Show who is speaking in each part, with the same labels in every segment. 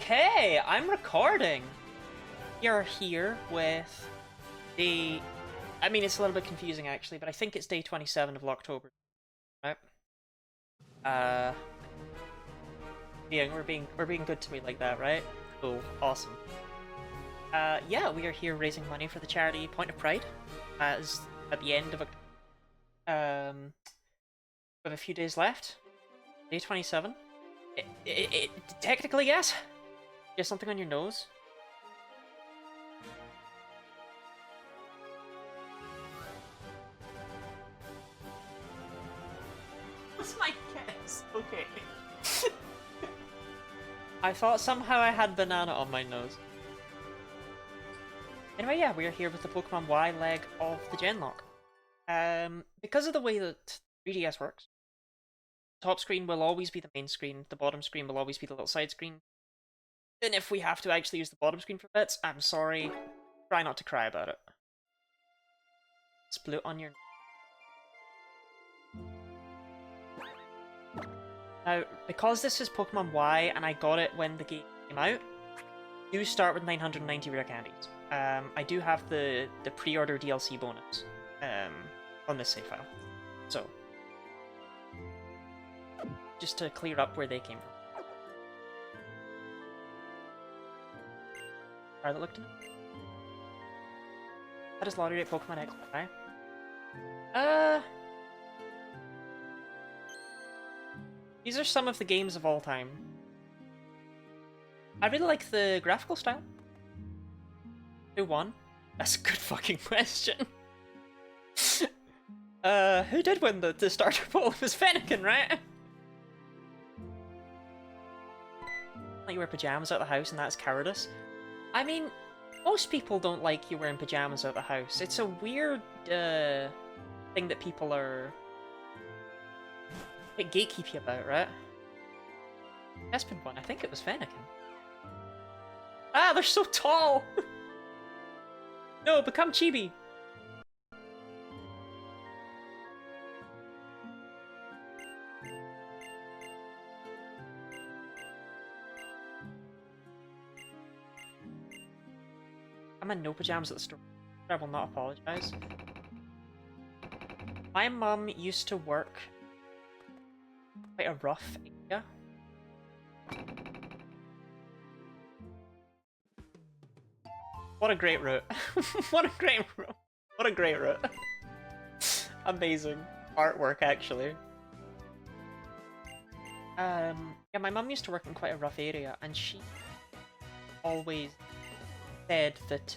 Speaker 1: Okay, I'm recording. You're here with the... I mean, it's a little bit confusing actually, but I think it's day 27 of Locketober, right? Uh, yeah, we're being good to me like that, right? Cool, awesome. Yeah, we are here raising money for the charity Point of Pride, as at the end of with a few days left. Day 27. Technically, yes. You have something on your nose? What's my guess? Okay. I thought somehow I had banana on my nose. Anyway, yeah, we are here with the Pokemon Y leg of the Genlocke. Because of the way that 3DS works, the top screen will always be the main screen, the bottom screen will always be the little side screen. And if we have to actually use the bottom screen for bits, I'm sorry. Try not to cry about it. Split on your... Now, because this is Pokemon Y and I got it when the game came out, do start with 990 rare candies. I do have the pre-order DLC bonus on this save file. So, just to clear up where they came from. That looked at it. That is lottery rate Pokemon X Y. These are some of the games of all time. I really like the graphical style. Who won? That's a good fucking question. Who did win the starter poll? It was Fennekin, right? Like you wear pajamas out of the house and that's cowardice. I mean, most people don't like you wearing pajamas out of the house. It's a weird thing that people are like gatekeepy about, right? Bespin won. I think it was Fennekin. Ah, they're so tall! No, become Chibi! I'm in no pajamas at the store. I will not apologize. My mum used to work quite a rough area. What a great route. What a great route. What a great route. Amazing artwork, actually. Yeah, my mum used to work in quite a rough area, and she always said that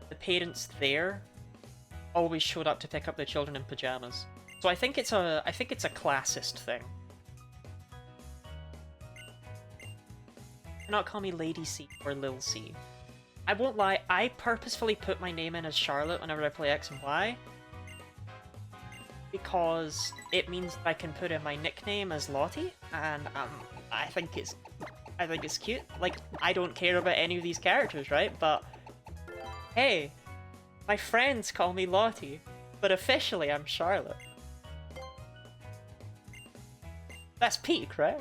Speaker 1: the parents there always showed up to pick up their children in pajamas. So I think it's a classist thing. Do not call me Lady C or Lil C. I won't lie, I purposefully put my name in as Charlotte whenever I play X and Y, because it means that I can put in my nickname as Lottie, and I think it's cute. Like, I don't care about any of these characters, right? But hey, my friends call me Lottie, but officially I'm Charlotte. That's peak, right?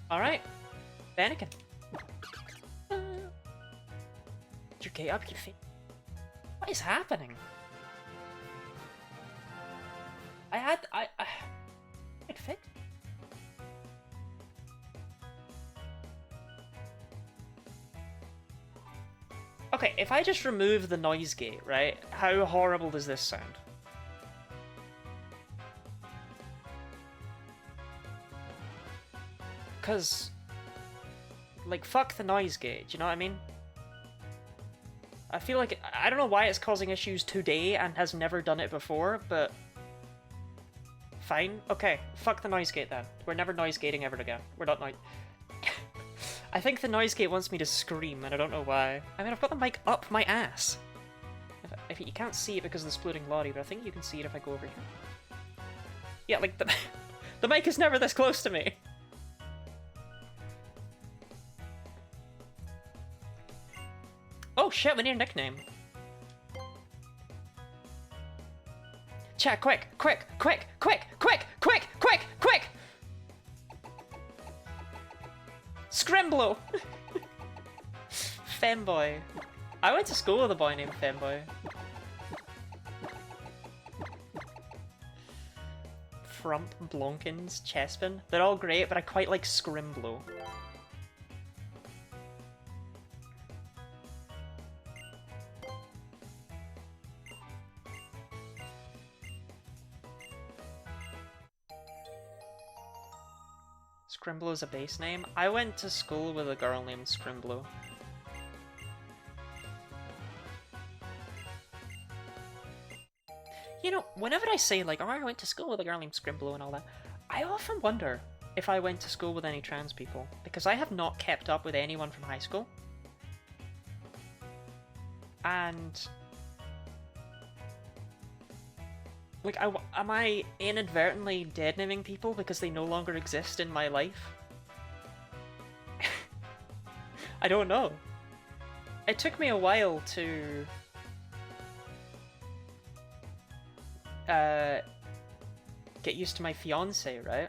Speaker 1: Alright, Fennekin. Your gate up, your feet. What is happening? It fit. Okay, if I just remove the noise gate, right? How horrible does this sound? Because, like, fuck the noise gate, do you know what I mean? I feel like, I don't know why it's causing issues today and has never done it before, but fine. Okay, fuck the noise gate then. We're never noise gating ever again. We're not noise... I think the noise gate wants me to scream, and I don't know why. I mean, I've got the mic up my ass. If you can't see it because of the splitting Lottie, but I think you can see it if I go over here. Yeah, like, the mic is never this close to me. Oh shit, we need a nickname. chat, quick, quick, quick, quick, quick, quick, quick, quick! Scrimblow! Femboy. I went to school with a boy named Femboy. Frump, Blonkins, Chespin. They're all great, but I quite like Scrimblow. Scrimblow's a base name. I went to school with a girl named Scrimblow. You know, whenever I say like, oh, I went to school with a girl named Scrimblow and all that, I often wonder if I went to school with any trans people, because I have not kept up with anyone from high school. And like, am I inadvertently dead-naming people because they no longer exist in my life? I don't know. It took me a while to get used to my fiance, right?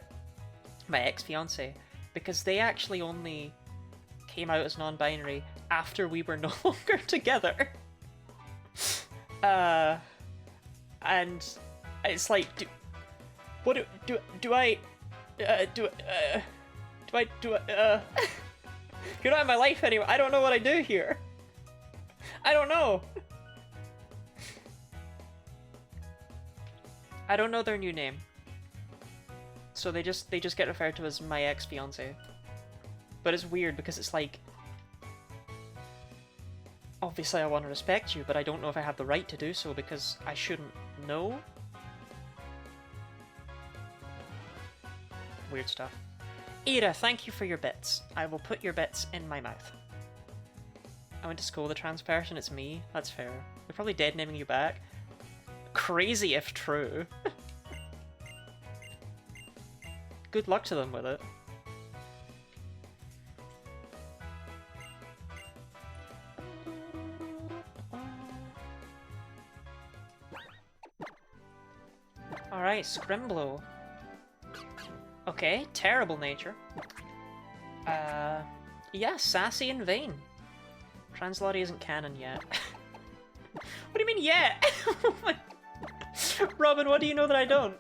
Speaker 1: My ex-fiance, because they actually only came out as non-binary after we were no longer together. And it's like, you're not in my life anymore. I don't know what I do here. I don't know. I don't know their new name. So they just get referred to as my ex-fiance. But it's weird because it's like, obviously I want to respect you, but I don't know if I have the right to do so because I shouldn't know. Weird stuff. Ira, thank you for your bits. I will put your bits in my mouth. I went to school with a trans person, it's me. That's fair. They're probably dead naming you back. Crazy if true. Good luck to them with it. Alright, Scrimblow. Okay, terrible nature. Yeah, sassy and vain. Translottie isn't canon yet. What do you mean yet? Robin, what do you know that I don't?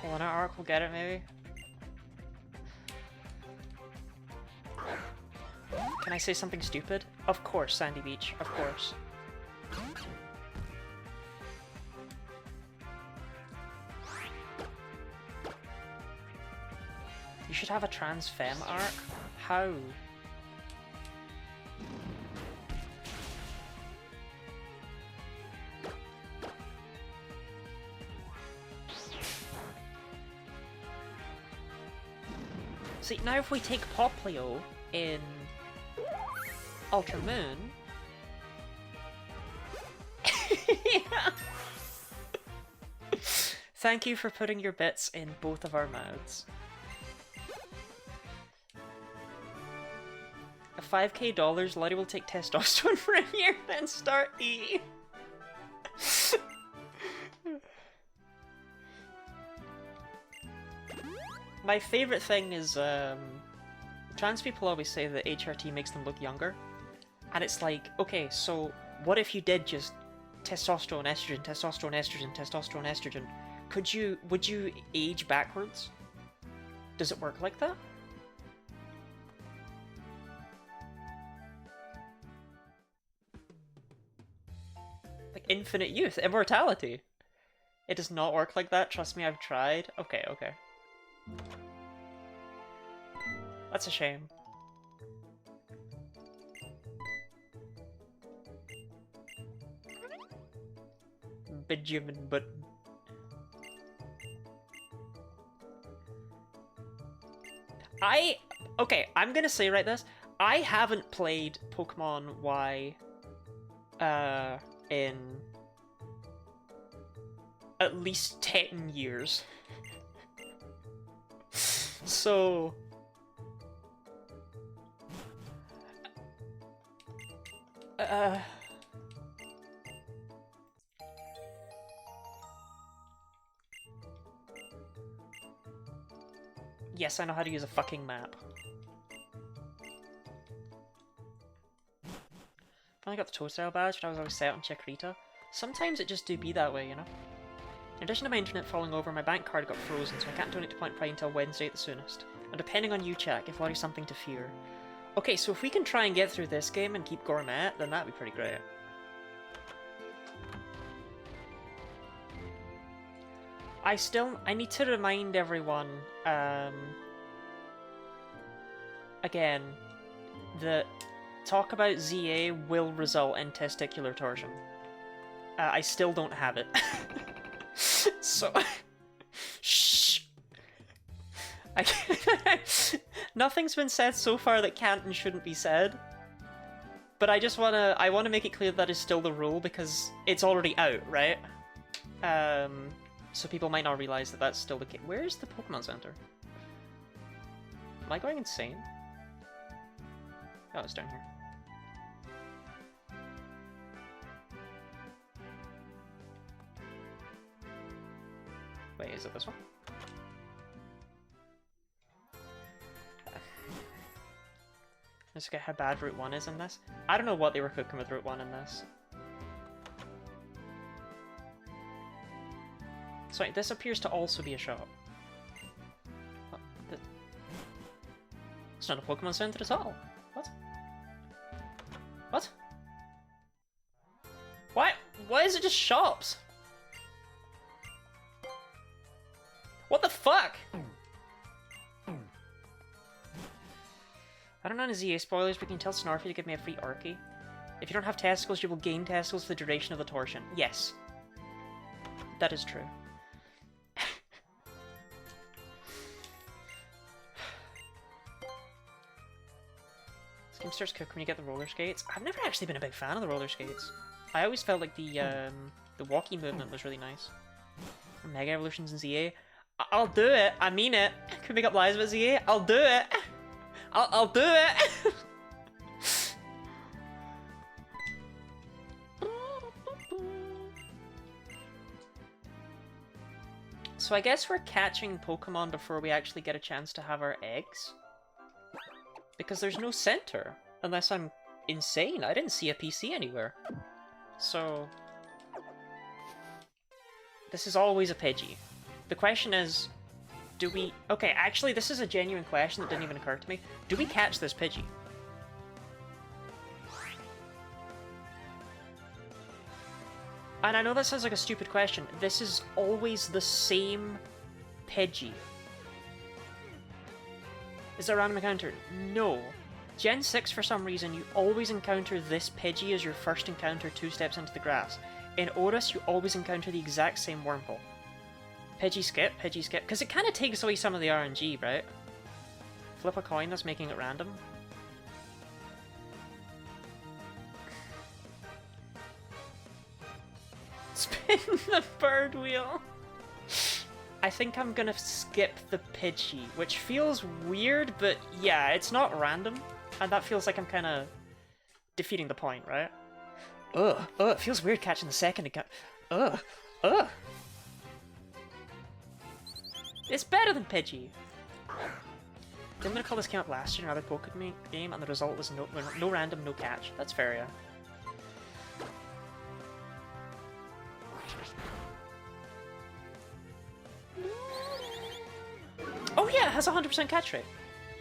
Speaker 1: Hold on, Arc will get it maybe. Can I say something stupid? Of course, Sandy Beach, of course. You should have a trans femme arc? How? See, now if we take Poplio in Ultra Moon... Yeah. Thank you for putting your bits in both of our mouths. At $5k, Lottie will take testosterone for a year, then start E. My favorite thing is, trans people always say that HRT makes them look younger. And it's like, okay, so what if you did just testosterone, estrogen, testosterone, estrogen, testosterone, estrogen? Would you age backwards? Does it work like that? Like infinite youth, immortality. It does not work like that, trust me, I've tried. Okay, okay. That's a shame. Benjamin Button. Okay, I'm gonna say right this. I haven't played Pokemon Y in at least 10 years. So... Yes, I know how to use a fucking map. I got the toaster badge, but I was always set on Chikorita. Sometimes it just do be that way, you know? In addition to my internet falling over, my bank card got frozen, so I can't donate to Point Pride until Wednesday at the soonest. And depending on you, Jack, if worry something to fear. Okay, so if we can try and get through this game and keep Gourmet, then that'd be pretty great. I need to remind everyone, again, that talk about ZA will result in testicular torsion. I still don't have it. So... Shh! Nothing's been said so far that can't and shouldn't be said. But I wanna make it clear that is still the rule because it's already out, right? So people might not realize that that's still the case. Where's the Pokemon Center? Am I going insane? Oh, it's down here. Wait, is it this one? Let's get how bad Route 1 is in this. I don't know what they were cooking with Route 1 in this. Sorry, this appears to also be a shop. Oh, it's not a Pokemon Center at all. What? What? Why is it just shops? What the fuck? I don't know any ZA spoilers, but you can tell Snarfy to give me a free Arky. If you don't have testicles, you will gain testicles for the duration of the torsion. Yes. That is true. This game starts cooking when you get the roller skates. I've never actually been a big fan of the roller skates. I always felt like the walkie movement was really nice. Mega Evolutions in ZA. I'll do it. I mean it. Could make up lies about ZA. I'll do it. I'll do it. So I guess we're catching Pokemon before we actually get a chance to have our eggs. Because there's no center. Unless I'm insane. I didn't see a PC anywhere. So... this is always a Pidgey. The question is, do we... okay, actually this is a genuine question that didn't even occur to me. Do we catch this Pidgey? And I know that sounds like a stupid question. This is always the same Pidgey. Is there a random encounter? No. Gen 6, for some reason, you always encounter this Pidgey as your first encounter 2 steps into the grass. In Oris, you always encounter the exact same Wurmple. Pidgey skip, because it kind of takes away some of the RNG, right? Flip a coin, that's making it random. Spin the bird wheel! I think I'm gonna skip the Pidgey, which feels weird, but yeah, it's not random. And that feels like I'm kind of defeating the point, right? Ugh, it feels weird catching the second account. Ugh. It's better than Pidgey. Didn't recall this came up last year in another Pokemon game, and the result was no random, no catch. That's fair, yeah. Oh yeah, it has a 100% catch rate.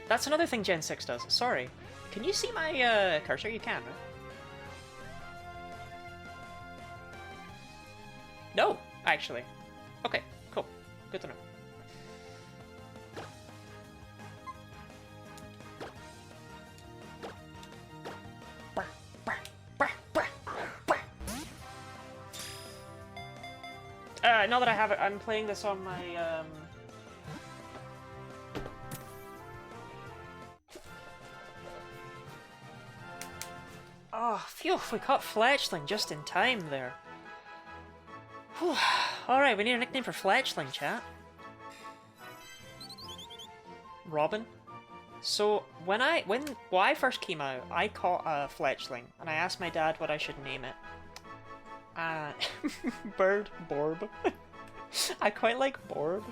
Speaker 1: That's another thing Gen 6 does. Sorry. Can you see my cursor? You can, right? No, actually. Okay, cool. Good to know. Now that I have it, I'm playing this on my, Oh, phew, we caught Fletchling just in time there. Alright, we need a nickname for Fletchling, chat. Robin. So, when I first came out, I caught a Fletchling, and I asked my dad what I should name it. Bird. Borb. I quite like Borb.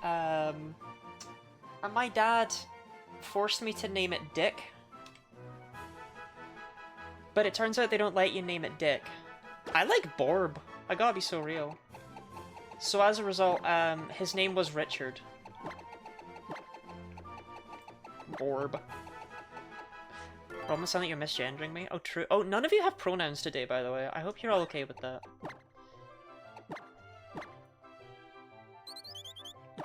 Speaker 1: And my dad forced me to name it Dick. But it turns out they don't let you name it Dick. I like Borb. I gotta be so real. So as a result, his name was Richard. Borb. Roman, sound like you're misgendering me? Oh, true. Oh, none of you have pronouns today, by the way. I hope you're all okay with that.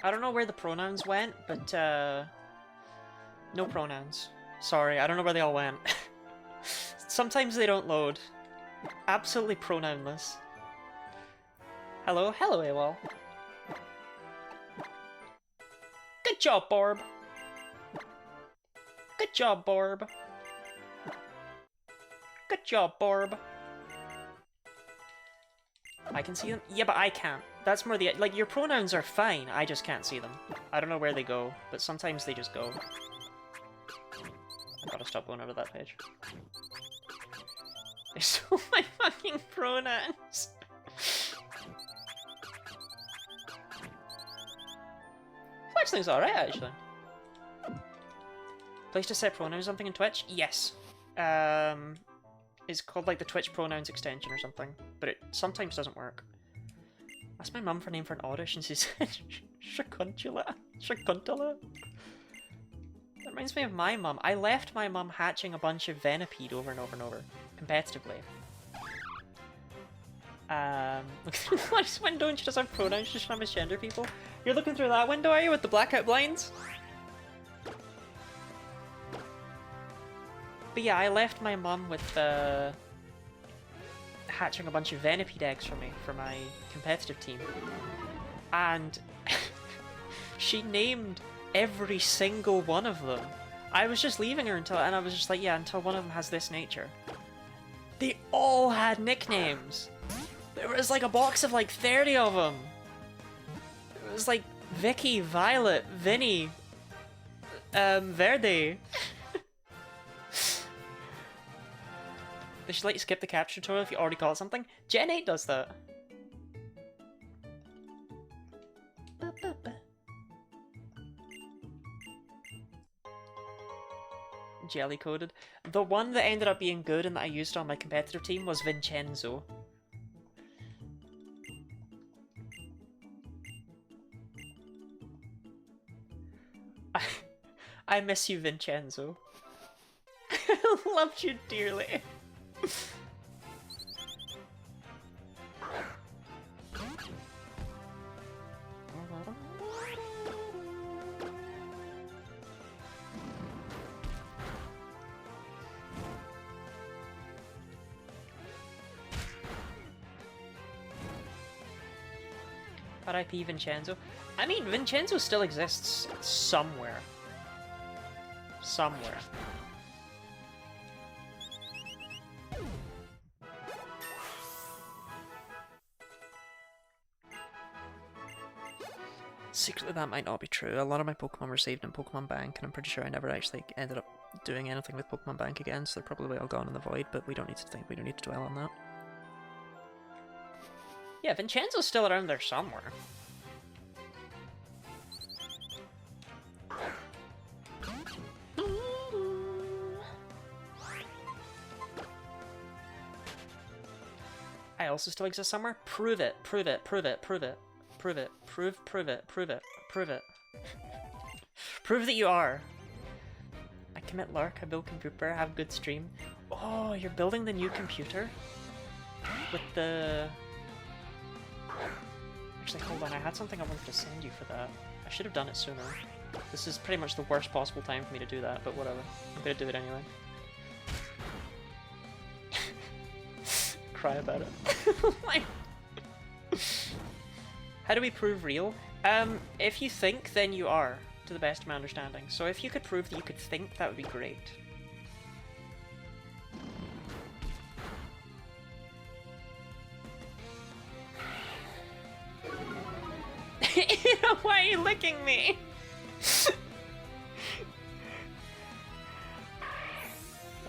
Speaker 1: I don't know where the pronouns went, but, no pronouns. Sorry, I don't know where they all went. Sometimes they don't load. Absolutely pronounless. Hello? Hello, AWOL. Good job, Borb. Good job, Borb. Good job, Borb. I can see them? Yeah, but I can't. That's more the... Like, your pronouns are fine, I just can't see them. I don't know where they go, but sometimes they just go. I gotta stop going over that page. They stole my fucking pronouns! Fletchling's alright, actually. Place to set pronouns something in Twitch? Yes. It's called like the Twitch pronouns extension or something, but it sometimes doesn't work. Asked my mum for a name for an audition, she said Shakuntula. Shakuntala? That reminds me of my mum. I left my mum hatching a bunch of Venipede over and over and over, competitively. Look through this window and she doesn't have pronouns, she's trying to misgender people. You're looking through that window, are you, with the blackout blinds? But yeah, I left my mum with hatching a bunch of Venipede eggs for me, for my competitive team. And she named every single one of them. I was just leaving her until, and I was just like, yeah, until one of them has this nature. They all had nicknames! There was like a box of like 30 of them! It was like Vicky, Violet, Vinny, Verde. They should let you skip the capture tutorial if you already caught something. Gen 8 does that. Jelly coded. The one that ended up being good and that I used on my competitive team was Vincenzo. I miss you, Vincenzo. I loved you dearly. R.I.P. Vincenzo. I mean, Vincenzo still exists somewhere. Somewhere. Secretly, that might not be true. A lot of my Pokemon were saved in Pokemon Bank, and I'm pretty sure I never actually ended up doing anything with Pokemon Bank again, so they're probably all gone in the void, but we don't need to dwell on that. Yeah, Vincenzo's still around there somewhere. I also still exist somewhere? Prove it, prove it, prove it, prove it. Prove it. Prove it. Prove it. Prove it. Prove that you are. I commit lurk, I build computer, have good stream. Oh, you're building the new computer? With the... Actually, hold on, I had something I wanted to send you for that. I should have done it sooner. This is pretty much the worst possible time for me to do that, but whatever. I'm gonna do it anyway. Cry about it. Like... How do we prove real? If you think, then you are, to the best of my understanding. So if you could prove that you could think, that would be great. Why are you licking me?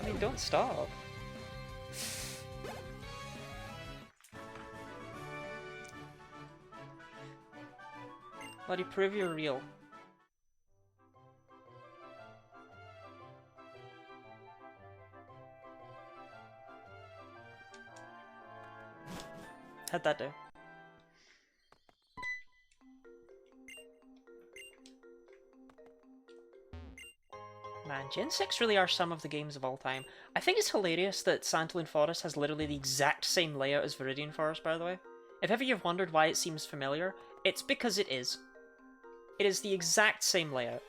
Speaker 1: I mean, don't stop. Bloody prove you're real. How'd that do? Man, Gen 6 really are some of the games of all time. I think it's hilarious that Santaloon Forest has literally the exact same layout as Viridian Forest, by the way. If ever you've wondered why it seems familiar, it's because it is. It is the exact same layout.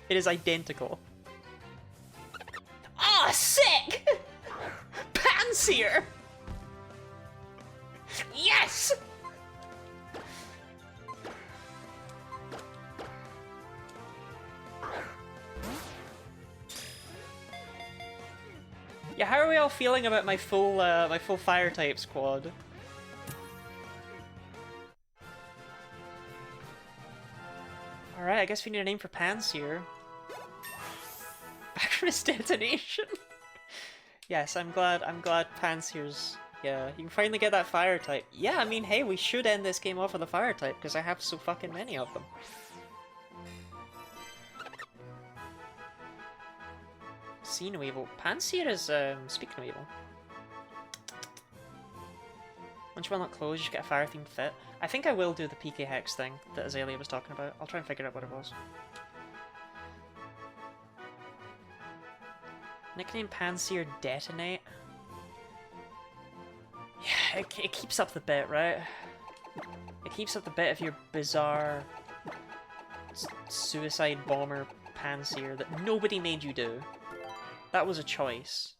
Speaker 1: It is identical. Ah, sick! Pansear! Yes! Yeah, how are we all feeling about my full fire type squad? Alright, I guess we need a name for Pansear. Back from his detonation. Yes, I'm glad Pansear's... Yeah, you can finally get that fire type. Yeah, I mean, hey, we should end this game off with a fire type, because I have so fucking many of them. See no evil. Pansear is, speak no evil. Once you will not close, you should get a fire-themed fit. I think I will do the PK Hex thing that Azalea was talking about. I'll try and figure out what it was. Nickname Pansear Detonate. Yeah, it keeps up the bit, right? It keeps up the bit of your bizarre suicide bomber Pansear that nobody made you do. That was a choice.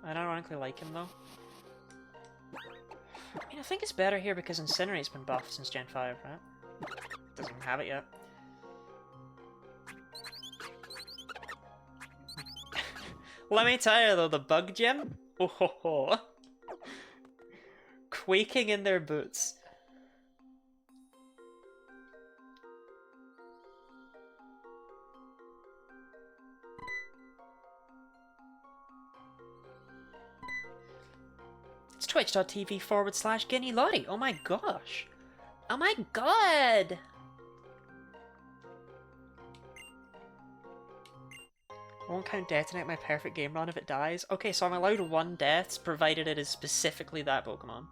Speaker 1: I don't ironically like him though. I mean, I think it's better here because Incinerate's been buffed since Gen 5, right? Doesn't even have it yet. Let me tell you though, the bug gem? Oh ho ho. Quaking in their boots. It's twitch.tv/Genlocke. Oh my gosh. Oh my god! I won't count Detonate my perfect game run if it dies. Okay, so I'm allowed 1 deaths, provided it is specifically that Pokemon.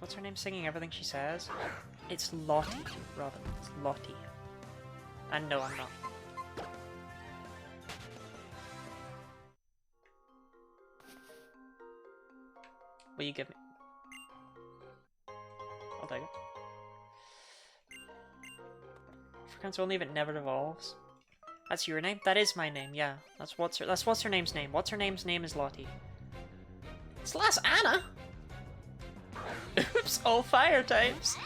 Speaker 1: What's her name singing everything she says? It's Lottie, Robin. It's Lottie. And no, I'm not. Will you give me? I'll take it. Frequency only if it never evolves. That's your name? That is my name, yeah. That's what's her name's name. What's her name's name is Lottie. It's Lass Anna! Oops, all fire types!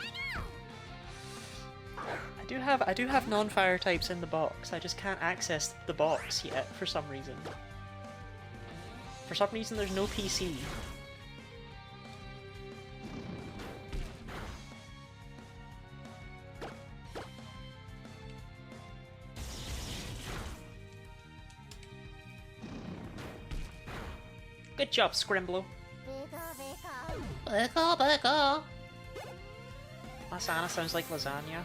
Speaker 1: I do have non-fire types in the box. I just can't access the box yet for some reason. For some reason there's no PC. Good job, Scrimblow. Lasagna sounds like lasagna.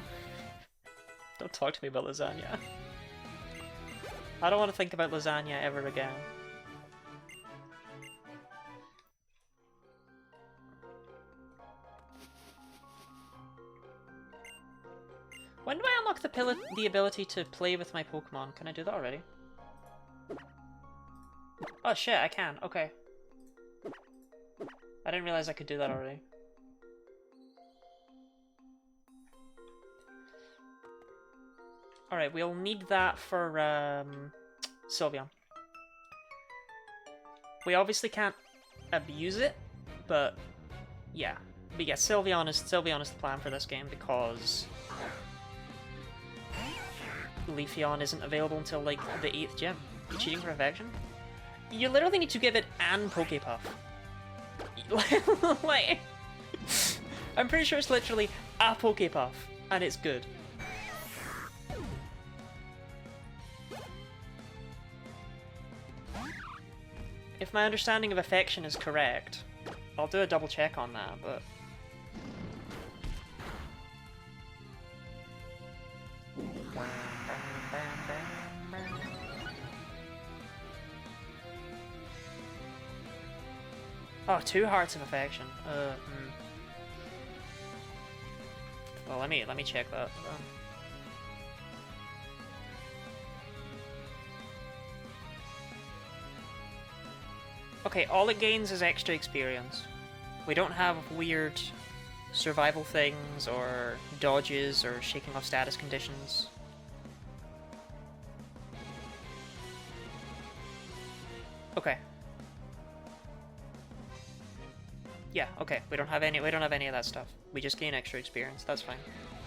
Speaker 1: Don't talk to me about lasagna. I don't want to think about lasagna ever again. When do I unlock the ability to play with my Pokemon? Can I do that already? Oh shit, I can. Okay. I didn't realize I could do that already. Alright, we'll need that for Sylveon. We obviously can't abuse it, but yeah. But yeah, Sylveon is the plan for this game because Leafeon isn't available until like the 8th gym. You cheating for affection? You literally need to give it an Pokepuff. Like, I'm pretty sure it's literally a Pokepuff, and it's good. If my understanding of affection is correct, I'll do a double check on that, but... Oh, 2 hearts of affection. Well, let me check that. Okay, all it gains is extra experience. We don't have weird survival things, or dodges, or shaking off status conditions. Okay. Yeah, okay. We don't have any of that stuff. We just gain extra experience. That's fine.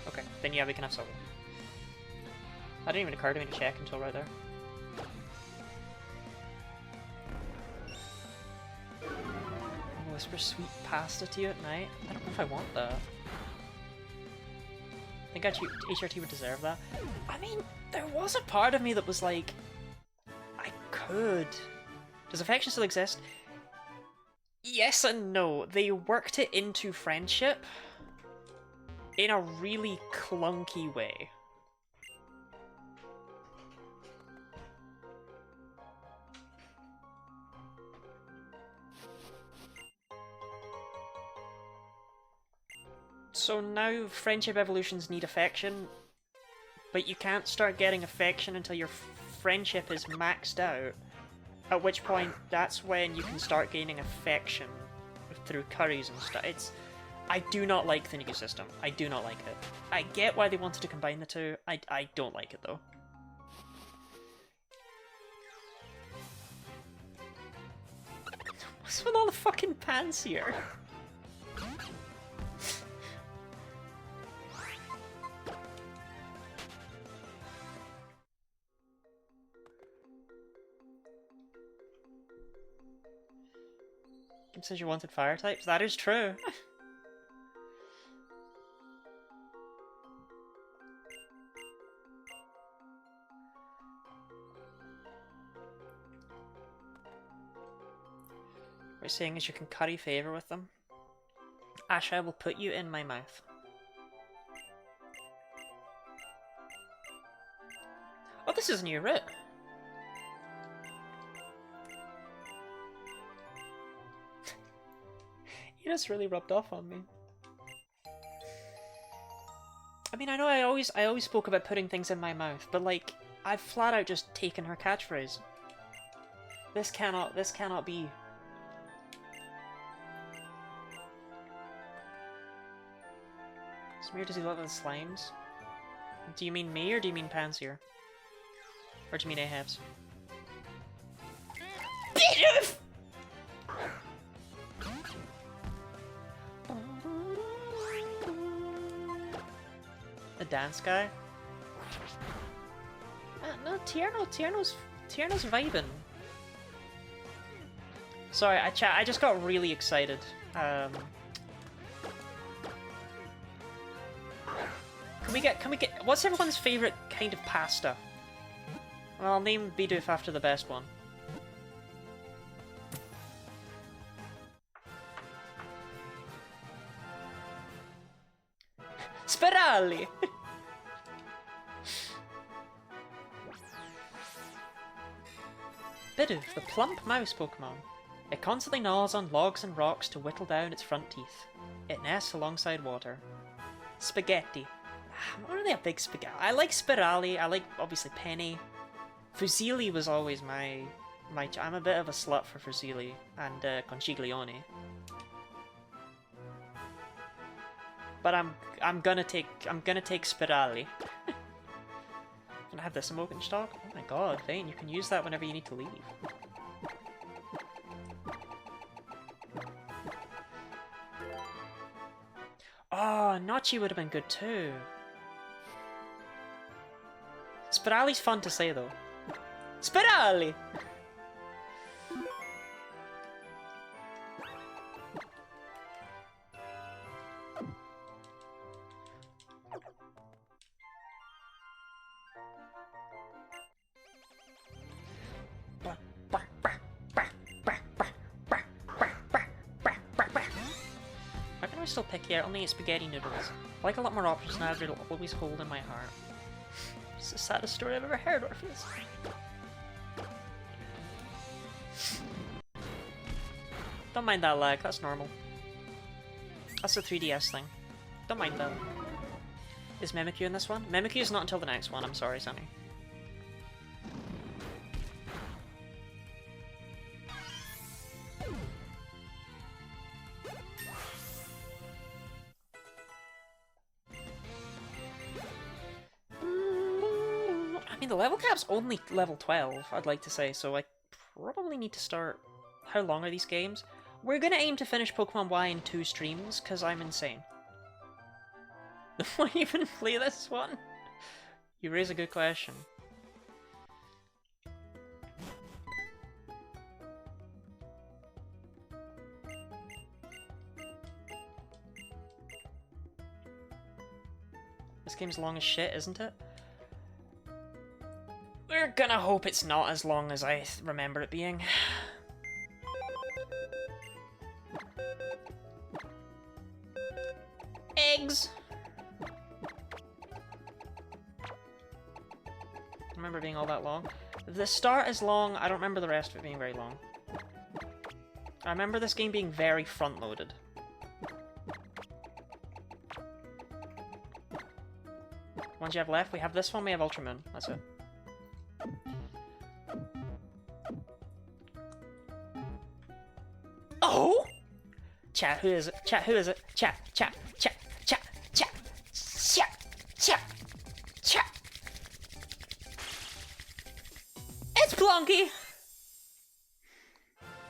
Speaker 1: Okay, then yeah, we can have Sylveon. That didn't even occur to me to check until right there. Whisper sweet pasta to you at night? I don't know if I want that. I think HRT would deserve that. I mean, there was a part of me that was like, I could. Does affection still exist? Yes and no. They worked it into friendship in a really clunky way. So now friendship evolutions need affection, but you can't start getting affection until your friendship is maxed out, at which point that's when you can start gaining affection through curries and stuff. I do not like the new system. I do not like it. I get why they wanted to combine the two. I don't like it though. What's with all the fucking pants here? Says you wanted fire types? That is true. What you're saying is you can curry favor with them. Ash, I will put you in my mouth. Oh, this is a new route. You just really rubbed off on me. I mean, I know I always spoke about putting things in my mouth, but like, I've flat out just taken her catchphrase. This cannot be. Smear, does he love the slimes? Do you mean me, or do you mean Panseer? Or do you mean Ahabs? The dance guy? No, Tierno's vibing. Sorry, I just got really excited. Can we get, what's everyone's favorite kind of pasta? Well, I'll name Bidoof after the best one. Spirali! Bidoof, the plump mouse Pokemon. It constantly gnaws on logs and rocks to whittle down its front teeth. It nests alongside water. Spaghetti. I'm not really a big spaghetti. I like Spirali, I like, obviously, Penny. Fusilli was always my I'm a bit of a slut for Fusilli and Conchiglione. But I'm gonna take Spirali. Can I have this emote in stock? Oh my god, Vayne, you can use that whenever you need to leave. Oh, Nachi would have been good too. Spirali's fun to say though. Spirali! Why can I still pick here? Only spaghetti noodles. I like a lot more options now, but it'll always hold in my heart. It's the saddest story I've ever heard, Orpheus. Don't mind that lag, that's normal. That's the 3DS thing. Don't mind that. Is Mimikyu in this one? Mimikyu is not until the next one, I'm sorry, Sunny. I mean, the level cap's only level 12, I'd like to say, so I probably need to start... How long are these games? We're gonna aim to finish Pokemon Y in 2 streams, because I'm insane. Why even play this one? You raise a good question. This game's long as shit, isn't it? We're gonna hope it's not as long as I remember it being. Eggs! I remember it being all that long. The start is long, I don't remember the rest of it being very long. I remember this game being very front-loaded. Ones you have left, we have this one, we have Ultramoon, that's it. Oh! Chat, who is it? Chat, who is it? Chat, chat, chat, chat, chat, chat, chat, chat. It's Plonky!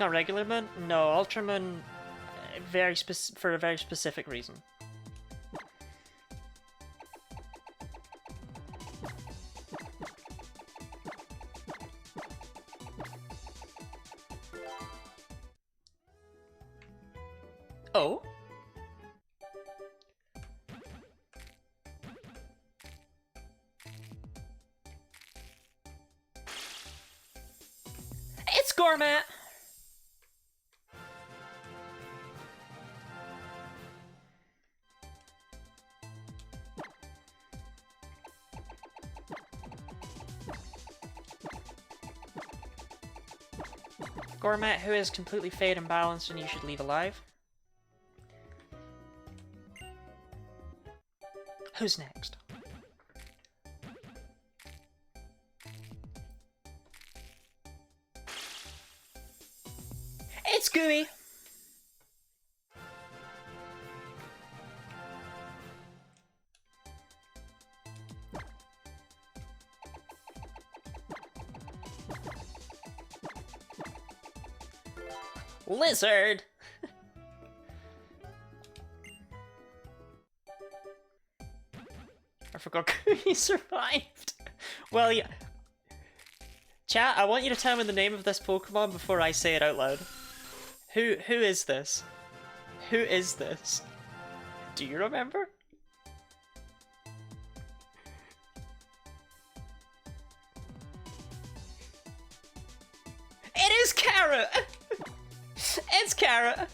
Speaker 1: Not regular moon? No, Ultramoon, for a very specific reason. Oh? It's Gourmet! Gourmet, who is completely fade and balanced and you should leave alive. Who's next? It's Gooey! Lizard! I forgot he survived. Well, yeah. Chat, I want you to tell me the name of this Pokemon before I say it out loud. Who is this? Who is this? Do you remember? It is Carrot! It's Carrot!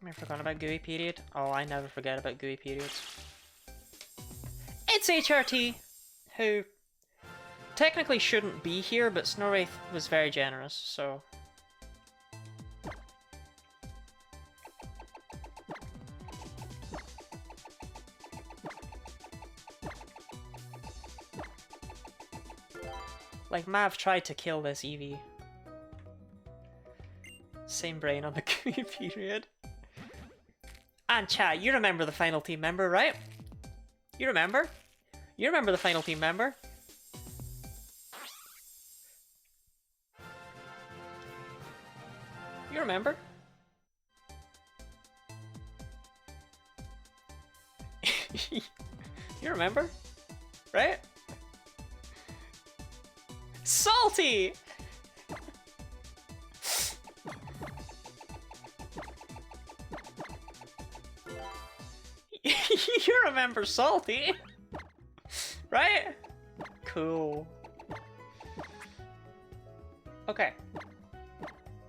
Speaker 1: I forgot about GUI period. Oh, I never forget about GUI periods. It's HRT, who technically shouldn't be here, but Snorwraith was very generous, so... Like, Mav tried to kill this Eevee. Same brain on the Q period. And chat, you remember the final team member, right? You remember? You remember the final team member? You remember? You remember? Right? Salty! You remember Salty? Right? Cool. Okay.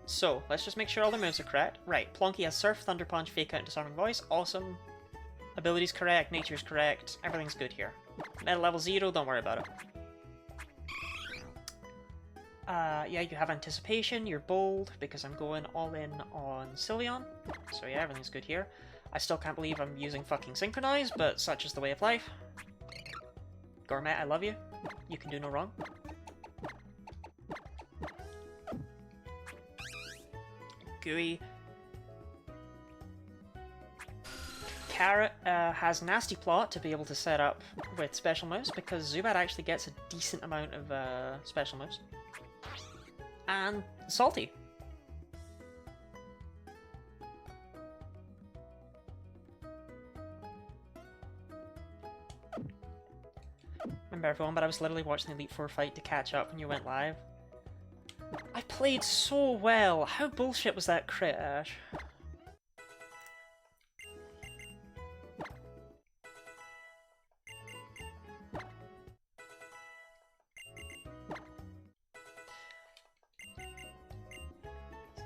Speaker 1: So, let's just make sure all the moves are correct. Right, Plonky has Surf, Thunder Punch, Fake Out, and Disarming Voice. Awesome. Ability's correct, Nature's correct. Everything's good here. Meta level 0, don't worry about it. Yeah, you have Anticipation, you're bold, because I'm going all in on Sylveon. So yeah, everything's good here. I still can't believe I'm using fucking Synchronize, but such is the way of life. Gourmet, I love you. You can do no wrong. Gooey. Carrot has Nasty Plot to be able to set up with special moves, because Zubat actually gets a decent amount of special moves. And Salty. Remember everyone, but I was literally watching the Elite Four fight to catch up when you went live. I played so well. How bullshit was that crit, Ash?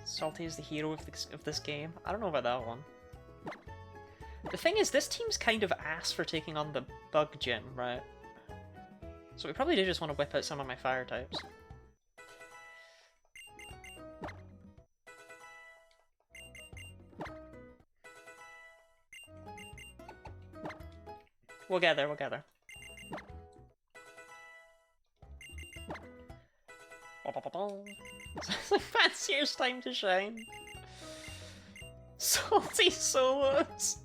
Speaker 1: Salty is the hero of this game. I don't know about that one. The thing is, this team's kind of ass for taking on the Bug Gym, right? So we probably do just want to whip out some of my fire types. We'll get there, we'll get there. It's like Fancier's time to shine. Salty solos.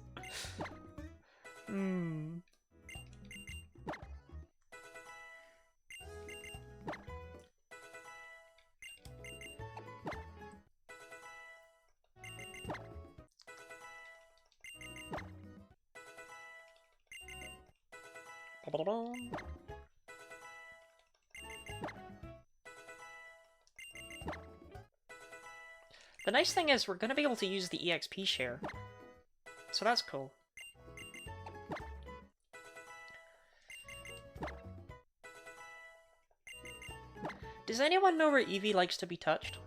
Speaker 1: The nice thing is we're going to be able to use the EXP share, so that's cool. Does anyone know where Eevee likes to be touched?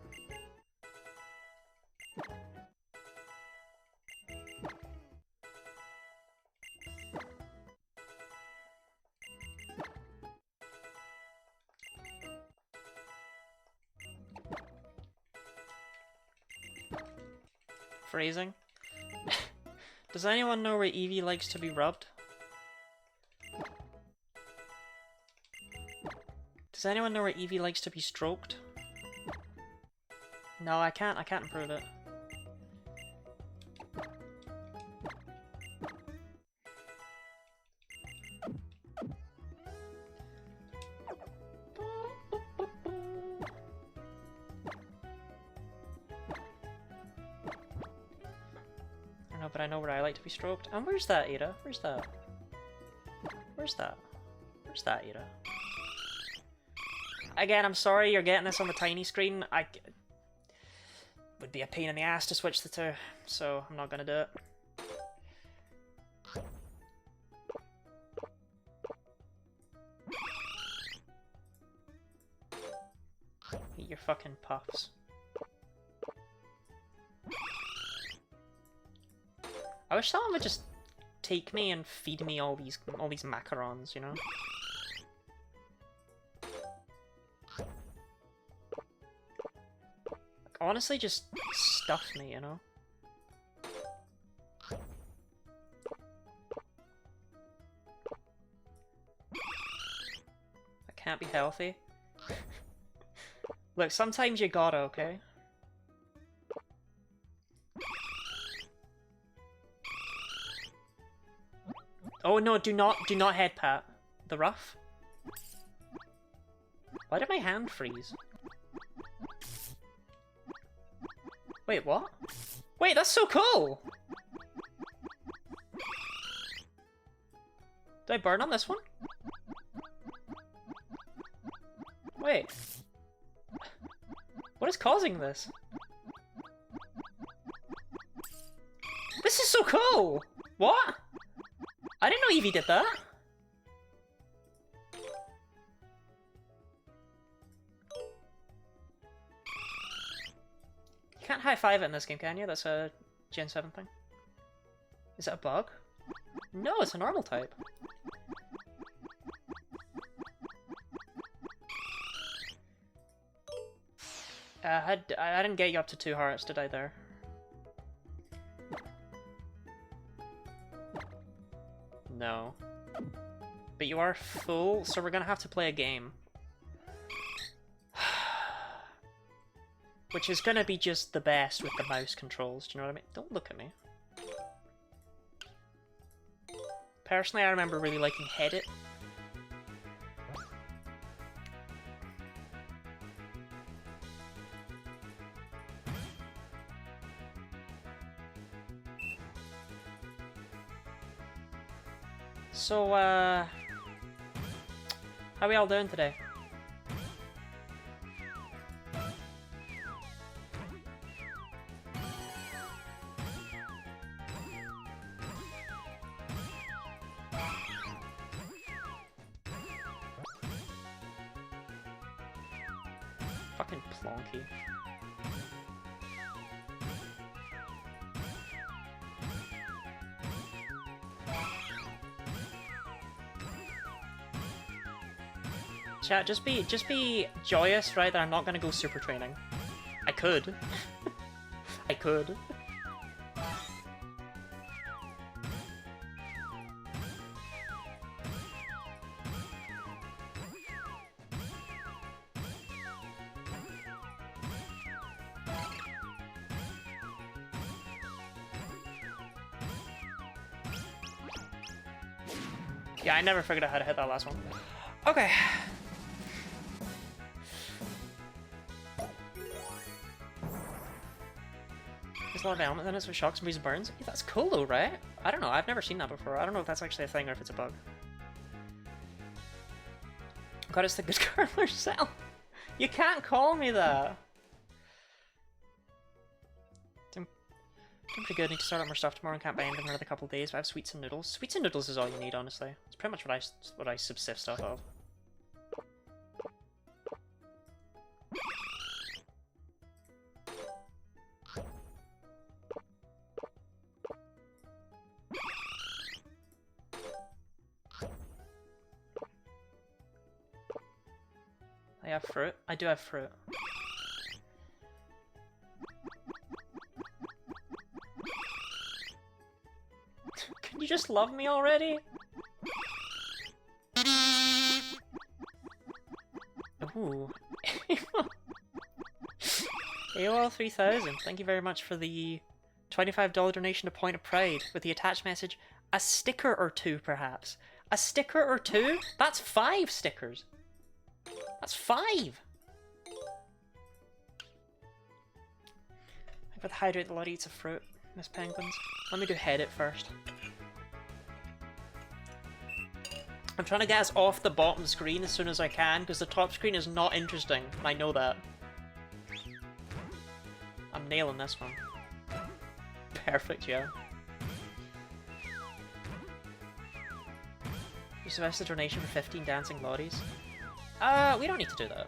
Speaker 1: Phrasing. Does anyone know where Eevee likes to be rubbed? Does anyone know where Eevee likes to be stroked? No, I can't improve it. But I know where I like to be stroked. And where's that, Ada? Where's that? Where's that? Where's that, Ada? Again, I'm sorry you're getting this on the tiny screen. Would be a pain in the ass to switch the two, so I'm not gonna do it. Eat your fucking puffs. I wish someone would just take me and feed me all these macarons, you know? Like, honestly, just stuff me, you know? I can't be healthy. Look, sometimes you gotta, okay? Oh no, do not head pat. The rough? Why did my hand freeze? Wait, what? Wait, that's so cool! Did I burn on this one? Wait. What is causing this? This is so cool! What? I didn't know Eevee did that. You can't high-five it in this game, can you? That's a Gen 7 thing. Is it a bug? No, it's a normal type. I didn't get you up to 2 hearts, did I, there? No. But you are full, so we're gonna have to play a game. Which is gonna be just the best with the mouse controls, do you know what I mean? Don't look at me. Personally, I remember really liking Head It. So, how are we all doing today? Fucking plonky. Chat, just be joyous, right, that I'm not gonna go super training. I could. I could. Yeah, I never figured out how to hit that last one. Okay. There's a lot of elements in it, so it shocks and freezes burns. Yeah, that's cool though, right? I don't know, I've never seen that before. I don't know if that's actually a thing or if it's a bug. God, it's the good curler cell. You can't call me that. Doing pretty good. Need to start up more stuff tomorrow and can't buy anything for another couple of days, but I have sweets and noodles. Sweets and noodles is all you need, honestly. It's pretty much what I subsist off of. I have fruit. I do have fruit. Can you just love me already? Ooh. AOL 3000, thank you very much for the $25 donation to Point of Pride with the attached message, a sticker or two perhaps. A sticker or two? That's 5 stickers. That's 5! I've got to hydrate the lot eats of fruit, Miss Penguins. Let me do Head It first. I'm trying to get us off the bottom screen as soon as I can, because the top screen is not interesting, and I know that. I'm nailing this one. Perfect, yeah. You suggested a donation for 15 dancing lotties. We don't need to do that.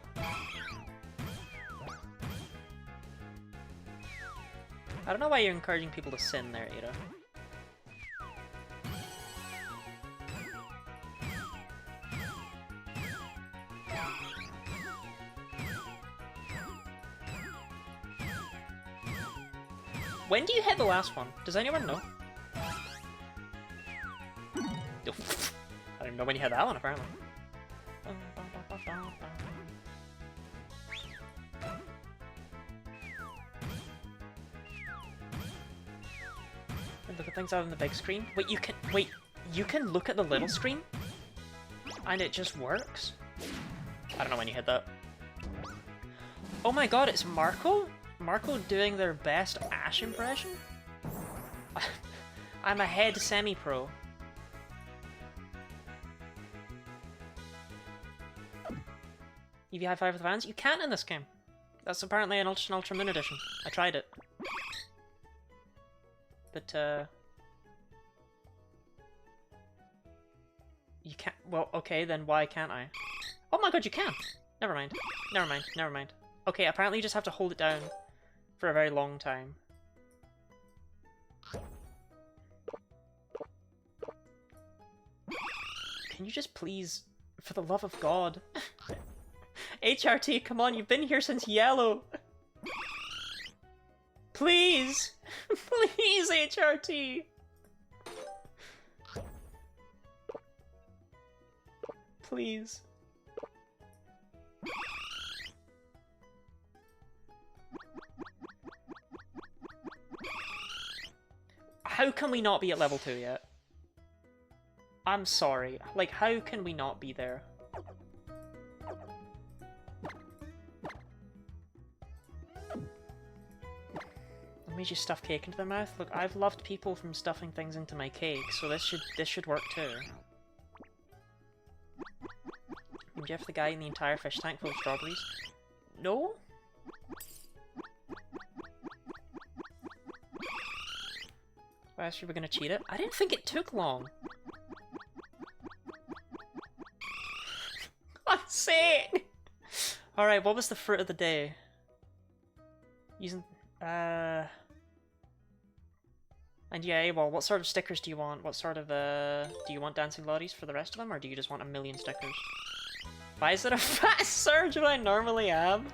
Speaker 1: I don't know why you're encouraging people to sin there, Ada. When do you hit the last one? Does anyone know? I don't even know when you hit that one, apparently. Look at things out on the big screen. Wait, you can look at the little screen? And it just works? I don't know when you hit that. Oh my god, it's Marco? Marco doing their best Ash impression? I'm a head semi-pro. EV high five with the fans? You can't in this game. That's apparently an Ultra Moon edition. I tried it. But, you can't. Well, okay, then why can't I? Oh my god, you can! Never mind. Never mind. Never mind. Okay, apparently you just have to hold it down for a very long time. Can you just please, for the love of God... HRT, come on, you've been here since yellow! Please! Please, HRT! Please. How can we not be at level 2 yet? I'm sorry. Like, how can we not be there? What made you stuff cake into their mouth? Look, I've loved people from stuffing things into my cake, so this should work too. Am Jeff the guy in the entire fish tank full of strawberries? No? Why else were we gonna cheat it? I didn't think it took long. I'm saying! Alright, what was the fruit of the day? Using... And yeah, well, what sort of stickers do you want? What sort of, do you want dancing lotties for the rest of them, or do you just want a million stickers? Why is it a fat surge when I normally am?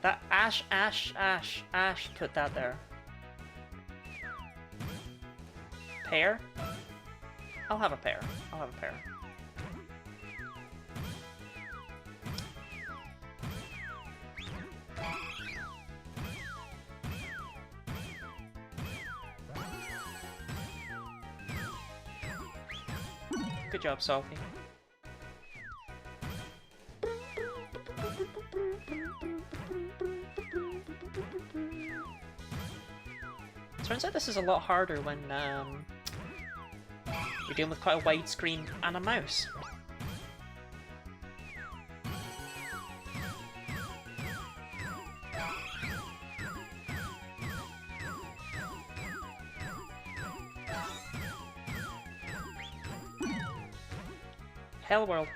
Speaker 1: That Ash, put that there. Pear? I'll have a pear. I'll have a pear. Good job, Salty. Turns out this is a lot harder when you're dealing with quite a wide screen and a mouse. Hell world.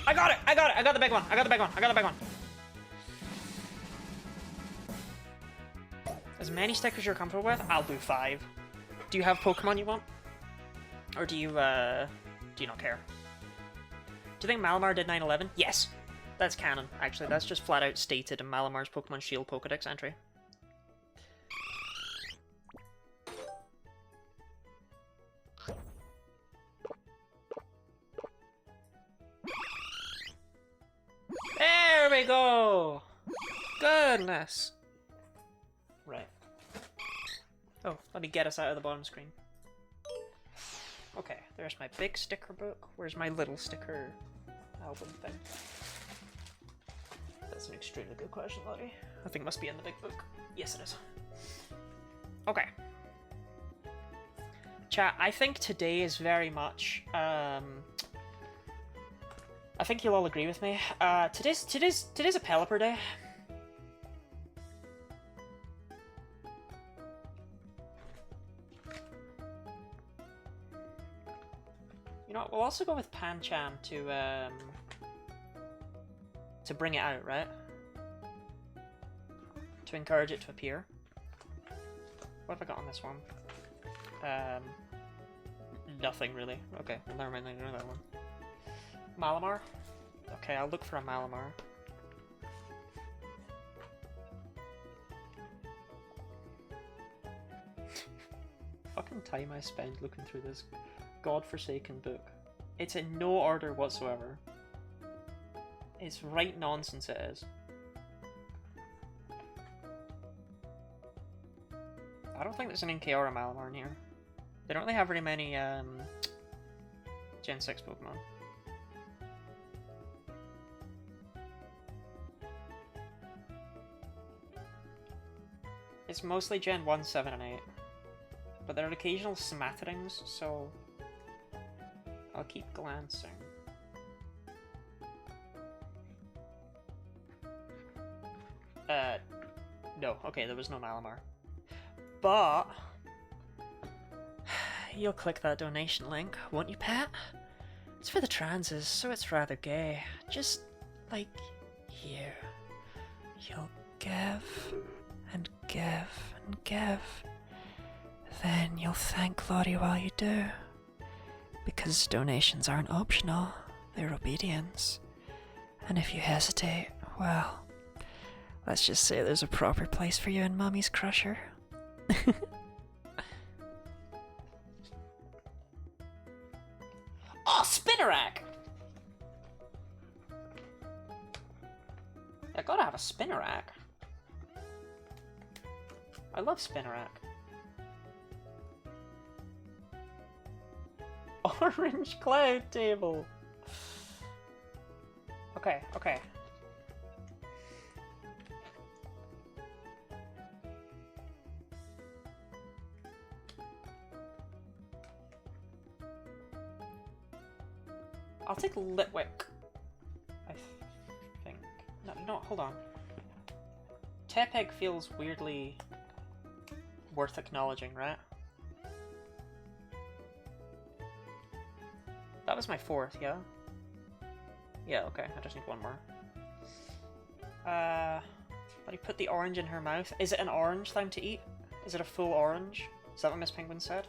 Speaker 1: I got it! I got it! I got the big one! I got the big one! I got the big one! As many stickers you're comfortable with, I'll do 5. Do you have Pokemon you want? Or do you not care? Do you think Malamar did 9/11? Yes! That's canon, actually. That's just flat out stated in Malamar's Pokemon Shield Pokedex entry. There we go! Goodness! Right. Oh, let me get us out of the bottom screen. Okay, there's my big sticker book. Where's my little sticker album thing? That's an extremely good question, Lottie. I think it must be in the big book. Yes, it is. Okay. Chat, I think today is very much, I think you'll all agree with me. Today's a Pelipper day. You know what, we'll also go with Pancham to bring it out, right? To encourage it to appear. What have I got on this one? Nothing really. Okay, well, never mind, I know that one. Malamar? Okay, I'll look for a Malamar. Fucking time I spend looking through this godforsaken book. It's in no order whatsoever. It's right nonsense it is. I don't think there's an NK or a Malamar in here. They don't really have very many Gen 6 Pokemon. It's mostly Gen 1, 7, and 8. But there are occasional smatterings, so I'll keep glancing. No. Okay, there was no Malamar. But you'll click that donation link, won't you, Pat? It's for the transes, so it's rather gay. Just, like, you. You'll give, and give, and give. Then you'll thank Lottie while you do. Because donations aren't optional, they're obedience. And if you hesitate, well, let's just say there's a proper place for you in Mummy's Crusher. Oh, Spinnerack! I gotta have a Spinnerack. I love Spinnerack. Orange cloud table. Okay, okay. I'll take Litwick. I think. No, you know what? Hold on. Tepeg feels weirdly worth acknowledging, right? That was my 4th, yeah? Yeah, okay. I just need one more. Let me put the orange in her mouth. Is it an orange time to eat? Is it a full orange? Is that what Miss Penguin said?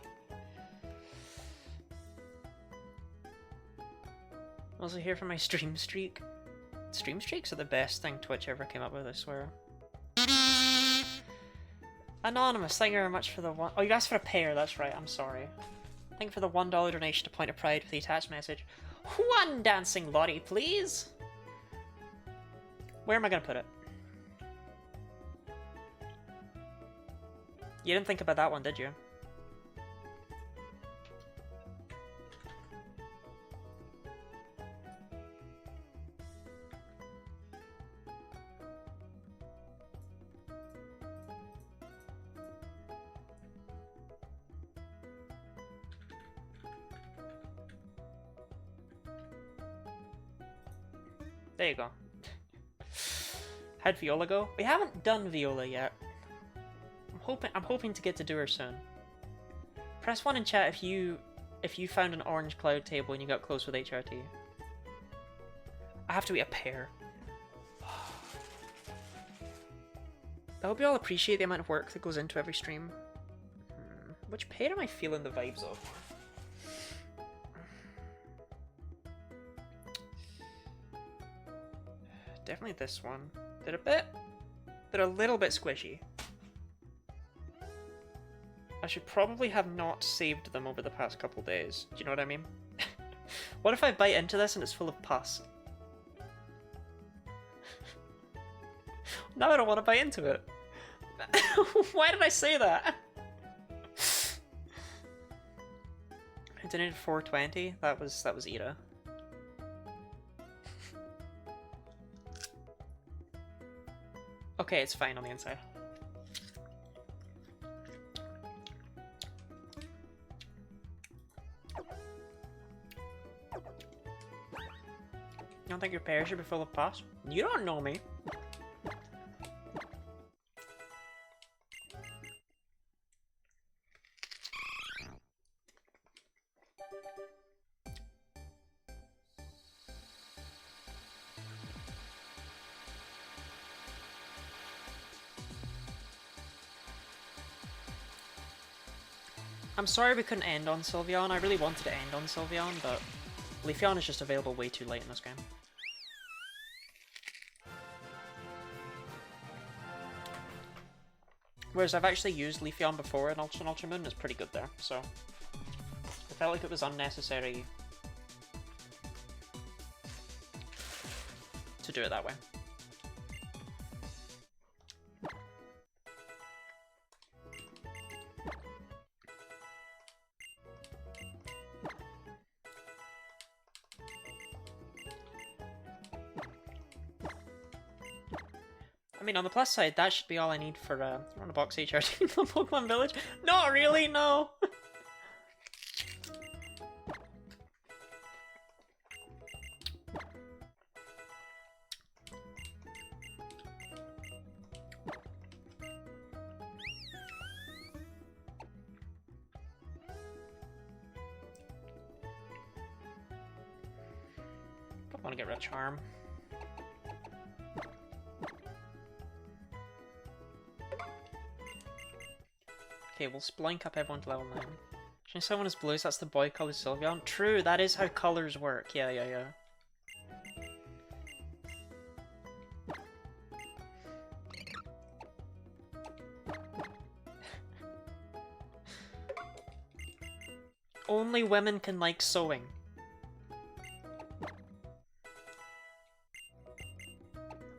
Speaker 1: Also here for my stream streak. Stream streaks are the best thing Twitch ever came up with, I swear. Anonymous, thank you very much for the one. Oh, you asked for a pair, that's right, I'm sorry. Thank you for the $1 donation to Point of Pride with the attached message. One dancing Lottie, please! Where am I gonna put it? You didn't think about that one, did you? There you go. How'd Viola go? We haven't done Viola yet. I'm hoping to get to do her soon. Press 1 in chat if you found an orange cloud table and you got close with HRT. I have to eat a pear. I hope you all appreciate the amount of work that goes into every stream. Which pear am I feeling the vibes of? Definitely this one. They're a little bit squishy. I should probably have not saved them over the past couple days. Do you know what I mean? What if I bite into this and it's full of pus? Now I don't want to bite into it. Why did I say that? I donated 420. That was Ira. Okay, it's fine on the inside. You don't think your pear should be full of pus? You don't know me. I'm sorry we couldn't end on Sylveon. I really wanted to end on Sylveon, but Leafeon is just available way too late in this game. Whereas I've actually used Leafeon before in Ultra and Ultra Moon, and it's pretty good there, so I felt like it was unnecessary to do it that way. I mean, on the plus side, that should be all I need for run a box HRT in the Pokemon Village. Not really, no! Don't want to get rid of Charm. Okay, we'll splink up everyone to level 9. Should someone is blues, that's the boy colored Sylveon. True, that is how colors work. Yeah. Only women can like sewing.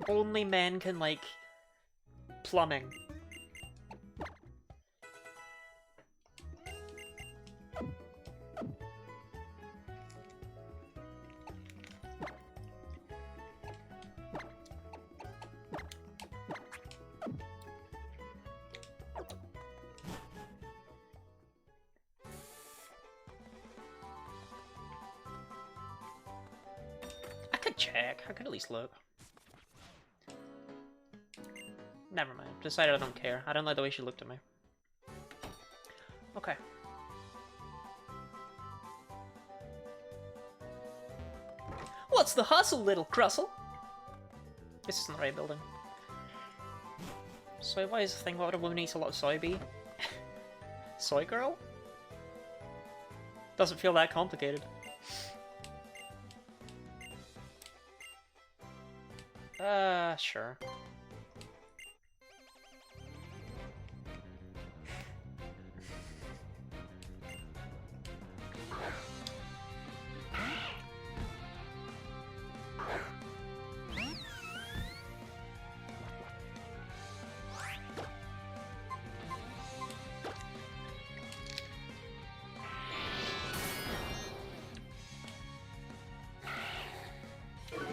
Speaker 1: Only men can like plumbing. Check. I could at least look. Never mind. Decided I don't care. I don't like the way she looked at me. Okay. What's the hustle, little Crustle? This isn't the right building. Soy boy is the thing. What would a woman eat a lot of soy be? Soy girl? Doesn't feel that complicated. Sure.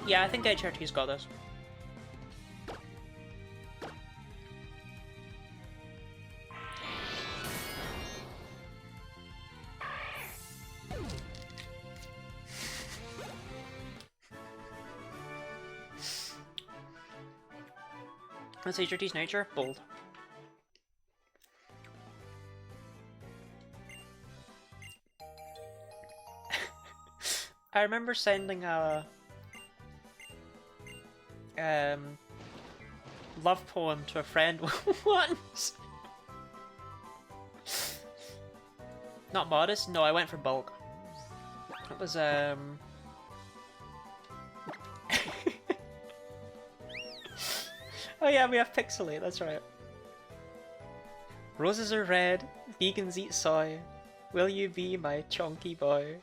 Speaker 1: Yeah, I think HRT's got this. What's HRT's nature? Bold. I remember sending a love poem to a friend once. Not modest? No, I went for bulk. It was Oh yeah, we have Pixelate, that's right. Roses are red, vegans eat soy. Will you be my chunky boy?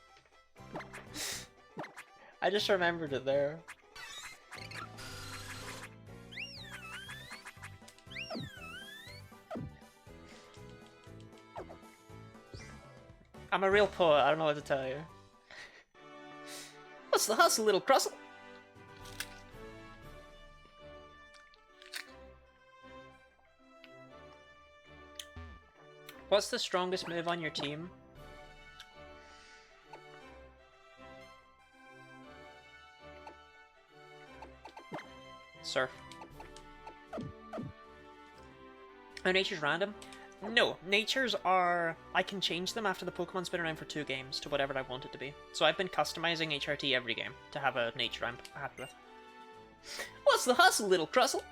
Speaker 1: I just remembered it there. I'm a real poet, I don't know what to tell you. What's the hustle, little Crustle? What's the strongest move on your team? Surf. Oh, nature's random? No, natures are... I can change them after the Pokemon's been around for 2 games to whatever I want it to be. So I've been customizing HRT every game to have a nature I'm happy with. What's the hustle, little Crustle?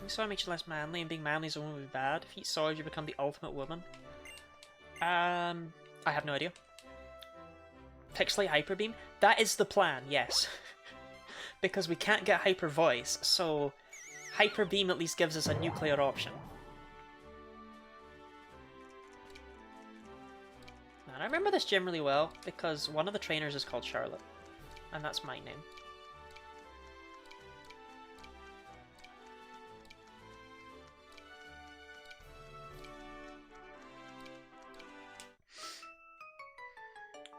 Speaker 1: Soy makes you less manly, and being manly is a woman would be bad. If you eat soy, you become the ultimate woman. I have no idea. Pixelate Hyper Beam? That is the plan, yes. Because we can't get Hyper Voice, so Hyper Beam at least gives us a nuclear option. And I remember this gym really well because one of the trainers is called Charlotte. And that's my name.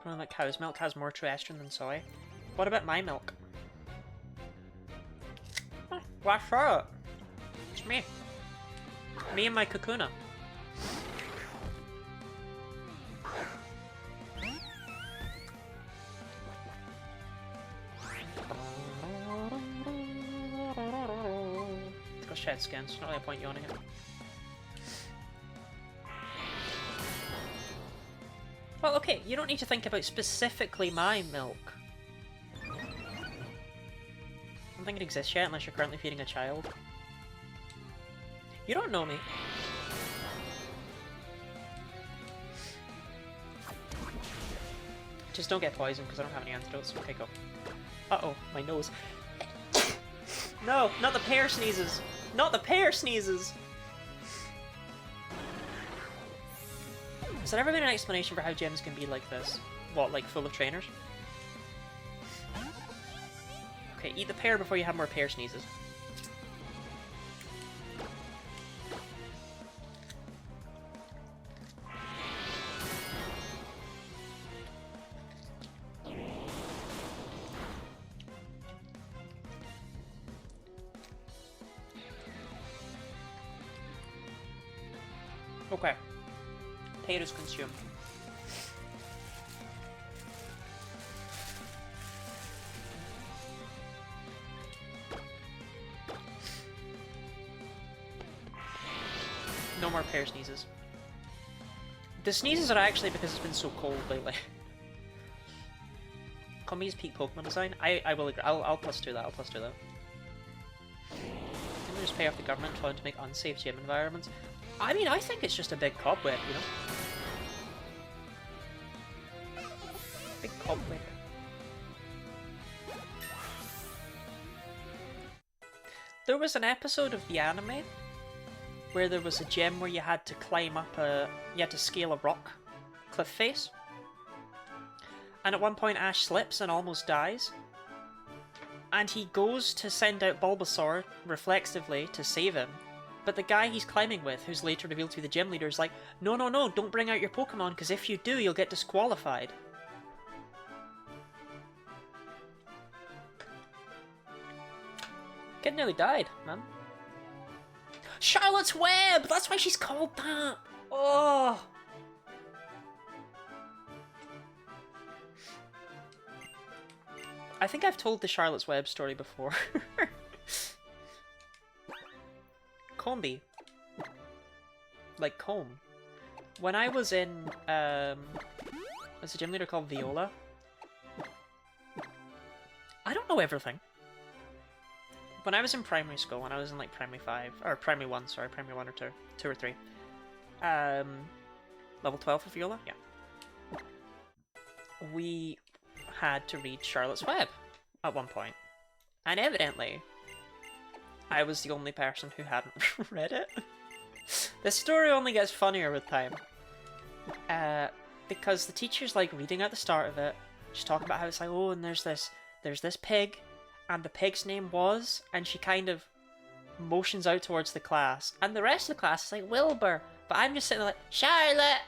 Speaker 1: Like cow's milk has more true estrogen than soy. What about my milk? Oh, why Charlotte? It's me. Me and my Kakuna. It's got shed skin, so not really a point yawning it. Well, okay, you don't need to think about specifically my milk. I don't think it exists yet unless you're currently feeding a child. You don't know me. Just don't get poisoned because I don't have any antidotes. Okay, go. Uh-oh, my nose. No, not the pear sneezes! Not the pear sneezes! Has there ever been an explanation for how gyms can be like this? What, like full of trainers? Okay, eat the pear before you have more pear sneezes. Okay. Potatoes consumed. No more pear sneezes. The sneezes are actually because it's been so cold lately. Combi's peak Pokemon design? I will agree. I'll plus 2 that. I'll plus 2 that. Can we just pay off the government trying to make unsafe gym environments? I mean, I think it's just a big cobweb, you know? Big cobweb. There was an episode of the anime where there was a gym where you had to climb up you had to scale a rock cliff face. And at one point Ash slips and almost dies. And he goes to send out Bulbasaur reflexively to save him. But the guy he's climbing with, who's later revealed to be the gym leader, is like, no, no, no, don't bring out your Pokemon, because if you do, you'll get disqualified. Kid nearly died, man. Charlotte's Web! That's why she's called that! Oh! I think I've told the Charlotte's Web story before. Combi. Like comb. When I was in, there's a gym leader called Viola. I don't know everything. When I was in primary school, when I was in like primary 5, or primary 1, sorry, primary 1 or 2, 2 or 3. Level 12 for Viola? Yeah. We had to read Charlotte's Web at one point. And evidently, I was the only person who hadn't read it. The story only gets funnier with time. Because the teacher's like reading at the start of it, she's talking about how it's like, oh, and there's this pig, and the pig's name was, and she kind of motions out towards the class, and the rest of the class is like, Wilbur, but I'm just sitting there like, Charlotte!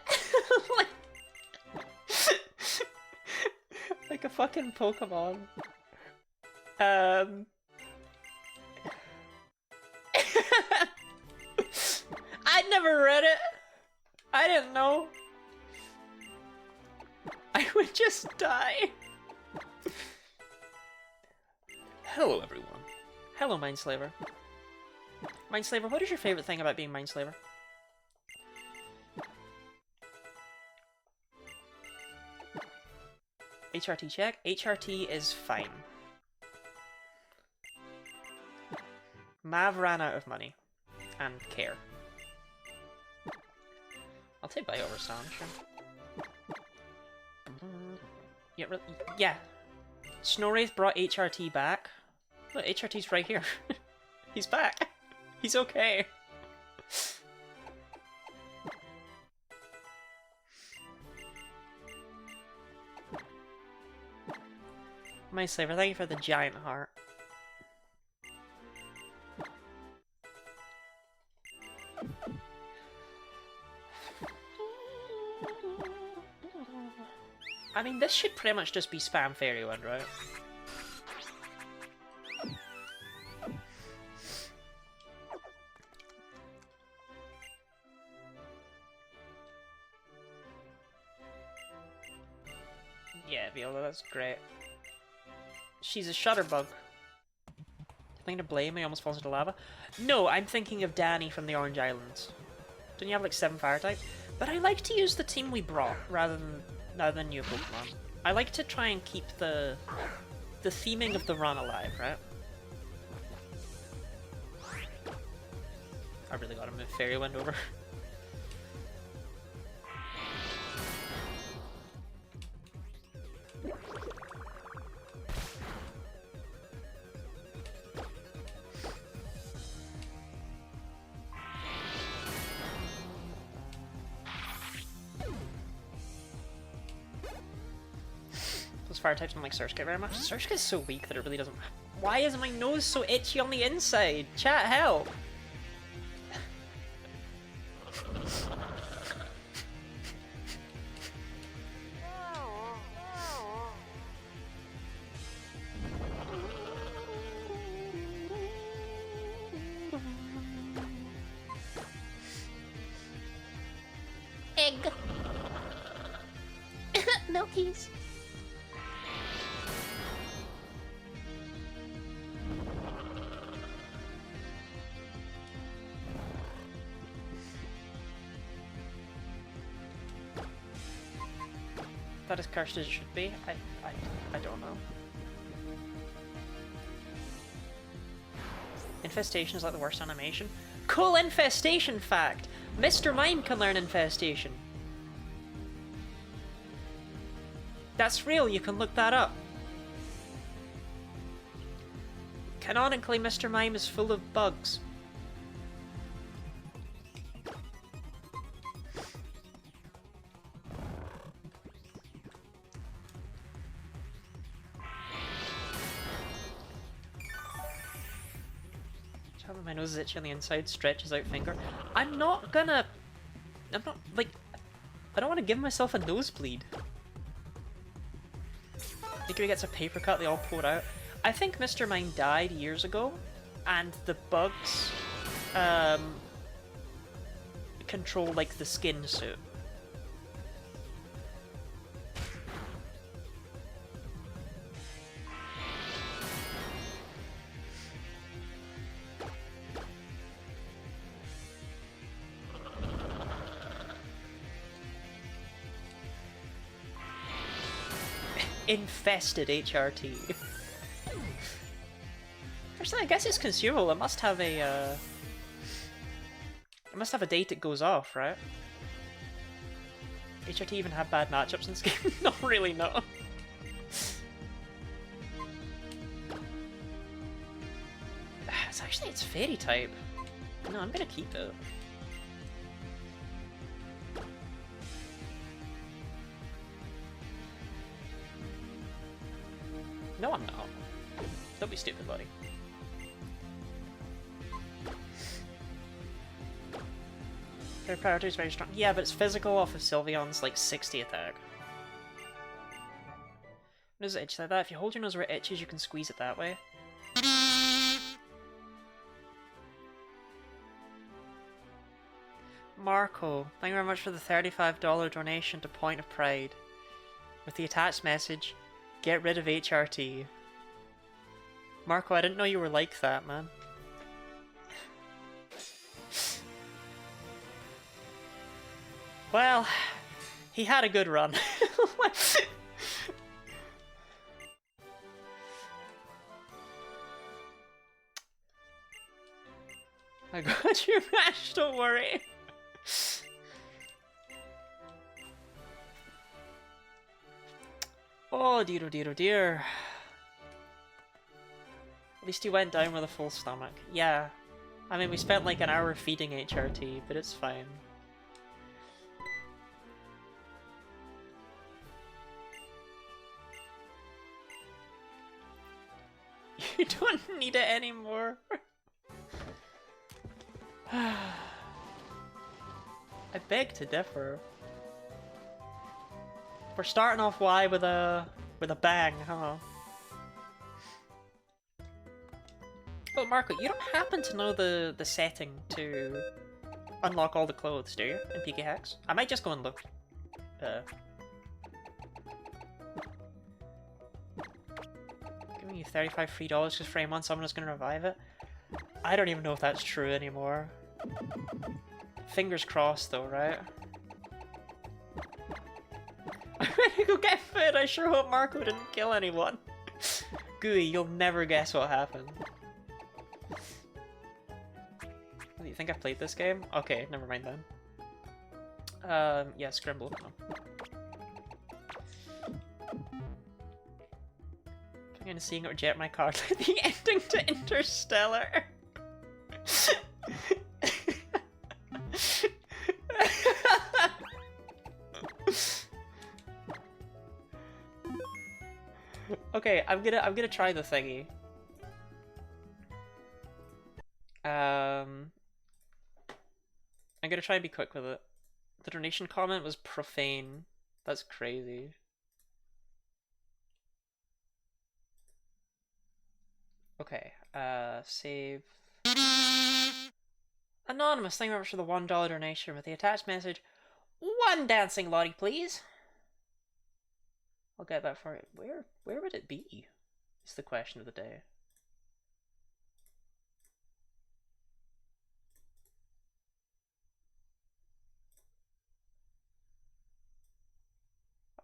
Speaker 1: like a fucking Pokemon. I'd never read it. I didn't know. I would just die. Hello, everyone. Hello, Mindslaver. Mindslaver, what is your favorite thing about being Mindslaver? HRT check. HRT is fine. Mav ran out of money. And care. I'll take Bite over Sand, sure. Yeah. Snowwraith brought HRT back. Look, HRT's right here. He's back. He's okay. My Slaver, thank you for the giant heart. I mean, this should pretty much just be spam Fairy Wind, right? Yeah, Viola, that's great. She's a Shutterbug. Thinking to blame me, almost falls into lava. No, I'm thinking of Danny from the Orange Islands. Don't you have like 7 fire types? But I like to use the team we brought rather than new Pokemon. I like to try and keep the theming of the run alive, right? I really gotta move Fairy Wind over. Those fire types don't like Surskit very much. Surskit is so weak that it really doesn't... Why is my nose so itchy on the inside? Chat, help! Egg! Milkies! That as cursed as it should be? I don't know. Infestation is like the worst animation. Cool infestation fact! Mr. Mime can learn infestation. That's real, you can look that up. Canonically, Mr. Mime is full of bugs. My nose is itchy on the inside, stretches out finger. I'm not, like, I don't want to give myself a nosebleed. I think if he gets a paper cut, they all pour out. I think Mr. Mime died years ago, and the bugs, control, like, the skin suit. Infested HRT. Actually, I guess it's consumable. It must have a it must have a date it goes off, right? HRT even have bad matchups in this game? Not really, no. It's Fairy type. No, I'm gonna keep it. No, I'm not. Don't be stupid, buddy. Their priority is very strong. Yeah, but it's physical off of Sylveon's, like, 60 attack. Nose itch like that. If you hold your nose where it itches, you can squeeze it that way. Marco, thank you very much for the $35 donation to Point of Pride. With the attached message, get rid of HRT. Marco, I didn't know you were like that, man. Well, he had a good run. I got your match, don't worry. Oh dear, oh dear, oh dear. At least he went down with a full stomach. Yeah. I mean, we spent like an hour feeding HRT, but it's fine. You don't need it anymore. I beg to differ. We're starting off Y with a bang, huh? Oh, Marco, you don't happen to know the setting to unlock all the clothes, do you? In PK Hex? I might just go and look. Giving you $35 free because for a month someone is going to revive it. I don't even know if that's true anymore. Fingers crossed though, right? I'm gonna go get food. I sure hope Marco didn't kill anyone. Gooey, you'll never guess what happened. Do you think I've played this game? Okay, never mind then. Yeah, Scrimble. No. I'm gonna seeing it reject my card like the ending to Interstellar. Okay, I'm gonna try the thingy. I'm gonna try and be quick with it. The donation comment was profane. That's crazy. Okay, save. Anonymous, thank you very much for the $1 donation with the attached message. One dancing lottie, please. I'll get that for it. Where would it be? Is the question of the day.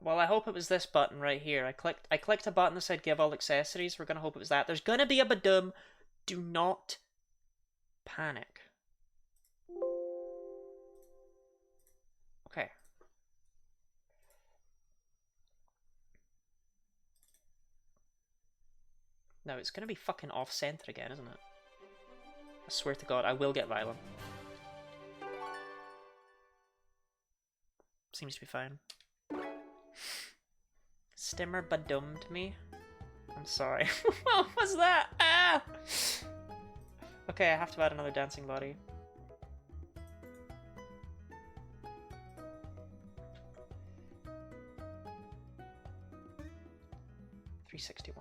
Speaker 1: Well, I hope it was this button right here. I clicked a button that said give all accessories. We're gonna hope it was that. There's gonna be a Badum. Do not panic. Okay. No, it's gonna be fucking off-center again, isn't it? I swear to God, I will get violent. Seems to be fine. Stimmer badummed me. I'm sorry. What was that? Ah! Okay, I have to add another dancing body. $361.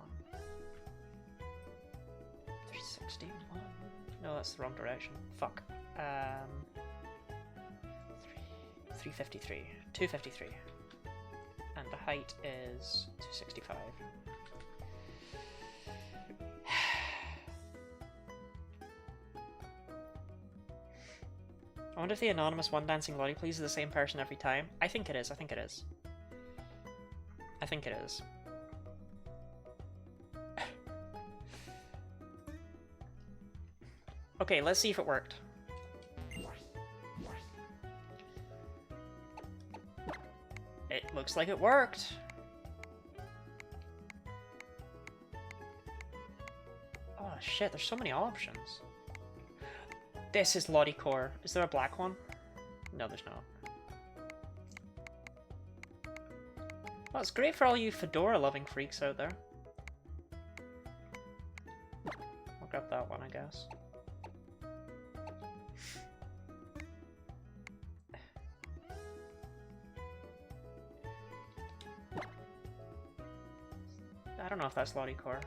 Speaker 1: $361. No, that's the wrong direction. Fuck. 353. 253. And the height is 265. I wonder if the anonymous one dancing lottie please is the same person every time. I think it is, I think it is. I think it is. Okay, let's see if it worked. It looks like it worked. Oh shit, there's so many options. This is Lottie Core. Is there a black one? No, there's not. Well, it's great for all you Fedora-loving freaks out there. I'll grab that one, I guess. I don't know if that's Lottie Core.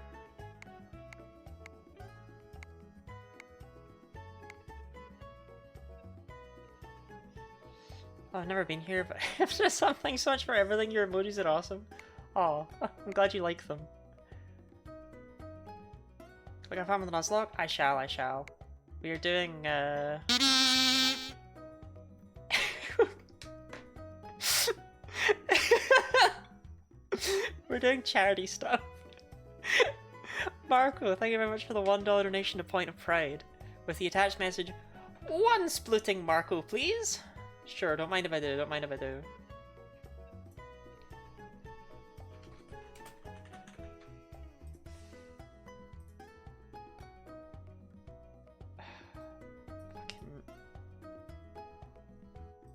Speaker 1: Oh, I've never been here, but I've just something so much for everything. Your emojis are awesome. Oh, I'm glad you like them. Look, I found the Nuzlocke. I shall. We are doing, We're doing charity stuff. Marco, thank you very much for the $1 donation to Point of Pride. With the attached message, one splitting Marco, please. Sure, don't mind if I do, don't mind if I do. Fucking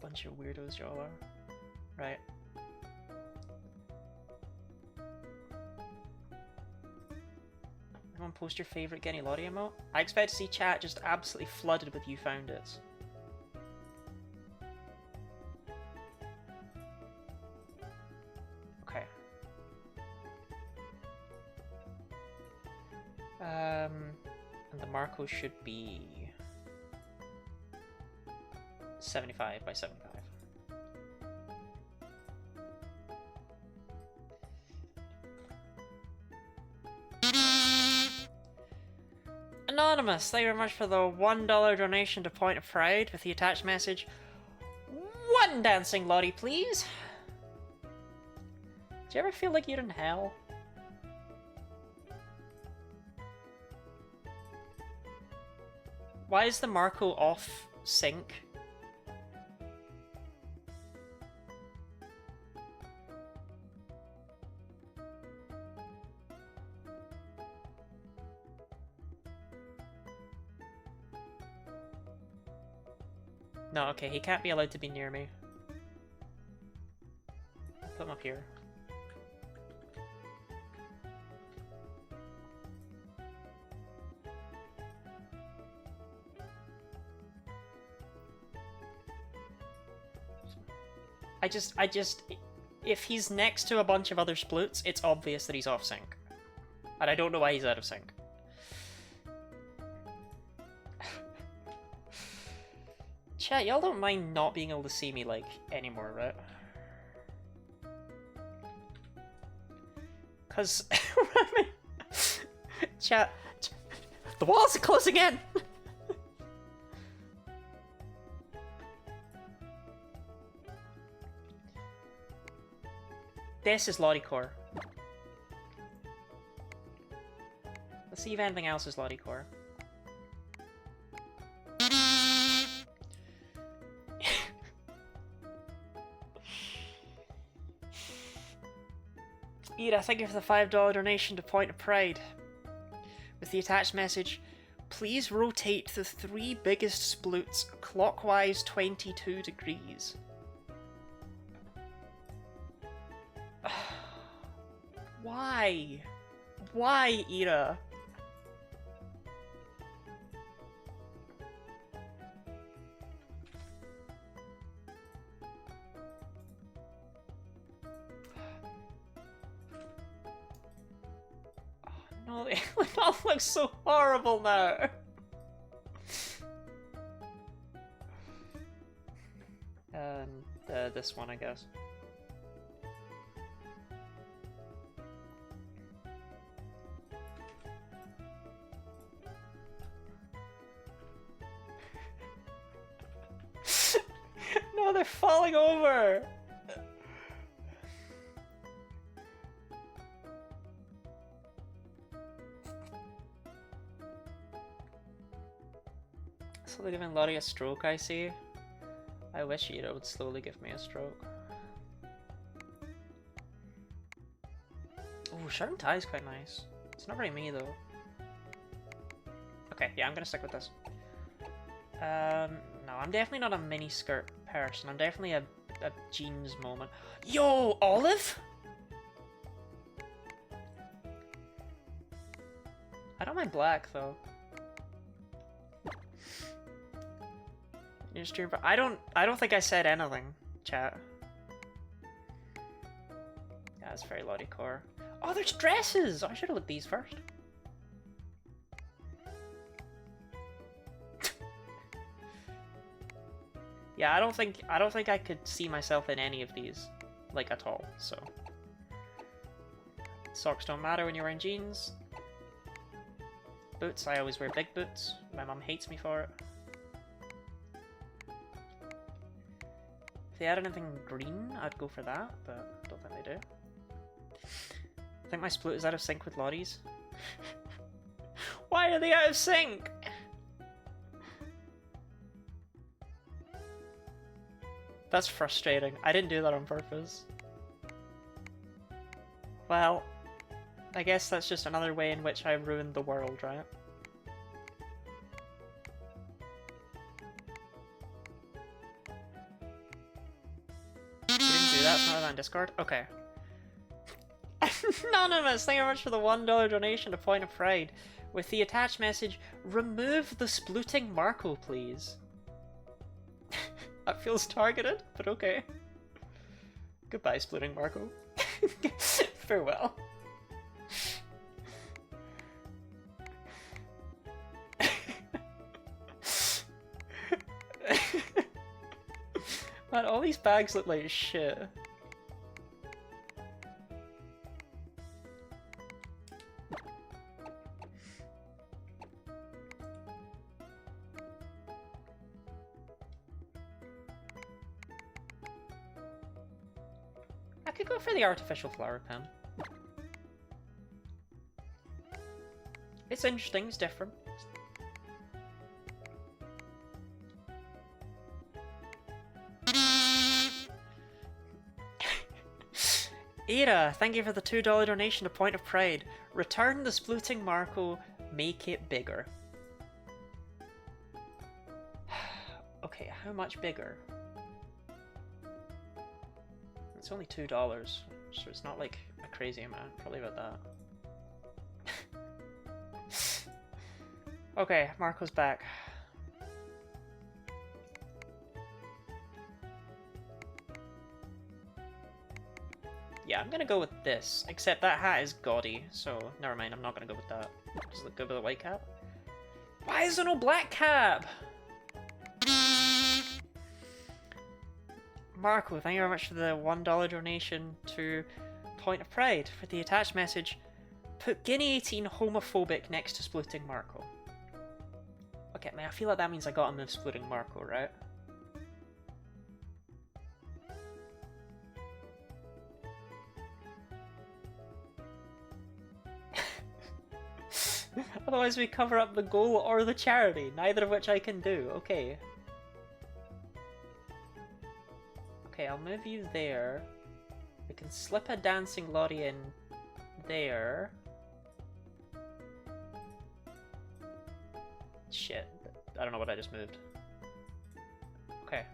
Speaker 1: bunch of weirdos y'all are. Right. I'm Someone post your favourite Genlocke emote? I expect to see chat just absolutely flooded with you found it. Okay. And the Marco should be 75 by 75. Anonymous, thank you very much for the $1 donation to Point of Pride with the attached message, "One dancing Lottie, please." Do you ever feel like you're in hell? Why is the Marco off sync? No, okay, he can't be allowed to be near me. I'll put him up here. I just, if he's next to a bunch of other sploots, it's obvious that he's off sync. And I don't know why he's out of sync. Chat, y'all don't mind not being able to see me, like, anymore, right? Cause, chat, the walls are closing in! This is Locketober. Let's see if anything else is Locketober. Ira, thank you for the $5 donation to Point of Pride. With the attached message, "Please rotate the 3 biggest sploots clockwise 22 degrees. Why? Why, Ira? No, it all looks so horrible now. And this one, I guess. No, they're falling over. So they're giving Lottie a stroke, I see. I wish Ira would slowly give me a stroke. Ooh, shirt and tie is quite nice. It's not very me though. Okay, yeah, I'm gonna stick with this. No, I'm definitely not a mini skirt person. I'm definitely a jeans moment. Yo, Olive? I don't mind black though. Your stream, but I don't think I said anything, chat. Yeah, it's very Locketober. Oh, there's dresses! I should have looked these first. Yeah, I don't think I could see myself in any of these, like, at all, so. Socks don't matter when you're wearing jeans. Boots, I always wear big boots. My mum hates me for it. If they had anything green, I'd go for that, but I don't think they do. I think my split is out of sync with Lottie's. Why are they out of sync? That's frustrating. I didn't do that on purpose. Well, I guess that's just another way in which I ruined the world, right? We didn't do that, it's not on Discord? Okay. Anonymous, thank you very much for the $1 donation to Point of Pride. With the attached message, remove the splooting Marco, please. That feels targeted, but okay. Goodbye, splooting Marco. Farewell. Man, all these bags look like shit. I could go for the artificial flower pen. It's interesting, it's different. Ira, thank you for the $2 donation to Point of Pride. Return the splooting Marco, make it bigger. Okay, how much bigger? It's only $2, so it's not like a crazy amount. Probably about that. Okay, Marco's back. Yeah, I'm gonna go with this. Except that hat is gaudy, so never mind, I'm not gonna go with that. Does it look good with a white cap? Why is there no black cap? Marco, thank you very much for the $1 donation to Point of Pride. For the attached message, put Guinea 18 homophobic next to splooting Marco. Okay, man, I feel like that means I got him with splooting Marco, right? Otherwise we cover up the goal or the charity, neither of which I can do. Okay. Okay, I'll move you there. We can slip a dancing Lottie in there. Shit. I don't know what I just moved. Okay.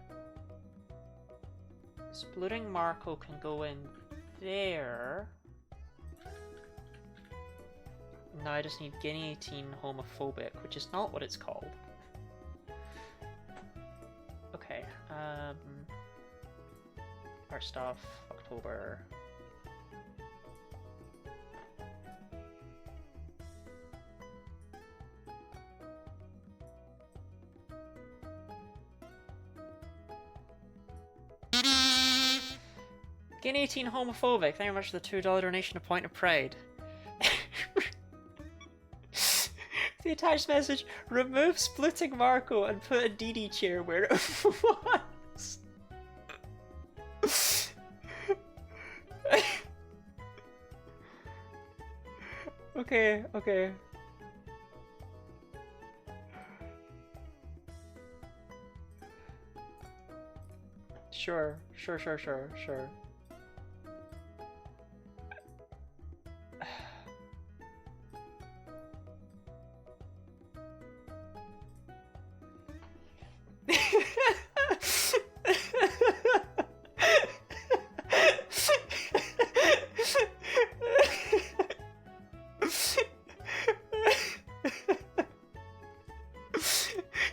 Speaker 1: Splooting Marco can go in there. Now I just need Guinea 18 homophobic, which is not what it's called. Okay, art stuff, Locketober. Guinea 18 homophobic, thank you very much for the $2 donation to Point of Pride. The attached message, remove splitting Marco and put a DD chair where it was. Okay, okay. Sure.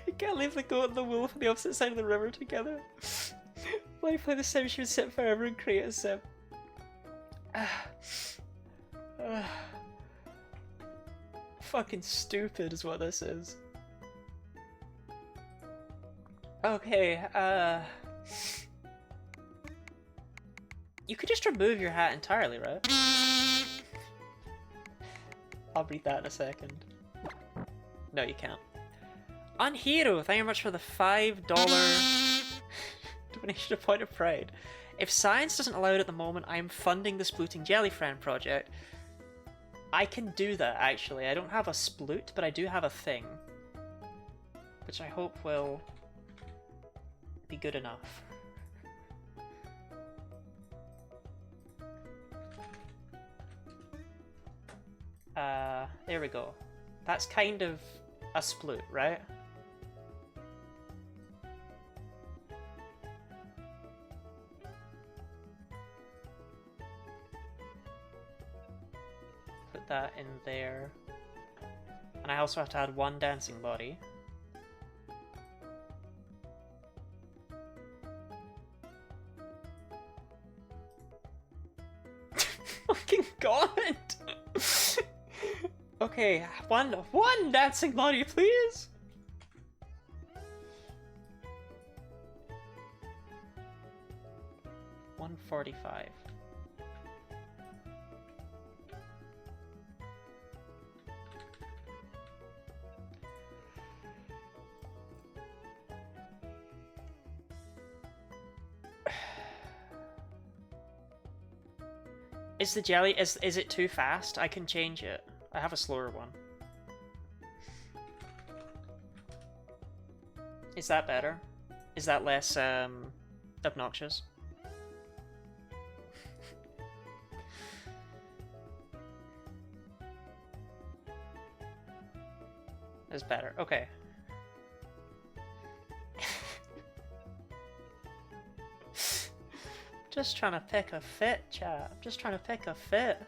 Speaker 1: You can't leave the goat and the wolf on the opposite side of the river together. When you play the sim, she would sit forever and create a sim. Fucking stupid is what this is. Okay, you could just remove your hat entirely, right? I'll read that in a second. No, you can't. Unhero, thank you very much for the $5 donation to Point of Pride. If science doesn't allow it at the moment, I am funding the Splooting Jellyfriend project. I can do that, actually. I don't have a sploot, but I do have a thing. Which I hope will be good enough. There we go. That's kind of a sploot, right? that in there. And I also have to add one dancing body. Fucking god! Okay, one dancing body, please! $145. Is the jelly, is it too fast? I can change it. I have a slower one. Is that better? Is that less, obnoxious? It's better, okay. Just trying to pick a fit, chat. I'm just trying to pick a fit.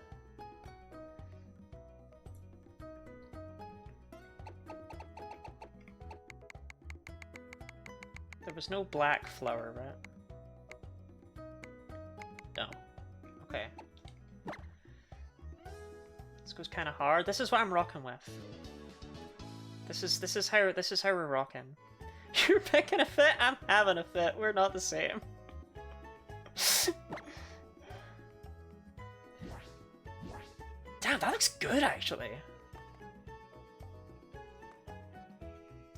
Speaker 1: There was no black flower, right? No. Okay. This goes kind of hard. This is what I'm rocking with. This is how we're rocking. You're picking a fit. I'm having a fit. We're not the same. Damn, that looks good, actually.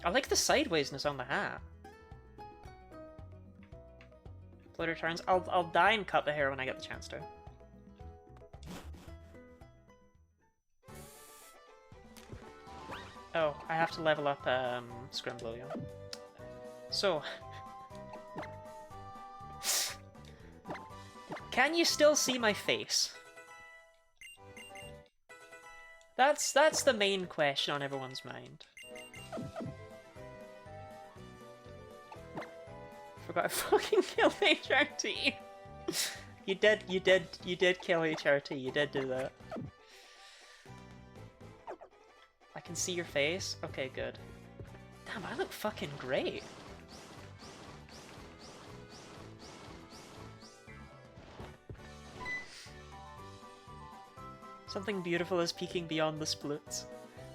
Speaker 1: I like the sidewaysness on the hat. Floater turns. I'll dye and cut the hair when I get the chance to. Oh, I have to level up Scrimblow. So, can you still see my face? That's the main question on everyone's mind. Forgot I fucking killed HRT. You did kill HRT. You did do that. I can see your face. Okay, good. Damn, I look fucking great. Something beautiful is peeking beyond the splits.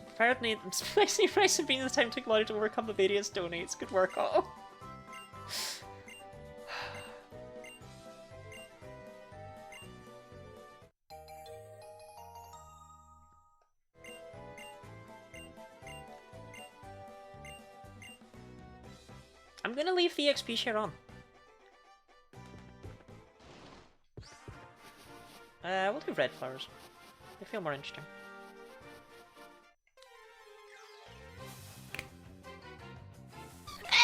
Speaker 1: Apparently, I'm splicing price of being the time took a lot to overcome the various donates. Good work, all. I'm gonna leave the XP share on. We'll do red flowers. They feel more interesting.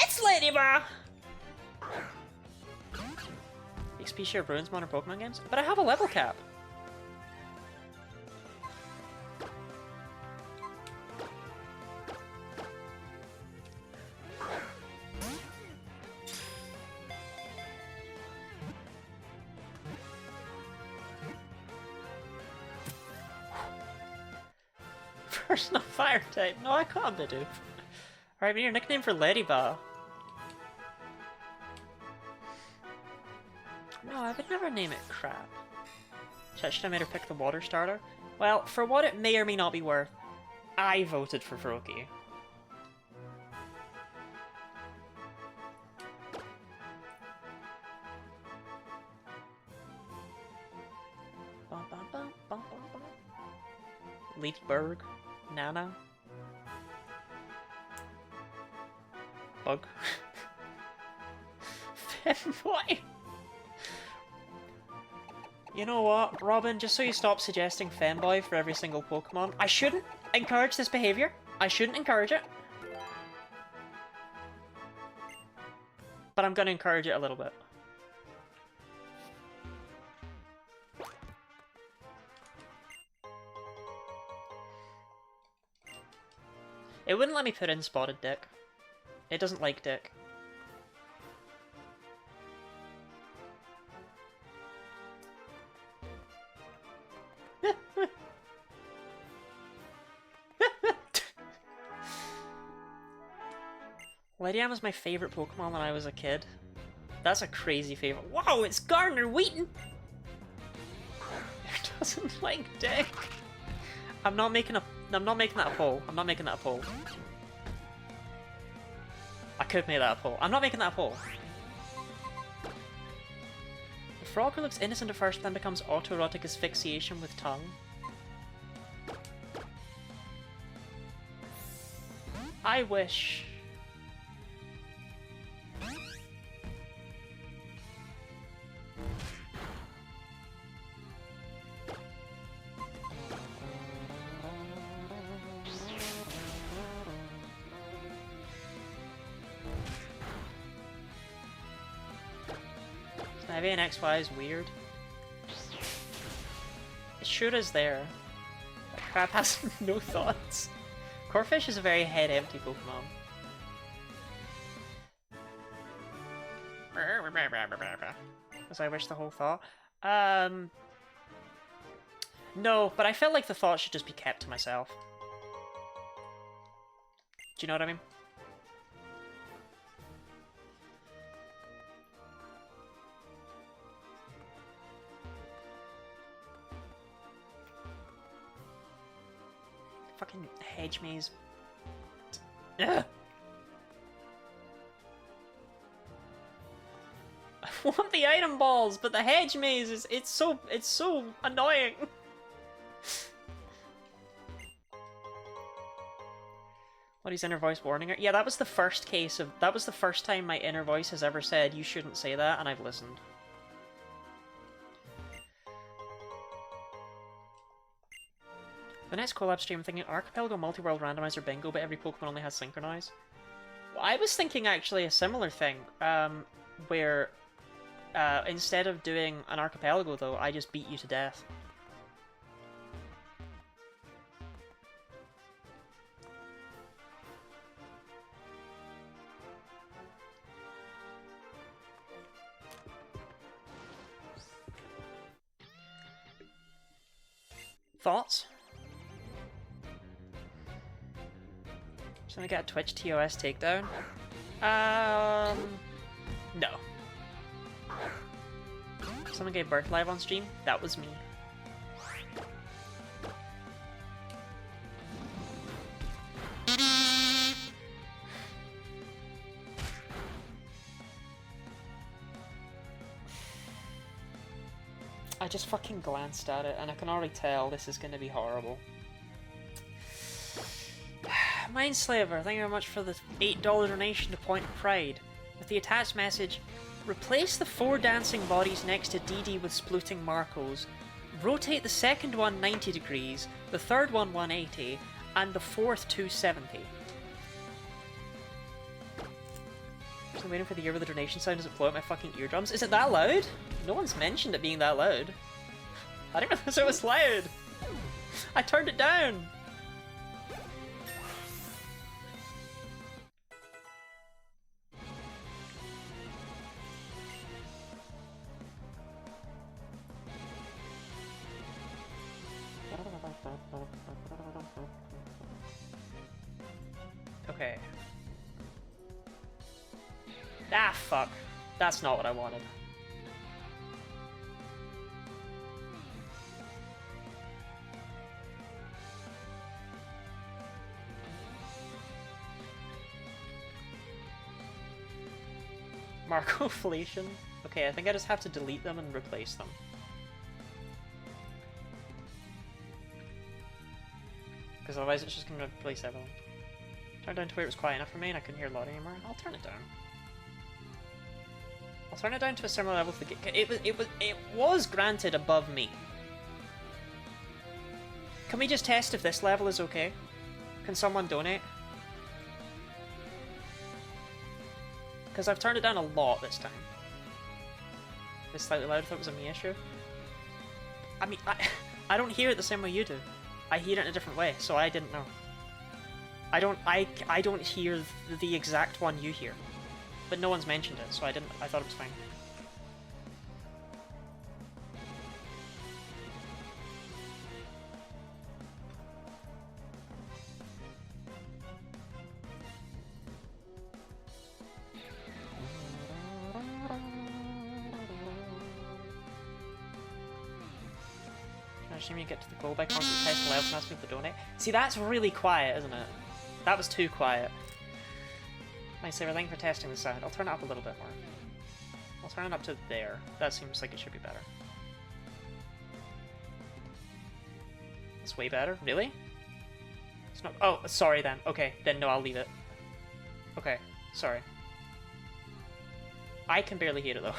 Speaker 1: It's Ladybug! XP share ruins modern Pokemon games? But I have a level cap! Personal fire type. No, I can't be dupe. Alright, but your nickname for Ladybug. No, I would never name it crap. Should I made her pick the water starter? Well, for what it may or may not be worth, I voted for Froakie. Leechburg. Nana. Bug. Femboy. You know what, Robin, just so you stop suggesting Femboy for every single Pokemon, I shouldn't encourage this behavior. I shouldn't encourage it. But I'm gonna encourage it a little bit. It wouldn't let me put in Spotted Dick. It doesn't like Dick. Lydian was my favorite Pokemon when I was a kid. That's a crazy favorite. Wow, it's Gardner Wheaton! Who doesn't like dick? I'm not making that a poll. I'm not making that a poll. I could make that a poll. I'm not making that a poll. The frog who looks innocent at first then becomes autoerotic asphyxiation with tongue. I wish... Maybe an XY is weird. It sure is there. That crap has no thoughts. Corphish is a very head-empty Pokemon. As I wish the whole thought. No, but I felt like the thought should just be kept to myself. Do you know what I mean? Fucking hedge maze. Ugh. I want the item balls, but the hedge maze is it's so annoying. What, his inner voice warning her? Yeah, that was the first time my inner voice has ever said you shouldn't say that, and I've listened. The next collab stream, I'm thinking Archipelago Multi-World Randomizer Bingo, but every Pokemon only has Synchronize. Well, I was thinking actually a similar thing, where instead of doing an Archipelago though, I just beat you to death. Thoughts? So I get a Twitch TOS takedown? No. Someone gave birth live on stream? That was me. I just fucking glanced at it and I can already tell this is gonna be horrible. Mindslaver, thank you very much for the $8 donation to Point of Pride. With the attached message, replace the 4 dancing bodies next to DD with splooting Marcos, rotate the second one 90 degrees, the third one 180, and the fourth 270. I'm waiting for the year where the donation sound doesn't blow out my fucking eardrums. Is it that loud? No one's mentioned it being that loud. I didn't realize it was loud! I turned it down! Okay. Ah, fuck. That's not what I wanted. Marcoflation? Okay, I think I just have to delete them and replace them. Because otherwise it's just going to replace everyone. Turn it down to where it was quiet enough for me and I couldn't hear Lottie anymore. I'll turn it down. I'll turn it down to a similar level to the game. It was granted above me. Can we just test if this level is okay? Can someone donate? Because I've turned it down a lot this time. It's slightly loud, I thought it was a me issue. I mean, I don't hear it the same way you do. I hear it in a different way, so I didn't know. I don't hear the exact one you hear. But no one's mentioned it, so I thought it was fine. stream you get to the goal by constantly testing levels and asking people to donate. See, that's really quiet, isn't it? That was too quiet. Nice, say, thank you for testing the sound. I'll turn it up a little bit more. I'll turn it up to there. That seems like it should be better. It's way better? Really? It's not. Oh, sorry then. Okay, then no, I'll leave it. Okay, sorry. I can barely hear it though.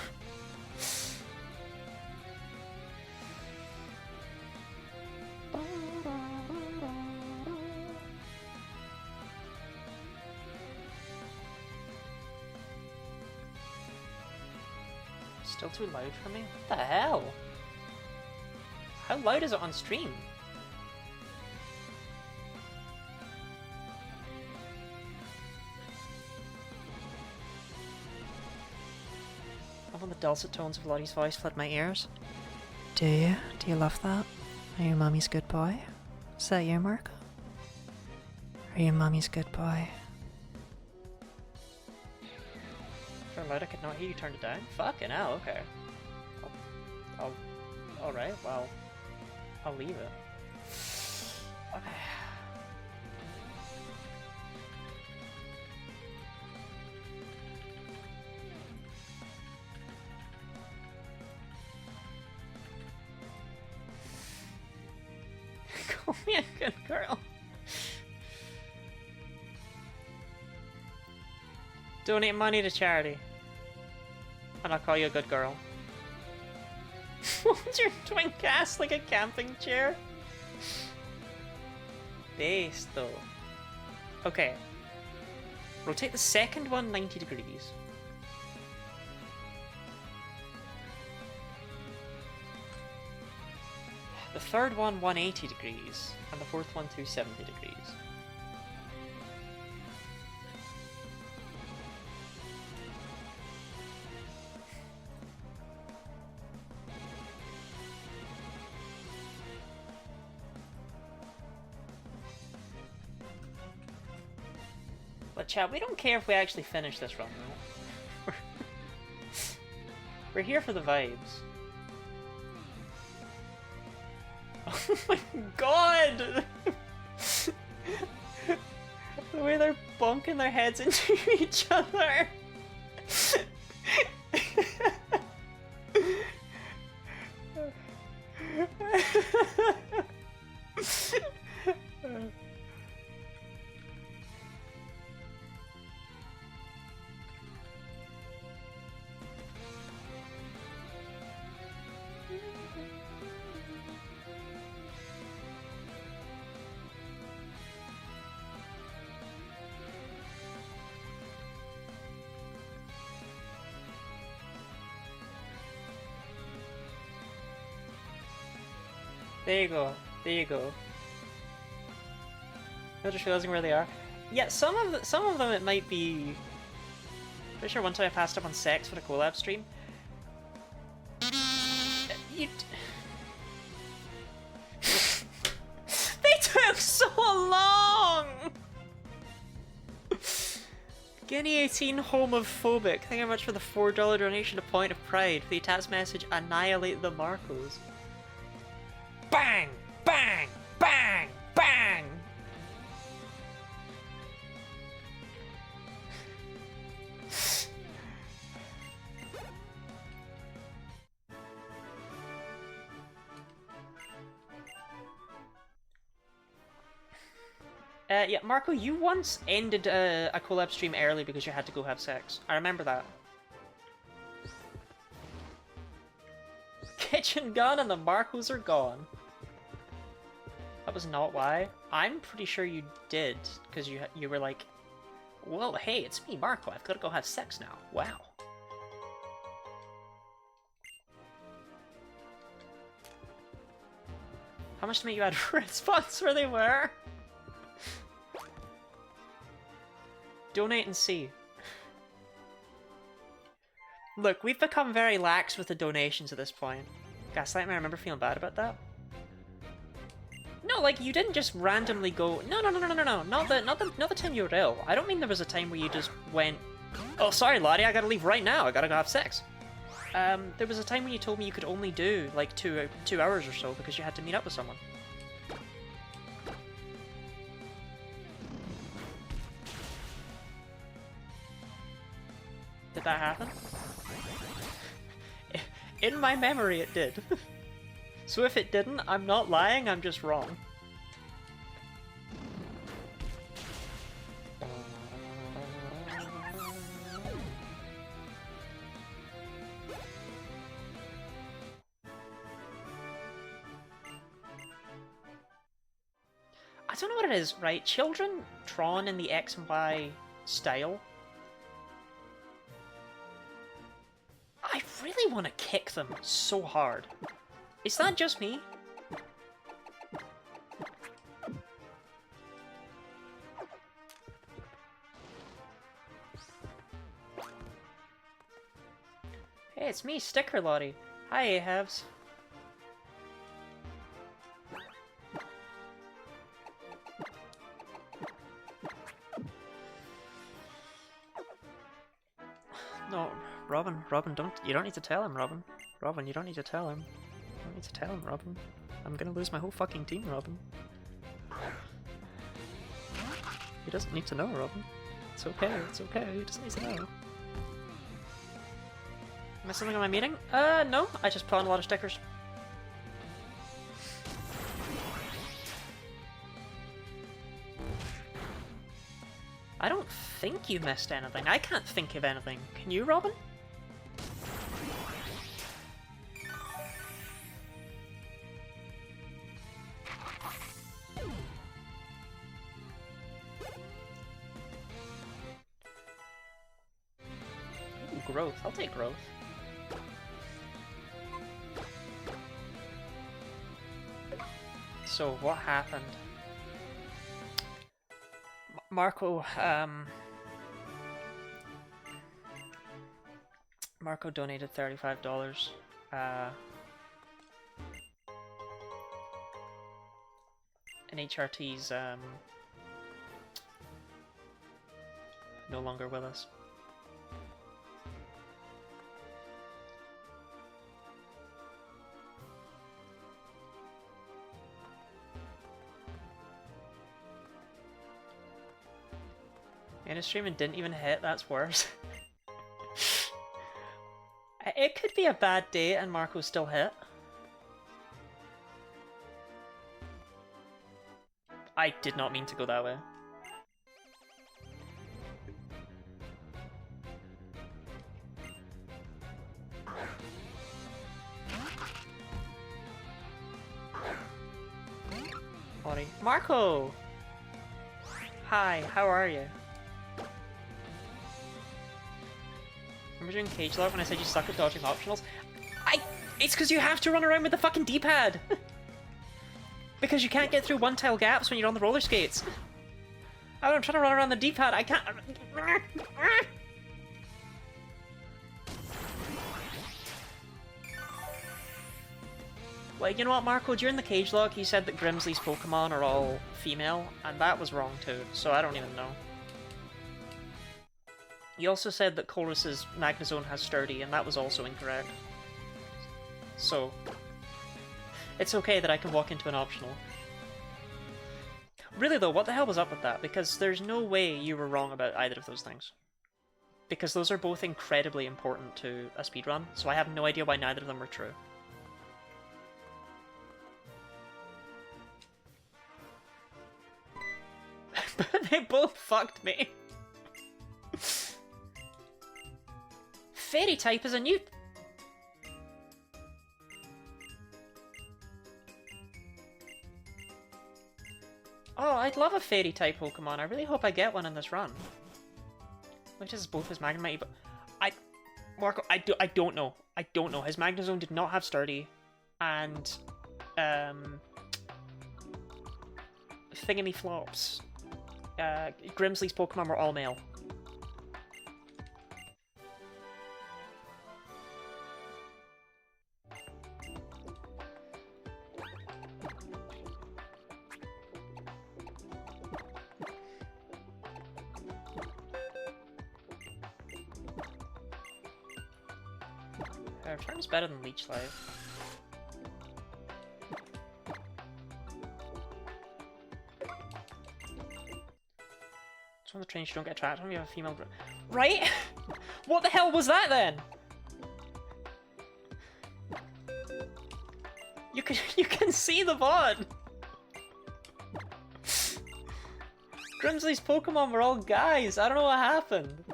Speaker 1: Still too loud for me? What the hell? How loud is it on stream? Love when the dulcet tones of Lottie's voice flood my ears. Do you? Do you love that? Are you Mummy's good boy? Is that you, Marco? Are you Mummy's good boy? So loud I could not hear you turn it down? Fucking hell, okay. Alright, well, I'll leave it. Okay. Call me a good girl. Donate money to charity. And I'll call you a good girl. What's your twin cast like a camping chair? Base though. Okay. Rotate the second one 90 degrees. The third one 180 degrees. And the fourth one 270 degrees. But chat, we don't care if we actually finish this run, though. We're here for the vibes. Oh my god! The way they're bonking their heads into each other! There you go. There you go. I'm just realizing where they are. Yeah, some of them it might be. Pretty sure one time I passed up on sex for a collab stream. They took so long. Guinea 18 homophobic. Thank you very much for the $4 donation to Point of Pride. For the attached message, annihilate the Marcos. Bang! Bang! Bang! Bang! Yeah, Marco, you once ended a collab stream early because you had to go have sex. I remember that. Kitchen gun and the Marcos are gone. That was not why. I'm pretty sure you did, because you were like, well, hey, it's me, Marco. I've got to go have sex now. Wow. How much to make you add red spots where they were? Donate and see. Look, we've become very lax with the donations at this point. Gaslight, I remember feeling bad about that. No, like, you didn't just randomly go, no, not the time you were ill. I don't mean there was a time where you just went, oh, sorry, Lottie, I gotta leave right now, I gotta go have sex. There was a time when you told me you could only do like 2 hours or so because you had to meet up with someone. Did that happen? In my memory, it did. So if it didn't, I'm not lying, I'm just wrong. I don't know what it is, right? Children drawn in the X and Y style. I really want to kick them so hard. Is that just me? Hey, it's me, Sticker Lottie. Hi, Ahabs. No, Robin, you don't need to tell him, Robin. Robin, you don't need to tell him. You don't need to tell him, Robin. I'm gonna lose my whole fucking team, Robin. He doesn't need to know, Robin. It's okay, he doesn't need to know. Missed something on my meeting? No, I just put on a lot of stickers. I don't think you missed anything. I can't think of anything. Can you, Robin? Ooh, growth. I'll take growth. So, what happened? Marco donated $35. And HRT's no longer with us. And a stream and didn't even hit, that's worse. It could be a bad day and Marco still hit. I did not mean to go that way. Sorry. Marco! Hi, how are you? Remember doing cage lock when I said you suck at dodging optionals? It's because you have to run around with the fucking D-pad! Because you can't get through one-tile gaps when you're on the roller skates. I'm trying to run around the D-pad, I can't... Well, you know what, Marco? During the cage lock, you said that Grimsley's Pokemon are all female, and that was wrong too, so I don't even know. You also said that Chorus's Magnezone has Sturdy, and that was also incorrect. So, it's okay that I can walk into an optional. Really though, what the hell was up with that? Because there's no way you were wrong about either of those things. Because those are both incredibly important to a speedrun, so I have no idea why neither of them were true. But they both fucked me. Fairy type is a new... Oh, I'd love a fairy type Pokemon. I really hope I get one in this run. Which is both his Magnemite, but... Marco, I don't know. I don't know. His Magnezone did not have Sturdy. And... Thingamyflops. Grimsley's Pokemon were all male. Return is better than Leech Life. It's one of the trains you don't get attracted on. You have a female. Right? What the hell was that then? You can see the VOD. Grimsley's Pokemon were all guys. I don't know what happened.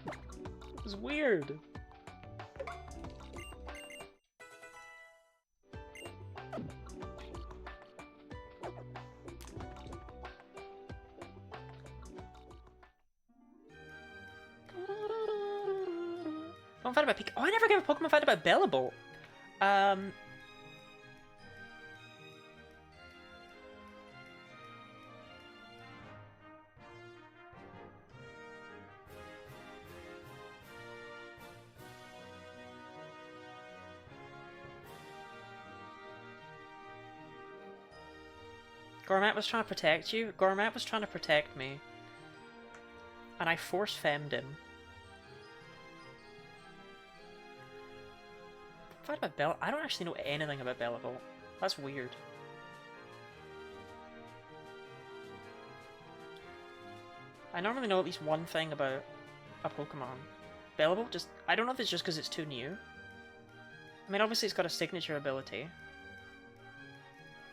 Speaker 1: It was weird. Pokemon fact about Pikachu. Oh, I never gave a Pokemon fact about Bellable. Gourmet was trying to protect you? Gourmet was trying to protect me. And I force-femmed him. Fact about Bell? I don't actually know anything about Bellable. That's weird. I normally know at least one thing about a Pokemon. Bellable? Just, I don't know if it's just because it's too new. I mean, obviously it's got a signature ability.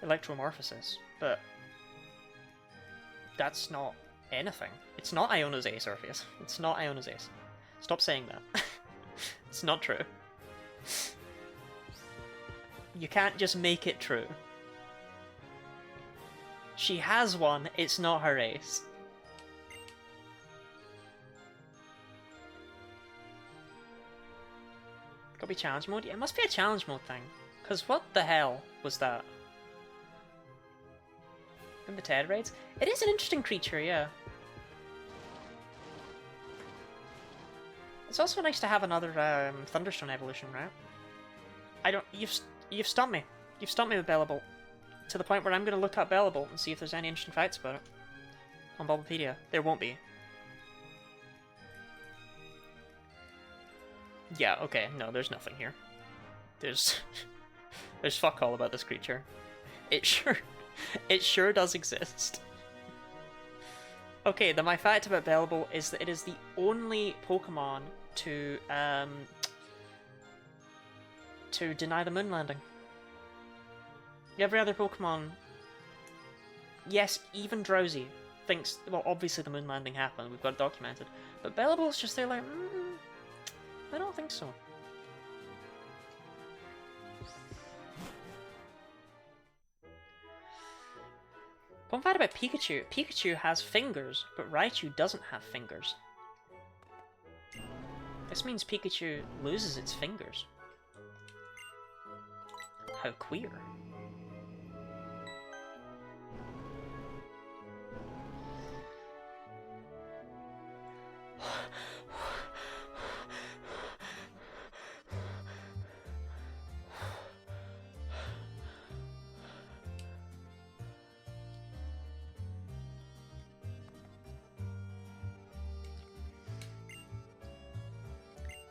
Speaker 1: Electromorphosis, but that's not anything. It's not Iono's Ace, Orpheus. It's not Iono's Ace. Stop saying that. It's not true. You can't just make it true. She has one, it's not her ace. Gotta be challenge mode? Yeah, it must be a challenge mode thing. Cause what the hell was that? In the Ted raids? It is an interesting creature, yeah. It's also nice to have another Thunderstone evolution, right? I don't. You've stumped me. You've stumped me with Bellable. To the point where I'm going to look up Bellable and see if there's any interesting facts about it. On Bulbapedia. There won't be. Yeah, okay. No, there's nothing here. There's... there's fuck all about this creature. It sure does exist. Okay, then my fact about Bellable is that it is the only Pokemon to deny the moon landing. Every other Pokemon, yes, even Drowsy thinks, well, obviously the moon landing happened, we've got it documented, but Bellable's just there like, I don't think so. One fact about Pikachu. Pikachu has fingers, but Raichu doesn't have fingers. This means Pikachu loses its fingers. How queer.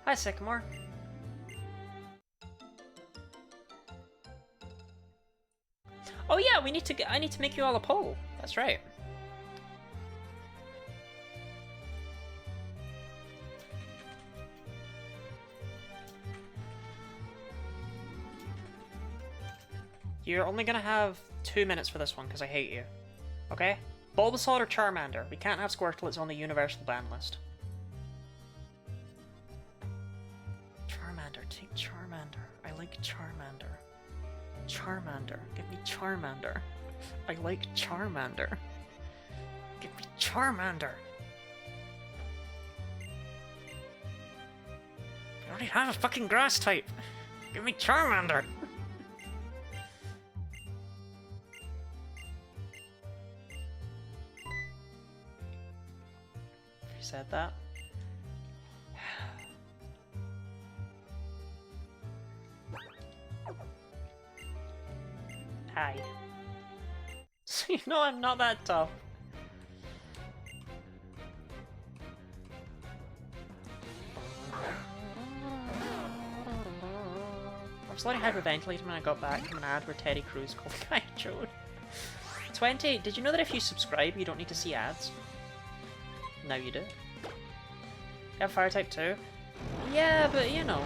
Speaker 1: Hi, Sycamore. Oh yeah, I need to make you all a poll. That's right. You're only gonna have 2 minutes for this one because I hate you. Okay? Bulbasaur or Charmander? We can't have Squirtle, it's on the universal ban list. Charmander, take Charmander. I like Charmander. Charmander. Give me Charmander. I like Charmander. Give me Charmander. I already have a fucking grass type. Give me Charmander. You said that. Hi. So you know I'm not that tough. I was slightly hyperventilating when I got back from an ad where Teddy Cruz called the guy Joe. 20. Did you know that if you subscribe, you don't need to see ads? Now you do. You have fire type too? Yeah, but you know,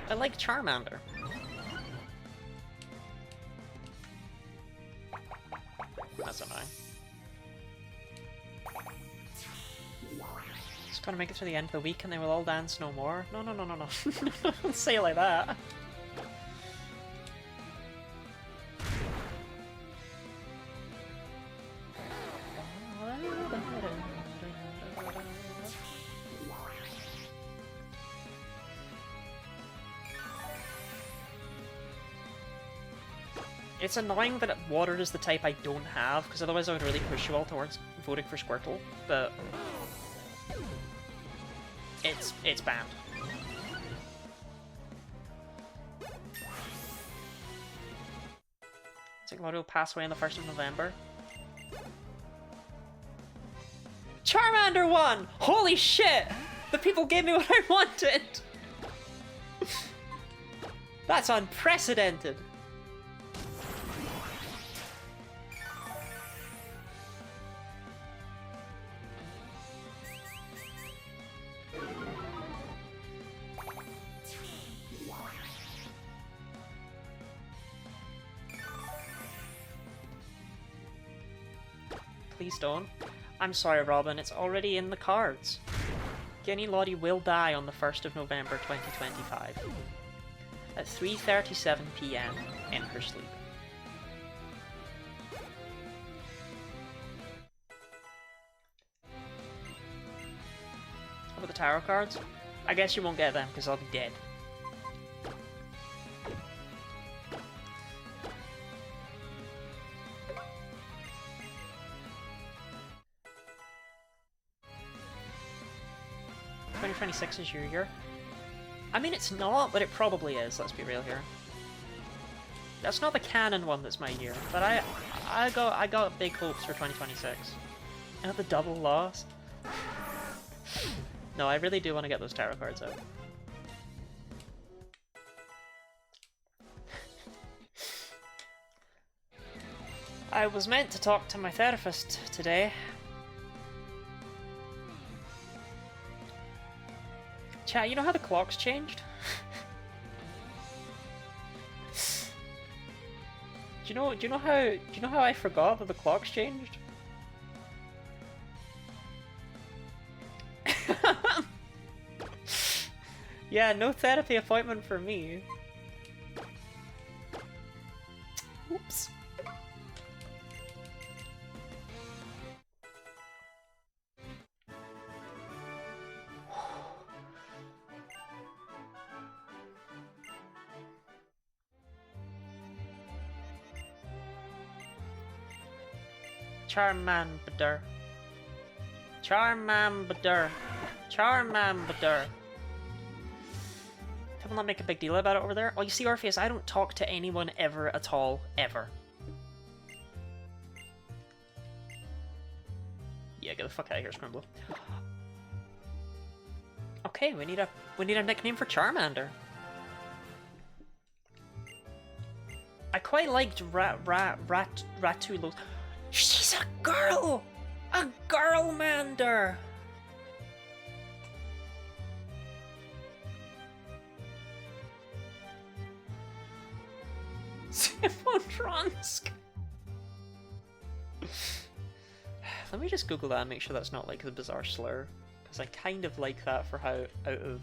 Speaker 1: I like Charmander. That's annoying. Just gotta make it through the end of the week and they will all dance no more. No, no, no, no, no. Don't say it like that. It's annoying that water is the type I don't have, because otherwise I would really push you all towards voting for Squirtle, but it's banned. Lotto will pass away on the 1st of November. Charmander won! Holy shit! The people gave me what I wanted! That's unprecedented! Please don't. I'm sorry, Robin, it's already in the cards. Guinea Lottie will die on the 1st of November 2025 at 3:37 PM in her sleep. What about the tarot cards? I guess you won't get them because I'll be dead. '26 is your year. I mean, it's not, but it probably is. Let's be real here. That's not the canon one that's my year, but I got big hopes for 2026. And the double loss. No, I really do want to get those tarot cards out. I was meant to talk to my therapist today. Chat, you know how the clock's changed? Do you know how I forgot that the clock's changed? Yeah, no therapy appointment for me. Oops. Charmander. Charmander. Charmander. People not make a big deal about it over there. Oh, you see, Orpheus, I don't talk to anyone ever at all, ever. Yeah, get the fuck out of here, Scrimble. Okay, we need a nickname for Charmander. I quite liked Ratulo. She's a girl! A girl-mander! Siphotronsk! Let me just Google that and make sure that's not like the bizarre slur. Because I kind of like that for how out of...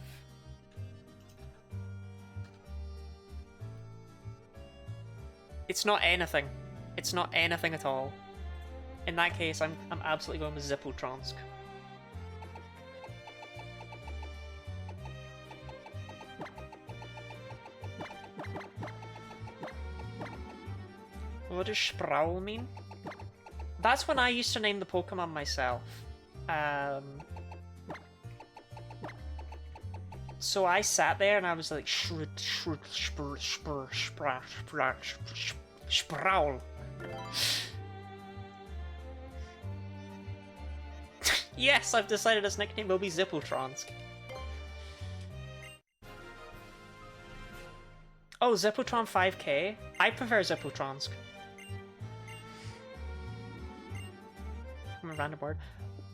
Speaker 1: It's not anything. It's not anything at all. In that case, I'm absolutely going with Zippotronsk. What does Sproul mean? That's when I used to name the Pokemon myself. So I sat there and I was like, Sproul. Yes, I've decided his nickname will be Zippotronsk. Oh, Zippotron 5K? I prefer Zippotronsk. I'm a random word.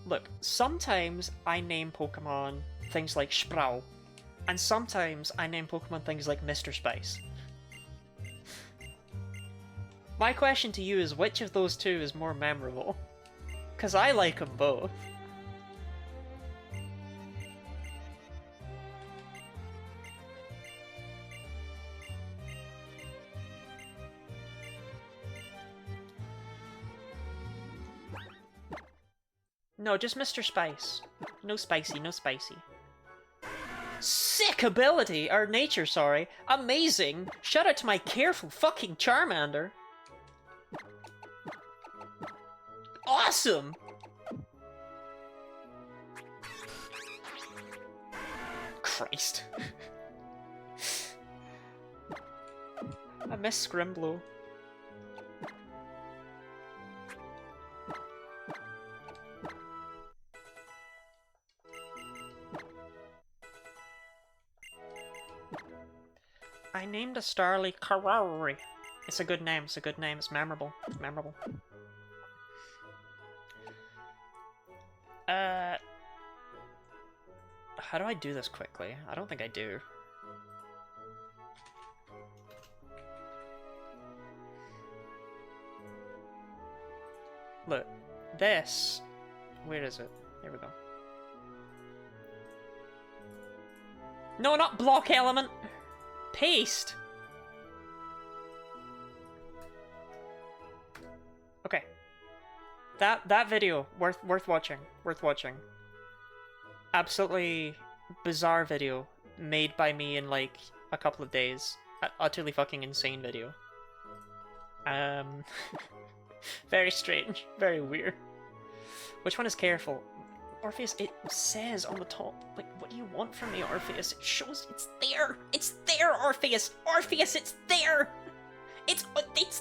Speaker 1: Look, sometimes I name Pokemon things like Sproul, and sometimes I name Pokemon things like Mr. Spice. My question to you is, which of those two is more memorable? Because I like them both. No, just Mr. Spice. No spicy, no spicy. Sick ability! Or nature, sorry. Amazing! Shout out to my careful fucking Charmander. Awesome! Christ. I miss Scrimblow. I named a Starly Karari. It's a good name, it's a good name, it's memorable. It's memorable. How do I do this quickly? I don't think I do. Look, this... Where is it? Here we go. No, not block element! Paste! Okay. That video, worth watching. Worth watching. Absolutely bizarre video made by me in like a couple of days. Utterly fucking insane video. Very strange, very weird. Which one is careful? Orpheus, it says on the top. Like, what do you want from me, Orpheus? It shows it's there! It's there, Orpheus! Orpheus, it's there! It's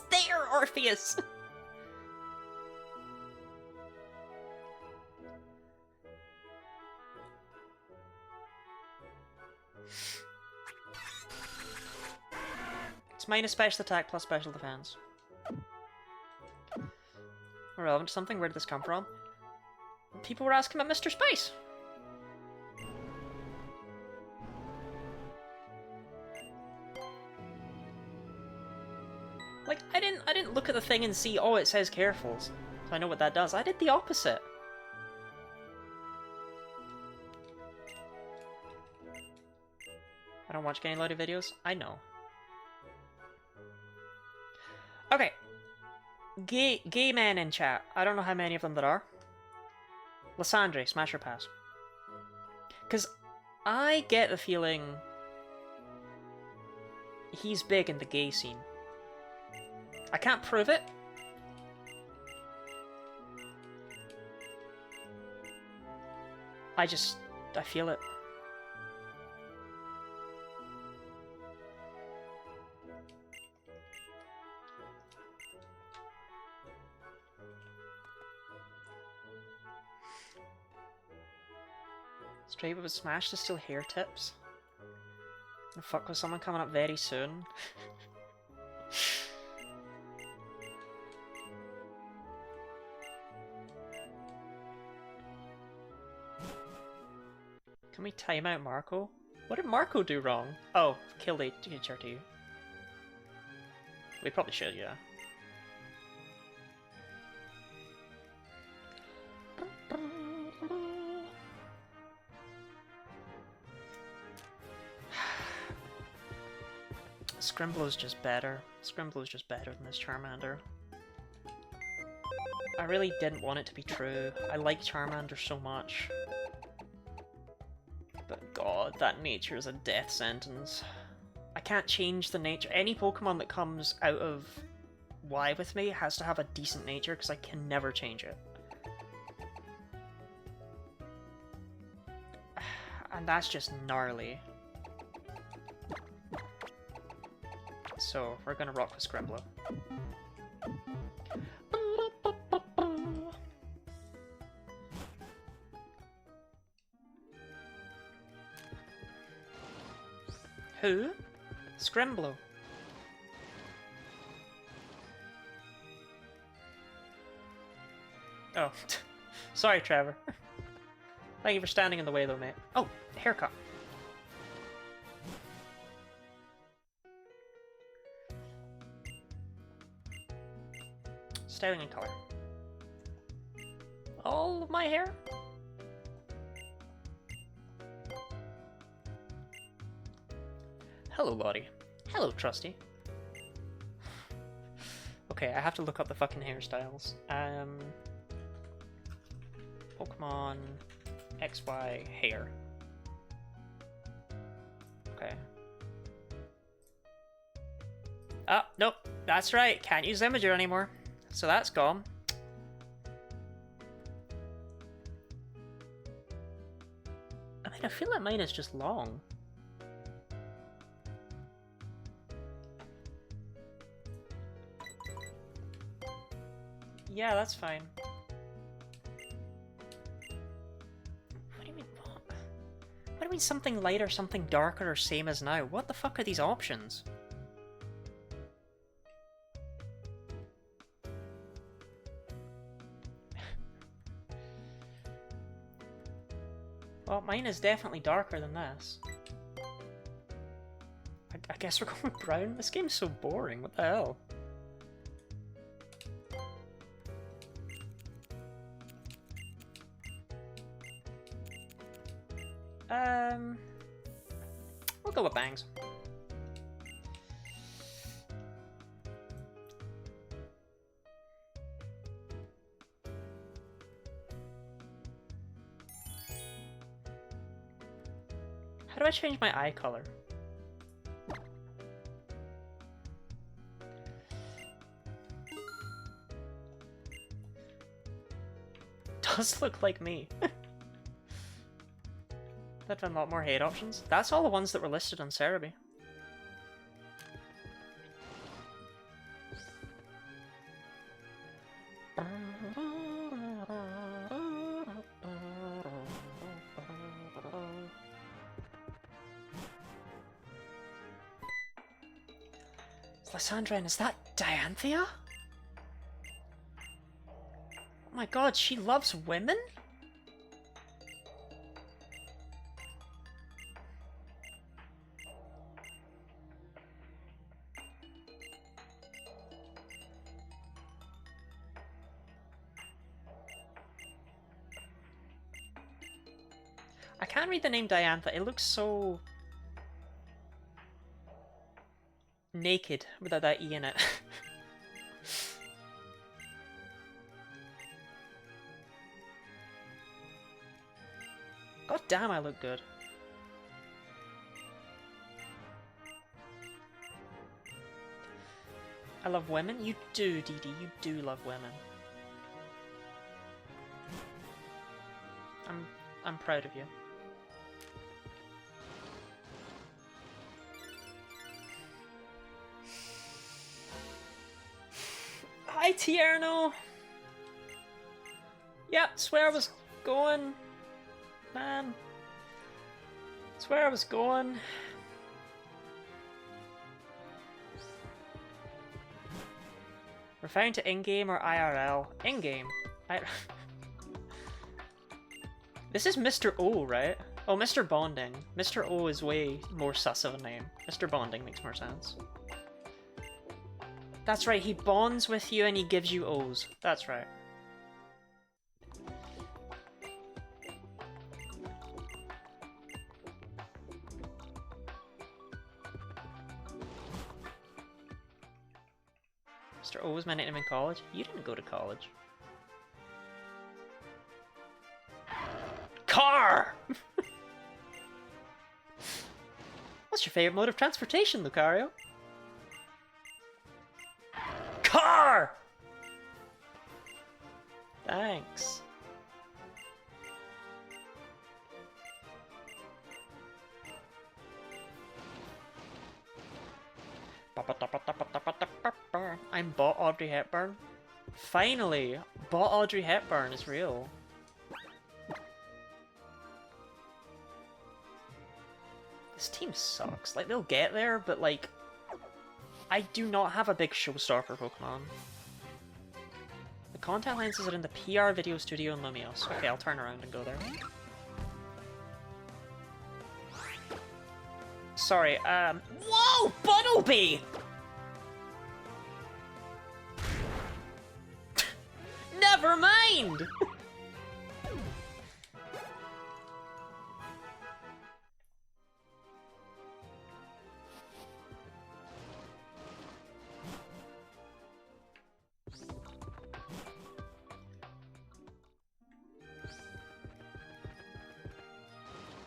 Speaker 1: there, Orpheus! It's minus special attack plus special defense. Irrelevant to something, where did this come from? People were asking about Mr. Spice! Like, I didn't look at the thing and see, oh, it says careful, so I know what that does. I did the opposite. I don't watch getting loaded videos. I know. Okay. Gay men in chat. I don't know how many of them there are. Lysandre, smash or pass? Because I get the feeling he's big in the gay scene. I can't prove it. I feel it. Straight with Smash to still hair tips. And fuck with someone coming up very soon. Can we time out Marco? What did Marco do wrong? Oh, kill the HRT. We probably should, yeah. Scrimblow's just better. Scrimblow's just better than this Charmander. I really didn't want it to be true. I like Charmander so much. But god, that nature is a death sentence. I can't change the nature. Any Pokemon that comes out of Y with me has to have a decent nature because I can never change it. And that's just gnarly. So, we're gonna rock with Scrimblow. Who? Scrimblow. Oh, sorry, Trevor. Thank you for standing in the way, though, mate. Oh, haircut. Styling and color. All of my hair? Hello, Lottie. Hello, Trusty. Okay, I have to look up the fucking hairstyles. Pokemon XY hair. Okay. Oh, nope. That's right. Can't use Imager anymore. So that's gone. I mean, I feel like mine is just long. Yeah, that's fine. What do you mean? What do you mean something lighter, something darker, or same as now? What the fuck are these options? Well, mine is definitely darker than this. I guess we're going with brown? This game's so boring, what the hell? We'll go with bangs. How do I change my eye color? Does look like me. That found a lot more hate options. That's all the ones that were listed on Cerebi. Lysandra, and is that Dianthea? Oh my god, she loves women? I can't read the name Diantha, it looks so naked without that E in it. God damn, I look good. I love women? You do, Dee Dee, you do love women. I'm proud of you. Hi, Tierno! Yep, swear I was going. Man. Swear I was going. Referring to in-game or IRL? In-game. This is Mr. O, right? Oh, Mr. Bonding. Mr. O is way more sus of a name. Mr. Bonding makes more sense. That's right, he bonds with you and he gives you O's. That's right. Mr. O was my nickname in college? You didn't go to college. Car! What's your favorite mode of transportation, Lucario? Car! Thanks. I'm bought Audrey Hepburn. Finally! Bought Audrey Hepburn is real. This team sucks. Like, they'll get there, but like... I do not have a big showstopper Pokemon. The contact lenses are in the PR Video Studio in Lumios. Okay, I'll turn around and go there. Sorry, whoa! Buttlebee! Never mind!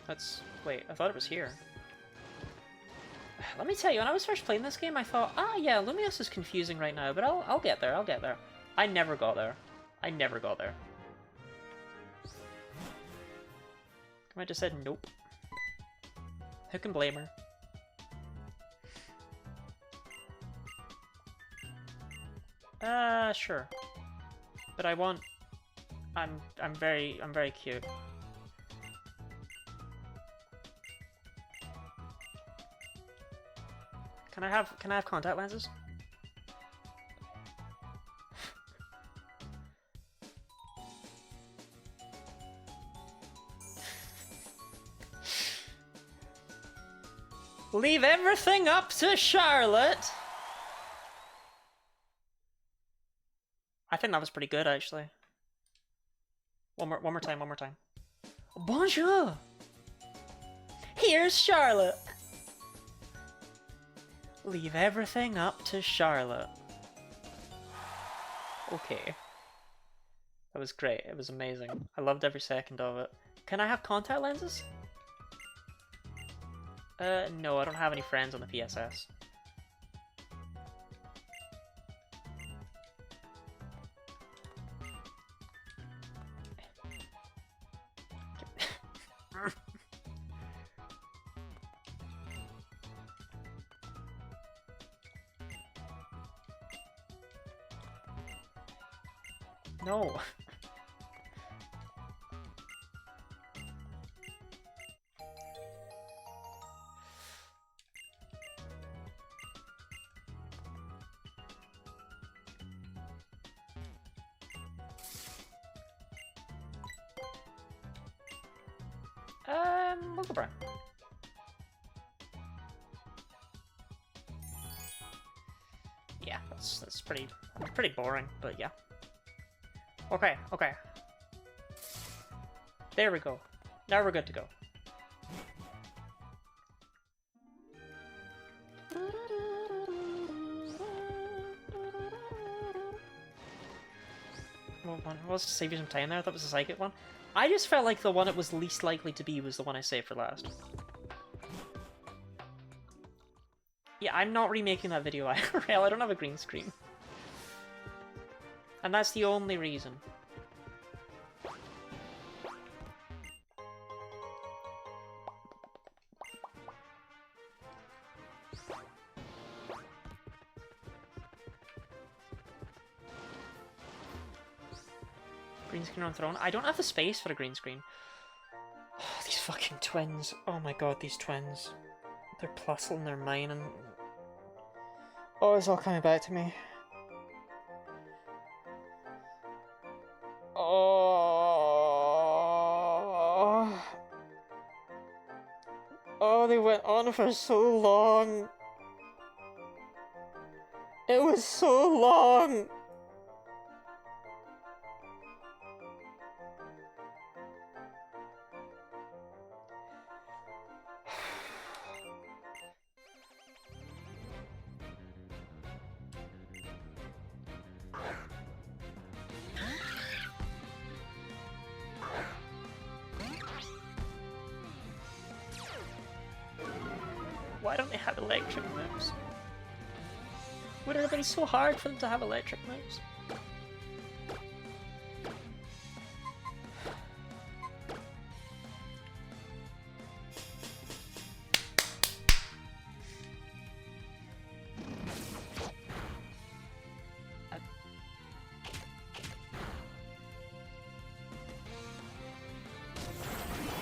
Speaker 1: That's... wait, I thought it was here. Let me tell you, when I was first playing this game, I thought, ah, yeah, Lumios is confusing right now, but I'll get there, I'll get there. I never got there. I never got there. I just said nope. Who can blame her? Sure. But I want... I'm very cute. Can I have contact lenses? Leave everything up to Charlotte. I think that was pretty good, actually. One more time. Bonjour. Here's Charlotte. Leave everything up to Charlotte. Okay. That was great. It was amazing. I loved every second of it. Can I have contact lenses? No, I don't have any friends on the PSS. No. We'll go brown. Yeah, that's pretty boring, but yeah. Okay. There we go. Now we're good to go. Let's save you some time there. I thought it was a psychic one. I just felt like the one it was least likely to be was the one I saved for last. Yeah, I'm not remaking that video IRL. I don't have a green screen. And that's the only reason. Green screen on throne. I don't have the space for a green screen. These fucking twins. Oh my god, these twins. They're Plusle and they're mine and... Oh, it's all coming back to me. Oh. Oh, they went on for so long. It was so long. Why don't they have electric moves? Would it have been so hard for them to have electric moves?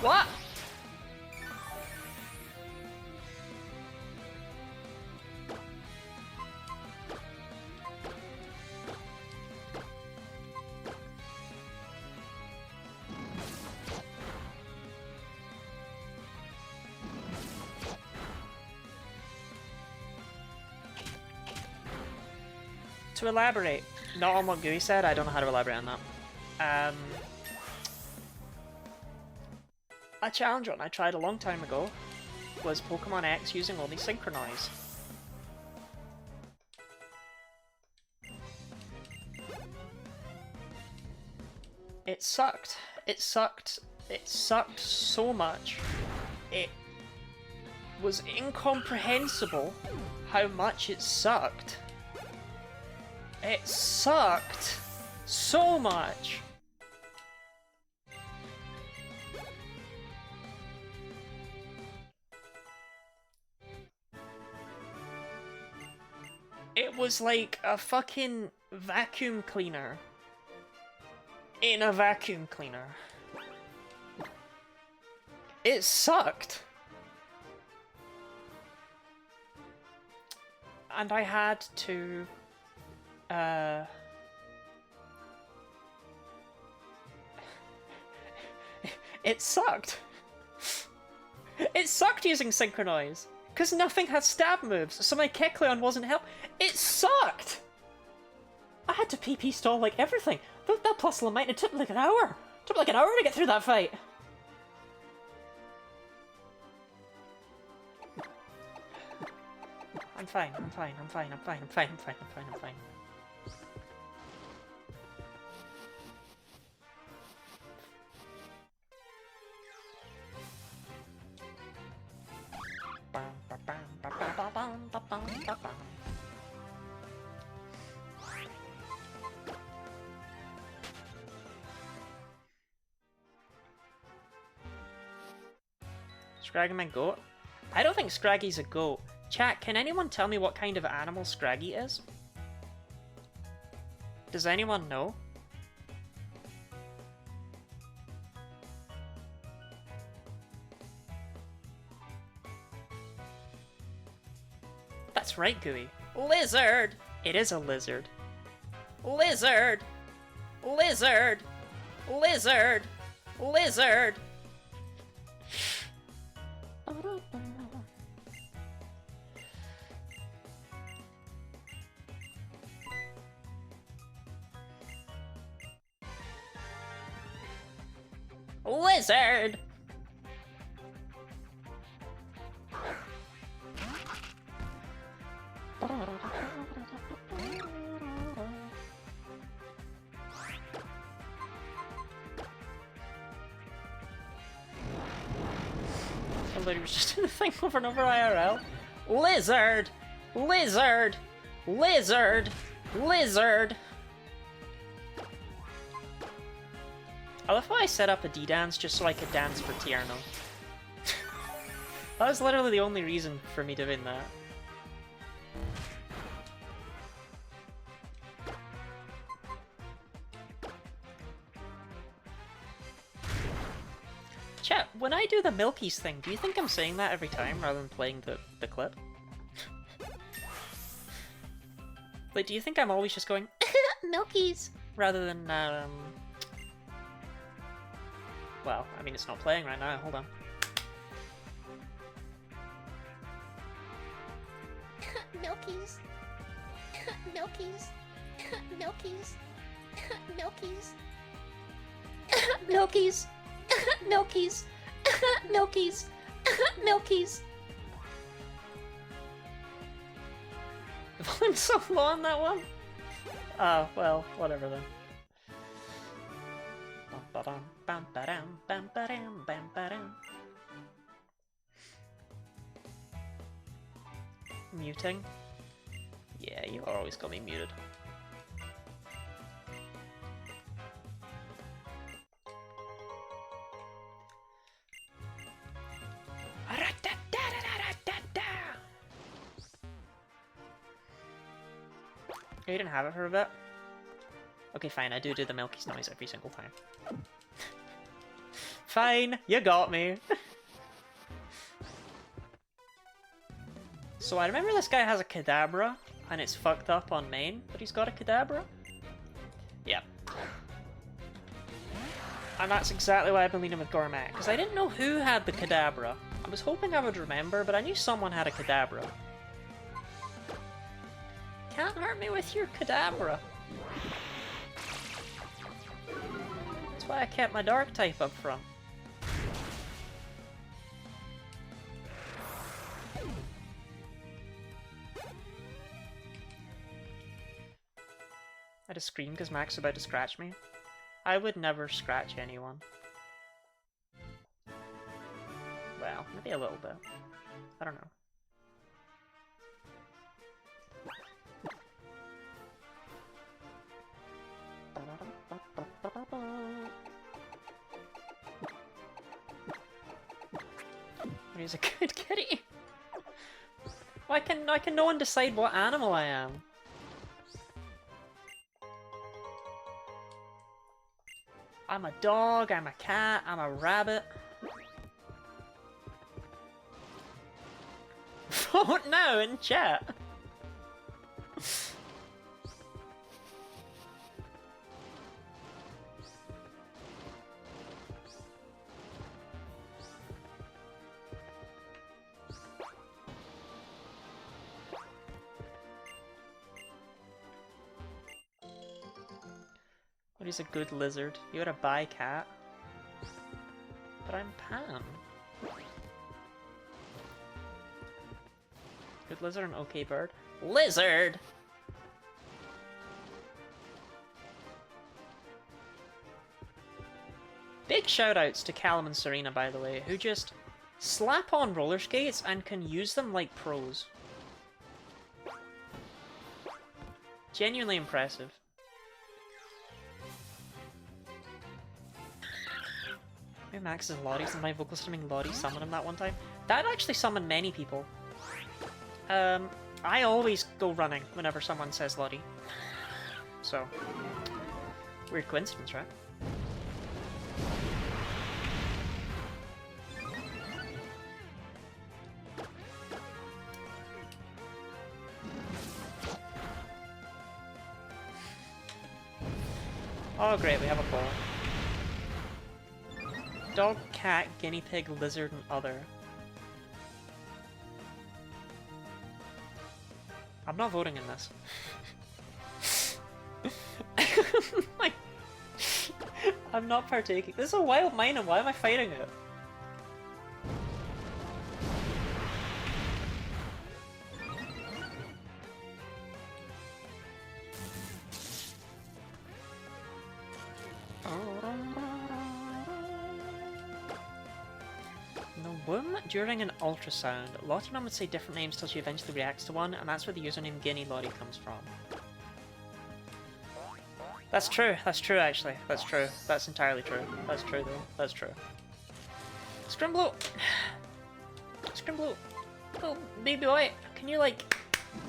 Speaker 1: What? To elaborate, not on what Gooey said, I don't know how to elaborate on that. A challenge one I tried a long time ago was Pokemon X using only Synchronize. It sucked. It sucked. It sucked so much. It was incomprehensible how much it sucked. It sucked so much. It was like a fucking vacuum cleaner in a vacuum cleaner. It sucked. And I had to it sucked. It sucked using Synchronize, because nothing had stab moves, so my Kecleon wasn't help. It sucked! I had to PP stall like everything. That plus Lamite, it took like an hour. It took like an hour to get through that fight. I'm fine, I'm fine, I'm fine, I'm fine, I'm fine, I'm fine, I'm fine, I'm fine. Scraggy goat? I don't think Scraggy's a goat. Chat, can anyone tell me what kind of animal Scraggy is? Does anyone know? That's right, Gooey. Lizard! It is a lizard. Lizard! Lizard! Lizard! Lizard! Lizard! I literally was just doing the thing over and over IRL. Lizard! Lizard! Lizard! Lizard! I love how I set up a D-dance just so I could dance for Tierno. That was literally the only reason for me doing that. Chat, when I do the Milky's thing, do you think I'm saying that every time rather than playing the clip? Like, do you think I'm always just going, Milky's, rather than, well, I mean, it's not playing right now, hold on. Milky's. Milky's. Milky's. Milky's. Milky's. Milky's. Milky's. Milky's. The volume's so low on that one? Oh, well, whatever then. Muting? Yeah, you always got me muted. You didn't have it for a bit? Okay, fine, I do the Milky's noise every single time. Fine, you got me. So I remember this guy has a Kadabra, and it's fucked up on main, but he's got a Kadabra? Yeah. And that's exactly why I've been leaning with Gourmet, because I didn't know who had the Kadabra. I was hoping I would remember, but I knew someone had a Kadabra. can't hurt me with your Kadabra. That's why I kept my Dark type up front. I just screamed because Max is about to scratch me. I would never scratch anyone. Well, maybe a little bit. I don't know. He's a good kitty. Why can no one decide what animal I am? I'm a dog, I'm a cat, I'm a rabbit. Vote now in chat. What is a good lizard? You're a bi-cat. But I'm Pam. Good lizard and okay bird. Lizard! Big shoutouts to Callum and Serena, by the way, who just slap on roller skates and can use them like pros. Genuinely impressive. Maybe Max is Lottie, so my vocal streaming Lottie summoned him that one time. That actually summoned many people. I always go running whenever someone says Lottie. So, weird coincidence, right? Oh great, we have a poll. Dog, cat, guinea pig, lizard, and other. I'm not voting in this. Like, I'm not partaking. This is a wild mine, and why am I fighting it? During an ultrasound, Lottie Mum would say different names till she eventually reacts to one, and that's where the username Guinea Lottie comes from. That's true actually. That's true. That's entirely true. That's true though. That's true. Scrimblow! Scrimblow! Oh, baby boy, can you like,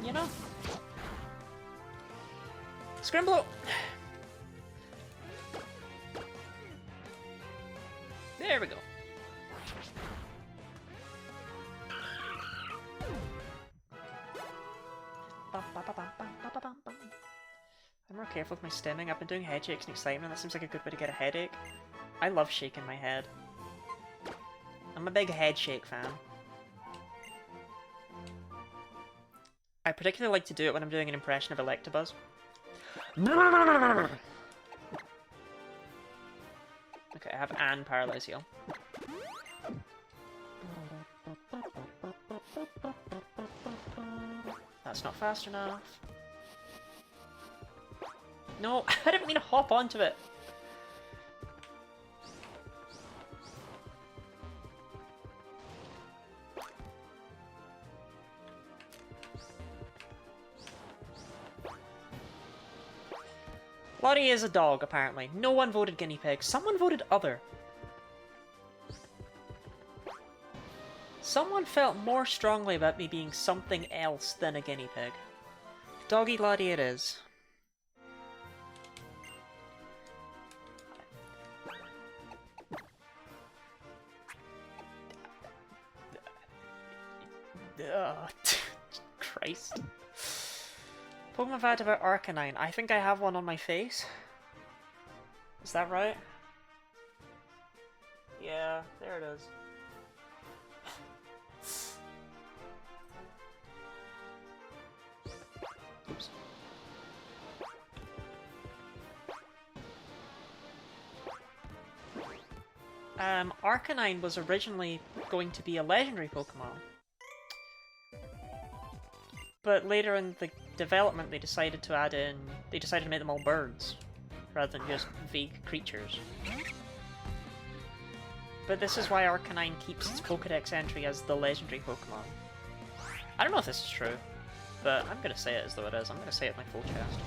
Speaker 1: you know? Scrimblow! There we go. I'm more careful with my stimming. I've been doing head shakes and excitement. That seems like a good way to get a headache. I love shaking my head. I'm a big head shake fan. I particularly like to do it when I'm doing an impression of Electabuzz. Okay, I have Anne Paralyze Heal. That's not fast enough. No, I didn't mean to hop onto it. Lottie is a dog, apparently. No one voted guinea pig. Someone voted other. Someone felt more strongly about me being something else than a guinea pig. Doggy Lottie it is. Christ. Pokemon fact about Arcanine. I think I have one on my face. Is that right? Yeah, there it is. Oops. Arcanine was originally going to be a legendary Pokemon. But later in the development, they decided to add in... They decided to make them all birds, rather than just vague creatures. But this is why Arcanine keeps its Pokédex entry as the legendary Pokemon. I don't know if this is true, but I'm gonna say it as though it is. I'm gonna say it in my full chest.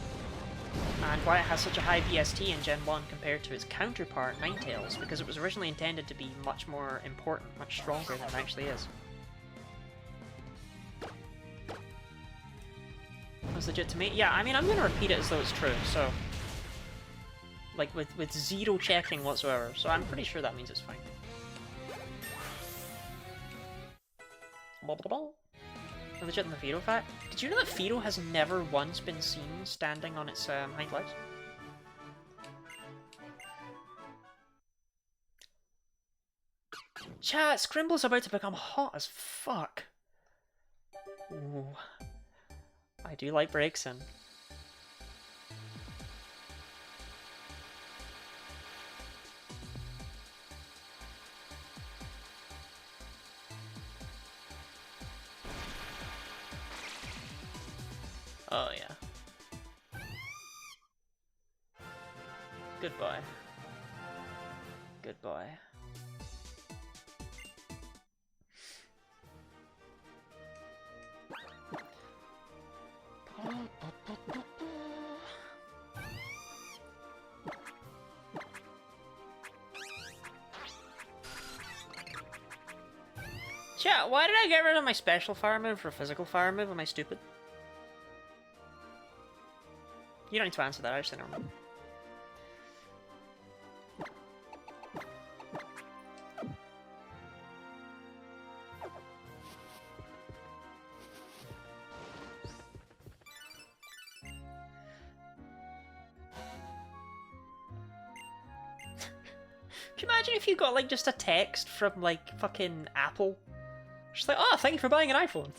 Speaker 1: And why it has such a high VST in Gen 1 compared to its counterpart, Ninetales, because it was originally intended to be much more important, much stronger than it actually is. Was legit to me? Yeah, I mean, I'm gonna repeat it as though it's true, so... Like, with zero checking whatsoever, so I'm pretty sure that means it's fine. Legit in the Fido fact? Did you know that Fido has never once been seen standing on its hind legs? Chat, Scrimble's about to become hot as fuck. Ooh. I do like breaks in. Oh yeah. Goodbye. Goodbye. Chat, why did I get rid of my special fire move for physical fire move? Am I stupid? You don't need to answer that, I just never mind. Can you imagine if you got like just a text from like fucking Apple? Just like, oh, thank you for buying an iPhone.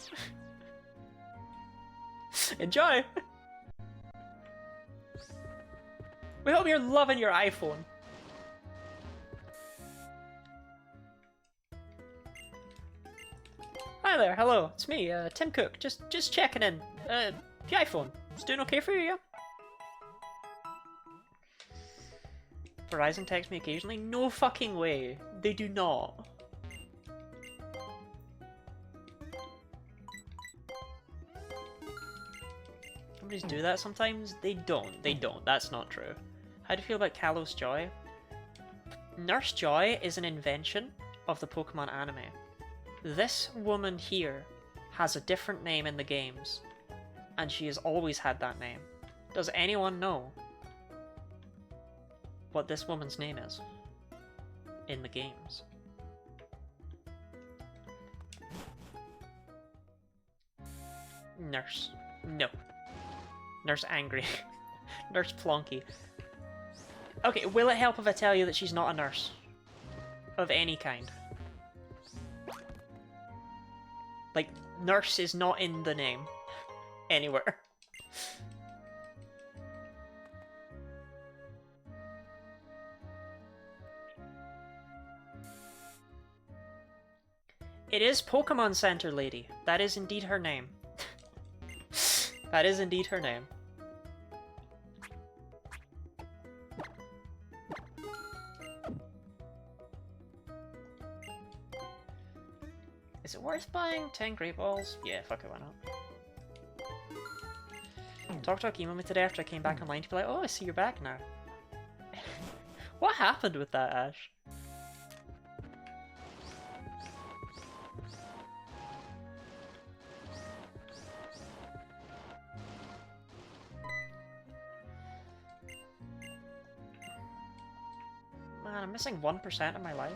Speaker 1: Enjoy! We hope you're loving your iPhone. Hi there, hello, it's me, Tim Cook. Just checking in. The iPhone, it's doing okay for you, yeah? Verizon texts me occasionally? No fucking way. They do not. Companies do that sometimes? They don't. They don't. That's not true. How do you feel about Kalos Joy? Nurse Joy is an invention of the Pokemon anime. This woman here has a different name in the games, and she has always had that name. Does anyone know what this woman's name is in the games? Nurse. No. Nurse Angry. Nurse Plonky. Okay, will it help if I tell you that she's not a nurse? Of any kind. Like, nurse is not in the name. Anywhere. It is Pokemon Center Lady. That is indeed her name. That is indeed her name. Is it worth buying 10 Great Balls? Yeah, fuck it, why not? Talk emailed me today after I came back online to be like, oh, I see you're back now. What happened with that, Ash? Man, I'm missing 1% of my life.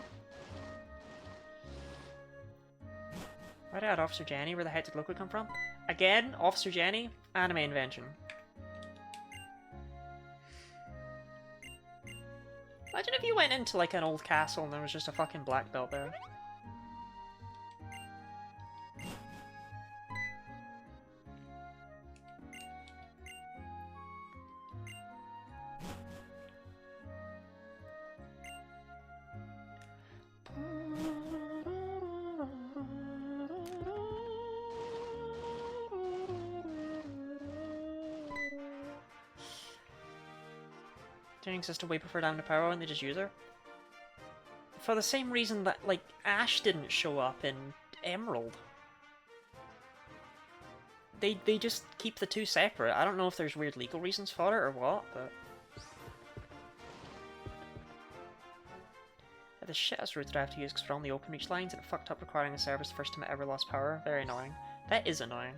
Speaker 1: Why did I add Officer Jenny? Where the heck did Loco come from? Again, Officer Jenny, anime invention. Imagine if you went into like an old castle and there was just a fucking black belt there. Changing system way prefer down to power and they just use her. For the same reason that, like, Ash didn't show up in Emerald. They just keep the two separate. I don't know if there's weird legal reasons for it or what, but... The shittest route that I have to use because we're on the open reach lines and it fucked up requiring a service the first time I ever lost power. Very annoying. That is annoying.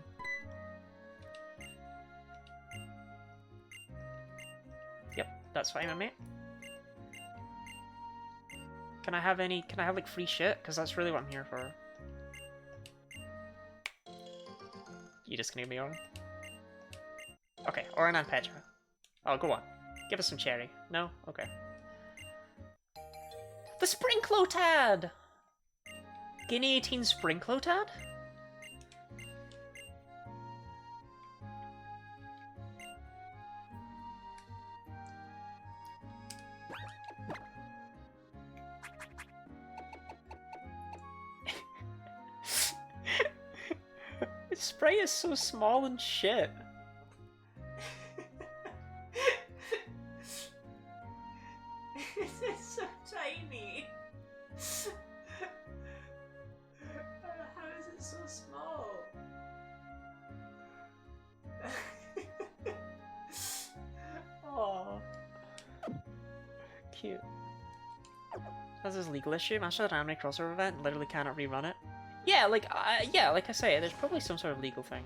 Speaker 1: Yep, that's fine with me. Can I have like free shit? Because that's really what I'm here for. You just gonna give me Orin? Okay, Orin and Petra. Oh, go on. Give us some cherry. No? Okay. The Sprinklotad! Guinea 18 Sprinklotad? Its spray is so small and shit. It's so tiny. How is it so small? Aww. Cute. That's his legal issue. Master of the anime crossover event and literally cannot rerun it. Yeah, like I say, there's probably some sort of legal thing.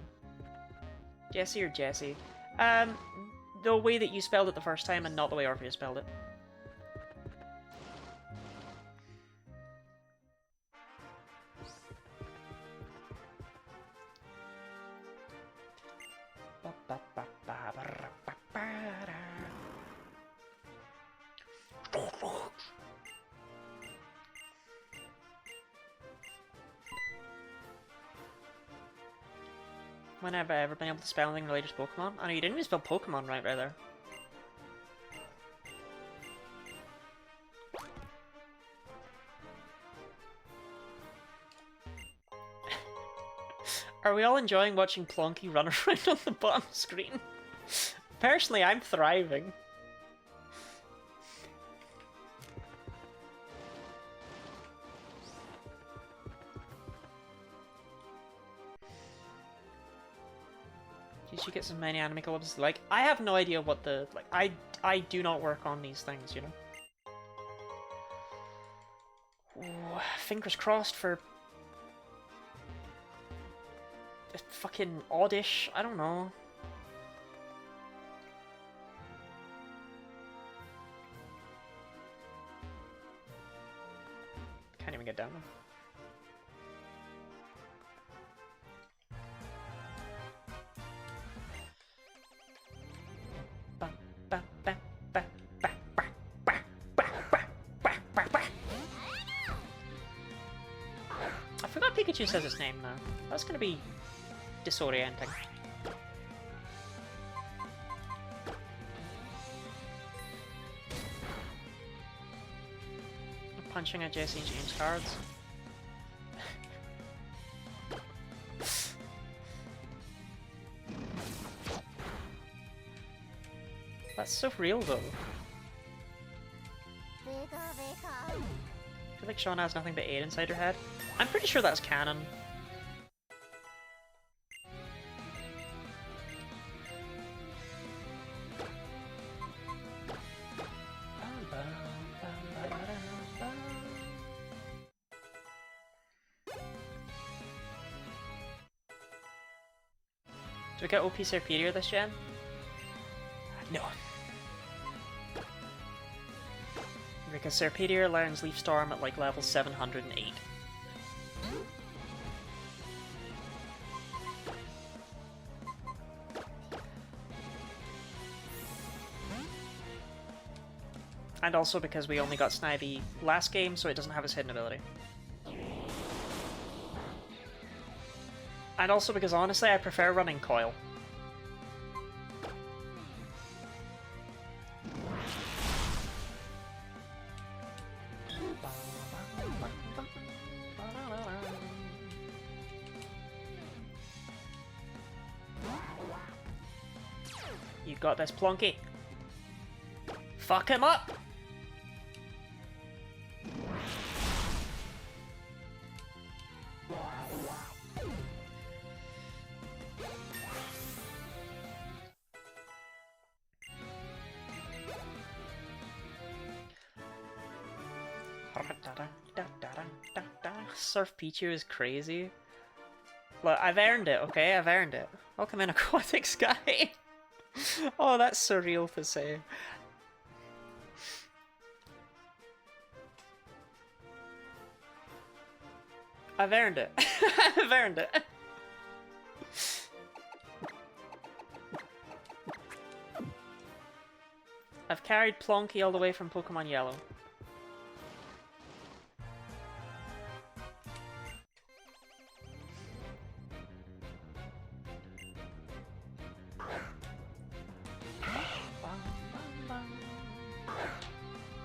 Speaker 1: Jesse or Jesse? The way that you spelled it the first time and not the way Orpheus spelled it. When have I ever been able to spell anything related to Pokemon? I know you didn't even spell Pokemon right there. Are we all enjoying watching Plonky run around on the bottom screen? Personally, I'm thriving. You should get some many anime collabs. Like, I have no idea what the... Like, I do not work on these things, you know? Ooh, fingers crossed for... fucking oddish, I don't know. Can't even get down there. I forgot Pikachu says its name now. That's gonna be disorienting. I'm punching at Jesse and James cards. That's so real though. I feel like Shauna has nothing but 8 inside her head. I'm pretty sure that's canon. Do we get OP Serpedier this gen? No. Because Serpedier learns Leaf Storm at like level 708. And also because we only got Snivy last game, so it doesn't have his hidden ability. And also because honestly I prefer running Coil. You got this, Plonky. Fuck him up! Surf Pichu is crazy. Look, I've earned it, okay? I've earned it. Welcome in, Aquatic Sky. Oh, that's surreal to say. I've earned it. I've earned it. I've carried Plonky all the way from Pokemon Yellow.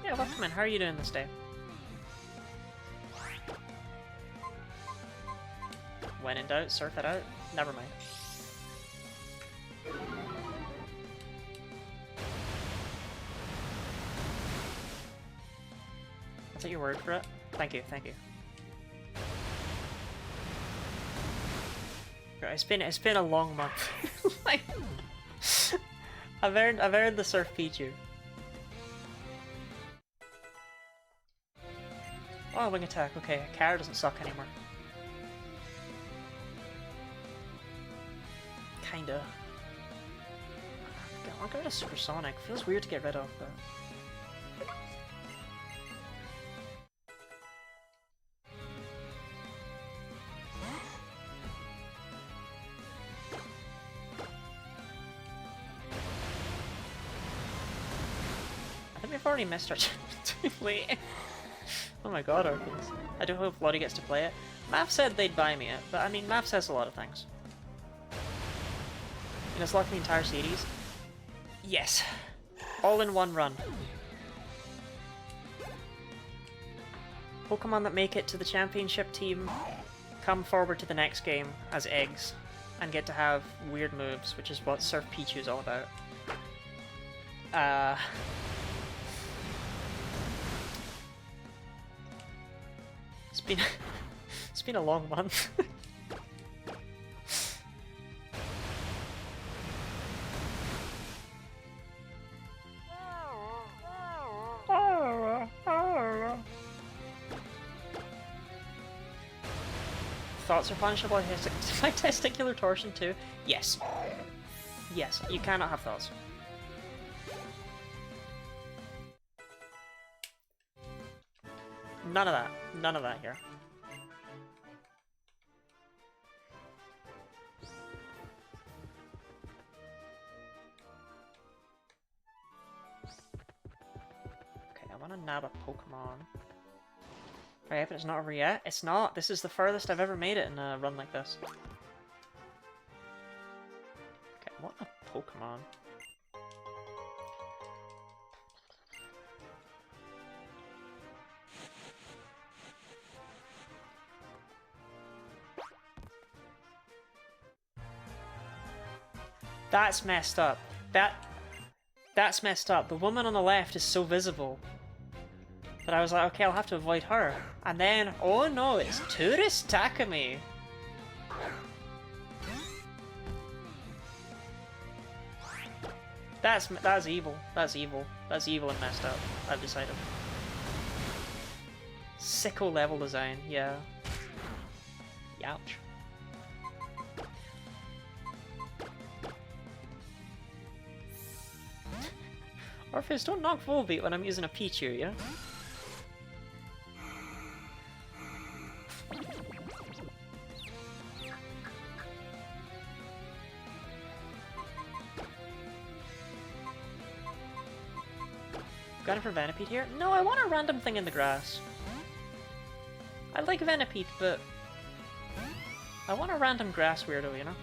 Speaker 1: Yeah, welcome in. How are you doing this day? When in doubt, surf it out. Never mind. I'll take your word for it. Thank you, thank you. It's been a long month. Like, I've earned the Surf Pichu. Oh, wing attack. Okay, Kara doesn't suck anymore. Kinda. I'll get rid of Supersonic. Feels weird to get rid of, but. I think we've already missed our too late. Oh my god, Arceus. I do hope Lottie gets to play it. Mav said they'd buy me it, but I mean, Mav says a lot of things. And it's like the entire series. Yes. All in one run. Pokemon that make it to the championship team come forward to the next game as eggs and get to have weird moves, which is what Surf Pichu is all about. It's been a long month. Thoughts are punishable by testicular torsion too? Yes. Yes, you cannot have thoughts. None of that. None of that here. Okay, I want to nab a Pokemon. Right, but it's not over yet. It's not. This is the furthest I've ever made it in a run like this. Okay, I want a Pokemon. That's messed up. That's messed up. The woman on the left is so visible that I was like, okay, I'll have to avoid her. And then, oh no, it's Tourist Takumi. That's evil. That's evil. That's evil and messed up. I've decided. Sicko level design, yeah. Youch. Orpheus, don't knock Volbeat when I'm using a Pichu, yeah? Got it for Venipede here? No, I want a random thing in the grass. I like Venipede, but I want a random grass weirdo, you know?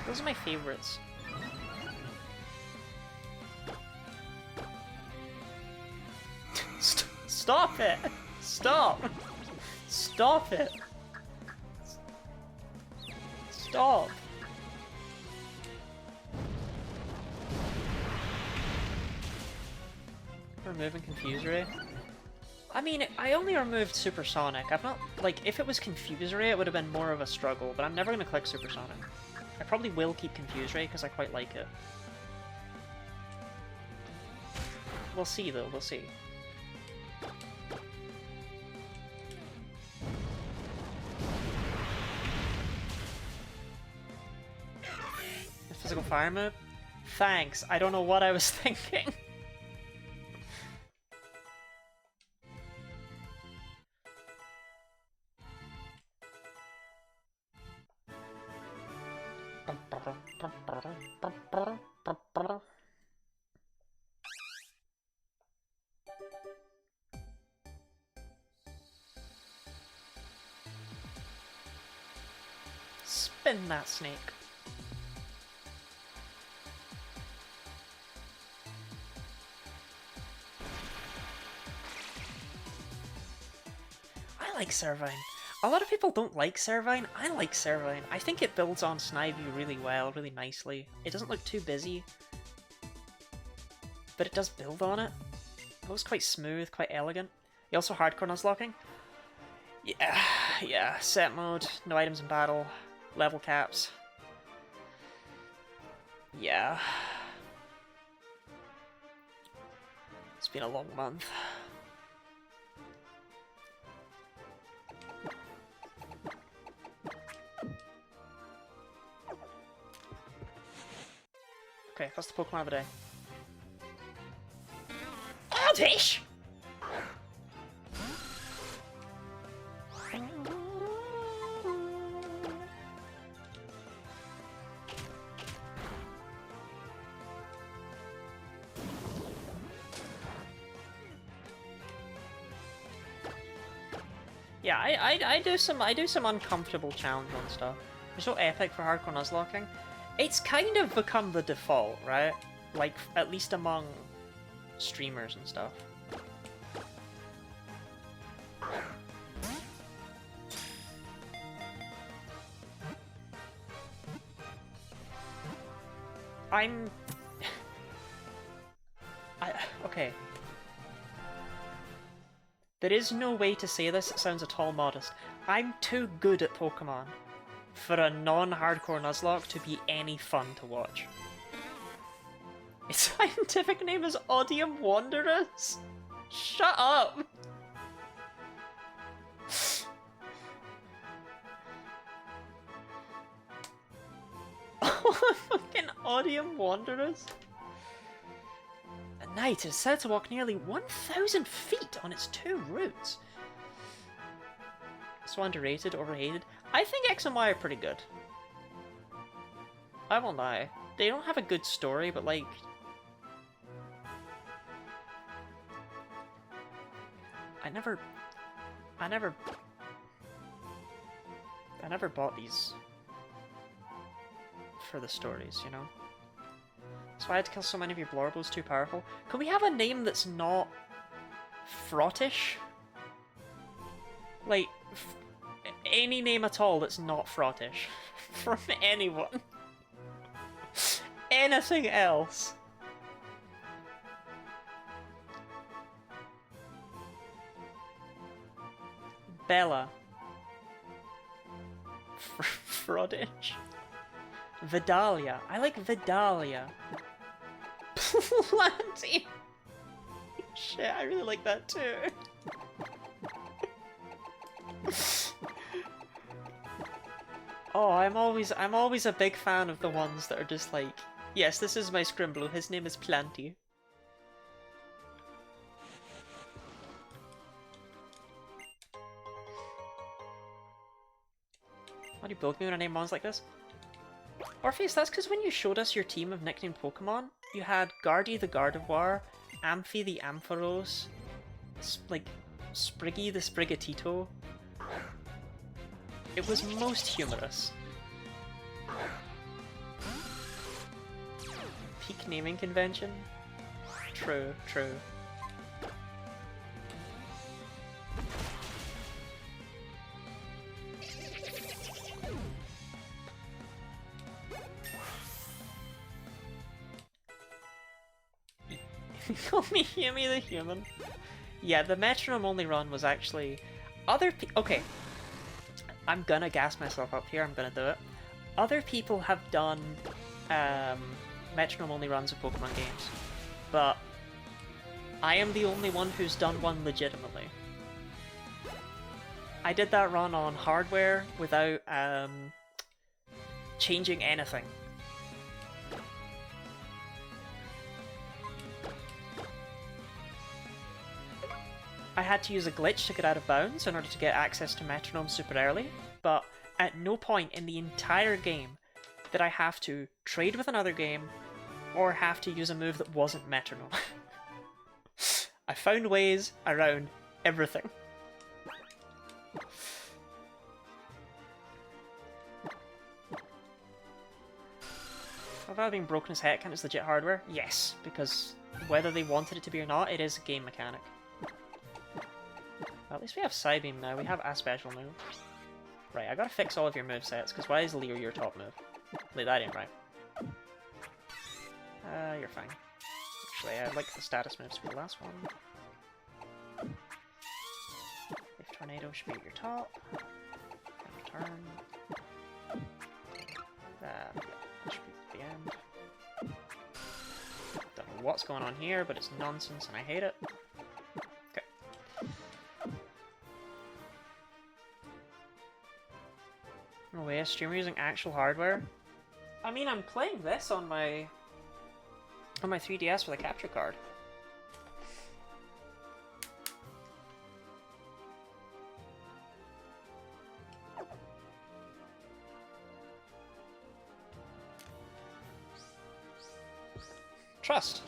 Speaker 1: Those are my favorites. Stop it! Stop! Stop it! Stop! for removing Confuse Ray? I mean, I only removed Supersonic. I'm not, like, if it was Confuse Ray, it would have been more of a struggle, but I'm never going to click Supersonic. I probably will keep Confuse Ray, because I quite like it. We'll see, though, we'll see. The physical fire move? Thanks, I don't know what I was thinking. Spin that snake. I like Servine. A lot of people don't like Servine. I like Servine. I think it builds on Snivy really well, really nicely. It doesn't look too busy, but it does build on it. It looks quite smooth, quite elegant. You also hardcore Nuzlocking? Yeah, set mode, no items in battle, level caps. Yeah. It's been a long month. Okay, what's the Pokemon of the day? Oddish! Yeah, I do some uncomfortable challenge on stuff. They're so epic for hardcore Nuzlocking. It's kind of become the default, right? Like, at least among streamers and stuff. Okay. There is no way to say this, it sounds at all modest. I'm too good at Pokemon for a non-hardcore Nuzlocke to be any fun to watch. Its scientific name is Odium Wanderus? Shut up! Oh, fucking Odium Wanderus? At night, it is said to walk nearly 1,000 feet on its 2 roots. So underrated, overrated. I think X and Y are pretty good. I won't lie. They don't have a good story, but like... I never bought these for the stories, you know? So I had to kill so many of your Blorbos too powerful. Can we have a name that's not Frottish? Like, any name at all that's not Frottish. From anyone. Anything else. Bella. Frodish. Vidalia. I like Vidalia. Planty. Shit, I really like that too. Oh, I'm always a big fan of the ones that are just like, yes, this is my Scrimblow, his name is Planty. Why do you build me when I name mons like this? Orpheus, that's because when you showed us your team of nicknamed Pokemon, you had Guardy the Gardevoir, Amphi the Ampharos, like, Spriggy the Sprigatito. It was most humorous. Peak naming convention? True, true. Call me Yumi the Human. Yeah, the metronome only run was actually okay. I'm gonna gas myself up here. I'm gonna do it. Other people have done metronome only runs of Pokemon games, but I am the only one who's done one legitimately. I did that run on hardware without changing anything. I had to use a glitch to get out of bounds in order to get access to metronome super early, but at no point in the entire game did I have to trade with another game or have to use a move that wasn't metronome. I found ways around everything. Have I been broken as heck and it's legit hardware? Yes, because whether they wanted it to be or not, it is a game mechanic. Well, at least we have Psybeam now, we have a special move. Right, I gotta fix all of your movesets, because why is Leo your top move? Wait, that ain't right. You're fine. Actually, I'd like the status moves for the last one. If Tornado should be at your top. Return. That should be at the end. Don't know what's going on here, but it's nonsense and I hate it. No way, a streamer using actual hardware? I mean, I'm playing this on my 3DS with a capture card. Trust.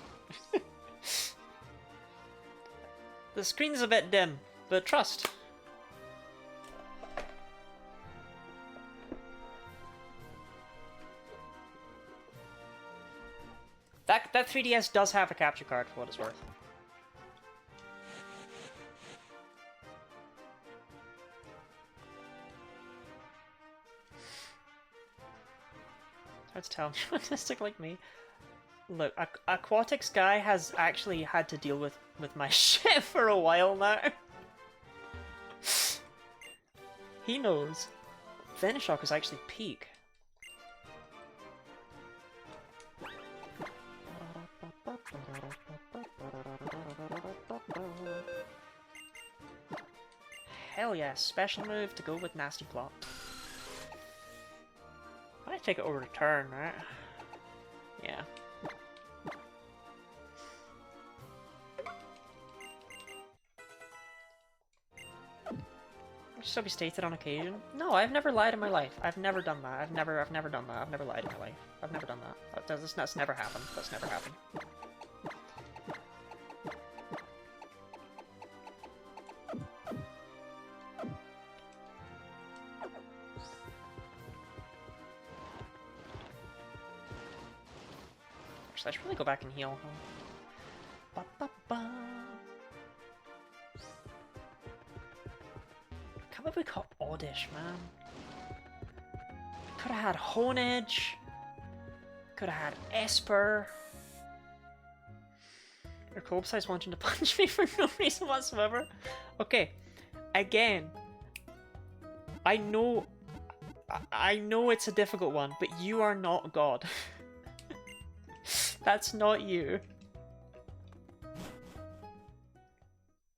Speaker 1: The screen's a bit dim, but trust. That 3DS does have a capture card for what it's worth. Hard to tell. Autistic like me. Look, Aquatics guy has actually had to deal with my shit for a while now. He knows. Venoshock is actually peak. Hell yeah, special move to go with Nasty Plot. I take it over to turn, right? Yeah. Should so be stated on occasion? No, I've never lied in my life. I've never done that. I've never done that. I've never lied in my life. I've never done that. That's never happened. That's never happened. Actually, I should really go back and heal. Ba -ba -ba. Can't believe we caught Oddish, man. Could have had Honedge. Could have had Esper. Your cold size wanting to punch me for no reason whatsoever. Okay, again, I know it's a difficult one, but you are not God. That's not you.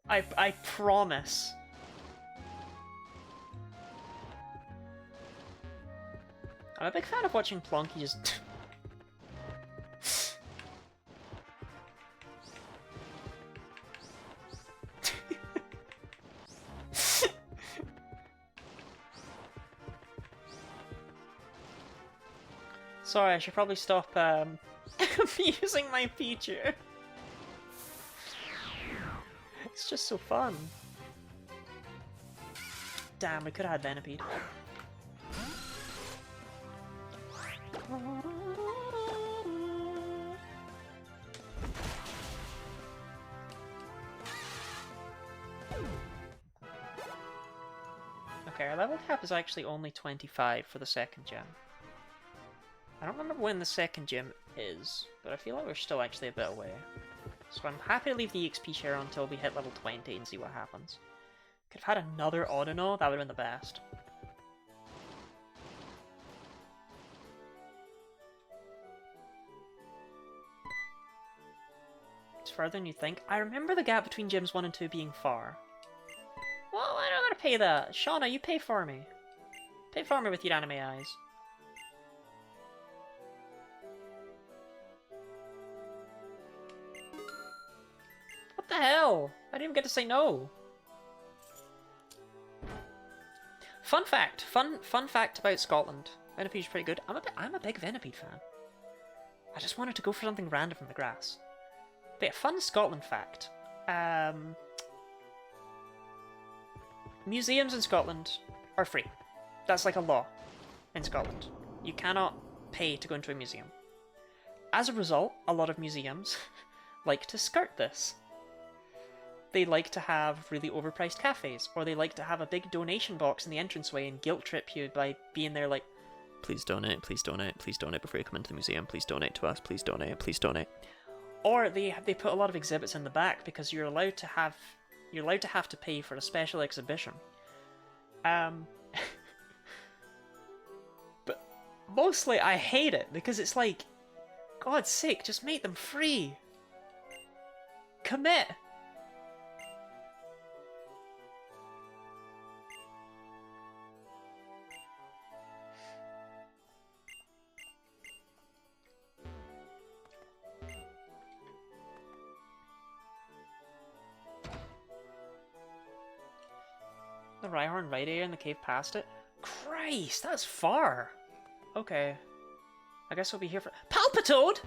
Speaker 1: I promise. I'm a big fan of watching Plonky just... Sorry, I should probably stop using my feature. It's just so fun. Damn, we could have had Venipede. Okay, our level cap is actually only 25 for the second gym. I don't remember when the second gym is, but I feel like we're still actually a bit away. So I'm happy to leave the EXP share until we hit level 20 and see what happens. Could have had another Audono, that would have been the best. It's further than you think. I remember the gap between gyms 1 and 2 being far. Well, I don't gotta pay that. Shauna, you pay for me. Pay for me with your anime eyes. What the hell? I didn't even get to say no. Fun fact. Fun fact about Scotland. Venipede's pretty good. I'm a big Venipede fan. I just wanted to go for something random from the grass. But a fun Scotland fact. Museums in Scotland are free. That's like a law in Scotland. You cannot pay to go into a museum. As a result, a lot of museums like to skirt this. They like to have really overpriced cafes, or they like to have a big donation box in the entranceway and guilt trip you by being there like, please donate, please donate, please donate before you come into the museum, please donate to us, please donate, please donate. Or they put a lot of exhibits in the back because you're allowed to have to pay for a special exhibition. But mostly I hate it because it's like, God's sake, just make them free. Commit. The Rhyhorn right area in the cave past it? Christ, that's far! Okay. I guess we'll be here for— Palpitoad?!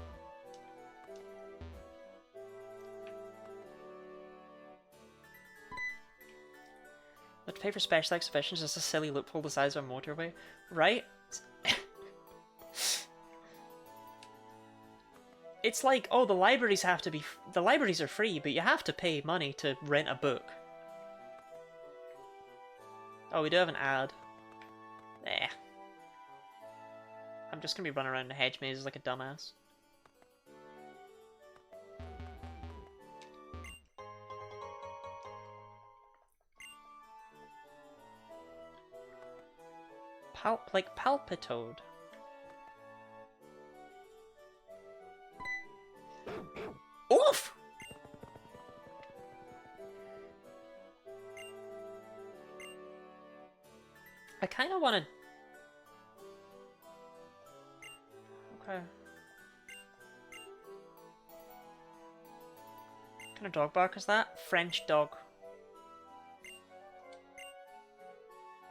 Speaker 1: But to pay for special exhibitions is a silly loophole the size of a motorway, right? It's like, oh, the libraries have to be— the libraries are free, but you have to pay money to rent a book. Oh, we do have an ad. Eh. I'm just gonna be running around the hedge mazes like a dumbass. Like Palpitoad. Oof! I kind of want to... Okay. What kind of dog bark is that? French dog.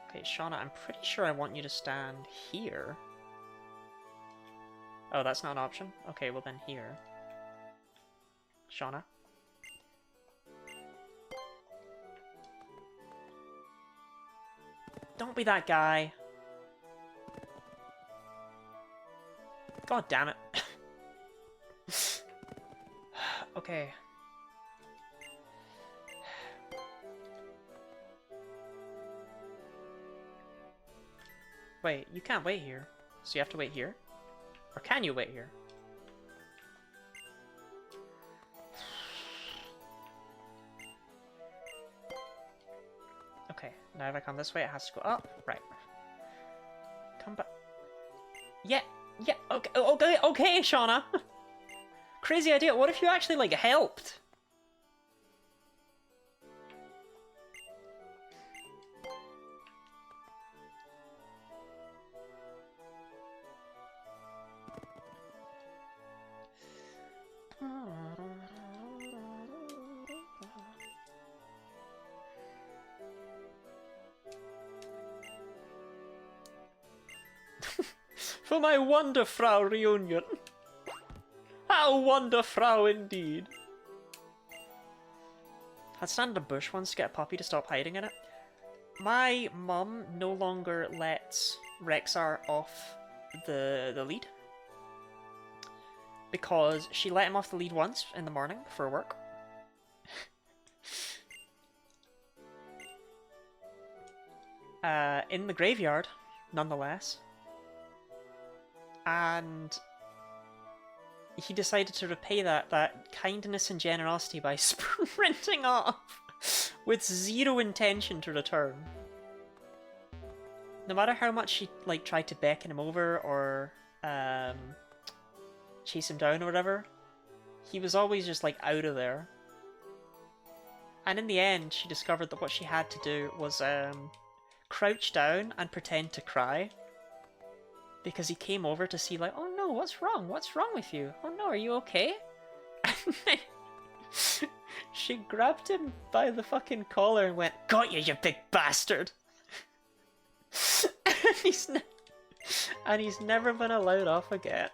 Speaker 1: Okay, Shauna, I'm pretty sure I want you to stand here. Oh, that's not an option? Okay, well then here. Shauna. Don't be that guy. God damn it. Okay. Wait, you can't wait here. So you have to wait here? Or can you wait here? Okay, now if I come this way, it has to go up. Right. Come back. Yeah, okay, okay, Shauna. Crazy idea. What if you actually, like, helped? For my Wonderfrau reunion. How Wonderfrau indeed. I'd stand in a bush once to get a puppy to stop hiding in it. My mum no longer lets Rexar off the lead. Because she let him off the lead once in the morning for work. In the graveyard, nonetheless. And he decided to repay that kindness and generosity by sprinting off with zero intention to return. No matter how much she like tried to beckon him over or chase him down or whatever, he was always just like out of there. And in the end, she discovered that what she had to do was crouch down and pretend to cry. Because he came over to see like, oh no, what's wrong? What's wrong with you? Oh no, are you okay? And then she grabbed him by the fucking collar and went, got you, you big bastard! and he's never been allowed off again.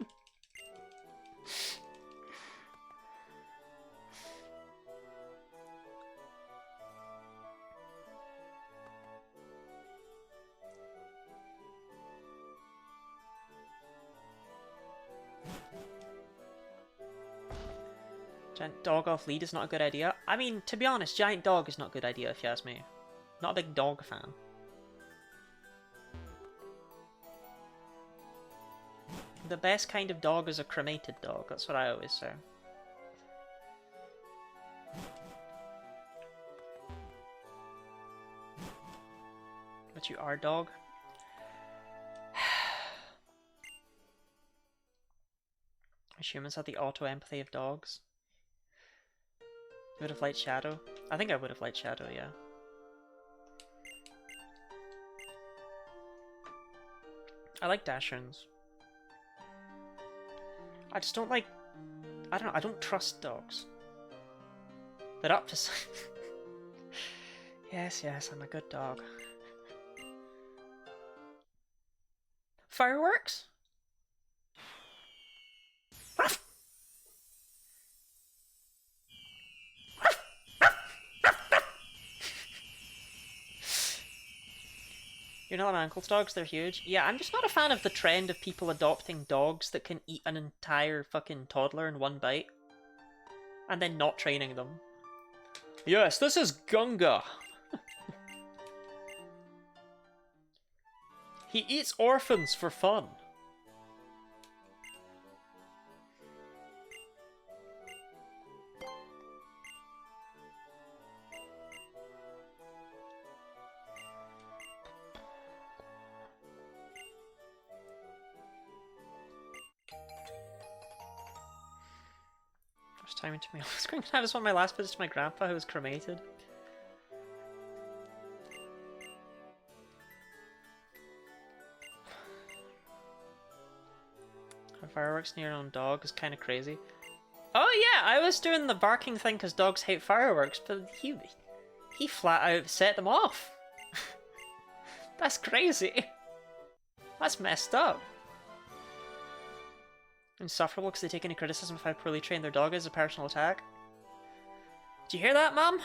Speaker 1: Giant dog off lead is not a good idea. I mean, to be honest, giant dog is not a good idea if you ask me. Not a big dog fan. The best kind of dog is a cremated dog, that's what I always say. But you are dog? Humans have the auto-empathy of dogs. You would have liked Shadow? I think I would have liked Shadow, yeah. I like Dachshunds. I just don't like... I don't know, I don't trust dogs. They're up to... Yes, I'm a good dog. Fireworks? You're not my uncle's dogs, they're huge. Yeah, I'm just not a fan of the trend of people adopting dogs that can eat an entire fucking toddler in one bite. And then not training them. Yes, this is Gunga. He eats orphans for fun. Time into me. I was on my last visit to my grandpa who was cremated. Fireworks near your own dog is kind of crazy. Oh yeah, I was doing the barking thing because dogs hate fireworks, but he flat out set them off. That's crazy. That's messed up. Insufferable because they take any criticism of how poorly trained their dog is, a personal attack. Did you hear that, Mom?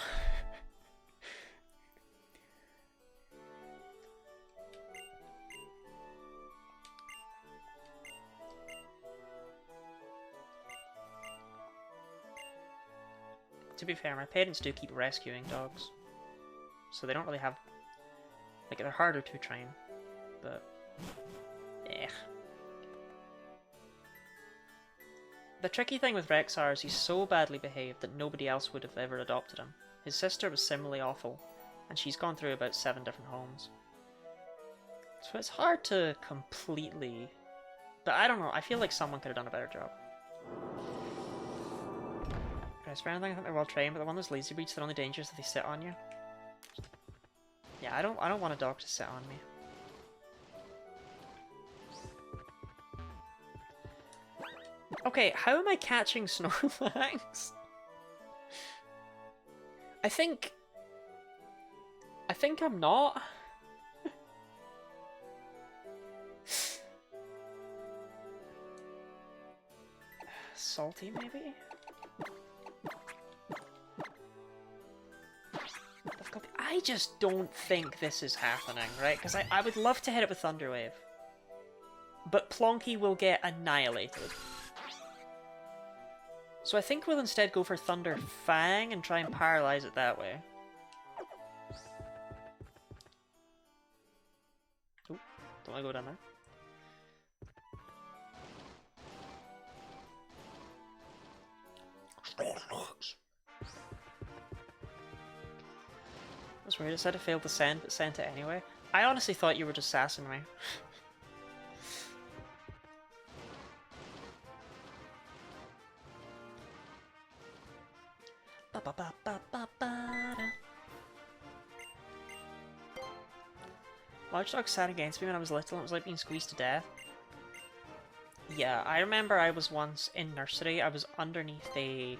Speaker 1: To be fair, my parents do keep rescuing dogs. So they don't really have... Like, they're harder to train. But... eh. The tricky thing with Rexar is he's so badly behaved that nobody else would have ever adopted him. His sister was similarly awful, and she's gone through about 7 different homes. So it's hard to completely... But I don't know, I feel like someone could have done a better job. For anything, I think they're well trained, but the one that's lazy breeds, they're only dangerous if they sit on you. Yeah, I don't want a dog to sit on me. Okay, how am I catching Snorlax? I think I'm not. Salty, maybe? I just don't think this is happening, right? Because I would love to hit it with Thunder Wave. But Plonky will get annihilated. So I think we'll instead go for Thunder Fang and try and paralyze it that way. Oh, don't want to go down there. That's weird, it said it failed to send, but sent it anyway. I honestly thought you were just sassing me. Large dog sat against me when I was little and it was like being squeezed to death. Yeah, I remember I was once in nursery, I was underneath a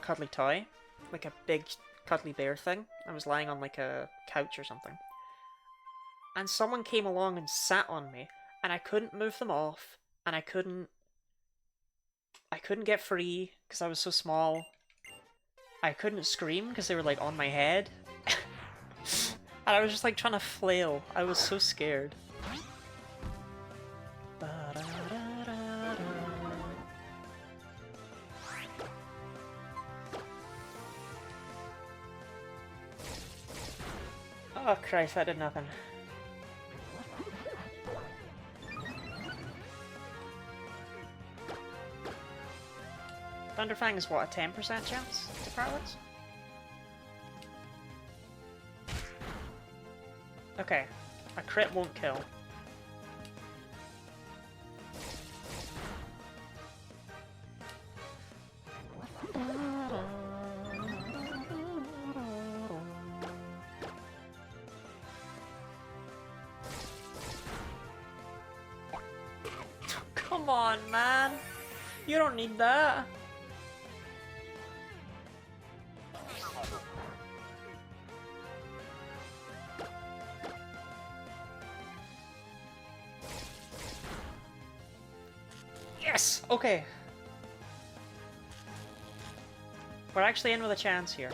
Speaker 1: cuddly toy. Like a big cuddly bear thing. I was lying on like a couch or something. And someone came along and sat on me, and I couldn't move them off, and I couldn't get free because I was so small. I couldn't scream because they were like on my head. And I was just like trying to flail. I was so scared. Oh Christ, that did nothing. Thunderfang is what, a 10% chance to paralyze? Okay, a crit won't kill. Come on, man! You don't need that! Yes! Okay. We're actually in with a chance here.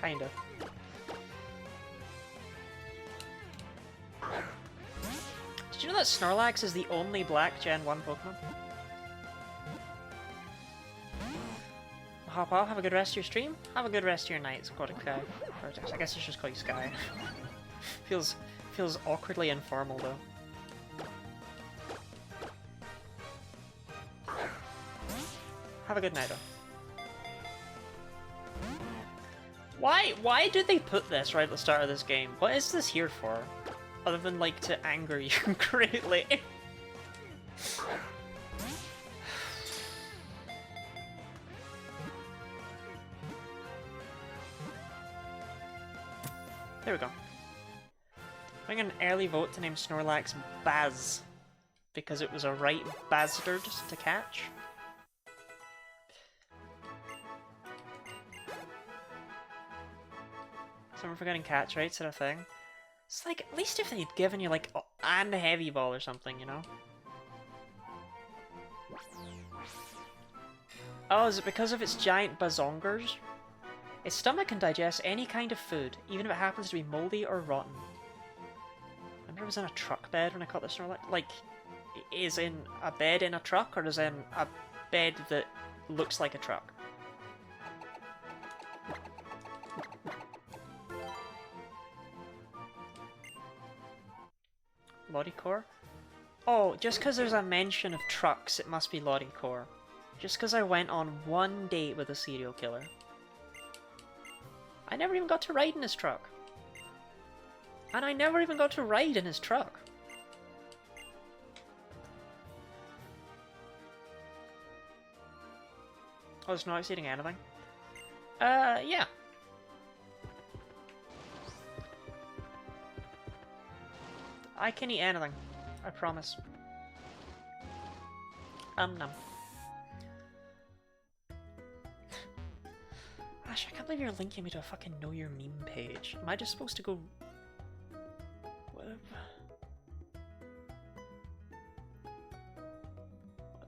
Speaker 1: Kind of. Did you know that Snorlax is the only black Gen 1 Pokemon? Hop off, have a good rest of your stream. Have a good rest of your night, Aquatic Sky. I guess I should just call you Sky. feels awkwardly informal though. Have a good night though. Why do they put this right at the start of this game? What is this here for? Other than, like, to anger you greatly. There we go. I'm going an early vote to name Snorlax Baz. Because it was a right bastard to catch. So we're forgetting catch, right? Sort of thing. It's like, at least if they'd given you, like, and a heavy ball or something, you know? Oh, is it because of its giant bazongers? Its stomach can digest any kind of food, even if it happens to be moldy or rotten. I remember it was in a truck bed when I caught the Snorlax. Like, is in a bed in a truck, or is in a bed that looks like a truck? Lodicore? Oh, just because there's a mention of trucks, it must be Lodicore. Just because I went on one date with a serial killer. I never even got to ride in his truck. And I never even got to ride in his truck. Oh, it's not eating anything? Yeah. I can eat anything. I promise. Num. Ash, I can't believe you're linking me to a fucking Know Your Meme page. Am I just supposed to go... What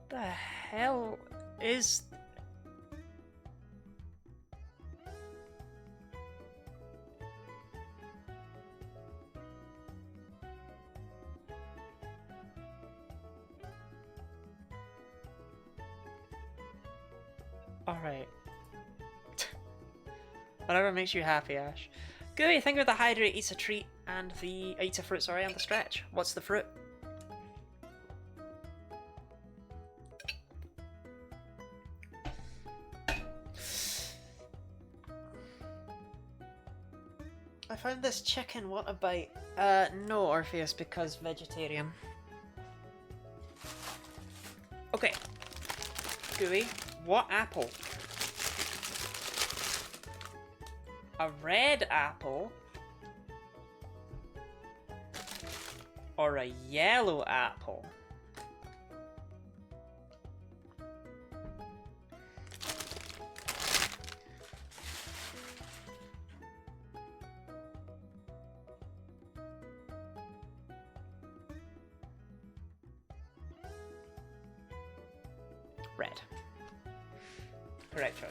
Speaker 1: the hell is... Alright. Whatever makes you happy, Ash. Gooey, think of the hydrate eats a treat and the eats a fruit, sorry, and the stretch. What's the fruit? I found this chicken, want a bite? No, Orpheus, because vegetarian. Okay. Gooey, what apple? A red apple? Or a yellow apple? Red. Correct choice.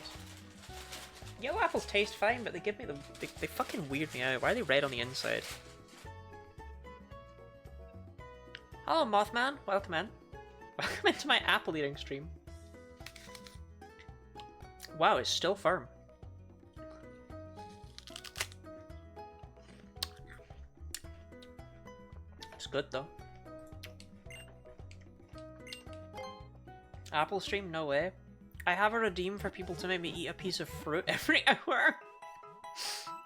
Speaker 1: Yellow apples taste fine, but they give me the... They fucking weird me out. Why are they red on the inside? Hello, Mothman. Welcome in. Welcome into my apple eating stream. Wow, it's still firm. It's good, though. Apple stream? No way. I have a redeem for people to make me eat a piece of fruit every hour.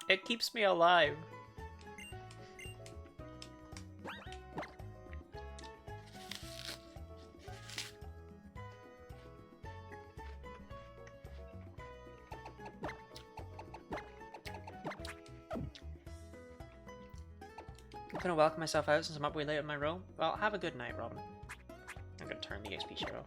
Speaker 1: It keeps me alive. I'm gonna welcome myself out since I'm up way late on my roll. Well, have a good night, Robin. I'm gonna turn the XP share off.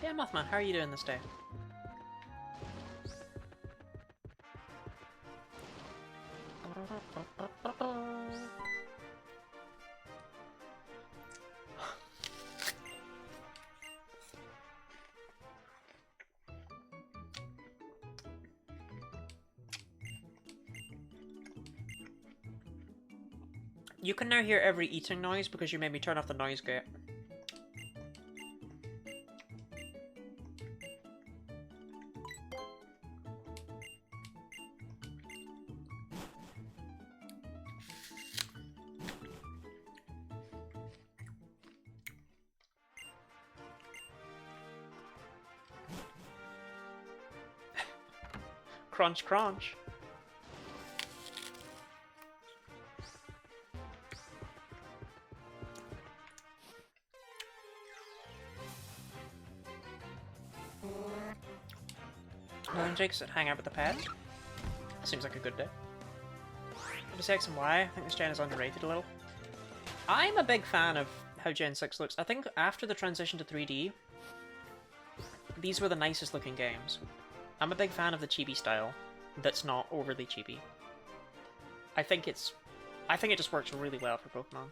Speaker 1: Yeah, Mothman, how are you doing this day? You can now hear every eating noise because you made me turn off the noise gate. Crunch, crunch. Jakes that hang out with the pets. Seems like a good day. Just X and Y, I think this gen is underrated a little. I'm a big fan of how Gen 6 looks. I think after the transition to 3D, these were the nicest looking games. I'm a big fan of the chibi style that's not overly chibi. I think it just works really well for Pokemon.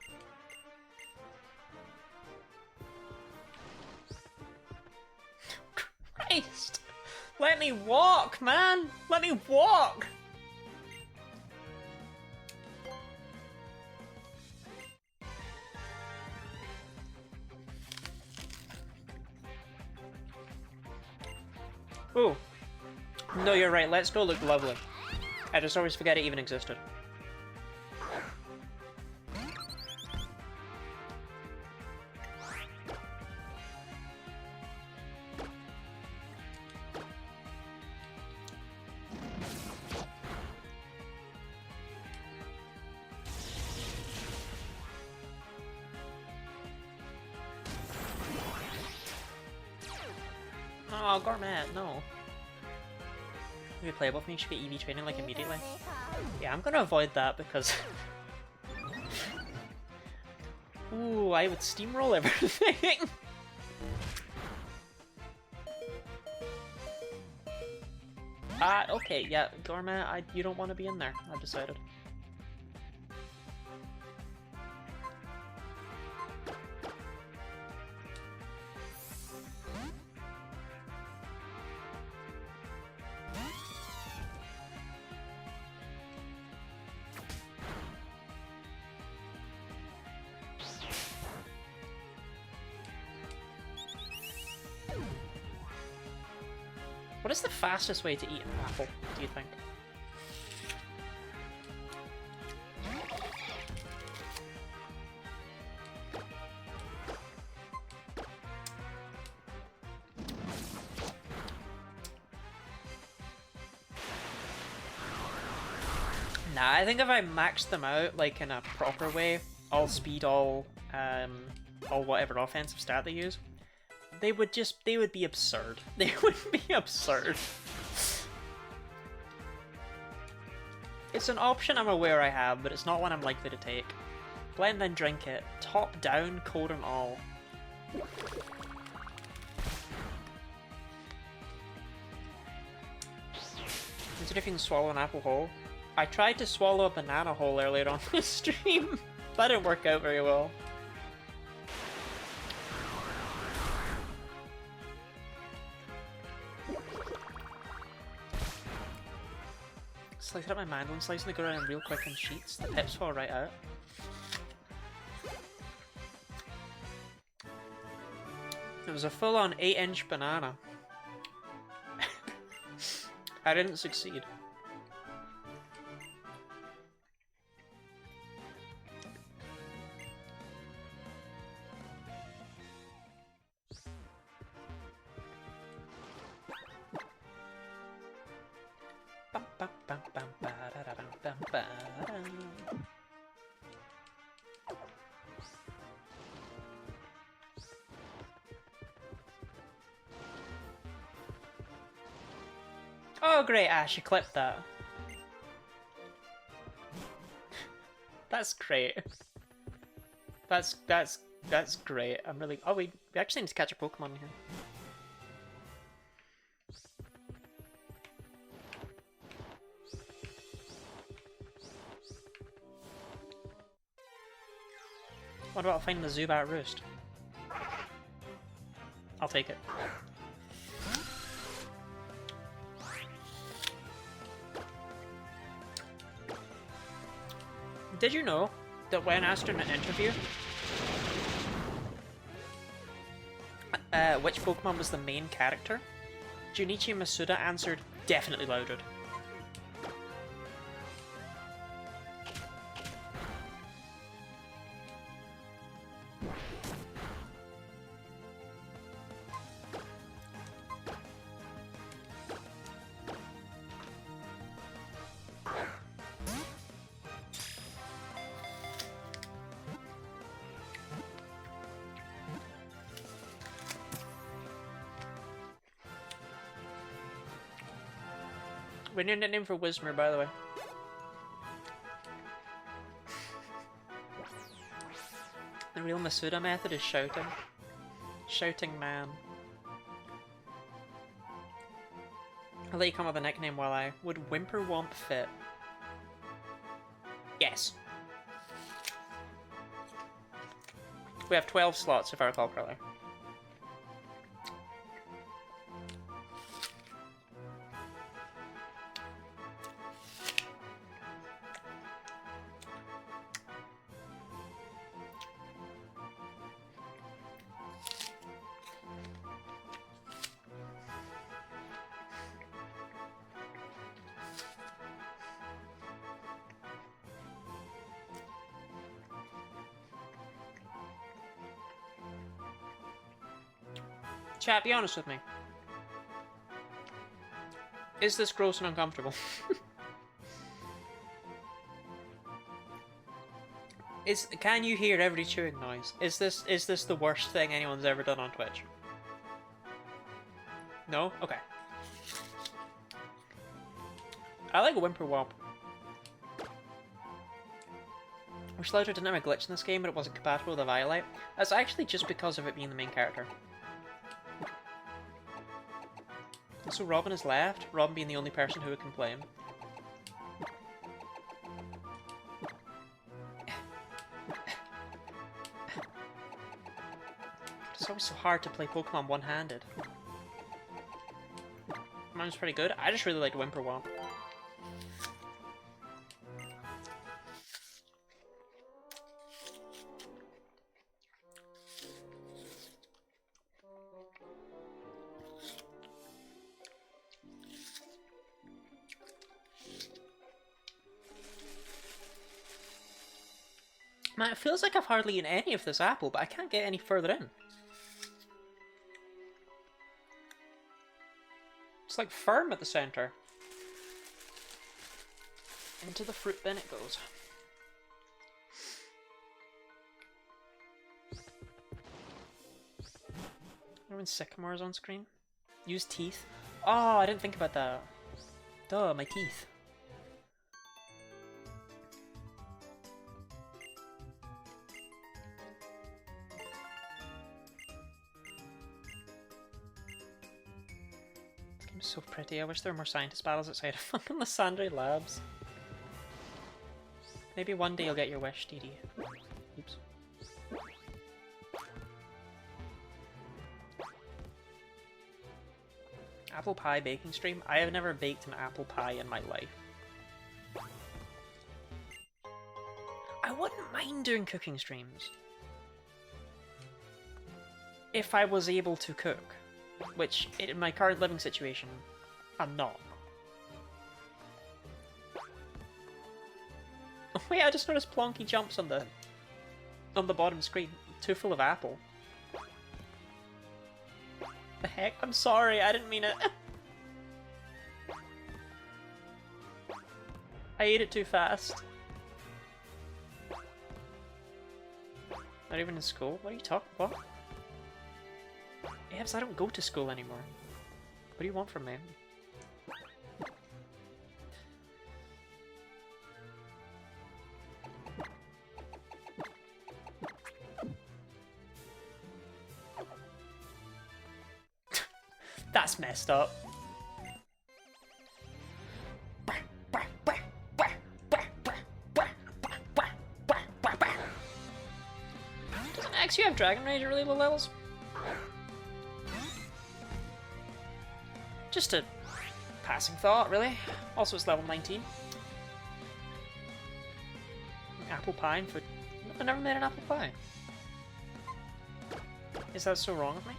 Speaker 1: Christ! Let me walk, man! Let me walk! Ooh. No, you're right. Let's Go look lovely. I just always forget it even existed. Oh, Gourmet, no. Maybe playable for me, should get EV training like immediately. Yeah, I'm gonna avoid that because... Ooh, I would steamroll everything! Okay, yeah, Gourmet, you don't want to be in there, I've decided. What is the fastest way to eat an apple, do you think? Nah, I think if I max them out, like, in a proper way, all speed, all whatever offensive stat they use, they would be absurd. They would be absurd. It's an option I'm aware I have, but it's not one I'm likely to take. Blend and drink it. Top down, code and all. Consider if you can swallow an apple whole. I tried to swallow a banana whole earlier on the stream. That didn't work out very well. Slice out my mandolin, slicing the ground real quick in sheets. The pips fall right out. It was a full-on 8-inch banana. I didn't succeed. Oh great, Ash, you clipped that. That's great. That's great. I'm really. Oh, we actually need to catch a Pokemon here. What about finding the Zubat Roost? I'll take it. Did you know that when asked in an interview which Pokemon was the main character, Junichi Masuda answered, definitely Loudred. We need a nickname for Whismer, by the way. The real Masuda method is shouting. Shouting man. I'll let you come up with a nickname while I... Would Whimperwomp fit? Yes. We have 12 slots if I recall correctly. Chat, be honest with me. Is this gross and uncomfortable? Can you hear every chewing noise? Is this the worst thing anyone's ever done on Twitch? No? Okay. I like Whimperwomp. Wish Loudred didn't have a glitch in this game, but it wasn't compatible with a Violite. That's actually just because of it being the main character. So Robin has left, Robin being the only person who would complain. It's always so hard to play Pokemon one-handed. Mine's pretty good. I just really like Whimperwomp. Man, it feels like I've hardly eaten any of this apple, but I can't get any further in. It's like firm at the center. Into the fruit bin it goes. When Sycamore's on screen. Use teeth. Oh, I didn't think about that. Duh, my teeth. This game is so pretty. I wish there were more scientist battles outside of fucking Lysandre Labs. Maybe one day you'll get your wish, DD. Oops. Apple pie baking stream? I have never baked an apple pie in my life. I wouldn't mind doing cooking streams. If I was able to cook. Which, in my current living situation, I'm not. Oh wait, I just noticed Plonky jumps on the bottom screen. Too full of apple. The heck? I'm sorry, I didn't mean it. I ate it too fast. Not even in school? What are you talking about? Yes, I don't go to school anymore. What do you want from me? That's messed up. Doesn't X you have Dragon Rage at really low levels? Just a passing thought, really. Also, it's level 19. Apple pie and food. I never made an apple pie. Is that so wrong of me?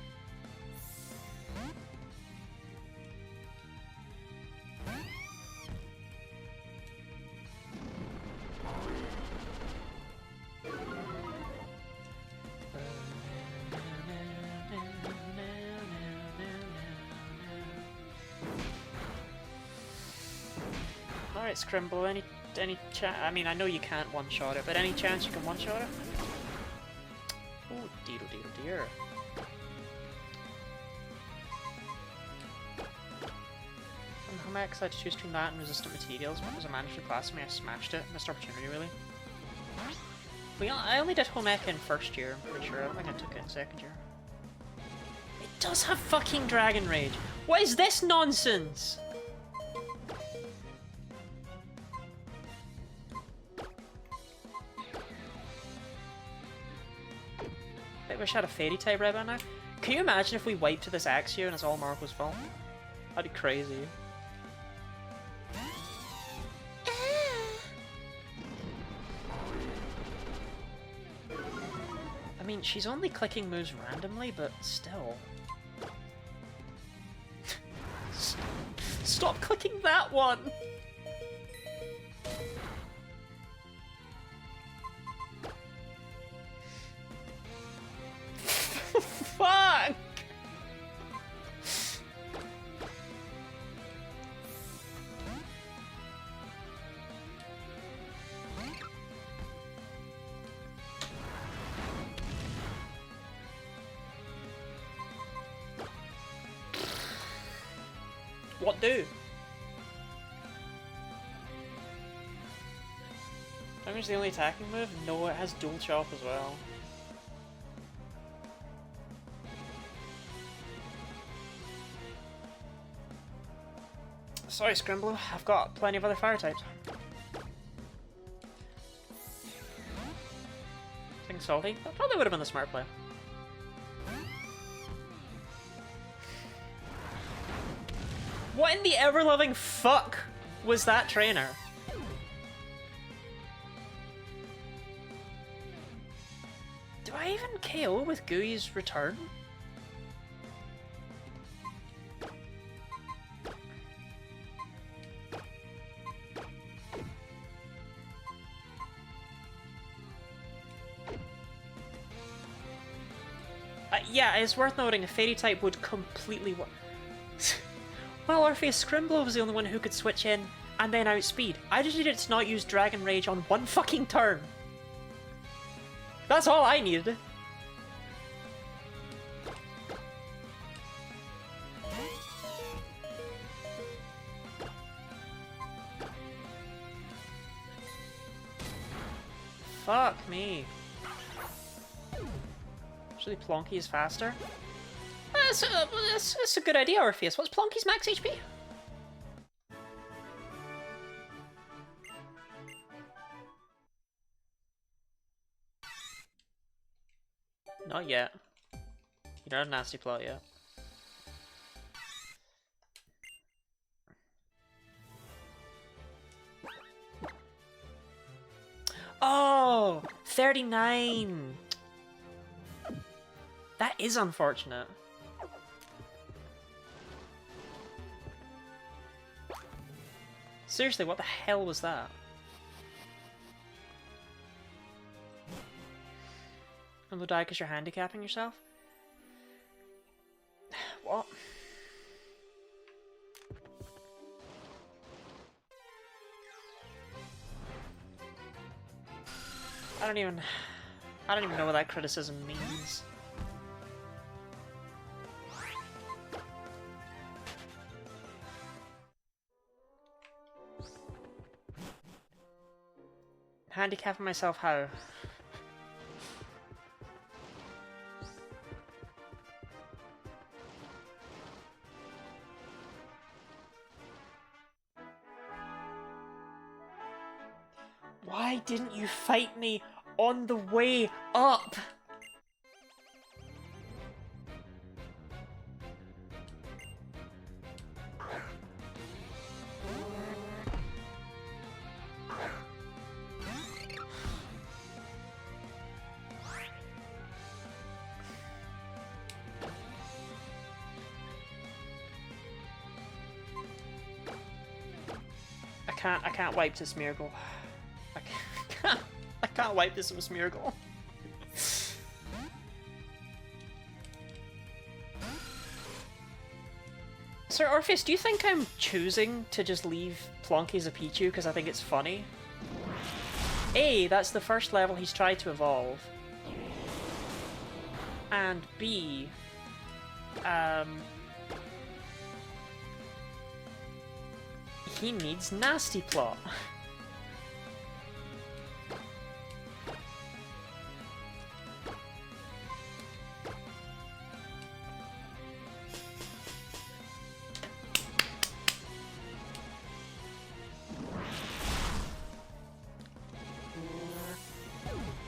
Speaker 1: Alright, Scrimble, any chance? I mean, I know you can't one-shot it, but any chance you can one-shot it? Oh, dear. I'm excited to choose between that and resistant materials. What was a mandatory class for me? I smashed it. Missed opportunity, really. I only did home ec in first year, I'm pretty sure. I don't think I took it in second year. It does have fucking Dragon Rage! What is this nonsense? I wish I had a fairy type red by now. Can you imagine if we wiped to this Axio and it's all Marco's fault? That'd be crazy. I mean, she's only clicking moves randomly, but still. Stop clicking that one! Fuck! What do? Damage's the only attacking move? No, it has dual chop as well. Sorry, Scrimble, I've got plenty of other fire types. Thing salty? That probably would have been the smart play. What in the ever-loving fuck was that trainer? Do I even KO with Gooey's return? Yeah, it's worth noting a Fairy type would completely work. Well, Orpheus, Scrimblow was the only one who could switch in and then outspeed. I just needed to not use Dragon Rage on one fucking turn. That's all I needed. Fuck me. Actually, Plonky is faster. That's a good idea, Orpheus. What's Plonky's max HP? Not yet. You don't have Nasty Plot yet. Oh! 39! That is unfortunate. Seriously, what the hell was that? And you'll die because you're handicapping yourself? What? I don't even know what that criticism means. Handicapping myself how? Why didn't you fight me on the way up? I can't wipe this Smeargle. I can't wipe this with Smeargle. Sir Orpheus, do you think I'm choosing to just leave Plonky as a Pichu because I think it's funny? A, that's the first level he's tried to evolve. And B, he needs Nasty Plot.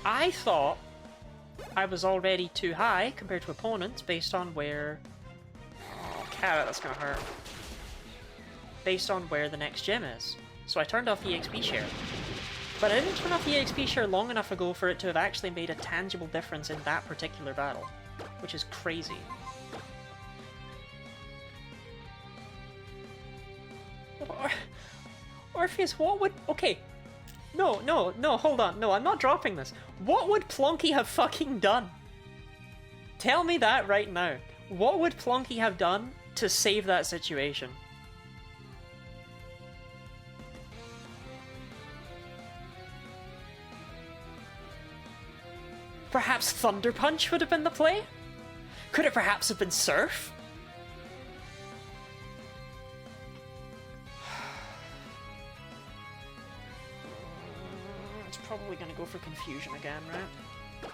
Speaker 1: I thought I was already too high compared to opponents based on where... Oh, carrot, that's gonna hurt. Based on where the next gym is. So I turned off the EXP share. But I didn't turn off the EXP share long enough ago for it to have actually made a tangible difference in that particular battle. Which is crazy. Orpheus, what would... Okay. No, hold on. No, I'm not dropping this. What would Plonky have fucking done? Tell me that right now. What would Plonky have done to save that situation? Perhaps Thunder Punch would have been the play? Could it perhaps have been Surf? It's probably gonna go for Confusion again, right?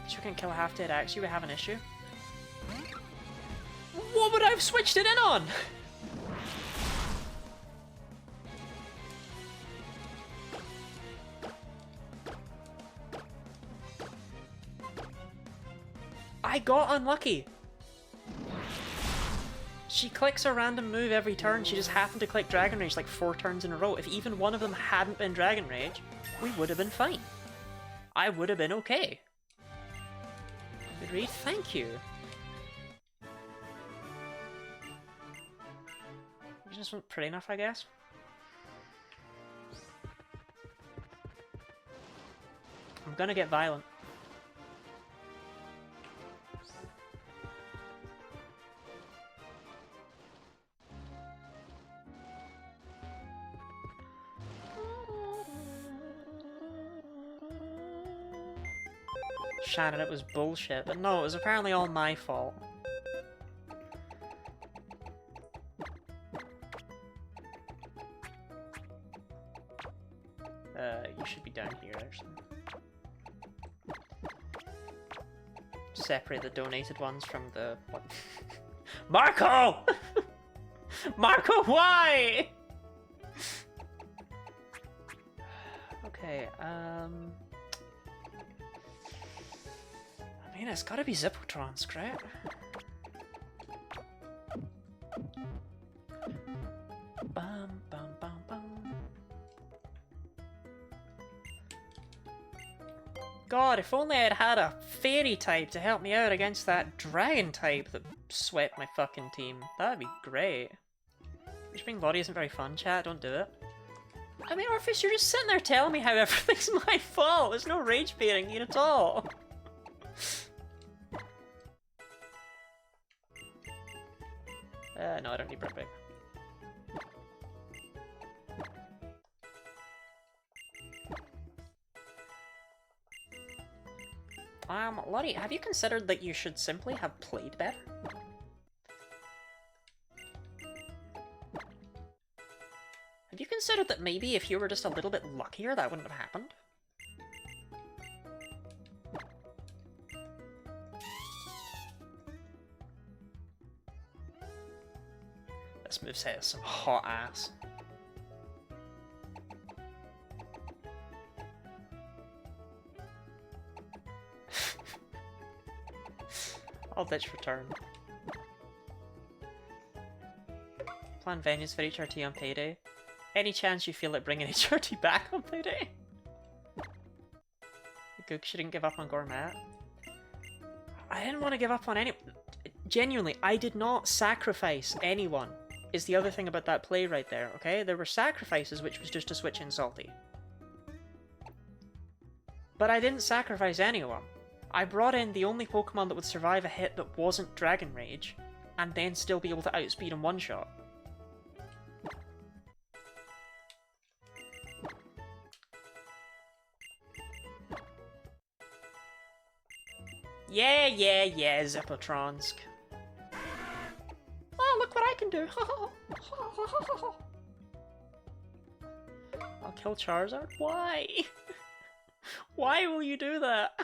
Speaker 1: But you can kill a half-dead axe, you would have an issue. What would I have switched it in on? I got unlucky. She clicks a random move every turn. She just happened to click Dragon Rage like 4 turns in a row. If even one of them hadn't been Dragon Rage, we would have been fine. I would have been okay. Good read, thank you. You just weren't pretty enough, I guess. I'm gonna get violent. Shannon, it was bullshit. But no, it was apparently all my fault. You should be down here, actually. Separate the donated ones from the... What? Marco! Marco, why? Okay, I mean, it's gotta be Zippotron's, right? Bum, bum, bum, bum. God, if only I'd had a fairy type to help me out against that dragon type that swept my fucking team. That'd be great. Which being VOD isn't very fun, chat, don't do it. I mean, Orpheus, you're just sitting there telling me how everything's my fault. There's no rage baiting here at all. No, I don't need Brick Break. Lottie, have you considered that you should simply have played better? Have you considered that maybe if you were just a little bit luckier, that wouldn't have happened? This moveset has some hot ass. I'll ditch return. Plan venues for HRT on payday. Any chance you feel like bringing HRT back on payday? Gook, she didn't give up on Gourmet. I didn't want to give up on any... Genuinely, I did not sacrifice anyone, is the other thing about that play right there, okay? There were sacrifices, which was just to switch in Salty. But I didn't sacrifice anyone. I brought in the only Pokemon that would survive a hit that wasn't Dragon Rage, and then still be able to outspeed him one-shot. Yeah, Zippotronsk. Oh, look what I can do! I'll kill Charizard? Why? Why will you do that?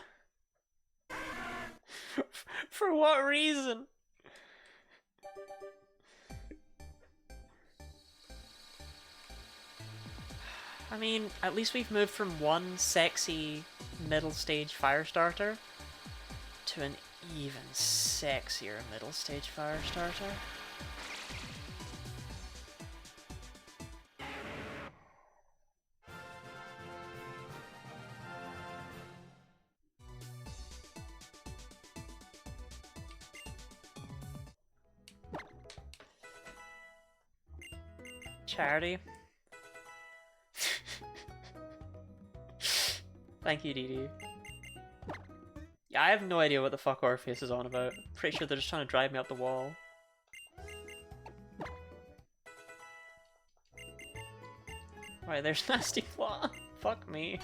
Speaker 1: For what reason? I mean, at least we've moved from one sexy middle stage fire starter to an even sexier middle stage fire starter. Charity. Thank you, DD. Yeah, I have no idea what the fuck Orpheus is on about. Pretty sure they're just trying to drive me up the wall. Right, there's Nasty Flaw. Fuck me.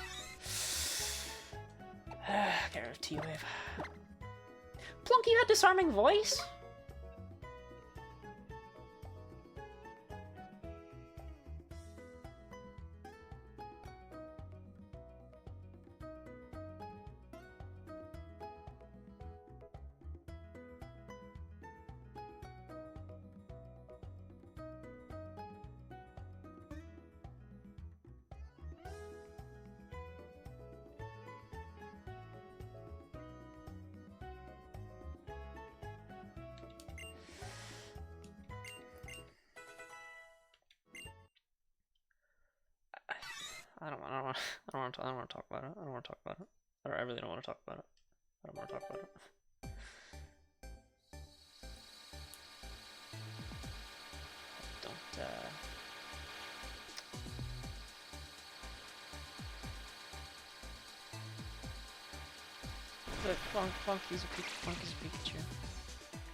Speaker 1: Get rid of T-Wave. Plunky had disarming voice? I don't want to talk about it. I really don't want to talk about it. I don't want to talk about it. Look, Plunky's a Pikachu.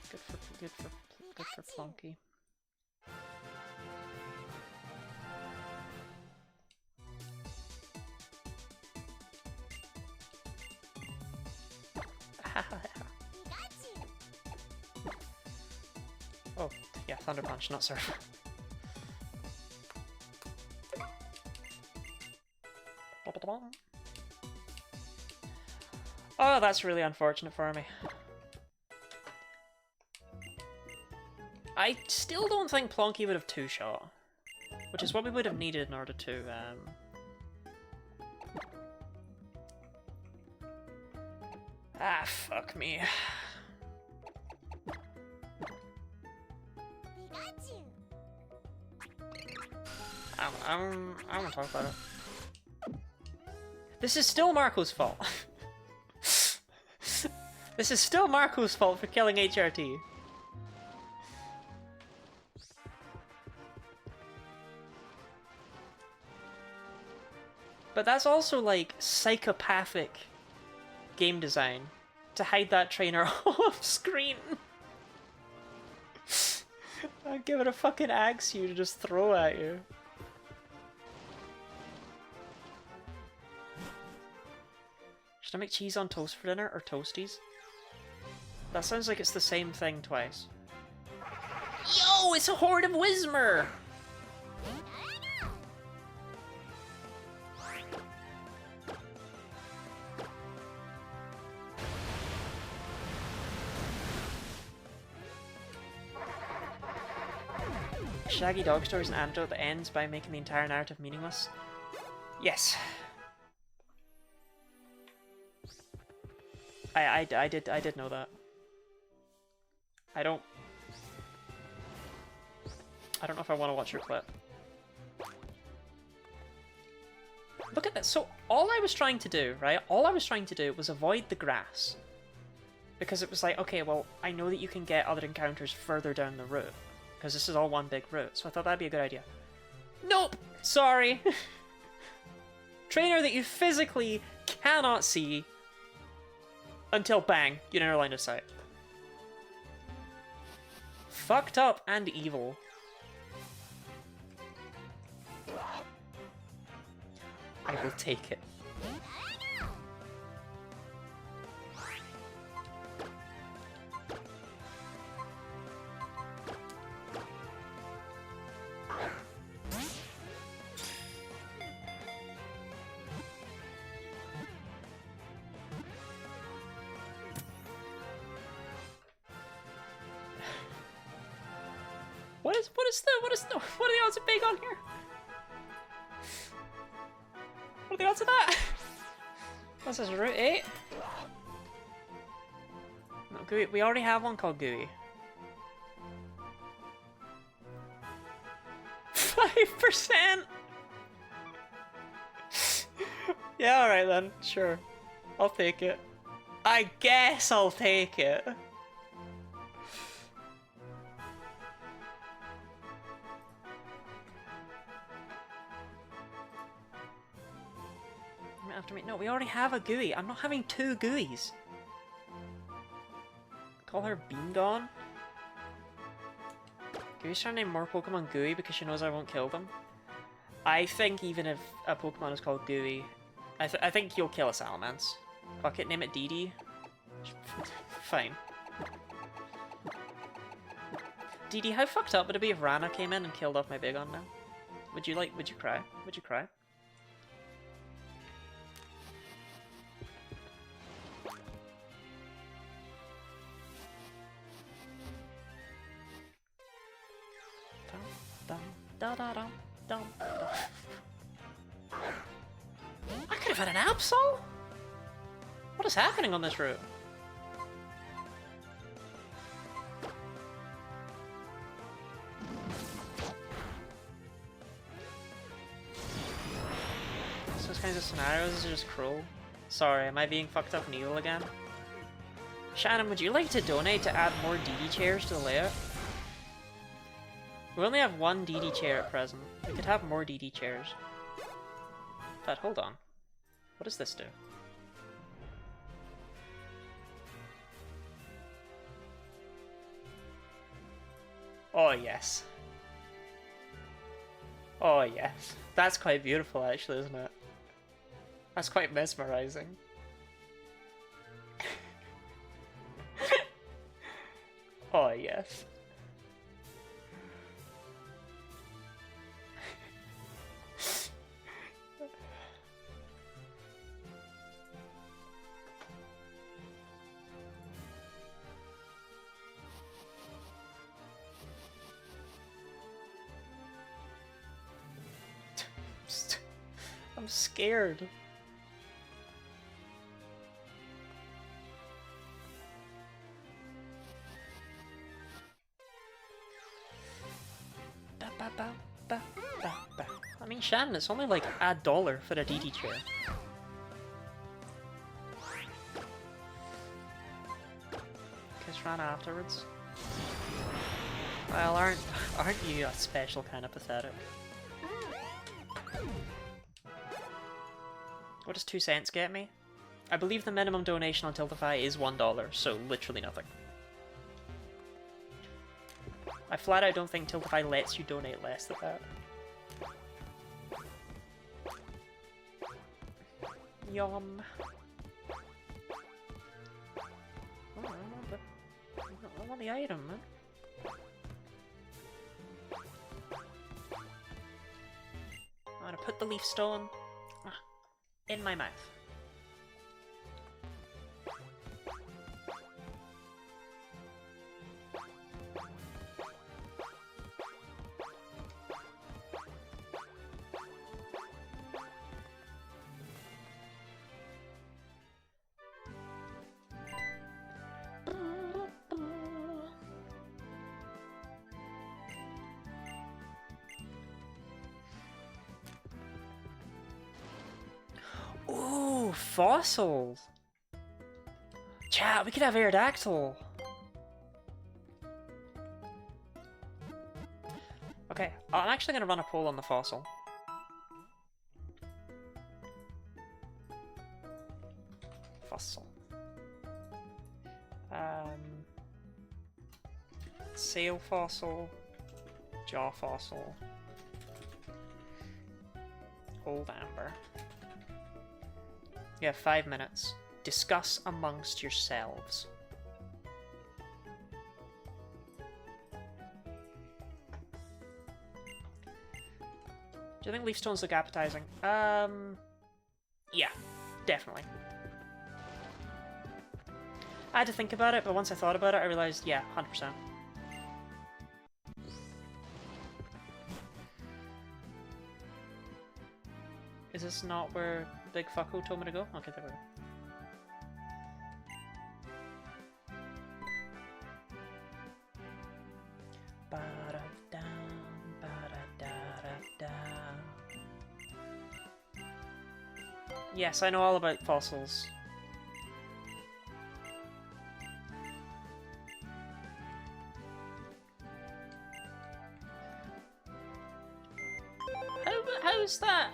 Speaker 1: Good for Plunky. Oh, yeah, Thunder Punch, not Surf. Oh, that's really unfortunate for me. I still don't think Plonky would have two-shot, which is what we would have needed in order to, Ah, fuck me. I don't want to talk about it. This is still Marco's fault. This is still Marco's fault for killing HRT. But that's also like psychopathic game design to hide that trainer off screen. I'd give it a fucking axe you to just throw at you. Should I make cheese on toast for dinner or toasties? That sounds like it's the same thing twice. Yo, it's a horde of Whismer! Shaggy Dog Story is an antidote that ends by making the entire narrative meaningless. Yes. I did know that. I don't know if I want to watch your clip. Look at this. So all I was trying to do, right? All I was trying to do was avoid the grass. Because it was like, okay, well, I know that you can get other encounters further down the route. Because this is all one big route, so I thought that'd be a good idea. Nope! Sorry! Trainer that you physically cannot see until bang, you're in a line of sight. Fucked up and evil. I will take it. What are the odds of big on here? What are the odds of that? What's this, Route 8? No, Gooey. We already have one called Gooey. 5%! Yeah, alright then. Sure. I'll take it. I guess I'll take it. No, we already have a Gooey. I'm not having two Gooeys. Call her Bean Gone? Gooey's trying to name more Pokemon Gooey because she knows I won't kill them. I think even if a Pokemon is called Gooey, I think you'll kill a Salamence. Fuck it, name it Dee Dee. Fine. Dee Dee, how fucked up would it be if Rana came in and killed off my Bigon now? Would you cry? Would you cry? I could have had an Absol? What is happening on this route? Those kinds of scenarios are just cruel. Sorry, am I being fucked up and evil again? Shannon, would you like to donate to add more DD chairs to the layout? We only have one DD chair at present. We could have more DD chairs. But hold on. What does this do? Oh yes. Oh yes. That's quite beautiful actually, isn't it? That's quite mesmerizing. Yes. I'm scared. I mean, Shannon, it's only like $1 for a DD chair. Kiss ran afterwards. Well, aren't you a special kind of pathetic? What does 2 cents get me? I believe the minimum donation on Tiltify is $1, so literally nothing. I flat out don't think Tiltify lets you donate less than that. Yum. Oh, I want the item, man. I'm gonna put the leaf stone in my mouth. Ooh, fossils! Chat, we could have Aerodactyl! Okay, I'm actually gonna run a poll on the fossil. Fossil. Sail fossil. Jaw fossil. Old amber. You have 5 minutes. Discuss amongst yourselves. Do you think leaf stones look appetizing? Yeah, definitely. I had to think about it, but once I thought about it, I realized, yeah, 100%. Is this not where Big Fucko told me to go? Okay, there we go. Yes, I know all about fossils.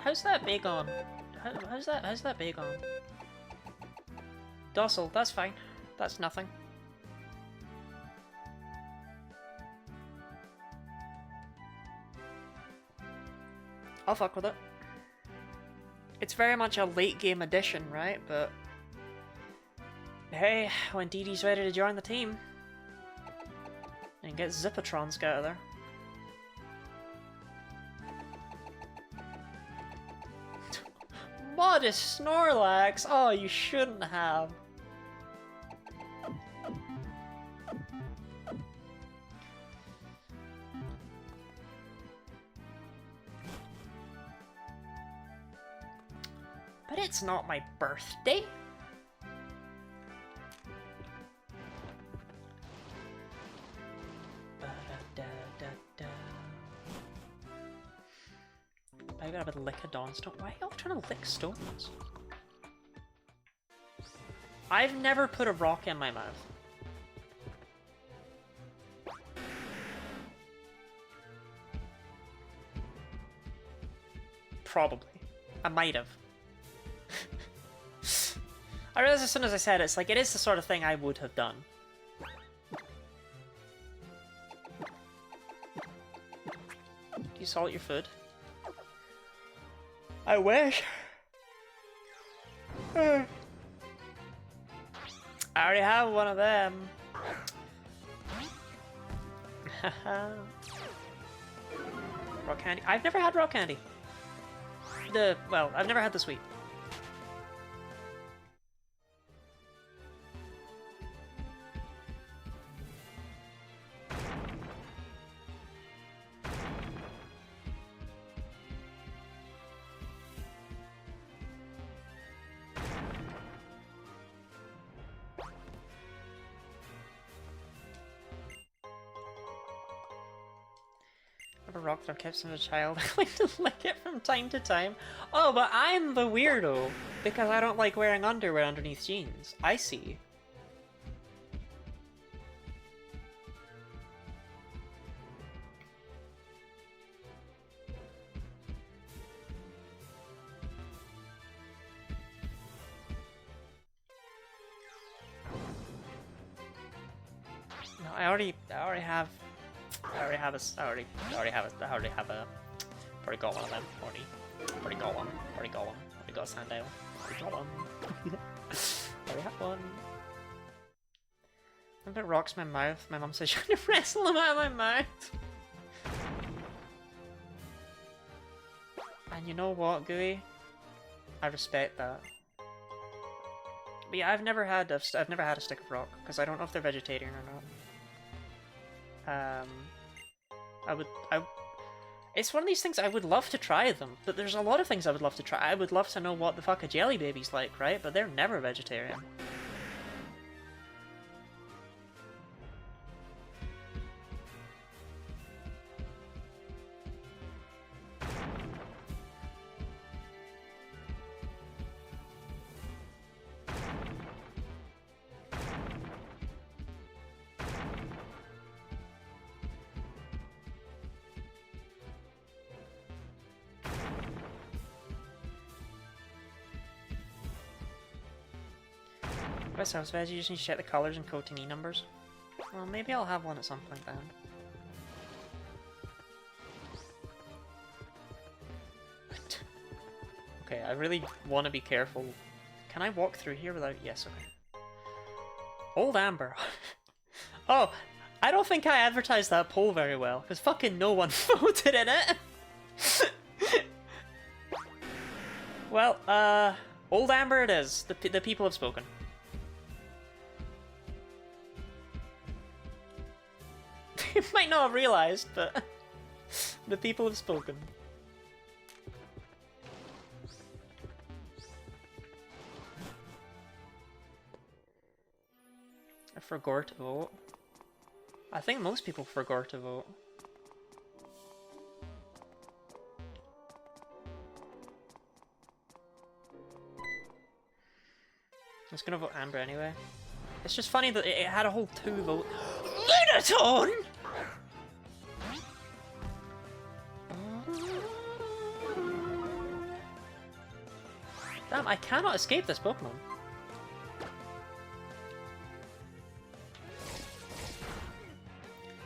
Speaker 1: How's that Bagon? How's that Bagon? Docile, that's fine. That's nothing. I'll fuck with it. It's very much a late game addition, right? But hey, when DD's ready to join the team and get Zippotronsk out of there. Modest Snorlax! Oh, you shouldn't have. But it's not my birthday. I gotta lick a Dawnstone. Why are you all trying to lick stones? I've never put a rock in my mouth. Probably. I might have. I realized as soon as I said it, it's like, it is the sort of thing I would have done. Do you salt your food? I wish. I already have one of them. Rock candy. I've never had rock candy. Well, I've never had the sweet. A rock that I've kept since a child. I like to lick it from time to time. Oh, but I'm the weirdo because I don't like wearing underwear underneath jeans. I see. No, I already have already got one of them. Already got one. Already got a Sandale. Already got one. Already have one. When it rocks my mouth, my mum says you're gonna wrestle him out of my mouth. And you know what, Gooey? I respect that. But yeah, I've never had a stick of rock because I don't know if they're vegetarian or not. It's one of these things I would love to try them, but there's a lot of things I would love to try. I would love to know what the fuck a jelly baby's like, right? But they're never vegetarian. Sounds veg, you just need to check the colours and coating E numbers. Well, maybe I'll have one at some point then. Okay, I really want to be careful. Can I walk through here without... Yes, okay. Old Amber. Oh, I don't think I advertised that poll very well, because fucking no one voted in it! Well, Old Amber it is. The people have spoken. You might not have realised, but the people have spoken. I forgot to vote. I think most people forgot to vote. I was gonna vote Amber anyway. It's just funny that it had a whole 2 vote. Lunatone! Damn, I cannot escape this Pokemon.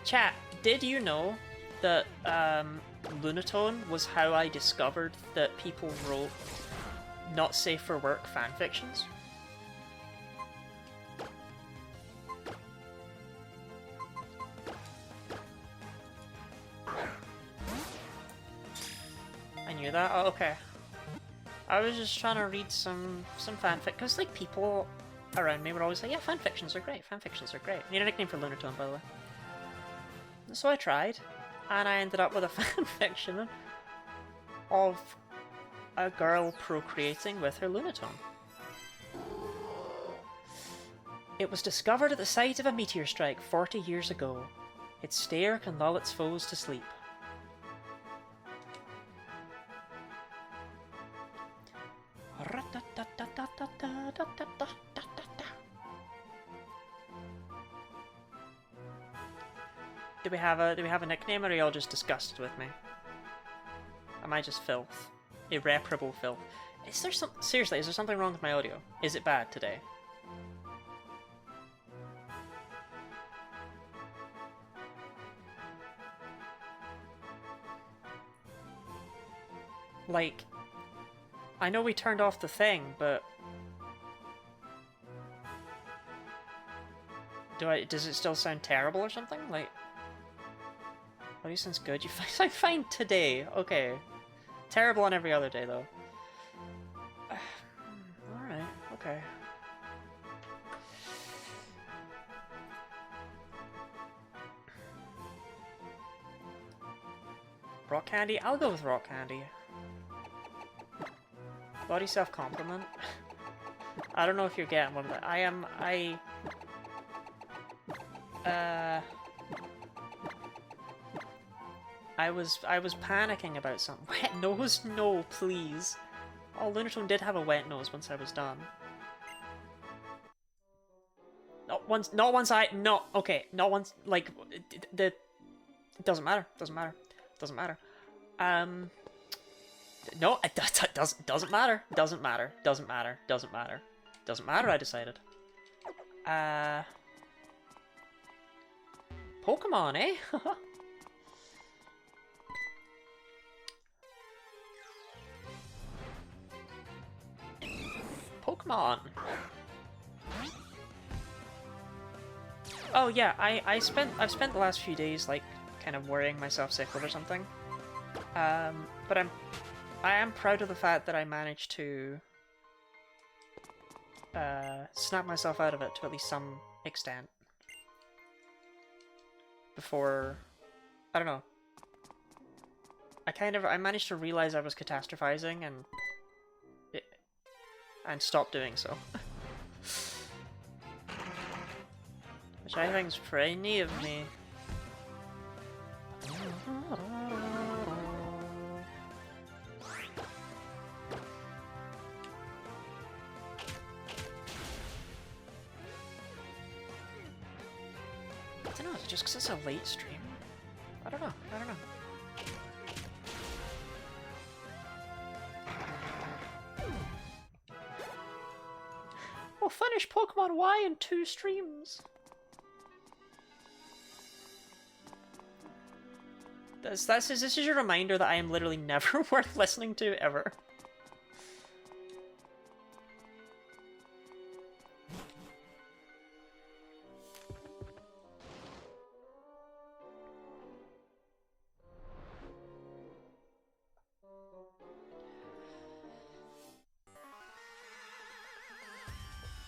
Speaker 1: Chat, did you know that Lunatone was how I discovered that people wrote not safe for work fanfictions? I knew that? Oh, okay. I was just trying to read some fanfic, because like people around me were always like, yeah, fanfictions are great, fanfictions are great. I need a nickname for Lunatone, by the way. So I tried, and I ended up with a fanfiction of a girl procreating with her Lunatone. It was discovered at the site of a meteor strike 40 years ago. Its stare can lull its foes to sleep. Do we have a nickname, or are you all just disgusted with me? Am I just filth? Irreparable filth. Is there seriously, is there something wrong with my audio? Is it bad today? Like, I know we turned off the thing, but does it still sound terrible or something? Like, Bloody sounds good. You find I find today. Okay. Terrible on every other day though. Alright, okay. Rock candy? I'll go with rock candy. Body self-compliment. I don't know if you're getting one of that. I was panicking about something. Wet nose? No, please. Oh, Lunatone did have a wet nose once I was done. Not once okay, not once, like, it doesn't matter, doesn't matter, doesn't matter. No, it doesn't matter, doesn't matter, doesn't matter, doesn't matter, doesn't matter, I decided. Pokemon, eh? Pokemon. Oh yeah, I've spent the last few days like kind of worrying myself sick over something. But I am proud of the fact that I managed to snap myself out of it to at least some extent. Before, I don't know. I managed to realize I was catastrophizing and stop doing so. Which I think is pretty neat of me. I don't know, is it just because it's a late stream? I don't know, I don't know. We'll finish Pokemon Y in 2 streams! This is your reminder that I am literally never worth listening to, ever.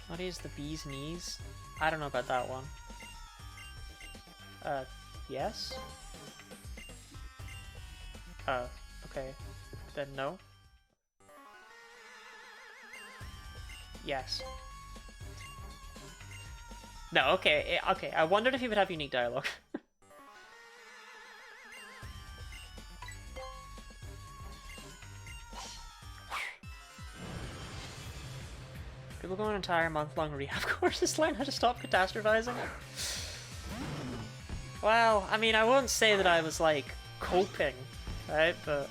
Speaker 1: What is the bee's knees? I don't know about that one. Yes? Okay. Then no. Yes. No, okay, okay. I wondered if he would have unique dialogue. People go on an entire month-long rehab courses to learn how to stop catastrophizing. Well, I mean, I won't say that I was, like, coping, right, but...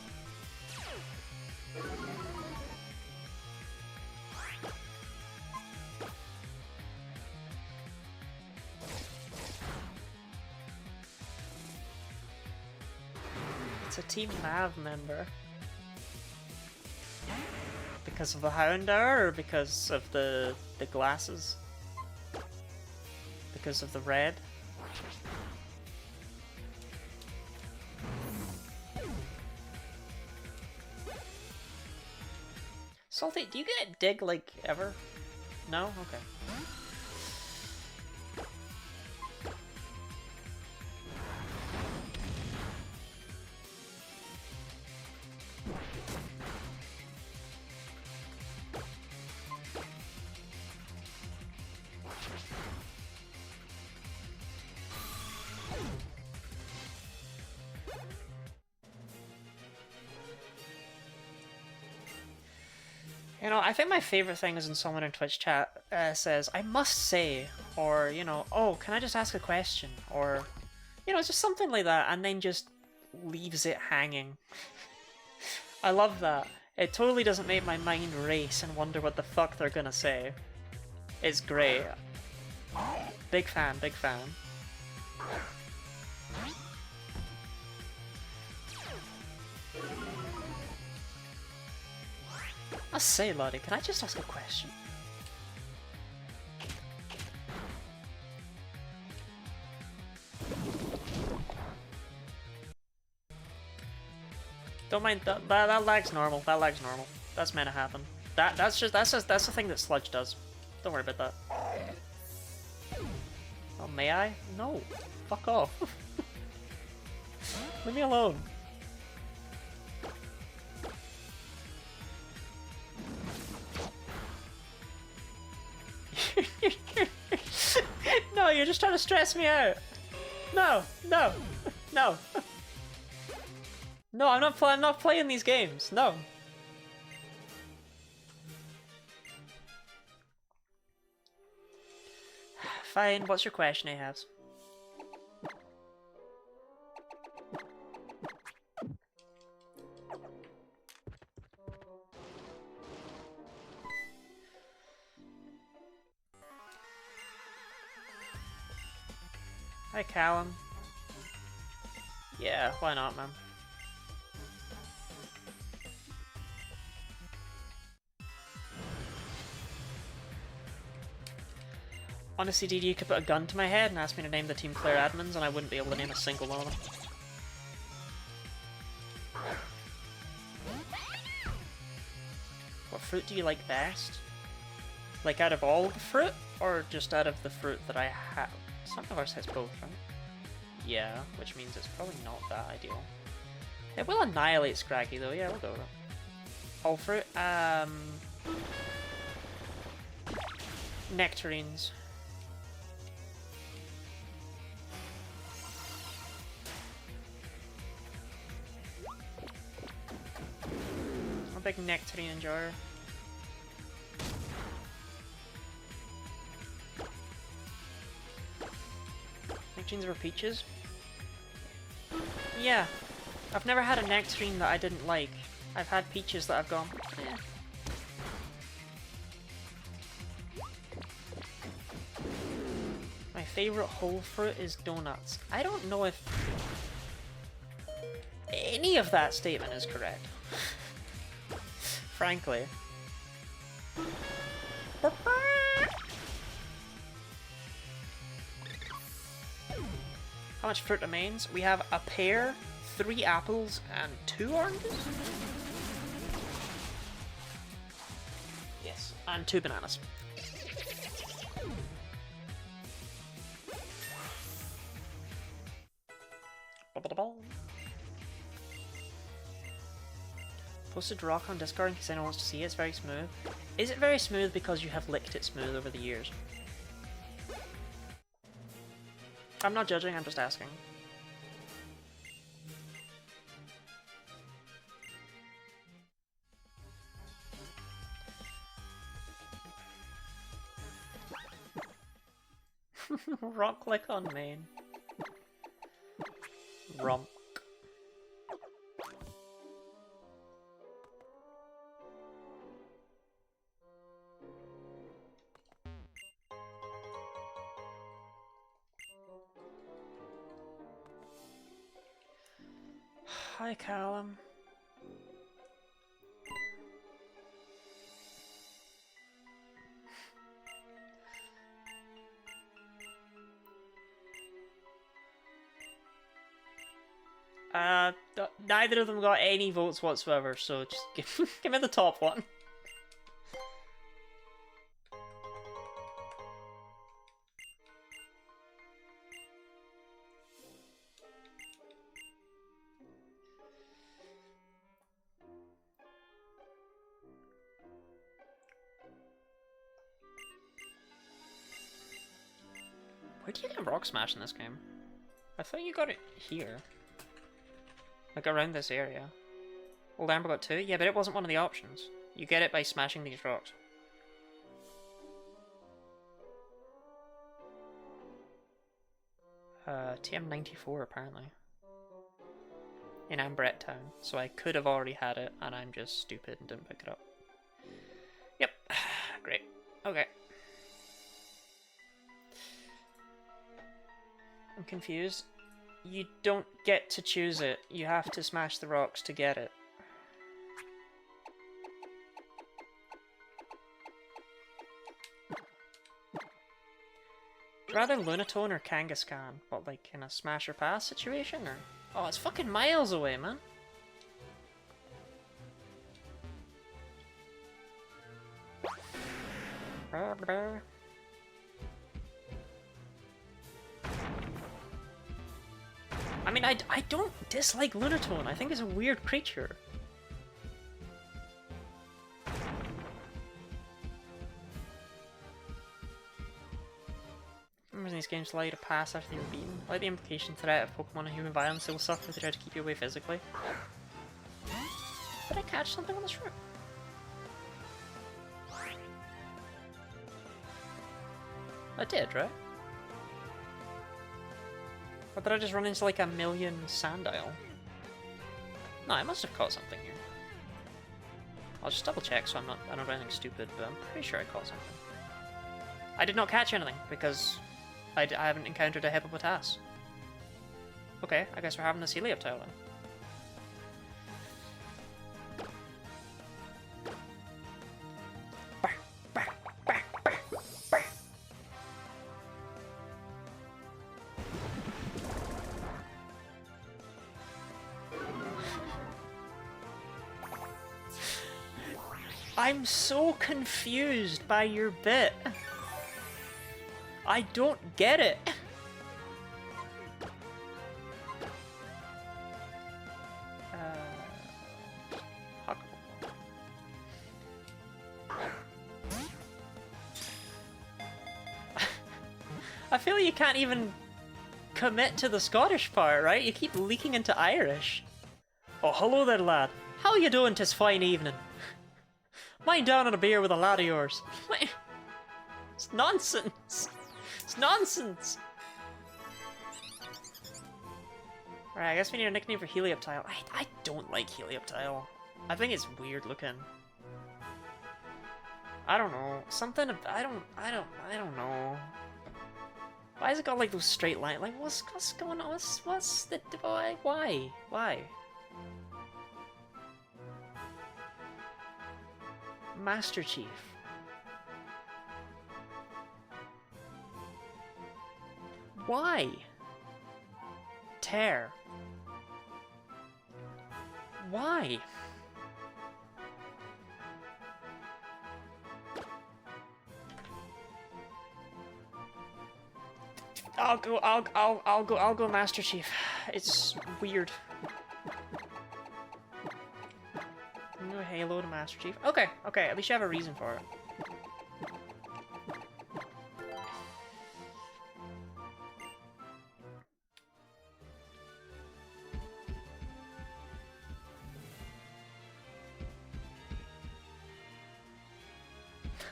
Speaker 1: It's a Team Mav member. Because of the Houndour, or because of the glasses? Because of the red? Salty, do you get dig, like, ever? No? Okay. You know, I think my favorite thing is when someone in Twitch chat says, I must say, or, you know, oh, can I just ask a question? Or, you know, just something like that, and then just leaves it hanging. I love that. It totally doesn't make my mind race and wonder what the fuck they're gonna say. It's great. Big fan, big fan. I say, Lottie, can I just ask a question? Don't mind that lag's normal. That lag's normal. That's meant to happen. That's the thing that Sludge does. Don't worry about that. Oh, may I? No. Fuck off. Leave me alone. No, you're just trying to stress me out. No, no, no. No, I'm not playing these games. No. Fine, what's your question, Ahabs? Hi, Callum. Yeah, why not, man? Honestly, DD, you could put a gun to my head and ask me to name the team player admins, and I wouldn't be able to name a single one of them. What fruit do you like best? Like out of all the fruit, or just out of the fruit that I have? Some of ours has both, right? Yeah, which means it's probably not that ideal. It will annihilate Scraggy though, yeah, we'll go with it. All fruit, nectarines. I'm a big nectarine enjoyer. Nectarines over peaches? Yeah. I've never had a nectarine that I didn't like. I've had peaches that I've gone, eh. My favourite whole fruit is donuts. I don't know if any of that statement is correct. Frankly. How much fruit remains? We have a pear, 3 apples, and 2 oranges? Yes, and 2 bananas. Posted rock on Discord in case anyone wants to see it. It's very smooth. Is it very smooth because you have licked it smooth over the years? I'm not judging, I'm just asking. Rock click on main. Romp. Hi, Callum. Neither of them got any votes whatsoever, so just give me the top one. Where do you get Rock Smash in this game? I thought you got it here. Like around this area. Old Amber got 2? Yeah, but it wasn't one of the options. You get it by smashing these rocks. TM94 apparently. In Ambret Town. So I could have already had it, and I'm just stupid and didn't pick it up. Yep. Great. Okay. I'm confused. You don't get to choose it. You have to smash the rocks to get it. Rather Lunatone or Kangaskhan, but like in a smash or pass situation, or... Oh, it's fucking miles away, man. I mean, I don't dislike Lunatone. I think it's a weird creature. Remember these games allow you to pass after they were beaten? I like the implication threat of Pokemon and human violence they will suffer if they try to keep you away physically. Did I catch something on this route? I did, right? Or did I just run into like a million Sandile? No, I must have caught something here. I'll just double check so I don't do anything stupid, but I'm pretty sure I caught something. I did not catch anything because I haven't encountered a Hippopotas. Okay, I guess we're having this Helioptile then. I'm so confused by your bit. I don't get it. I feel like you can't even commit to the Scottish part, right? You keep leaking into Irish. Oh, hello there, lad. How you doing 'tis fine evening? Mind down on a beer with a lad of yours. It's nonsense. It's nonsense. Alright, I guess we need a nickname for Helioptile. I don't like Helioptile. I think it's weird looking. I don't know. Something I don't know. Why has it got like those straight lines? Like what's going on? What's the why? Master Chief. Why? Tear. Why? I'll go Master Chief. It's weird. No Halo to Master Chief. Okay, at least you have a reason for it.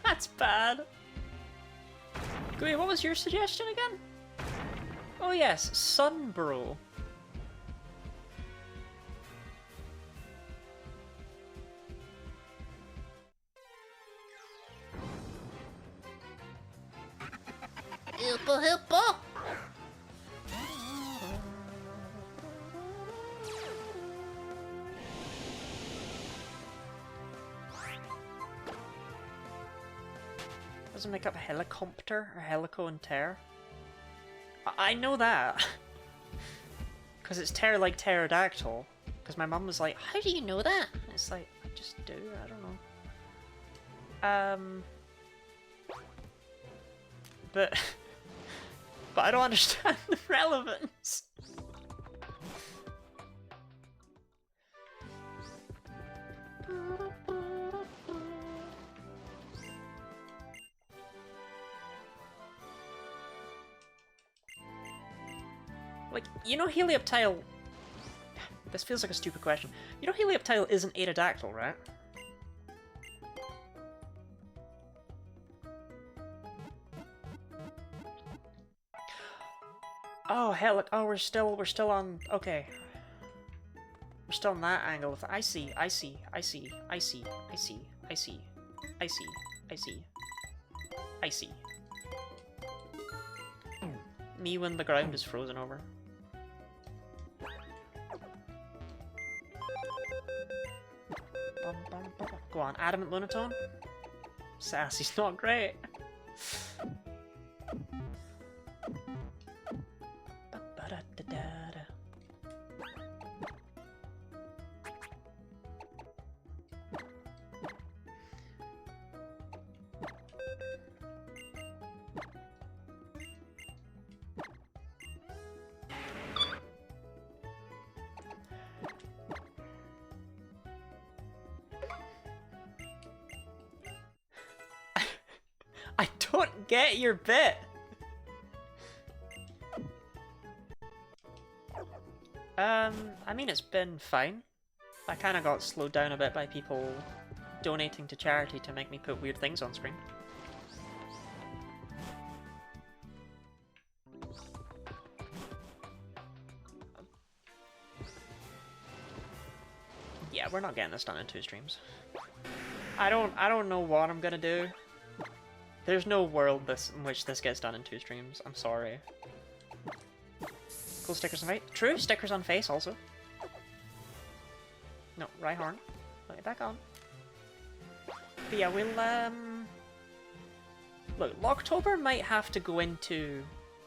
Speaker 1: That's bad. Wait, what was your suggestion again? Oh yes, Sunbro. Hippo. Doesn't make up a helicopter or helico and tear. I know that. Because it's tear like pterodactyl. Because my mum was like, how do you know that? And it's like, I just do, I don't know. But I don't understand the relevance. Like, you know Helioptile... This feels like a stupid question. You know Helioptile is an Aerodactyl, right? Oh, hell, oh, we're still on... Okay. We're still on that angle. I see. Me when the ground is frozen over. Go on, Adamant Lunatone? Sassy's not great. don't get your bit. I mean, it's been fine. I kind of got slowed down a bit by people donating to charity to make me put weird things on screen. Yeah, we're not getting this done in 2 streams. I don't know what I'm gonna do. There's no world in which this gets done in 2 streams. I'm sorry. Cool stickers on face. True, stickers on face also. No, Rhyhorn. Put it back on. But yeah, we'll look, Locketober might have to go into,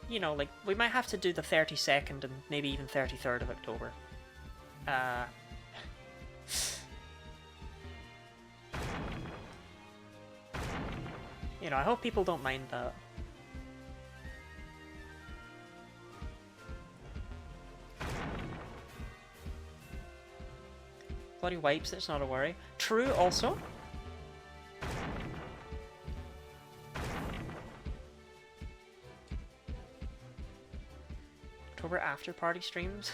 Speaker 1: you know, like, we might have to do the 32nd and maybe even 33rd of October. You know, I hope people don't mind that. Bloody wipes, it's not a worry. True, also. October after party streams.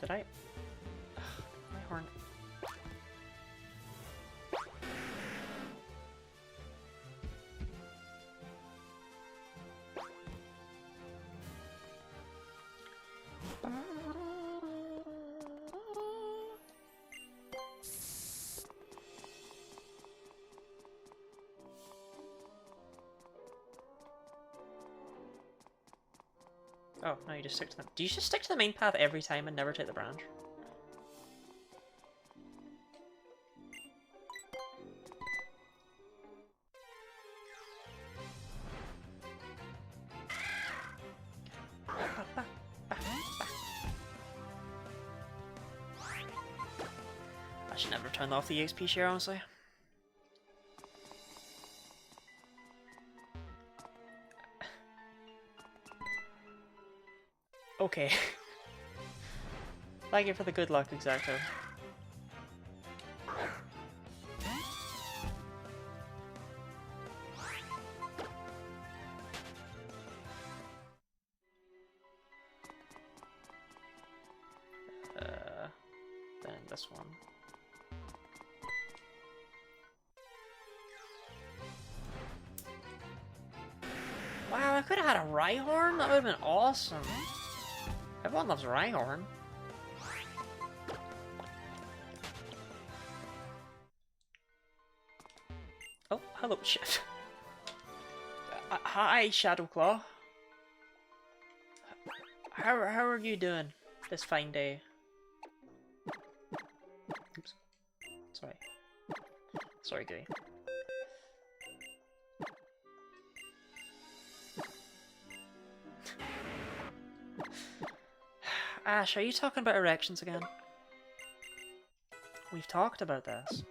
Speaker 1: Did I? Ugh, my horn. Oh, no, you just stick to them. Do you just stick to the main path every time and never take the branch? I should never have turned off the EXP share, honestly. Okay. Thank you for the good luck, Exacto. Then this one. Wow, I could have had a Rhyhorn? That would have been awesome. Everyone loves Rhyhorn. Oh, hello, shit. Hi, Shadowclaw. How are you doing this fine day? Oops. Sorry. Sorry, Gooey. Ash, are you talking about erections again? We've talked about this.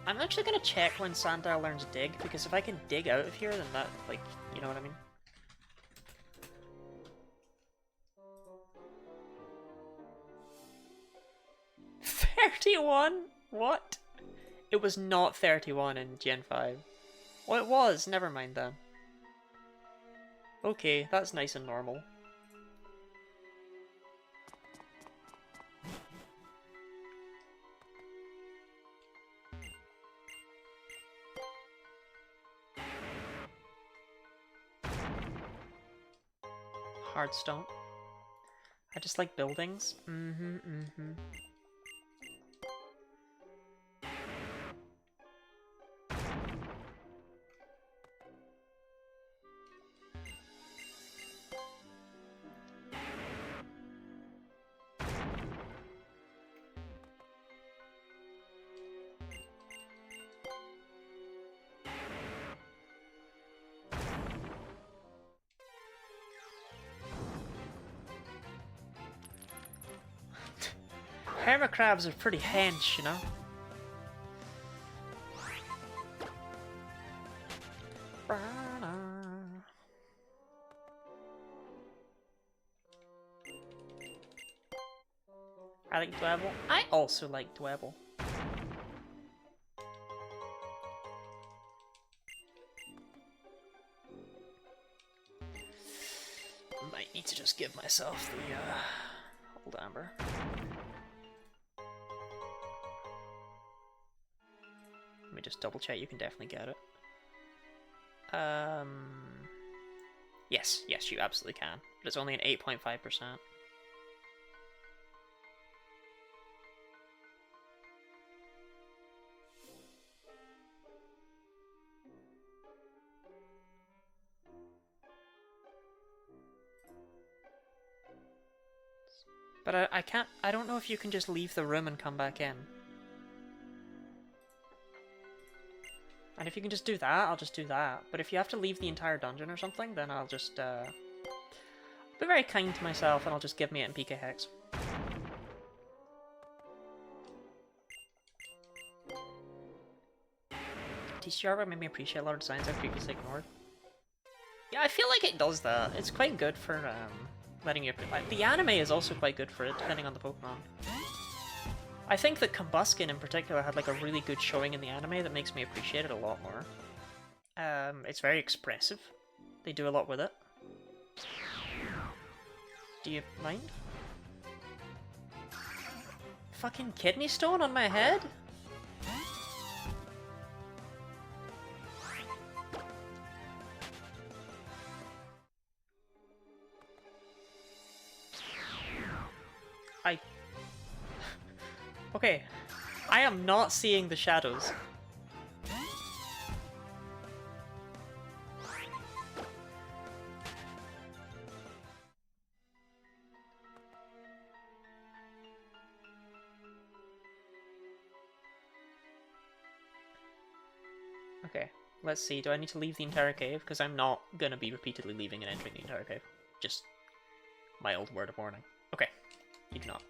Speaker 1: I'm actually gonna check when Sandile learns dig, because if I can dig out of here, then that, like, you know what I mean? What? It was not 31 in Gen 5. Well, it was. Never mind then. Okay, that's nice and normal. Hardstone. I just like buildings. Hermit-crabs are pretty hench, you know? I like Dwebble. I also like Dwebble. Might need to just give myself the old amber. Let me just double check, you can definitely get it. Yes, you absolutely can. But it's only an 8.5%. But I can't, I don't know if you can just leave the room and come back in. And if you can just do that, I'll just do that. But if you have to leave the entire dungeon or something, then I'll just, be very kind to myself and I'll just give me it in PK Hex. TCR made me appreciate a lot of designs I previously ignored. Yeah, I feel like it does that. It's quite good for, letting you... Like, the anime is also quite good for it, depending on the Pokemon. I think that Combuskin in particular had like a really good showing in the anime that makes me appreciate it a lot more. It's very expressive. They do a lot with it. Do you mind? Fucking kidney stone on my head? Okay, I am not seeing the shadows. Okay, let's see. Do I need to leave the entire cave? Because I'm not gonna be repeatedly leaving and entering the entire cave. Just my old word of warning. Okay, you do not.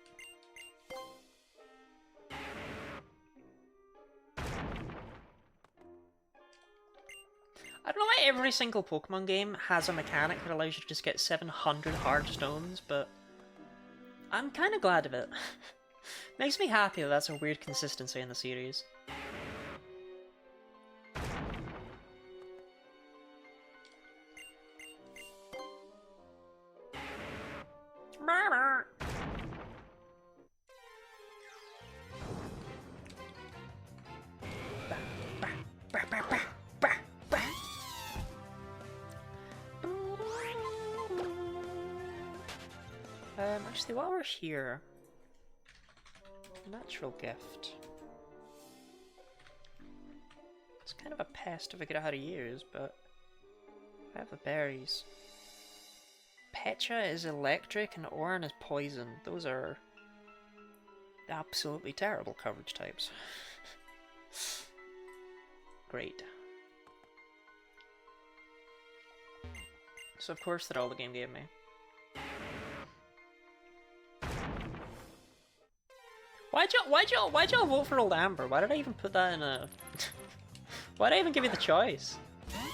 Speaker 1: I don't know why every single Pokemon game has a mechanic that allows you to just get 700 hard stones, but I'm kind of glad of it. Makes me happy that that's a weird consistency in the series. Actually, while we're here, natural gift. It's kind of a pest to figure out how to use, but I have the berries. Pecha is electric and Oran is poison. Those are absolutely terrible coverage types. Great. So of course that all the game gave me. Why'd y'all vote for Old Amber? Why did I even put that in a... Why did I even give you the choice?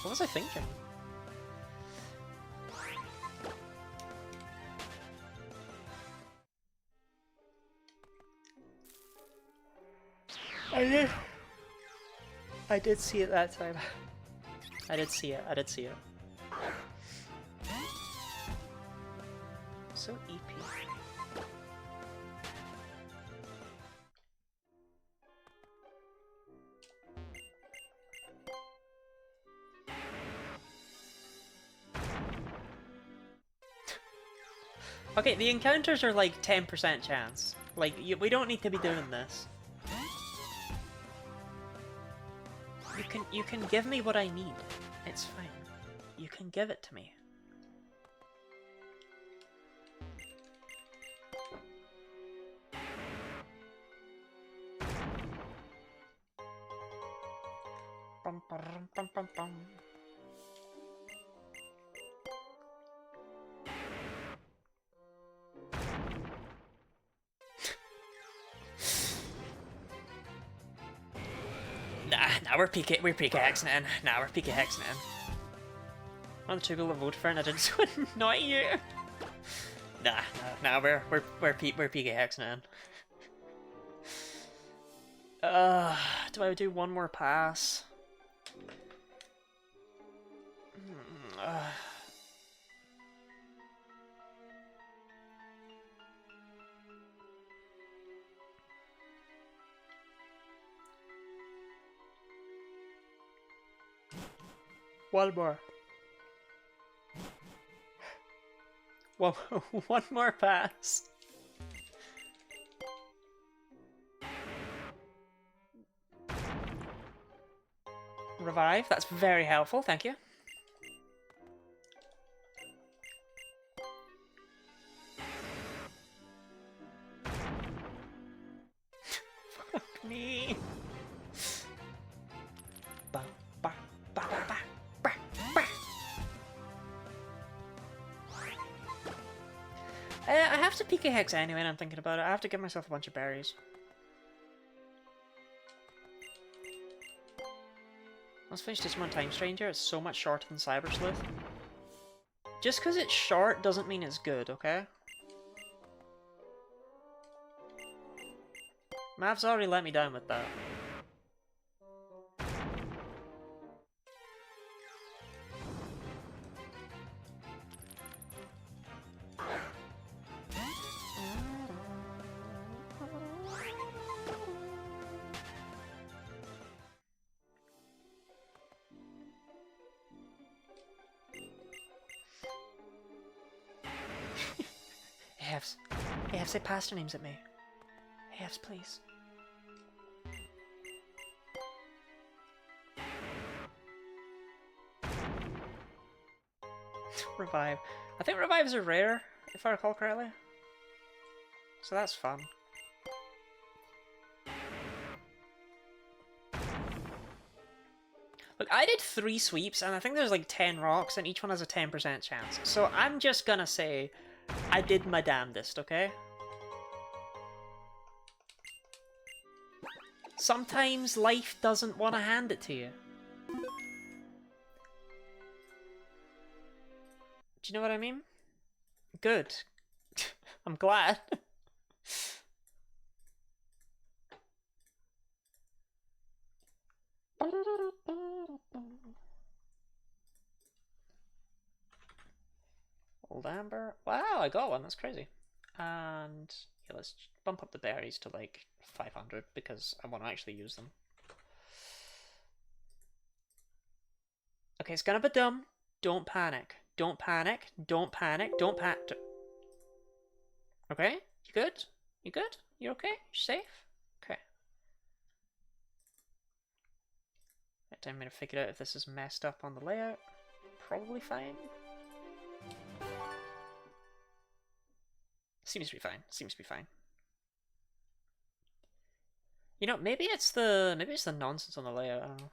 Speaker 1: What was I thinking? I did see it that time. I did see it. So EP. Okay, the encounters are like 10% chance. Like, we don't need to be doing this. You can give me what I need. It's fine. You can give it to me. Bum, bum, bum, bum, bum. Nah, we're PK hexing it in. Nah, we're PK hexing it in. One of the two people that voted for it and I did so not you. Nah, we're PK hexing it in. Do I do one more pass? One more. One more pass. Revive, that's very helpful, thank you. Fuck me. I have to PK Hex anyway, and I'm thinking about it. I have to give myself a bunch of berries. Let's finish Digimon Time Stranger. It's so much shorter than Cyber Sleuth. Just because it's short doesn't mean it's good, okay? Mav's already let me down with that. Hey, say pastor names at me. Hey, please. Revive. I think revives are rare, if I recall correctly. So that's fun. Look, I did 3 sweeps, and I think there's like 10 rocks, and each one has a 10% chance. So I'm just gonna say I did my damnedest, okay? Sometimes life doesn't want to hand it to you. Do you know what I mean? Good. I'm glad. Old Amber. Wow, I got one. That's crazy. And yeah, let's bump up the berries to like 500 because I want to actually use them. Okay, it's gonna be dumb. Don't panic. Don't panic. Don't panic. Don't panic. Okay? You good? You good? You okay? You safe? Okay. Right, time to figure out if this is messed up on the layout. Probably fine. Seems to be fine. Seems to be fine. You know, maybe it's the nonsense on the layout. I don't know.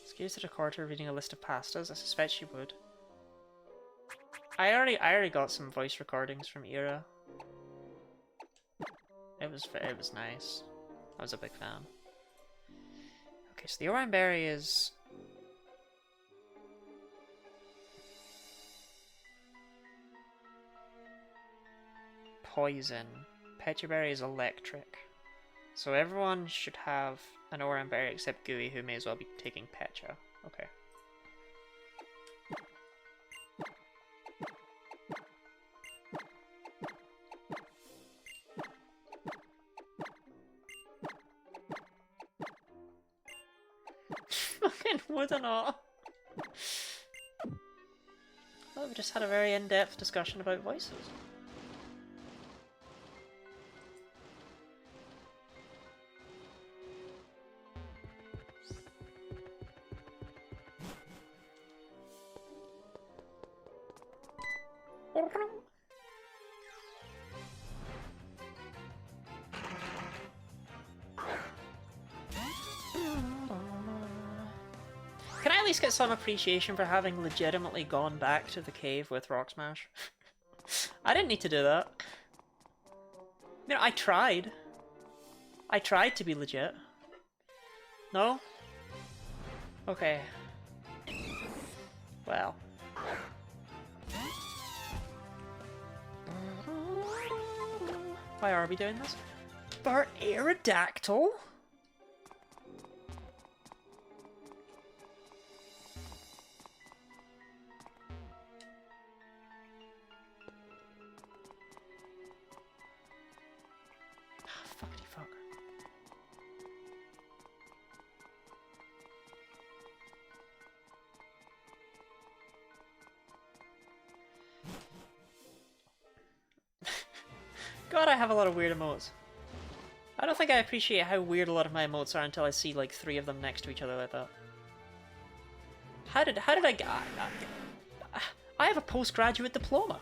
Speaker 1: Excuse the recorder reading a list of pastas. I suspect she would. I already got some voice recordings from Era. It was nice. I was a big fan. Okay, so the Orion Berry is poison. Petra Berry is electric. So everyone should have an Orion Berry except Gooey, who may as well be taking Petra. Okay. Fucking wood and all. Well, we just had a very in-depth discussion about voices. Can I at least get some appreciation for having legitimately gone back to the cave with Rock Smash? I didn't need to do that. You know, I tried. I tried to be legit. No? Okay. Well. Why are we doing this? For Aerodactyl? Fuckity fuck. God, I have a lot of weird emotes. I don't think I appreciate how weird a lot of my emotes are until I see like 3 of them next to each other like that. How did I get... I have a postgraduate diploma.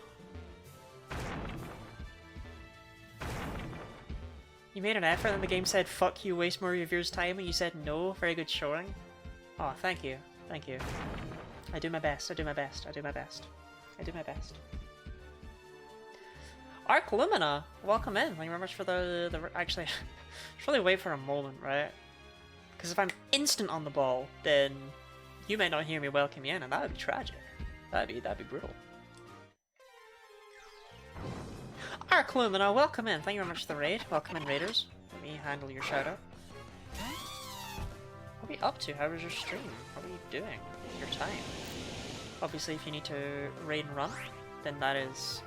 Speaker 1: You made an effort and the game said, fuck you, waste more of your viewers' time, and you said no, very good showing. Oh, thank you. Thank you. I do my best, I do my best, I do my best. I do my best. Arc Lumina, welcome in. Thank you very much for the actually, I should probably wait for a moment, right? Because if I'm instant on the ball, then you may not hear me welcome you in, and that would be tragic. That'd be brutal. Arc Lumina, welcome in. Thank you very much for the raid. Welcome in, raiders. Let me handle your shout out. What are we up to? How was your stream? What are you doing? Your time. Obviously, if you need to raid and run, then that is.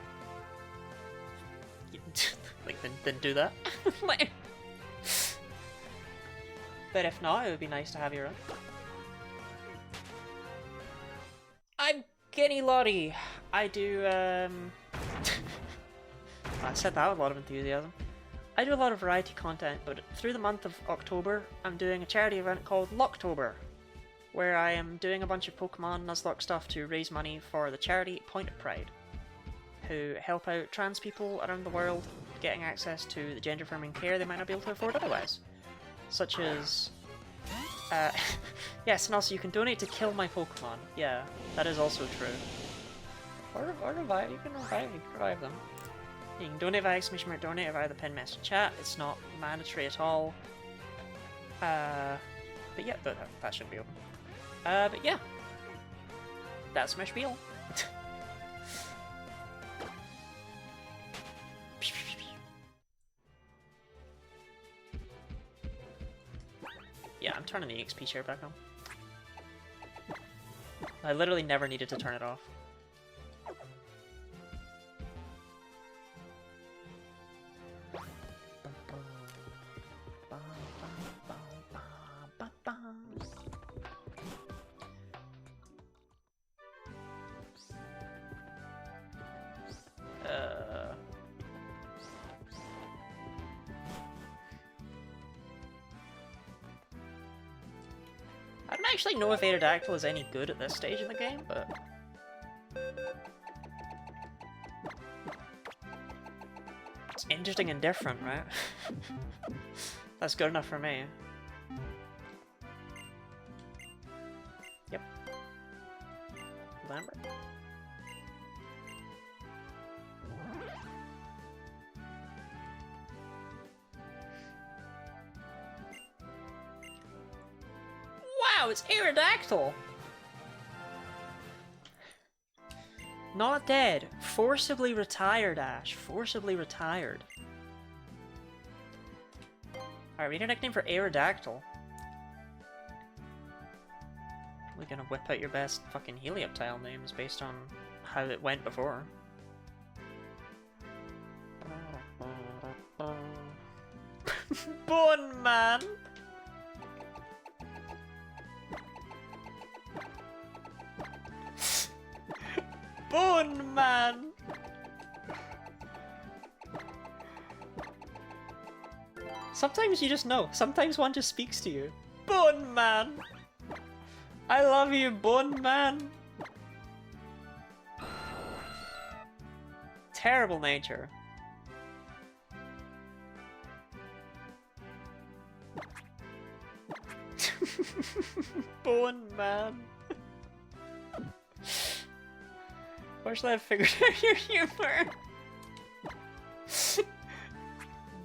Speaker 1: Like, then do that. Like... But if not, it would be nice to have you run. I'm Kenny Lottie. I do, I said that with a lot of enthusiasm. I do a lot of variety content, but through the month of October, I'm doing a charity event called Locketober, where I am doing a bunch of Pokémon Nuzlocke stuff to raise money for the charity Point of Pride, who help out trans people around the world getting access to the gender-affirming care they might not be able to afford otherwise. Such as... yes, and also you can donate to kill my Pokemon. Yeah, that is also true. Or revive, you can revive them. You can donate via exclamation mark donate via the pinned message chat. It's not mandatory at all. But yeah, that should be open. But yeah. That's my spiel. Yeah, I'm turning the XP share back on. I literally never needed to turn it off. I don't actually know if Aerodactyl is any good at this stage in the game, but... It's interesting and different, right? That's good enough for me. Yep. Lambert. Wow, it's Aerodactyl! Not dead. Forcibly retired, Ash. Forcibly retired. Alright, we need a nickname for Aerodactyl. We're gonna whip out your best fucking Helioptile names based on how it went before. Bone Man! Bone Man! Sometimes you just know. Sometimes one just speaks to you. Bone Man! I love you, Bone Man! Terrible nature. Bone Man. Where should I have figured out your humor?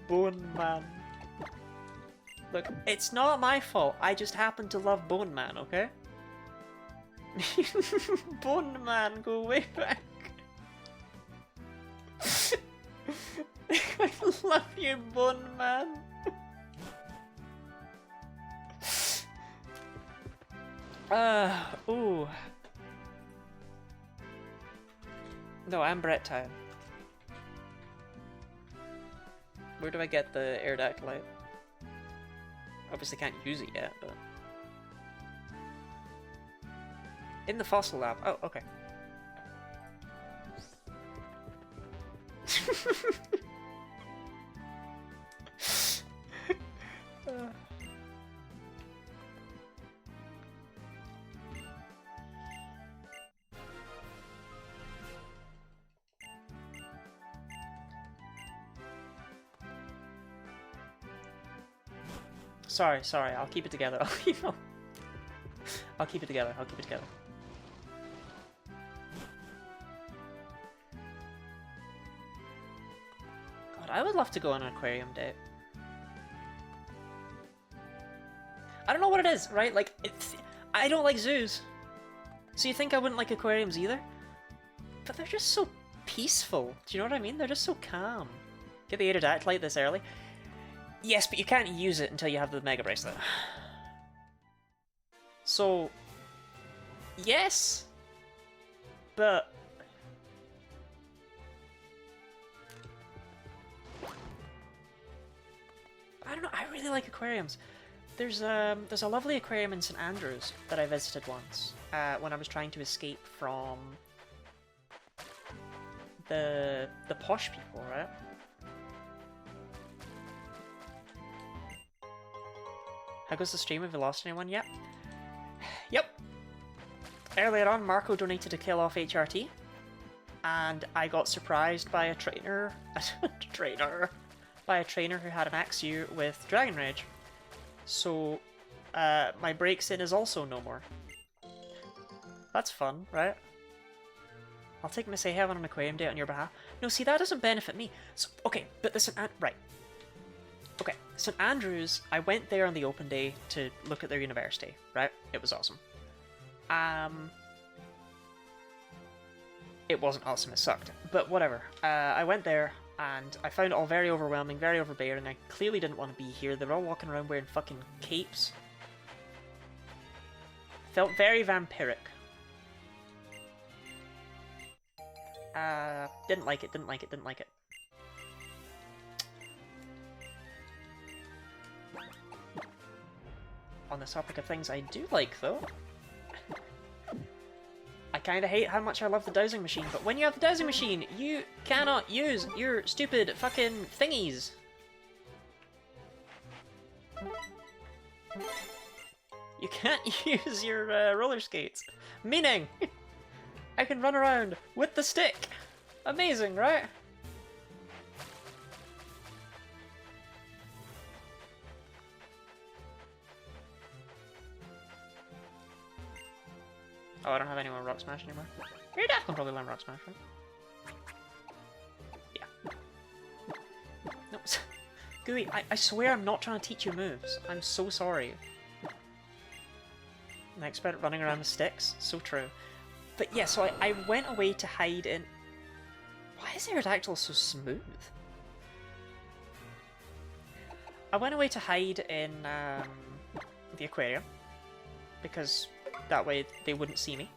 Speaker 1: Bone Man. Look, it's not my fault. I just happen to love Bone Man, okay? Bone Man, go way back. I love you, Bone Man. Ooh. No, I'm Brett Time. Where do I get the Aerodactylite? Obviously can't use it yet, but... In the fossil lab. Oh, okay. Sorry, I'll keep it together. I'll keep it together, God, I would love to go on an aquarium date. I don't know what it is, right? Like, I don't like zoos. So you think I wouldn't like aquariums either? But they're just so peaceful. Do you know what I mean? They're just so calm. Get the Aerodactylite this early. Yes, but you can't use it until you have the Mega Bracelet. So, yes, but I don't know. I really like aquariums. There's a lovely aquarium in St Andrews that I visited once when I was trying to escape from the posh people, right? How goes the stream? Have you lost anyone yet? Yep. Earlier on, Marco donated to kill off HRT, and I got surprised by a trainer, by a trainer who had an Axew with Dragon Rage. So, my breaks in is also no more. That's fun, right? I'll take Miss Ahab on an aquarium date on your behalf. No, see, that doesn't benefit me. So, okay, but this right. Okay, St Andrews, I went there on the open day to look at their university, right? It was awesome. It wasn't awesome, it sucked. But whatever. I went there, and I found it all very overwhelming, very overbearing. I clearly didn't want to be here. They were all walking around wearing fucking capes. Felt very vampiric. Didn't like it. On the topic of things I do like, though, I kinda hate how much I love the dowsing machine, but when you have the dowsing machine, you cannot use your stupid fucking thingies. You can't use your roller skates. Meaning, I can run around with the stick. Amazing, right? Oh, I don't have anyone Rock Smash anymore. Your dad can probably learn Rock Smash, right? Yeah. No, Gooey, I swear I'm not trying to teach you moves. I'm so sorry. An expert running around with sticks. So true. But yeah, so I went away to hide in... Why is Aerodactyl so smooth? I went away to hide in the aquarium, because that way they wouldn't see me,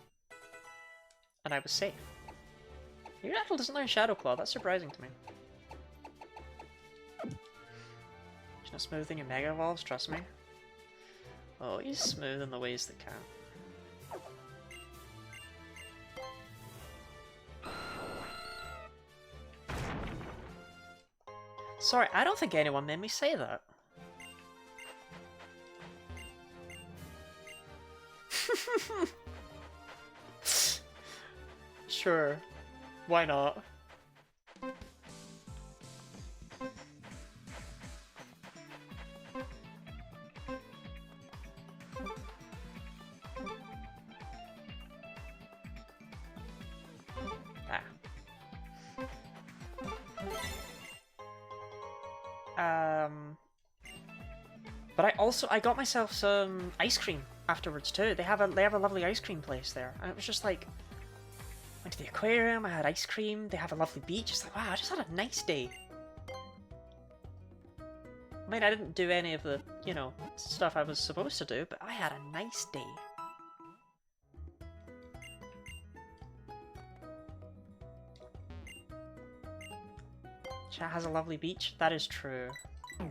Speaker 1: and I was safe. Aerodactyl doesn't learn Shadow Claw, that's surprising to me. He's not smooth in your Mega Evolves, trust me. Oh, he's smooth in the ways that count. Sorry, I don't think anyone made me say that. Sure. Why not? But I got myself some ice cream afterwards too. They have a lovely ice cream place there, and it was just like, went to the aquarium. I had ice cream. They have a lovely beach. It's like, wow, I just had a nice day. I mean, I didn't do any of the, you know, stuff I was supposed to do, but I had a nice day. Chat has a lovely beach. That is true. I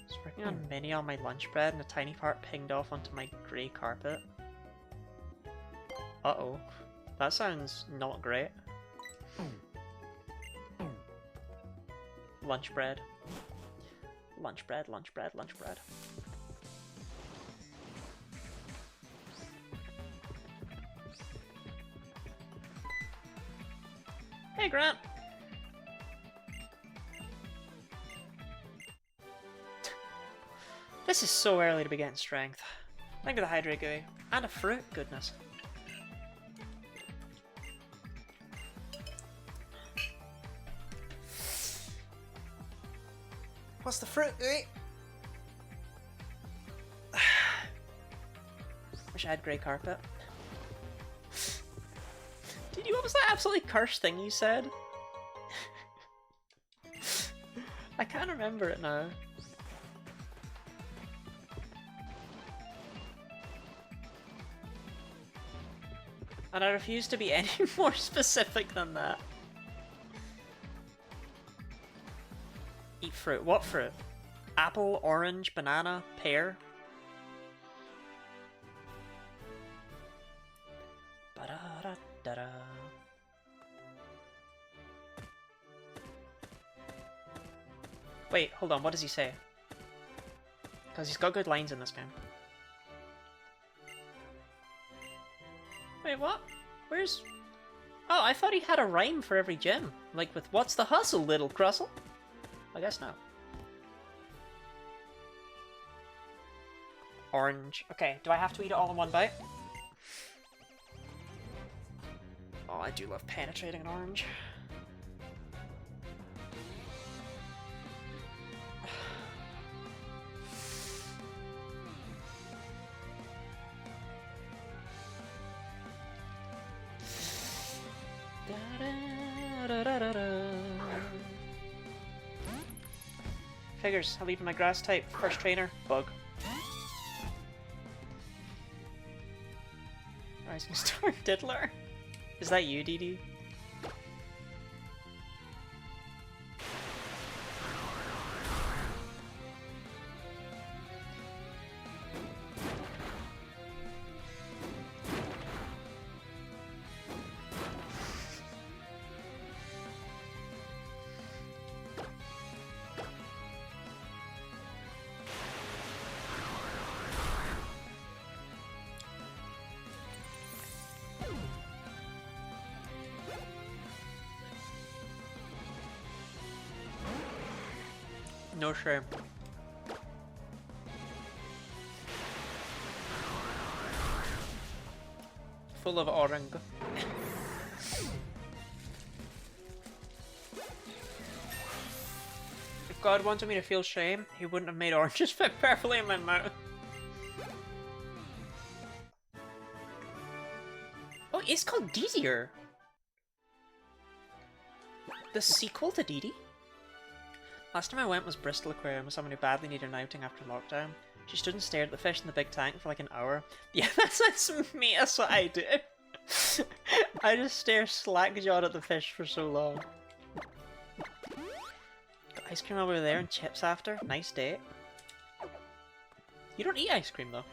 Speaker 1: was working on mini on my lunch bread and a tiny part pinged off onto my grey carpet. Uh-oh. That sounds not great. Lunch bread. Lunch bread, lunch bread, lunch bread. Hey, Grant! This is so early to be getting strength. Thank you for the hydrate gooey. And a fruit, goodness. What's the fruit gooey? Wish I had grey carpet. Dude, what was that absolutely cursed thing you said? I can't remember it now. And I refuse to be any more specific than that. Eat fruit. What fruit? Apple, orange, banana, pear? Ba-da-da-da-da. Wait, hold on, what does he say? Because he's got good lines in this game. Wait, what? Where's... Oh, I thought he had a rhyme for every gym. Like with, what's the hustle, little Crustle? I guess not. Orange. Okay, do I have to eat it all in one bite? Oh, I do love penetrating an orange. Figures, I'll leave my grass type. First trainer, bug. Rising Star Diddler. Is that you, DD? No shame. Full of orange. If God wanted me to feel shame, he wouldn't have made oranges fit perfectly in my mouth. Oh, it's called Didier. The sequel to Didi? Last time I went was Bristol Aquarium with someone who badly needed an outing after lockdown. She stood and stared at the fish in the big tank for like an hour. Yeah, that's me, that's what I do. I just stare slack-jawed at the fish for so long. Got ice cream over there and chips after. Nice date. You don't eat ice cream though.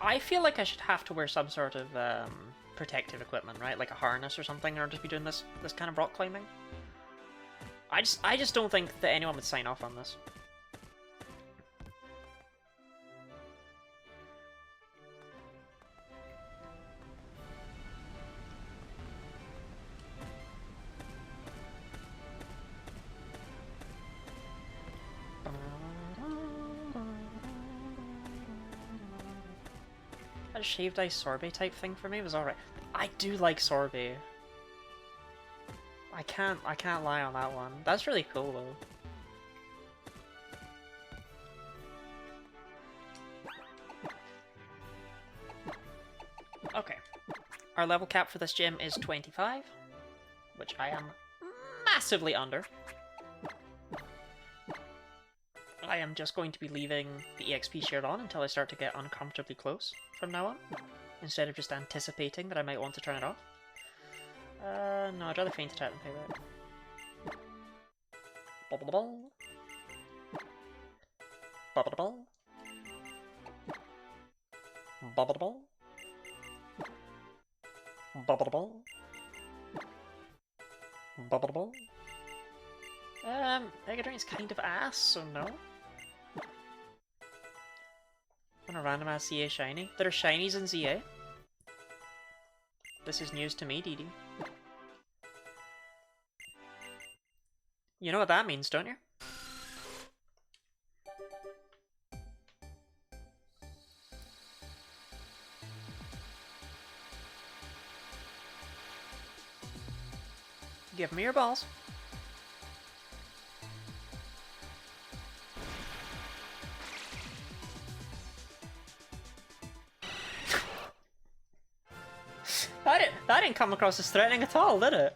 Speaker 1: I feel like I should have to wear some sort of protective equipment, right? Like a harness or something in order to be doing this kind of rock climbing. I just don't think that anyone would sign off on this. that shaved ice sorbet type thing for me was alright. I do like sorbet. I can't lie on that one. That's really cool though. Okay. Our level cap for this gym is 25, which I am massively under. I am just going to be leaving the EXP shared on until I start to get uncomfortably close from now on, instead of just anticipating that I might want to turn it off. No, I'd rather faint attack than payback. Bubble ball. Bubble ball. Bubble ball. Bubble ball. Bubble ball. Mega Drain's kind of ass, so no. On a random ass ZA shiny. There are shinies in ZA. This is news to me, DD. You know what that means, don't you? Give me your balls. That didn't come across as threatening at all, did it?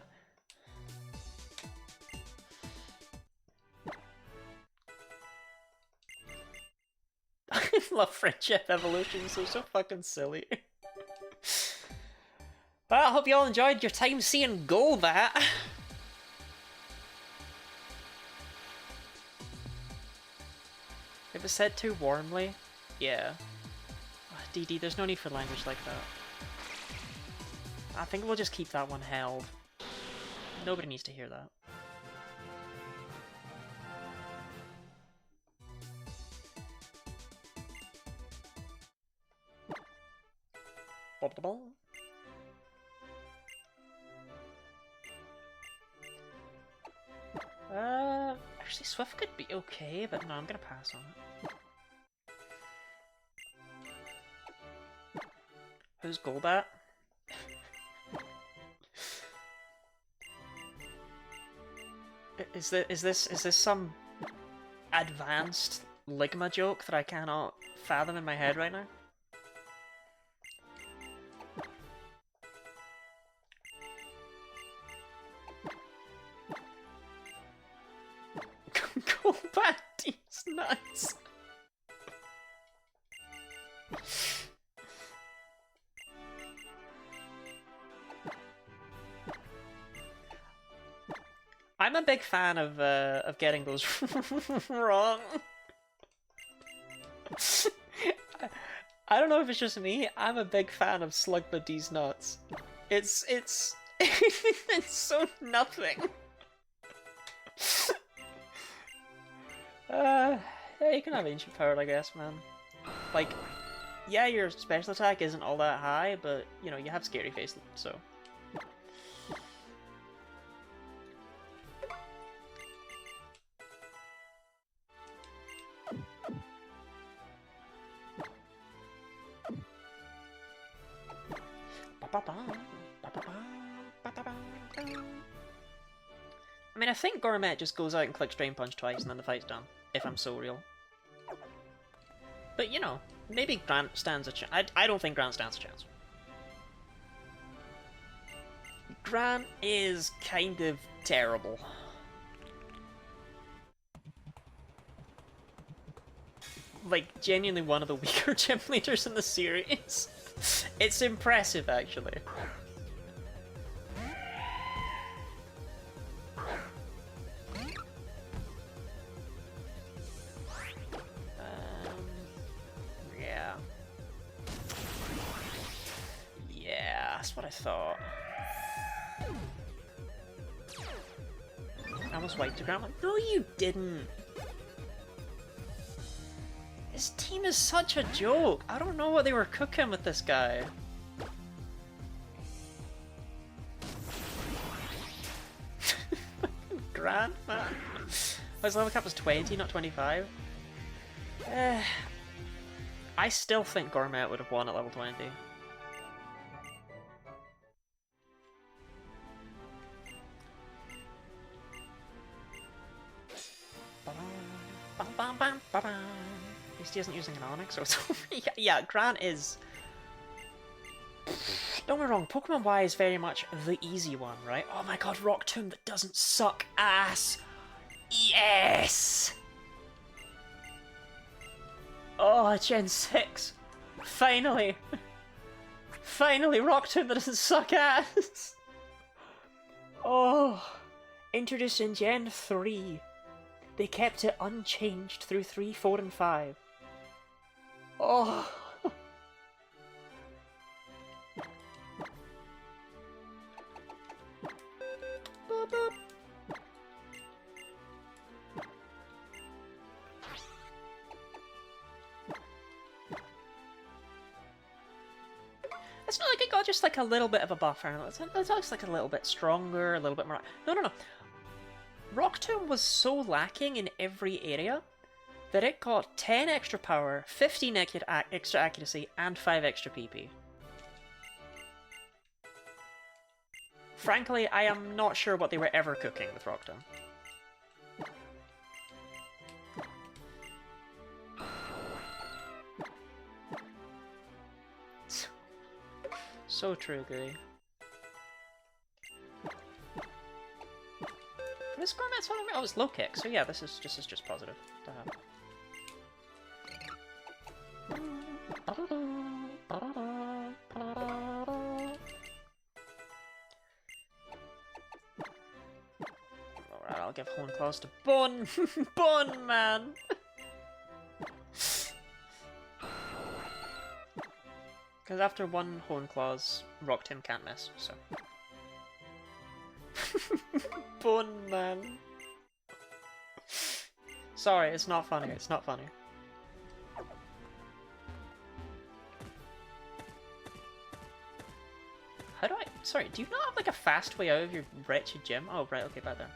Speaker 1: I love friendship evolutions, they're so fucking silly. Well, I hope you all enjoyed your time seeing Golbat. It was said too warmly. Yeah. DD, there's no need for language like that. I think we'll just keep that one held. Nobody needs to hear that. Bob the ball. Actually Swift could be okay, but no, I'm gonna pass on it. Who's Golbat? Is this some advanced Ligma joke that I cannot fathom in my head right now? Golbat is nuts. I'm a big fan of getting those wrong. I don't know if it's just me. I'm a big fan of Slugma D's nuts. It's it's so nothing. Yeah, you can have ancient power, I guess, man. Like, yeah, your special attack isn't all that high, but you know you have scary face, so. I mean, I think Gourmet just goes out and clicks Drain Punch twice and then the fight's done, if I'm so real. But, you know, maybe Grant stands a chance. I don't think Grant stands a chance. Grant is kind of terrible. Like, genuinely one of the weaker gym leaders in the series. It's impressive, actually. Yeah. Yeah, that's what I thought. I almost wiped the ground. No, you didn't. His team is such a joke. I don't know what they were cooking with this guy. Grand man. His level cap was 20, not 25. I still think Gourmet would have won at level 20. At least he isn't using an Onyx, so it's yeah, Grant is... Don't get me wrong, Pokemon Y is very much the easy one, right? Oh my god, Rock Tomb that doesn't suck ass! Yes! Oh, Gen 6! Finally! Finally, Rock Tomb that doesn't suck ass! Oh! Introduced in Gen 3. They kept it unchanged through 3, 4, and 5. Oh! It's not like it got just like a little bit of a buffer. It's just like a little bit stronger, a little bit more... No. Rock Tomb was so lacking in every area that it got 10 extra power, 15 extra accuracy, and 5 extra PP. Frankly, I am not sure what they were ever cooking with Rock Tomb. So true, Gooey. This Gourmet's on the... Oh, it's low kick, so yeah, this is just positive to have. Alright, I'll give Hone Claws to Bun! Bun, man! Because after one Hone Claws, Rock Tomb can't miss, so... Bun, man. Sorry, it's not funny, it's not funny. How do I... Sorry, do you not have like a fast way out of your wretched gym? Oh, right, okay, bad then.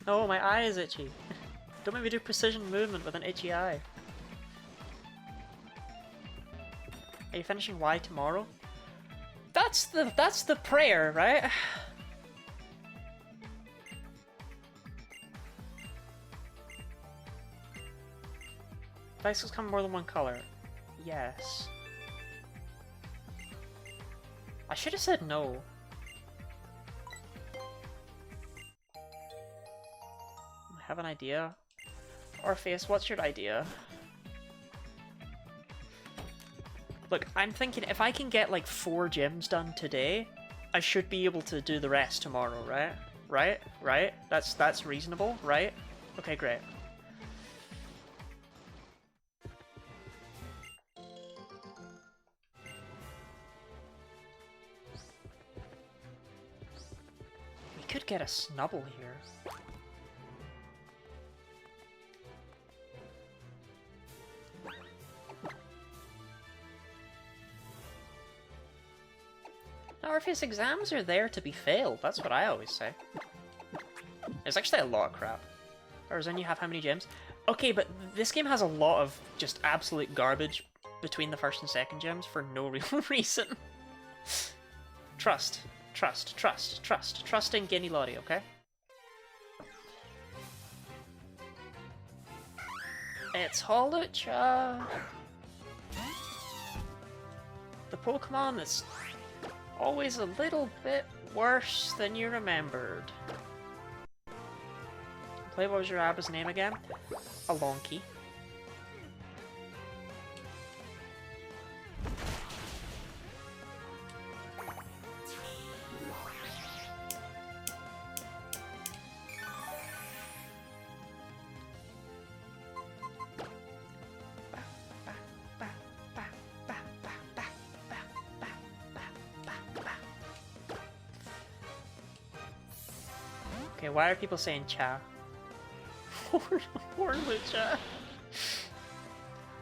Speaker 1: Oh, my eye is itchy. Don't make me do precision movement with an itchy eye. Are you finishing Y tomorrow? That's the prayer, right? Bicycles come in more than one color. Yes. I should have said no. I have an idea. Orpheus, what's your idea? Look, I'm thinking if I can get like 4 gyms done today, I should be able to do the rest tomorrow, right? Right? That's reasonable, right? Okay, great. We could get a Snubble here. Orpheus, exams are there to be failed, that's what I always say. There's actually a lot of crap. Or then you have how many gyms? Okay, but this game has a lot of just absolute garbage between the first and second gyms for no real reason. Trust in Guinea Lottie, okay? It's Holucha! The Pokemon that's always a little bit worse than you remembered. Play, what was your Abba's name again? Alonki. Okay, why are people saying cha? Poor Lucha.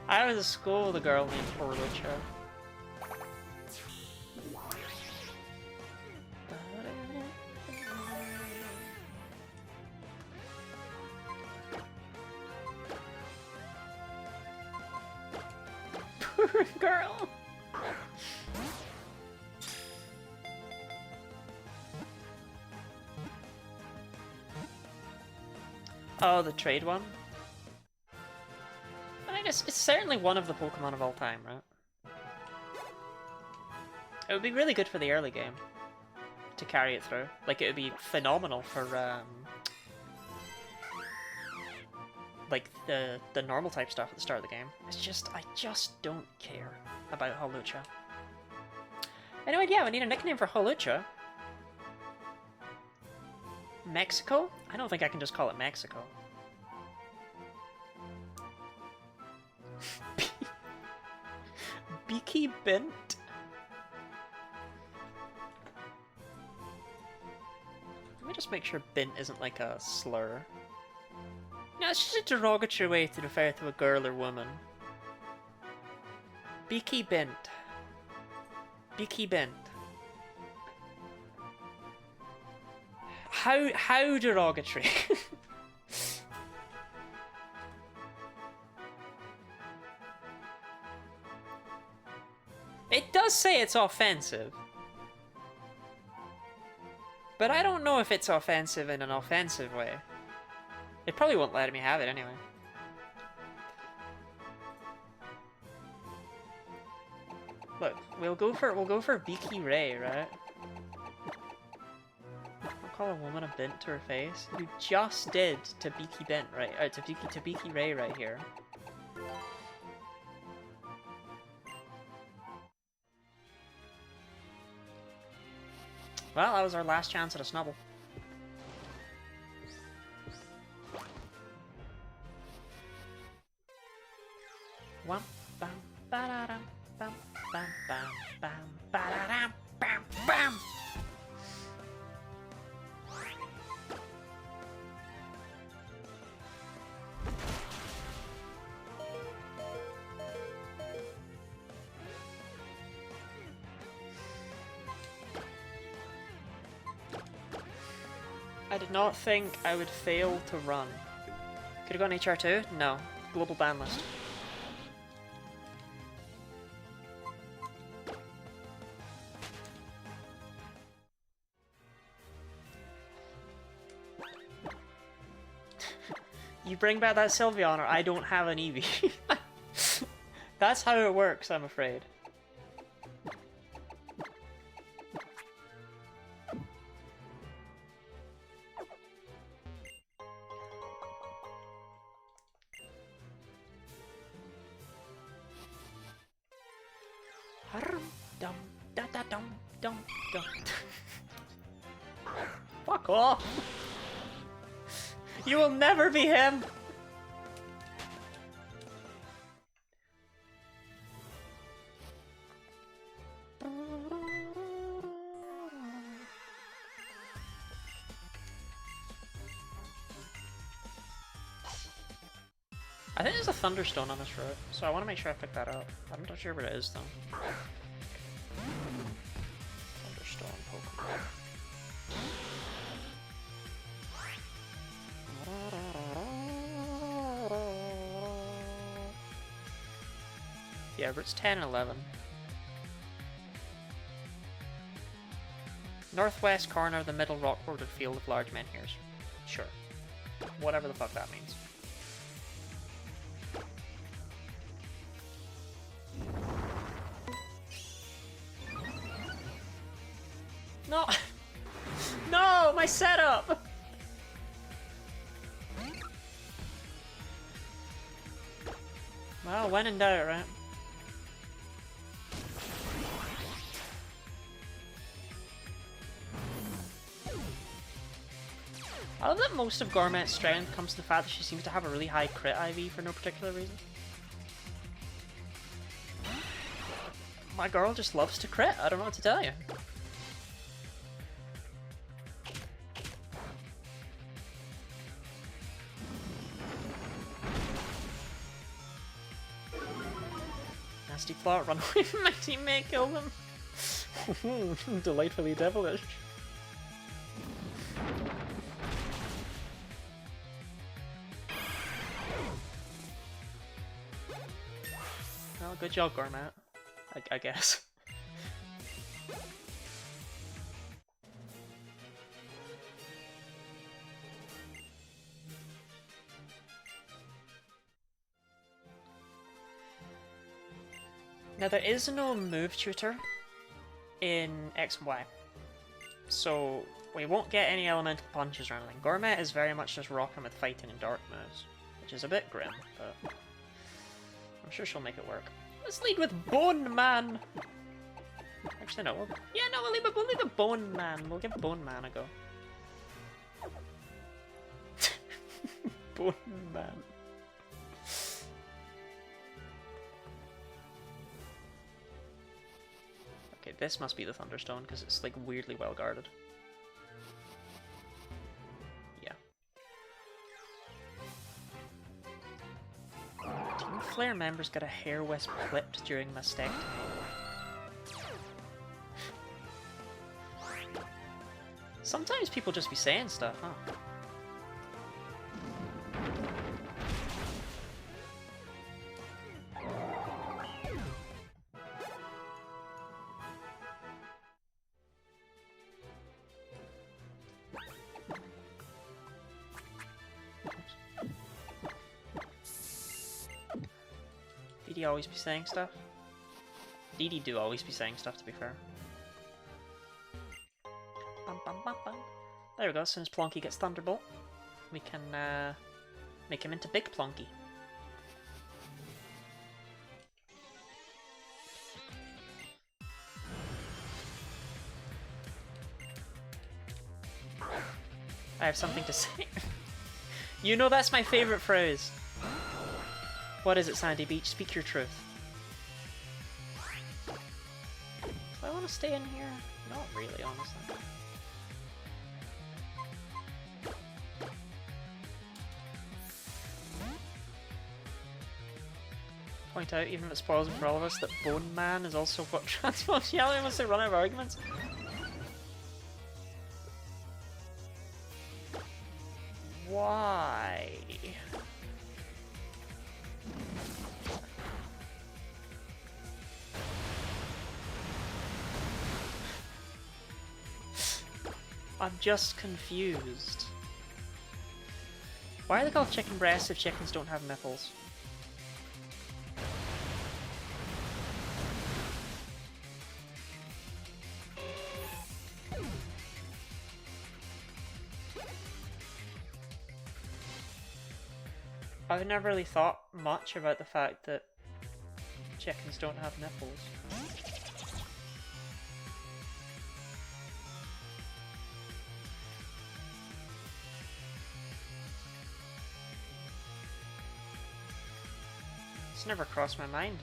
Speaker 1: I was at school with a girl named Poor Lucha. Poor girl. Oh, the trade one? I mean, it's certainly one of the Pokemon of all time, right? It would be really good for the early game to carry it through. Like, it would be phenomenal for, like, the normal type stuff at the start of the game. It's just, I just don't care about Hawlucha. Anyway, yeah, we need a nickname for Hawlucha. Mexico? I don't think I can just call it Mexico. Beaky Bint? Let me just make sure Bint isn't like a slur. No, it's just a derogatory way to refer to a girl or woman. Beaky Bint. Beaky Bint. How derogatory? It does say it's offensive. But I don't know if it's offensive in an offensive way. It probably won't let me have it anyway. Look, we'll go for Beaky Ray, right? Call a woman a bint to her face. You just did to Beaky Bint, right? To Beaky Ray right here. Well, that was our last chance at a Snubble. Wham bam ba da dum bam bam bam bam ba da dum bam bam. I did not think I would fail to run. Could have gone HR2? No. Global ban list. You bring back that Sylveon or I don't have an Eevee. That's how it works, I'm afraid. Fuck off! You will never be him! I think there's a Thunderstone on this road, so I want to make sure I pick that up. I'm not sure what it is though. Thunderstone Pokemon. Yeah, routes 10 and 11. Northwest corner of the middle rock bordered field of large menhirs. Sure. Whatever the fuck that means. No! No! My setup! Well, when in doubt, right? I love that most of Gourmet's strength comes to the fact that she seems to have a really high crit IV for no particular reason. My girl just loves to crit, I don't know what to tell you. Nasty plot, run away from my teammate, kill them. Delightfully devilish. Well, good job, Gourmet. I guess. Now there is no move tutor in X and Y, so we won't get any elemental punches or anything. Gourmet is very much just rocking with fighting and dark moves, which is a bit grim, but I'm sure she'll make it work. Let's lead with Bone Man! Actually no, we'll leave a Bone Man. We'll give Bone Man a go. Bone Man. Okay, this must be the Thunderstone because it's like weirdly well guarded. Yeah. Team Flare members got a hair wisp clipped during mastectomy. Sometimes people just be saying stuff, huh? Didi always be saying stuff? Didi do always be saying stuff, to be fair. Bum, bum, bum, bum. There we go, as soon as Plonky gets Thunderbolt, we can make him into Big Plonky. I have something to say. You know that's my favourite phrase. What is it, Sandy Beach? Speak your truth. Do I want to stay in here? Not really, honestly. Point out, even if it spoils it for all of us, that Bone Man is also what transforms Yellow once they run out of arguments. Why? I'm just confused. Why are they called chicken breasts if chickens don't have nipples? I've never really thought much about the fact that chickens don't have nipples. It's never crossed my mind.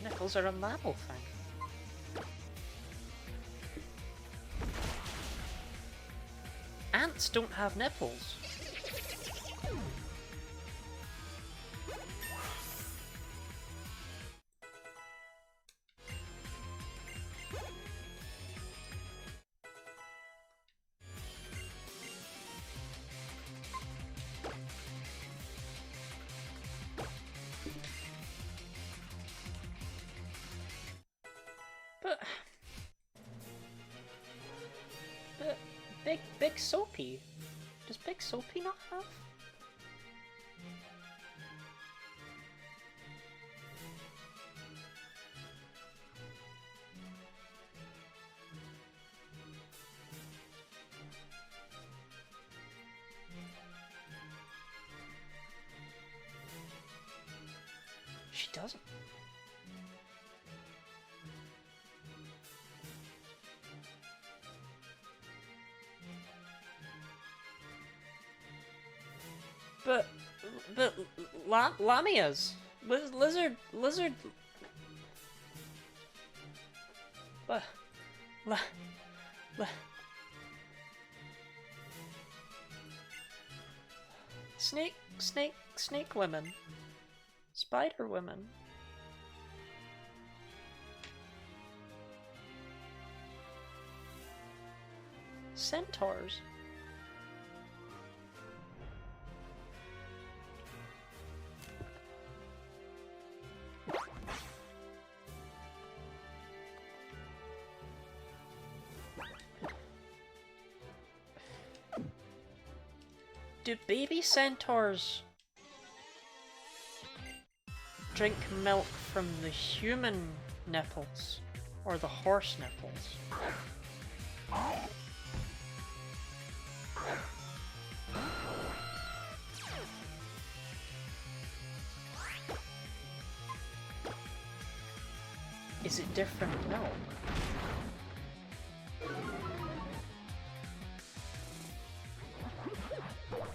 Speaker 1: Nipples are a mammal thing. Ants don't have nipples. But Big Soapy. Does Big Soapy not have? She doesn't. But Lamias, lizard La, la, la. Snake women. Spider women. Centaurs. Do baby centaurs drink milk from the human nipples or the horse nipples? Is it different milk?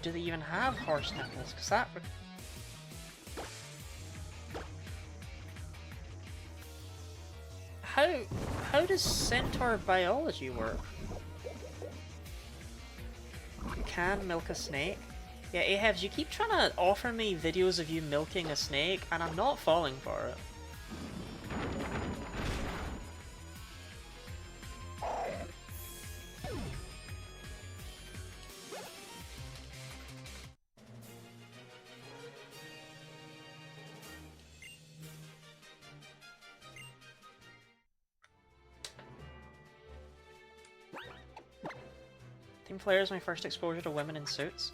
Speaker 1: Do they even have horse nipples? Because that would... How does centaur biology work? Can milk a snake? Yeah, Ahevs, you keep trying to offer me videos of you milking a snake, and I'm not falling for it. Team Flare is my first exposure to women in suits.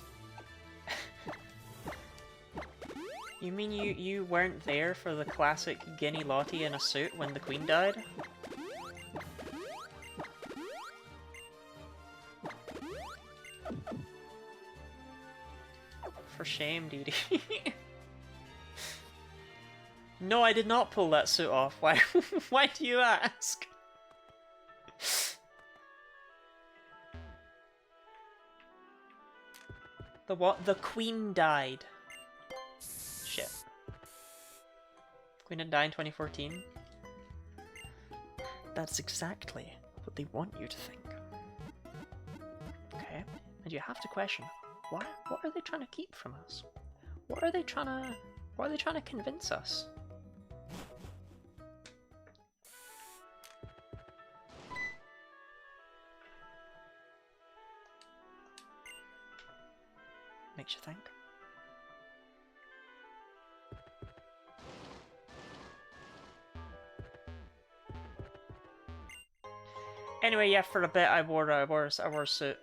Speaker 1: You mean you weren't there for the classic Guinea Lottie in a suit when the Queen died? For shame, Dee Dee. No, I did not pull that suit off. Why? Why do you ask? The what? The Queen died. Shit. Queen didn't die in 2014. That's exactly what they want you to think. Okay, and you have to question, why? What are they trying to keep from us? What are they trying to convince us? Makes you think. Anyway, yeah, for a bit I wore a suit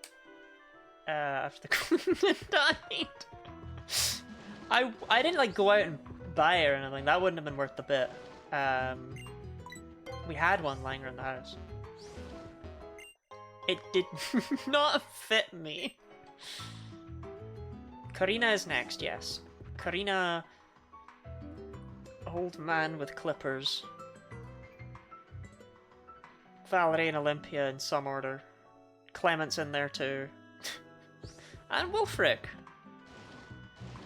Speaker 1: after the Queen died. I didn't like go out and buy it or anything. That wouldn't have been worth the bit. We had one lying around the house. It did not fit me. Karina is next, yes. Karina, old man with clippers. Valerie and Olympia in some order. Clement's in there too. And Wulfric.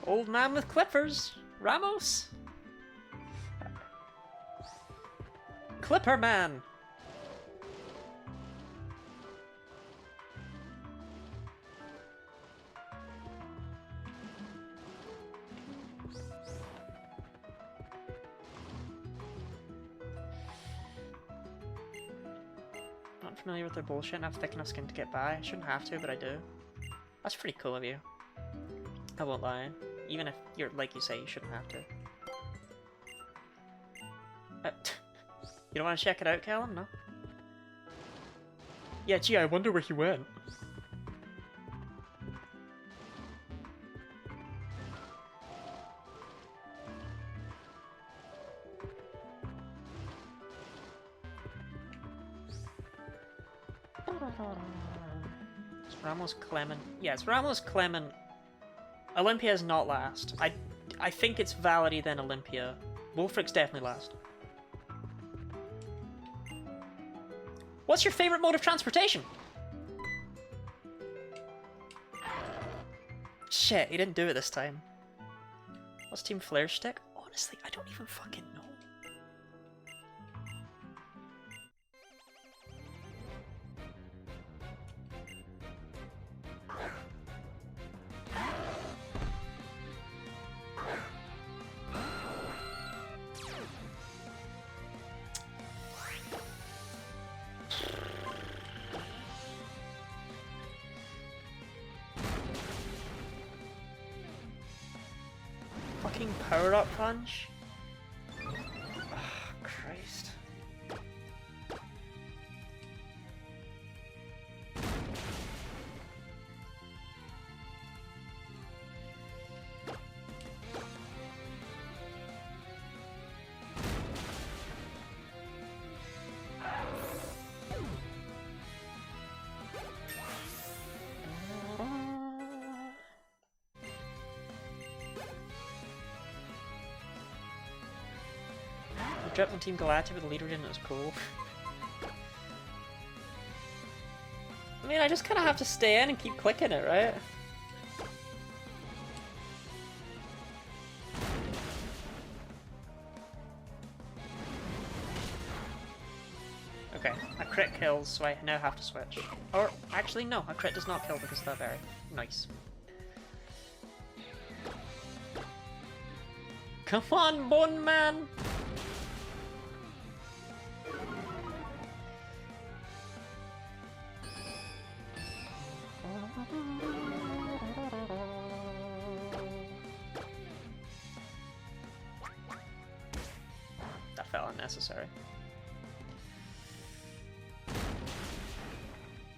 Speaker 1: Old man with clippers. Ramos. Clipper man. Not familiar with their bullshit and have thick enough skin to get by. I shouldn't have to, but I do. That's pretty cool of you. I won't lie. Even if you're, like you say, you shouldn't have to. You don't want to check it out, Callum? No? Yeah, gee, I wonder where he went. It's Ramos Clement. Yeah, it's Ramos Clement. Olympia is not last. I think it's Valerie then Olympia. Wulfric's definitely last. What's your favorite mode of transportation? Shit, he didn't do it this time. What's Team Flare's stick? Honestly, I don't even fucking know. fucking power-up punch? Oh, Christ. Dropped on Team Galactic with the leader in it was cool. I mean, I just kind of have to stay in and keep clicking it, right? Okay, a crit kills, so I now have to switch. Or, actually no, a crit does not kill because of that berry. Nice. Come on, Bone Man! That felt unnecessary.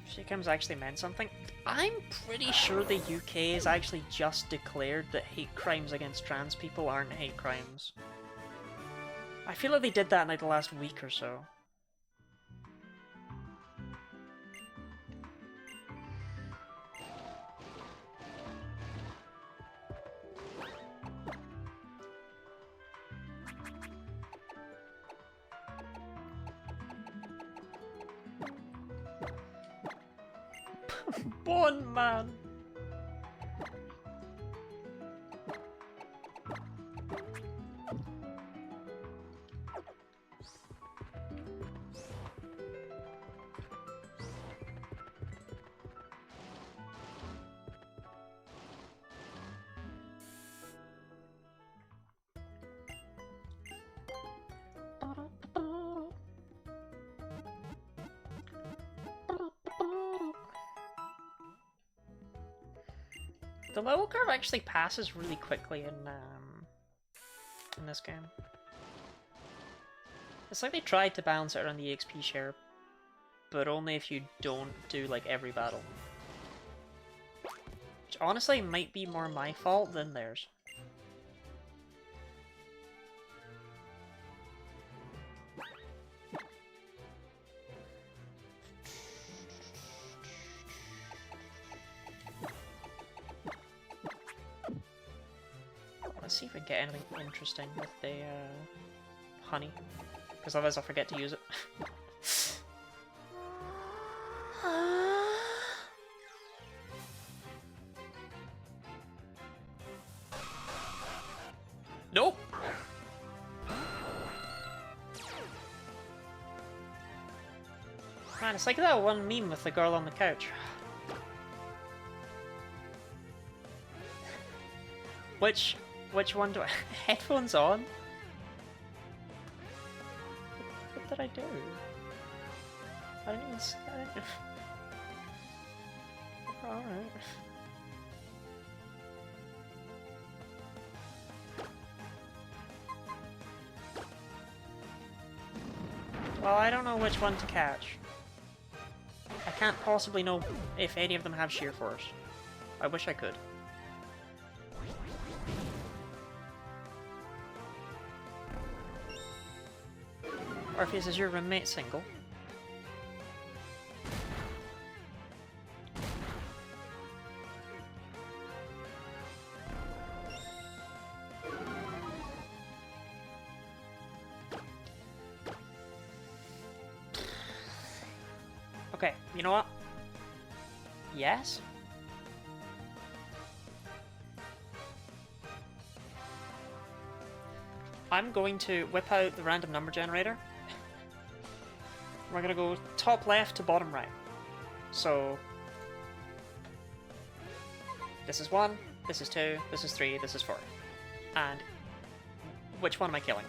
Speaker 1: Shakeham's actually meant something. I'm pretty sure the UK has actually just declared that hate crimes against trans people aren't hate crimes. I feel like they did that in like the last week or so. Bone Man! The level curve actually passes really quickly in this game. It's like they tried to balance it around the EXP share, but only if you don't do like every battle. Which honestly might be more my fault than theirs. Let's see if we can get anything interesting with the honey, because otherwise I'll forget to use it. Nope! Man, it's like that one meme with the girl on the couch. Which one do I... Headphones on? What did I do? I didn't even... Alright. Well, I don't know which one to catch. I can't possibly know if any of them have sheer force. I wish I could. Orpheus, is your roommate single? Okay, you know what? Yes? I'm going to whip out the random number generator. We're gonna go top left to bottom right. So this is 1, this is 2, this is 3, this is 4. And which one am I killing?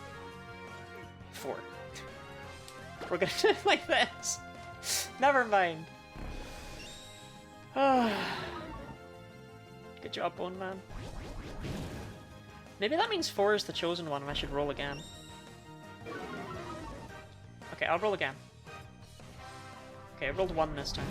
Speaker 1: 4. We're gonna do it like this. Never mind. Good job, Bone Man. Maybe that means 4 is the chosen one and I should roll again. Okay, I'll roll again. Okay, I rolled 1 this time.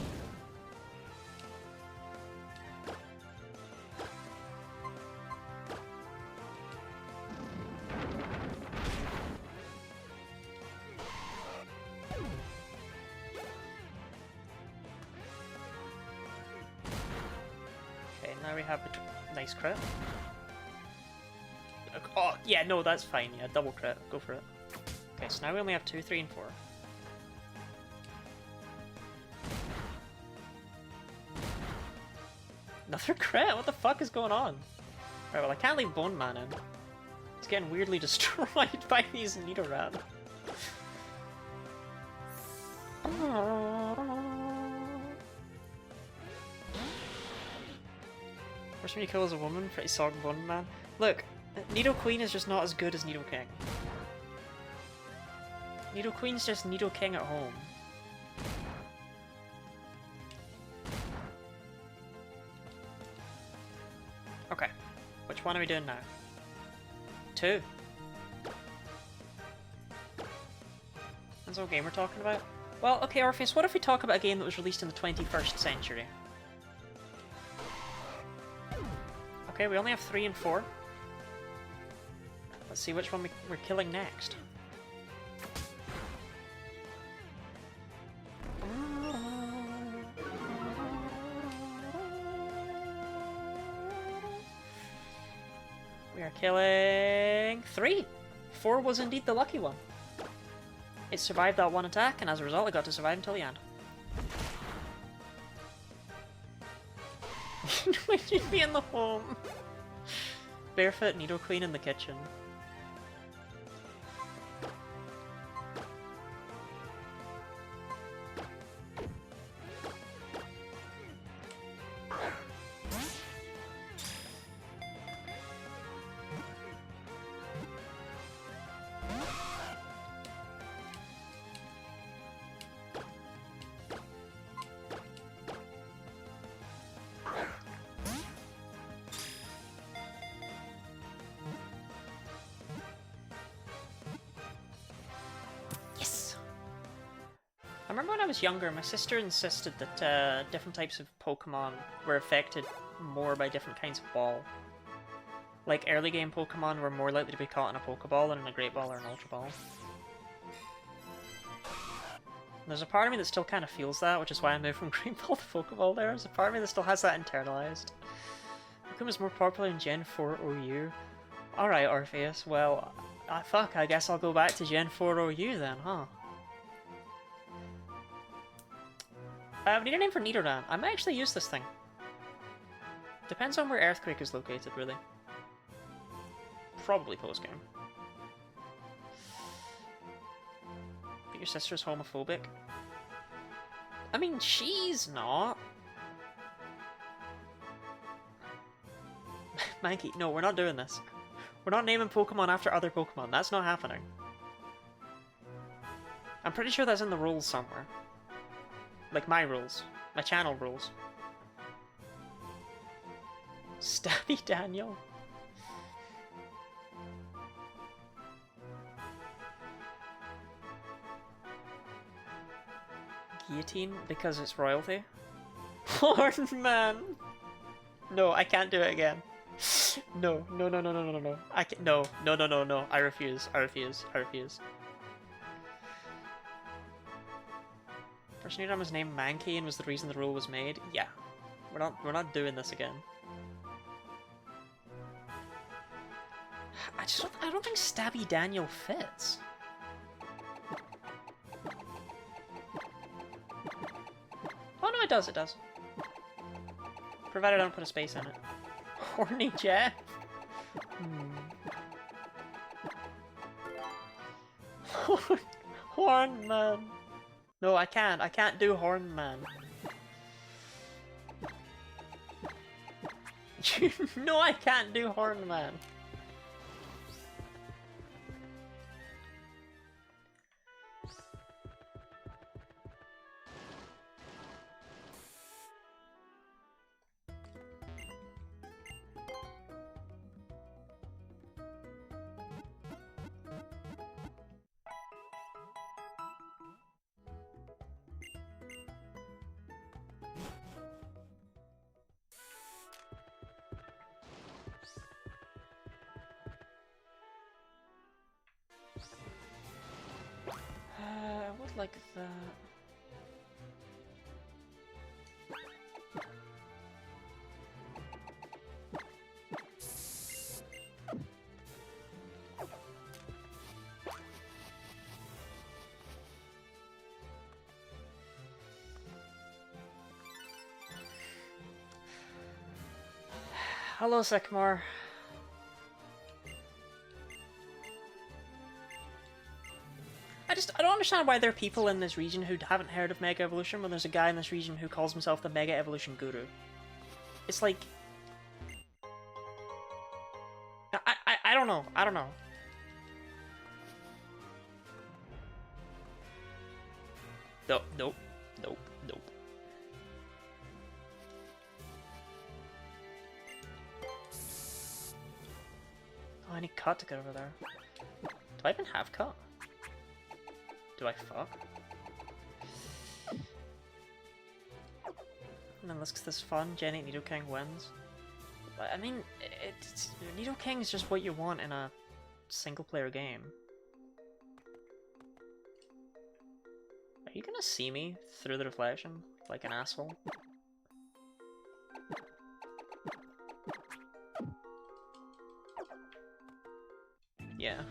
Speaker 1: Okay, now we have a nice crit. Oh, yeah, no, that's fine. Yeah, double crit. Go for it. Okay, so now we only have 2, 3, and 4. Another crit? What the fuck is going on? Right, well, I can't leave Bone Man in. It's getting weirdly destroyed by these Nidoran. First one you kill is a woman, pretty solid Bone Man. Look, Nidoqueen is just not as good as Nidoking. Nidoqueen's just Nidoking at home. Okay, which one are we doing now? 2. That's what game we're talking about? Well, okay, Orpheus, what if we talk about a game that was released in the 21st century? Okay, we only have 3 and 4. Let's see which one we're killing next. We are killing 3! 4 was indeed the lucky one. It survived that one attack, and as a result it got to survive until the end. We should be in the home. Barefoot Nidoqueen in the kitchen. I remember when I was younger, my sister insisted that different types of Pokemon were affected more by different kinds of ball. Like, early game Pokemon were more likely to be caught in a Pokeball than in a Great Ball or an Ultra Ball. And there's a part of me that still kind of feels that, which is why I moved from Great Ball to Pokeball there. There's a part of me that still has that internalized. Pokemon's more popular in Gen 4 OU. Alright, Orpheus, well, fuck, I guess I'll go back to Gen 4 OU then, huh? We need a name for Nidoran. I might actually use this thing. Depends on where Earthquake is located, really. Probably post-game. But your sister's homophobic? I mean, she's not. Mankey, no, we're not doing this. We're not naming Pokemon after other Pokemon. That's not happening. I'm pretty sure that's in the rules somewhere. Like my rules. My channel rules. Stabby Daniel. Guillotine because it's royalty. Horn man. No, I can't do it again. No, no, no, no, no, no, no, no. I can't. No, no, no, no, no. I refuse. I refuse. I refuse. First Nidoran was named Mankey and was the reason the rule was made. Yeah, we're not doing this again. I don't think Stabby Daniel fits. Oh no, it does. It does. Provided I don't put a space in it. Horny Jeff. Horn man. No, I can't. I can't do Horn Man. No, I can't do Horn Man. like that. Hello, Sycamore. I don't understand why there are people in this region who haven't heard of Mega Evolution when there's a guy in this region who calls himself the Mega Evolution Guru. It's like... I don't know. I don't know. Nope, nope, nope, nope. Oh, I need cut to get over there. Do I even have cut? Do I fuck? And then let's get this fun. Gen 8 Nidoking wins. I mean, Nidoking is just what you want in a single-player game. Are you gonna see me through the reflection like an asshole? Yeah.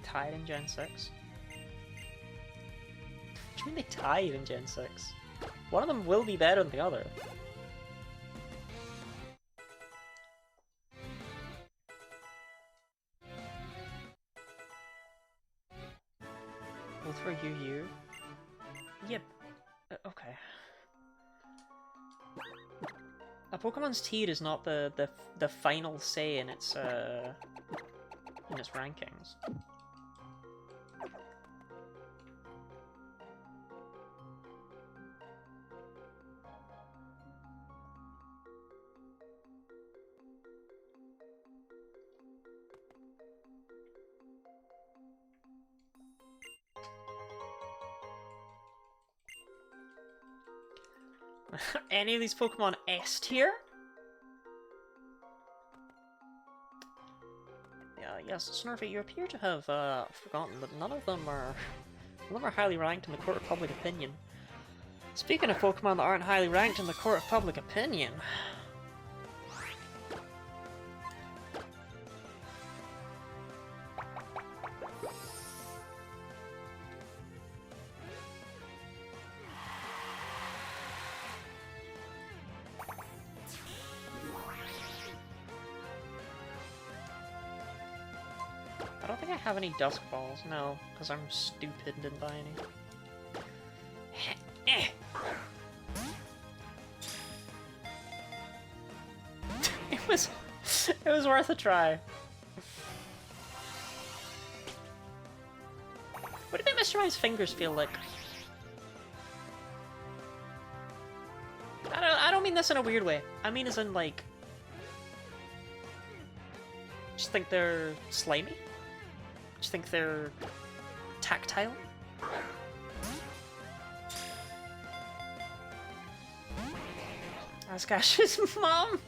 Speaker 1: Tied in Gen 6? What do you mean they tied in Gen 6? One of them will be better than the other. Both for you. Yep. Okay. A Pokemon's tier is not the final say in its rankings. Any of these Pokemon S tier? Yes, Snurfy, you appear to have forgotten that none of them are highly ranked in the court of public opinion. Speaking of Pokemon that aren't highly ranked in the court of public opinion... I don't think I have any Dusk Balls, no, because I'm stupid and didn't buy any. It was worth a try. What did Mr. I's fingers feel like? I don't mean this in a weird way. I mean as in like... Just think they're slimy? Just think they're tactile? Ask Ash's mom!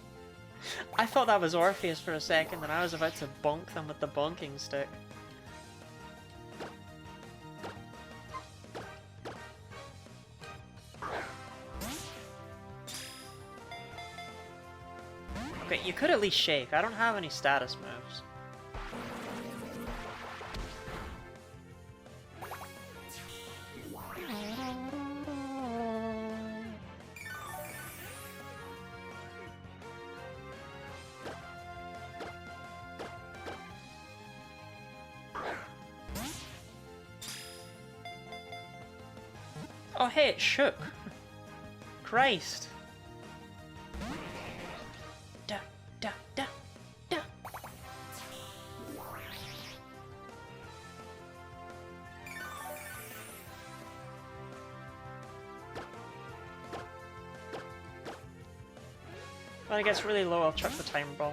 Speaker 1: I thought that was Orpheus for a second and I was about to bonk them with the bonking stick. Okay, you could at least shake. I don't have any status moves. Oh hey, it shook. Christ. Da. When it gets really low, I'll chuck the timer ball.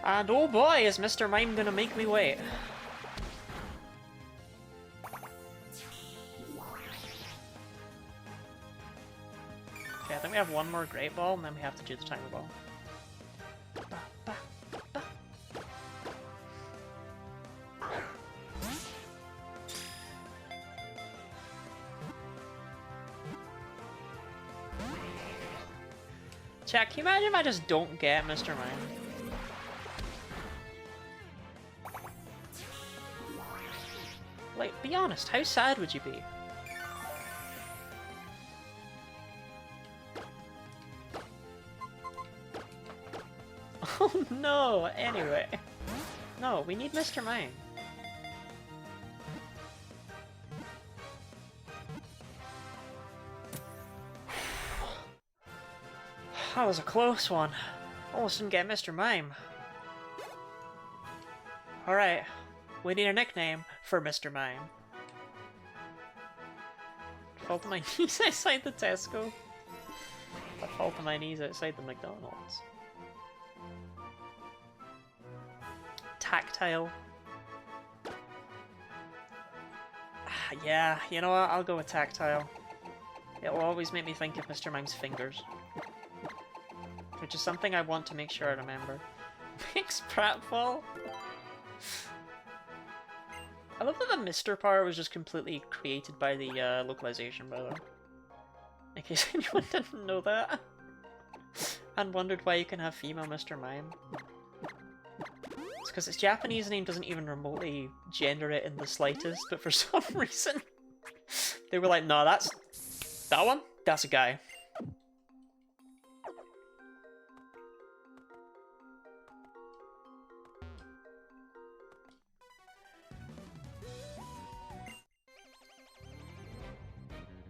Speaker 1: And oh boy, is Mr. Mime gonna make me wait. Okay, I think we have one more Great Ball, and then we have to do the timer ball. Ba, ba, ba. Chat, can you imagine if I just don't get Mr. Mime? Like, be honest, how sad would you be? Oh no! Anyway. No, we need Mr. Mime. That was a close one. Almost didn't get Mr. Mime. Alright. We need a nickname for Mr. Mime. Fall to my knees outside the Tesco. I fall to my knees outside the McDonald's. Tactile. Yeah, you know what? I'll go with tactile. It will always make me think of Mr. Mime's fingers. Which is something I want to make sure I remember. Mixed pratfall? I love that the Mr. part was just completely created by the localization, by the way. In case anyone didn't know that. And wondered why you can have female Mr. Mime. It's because its Japanese name doesn't even remotely gender it in the slightest, but for some reason they were like, no, that's... that one? That's a guy.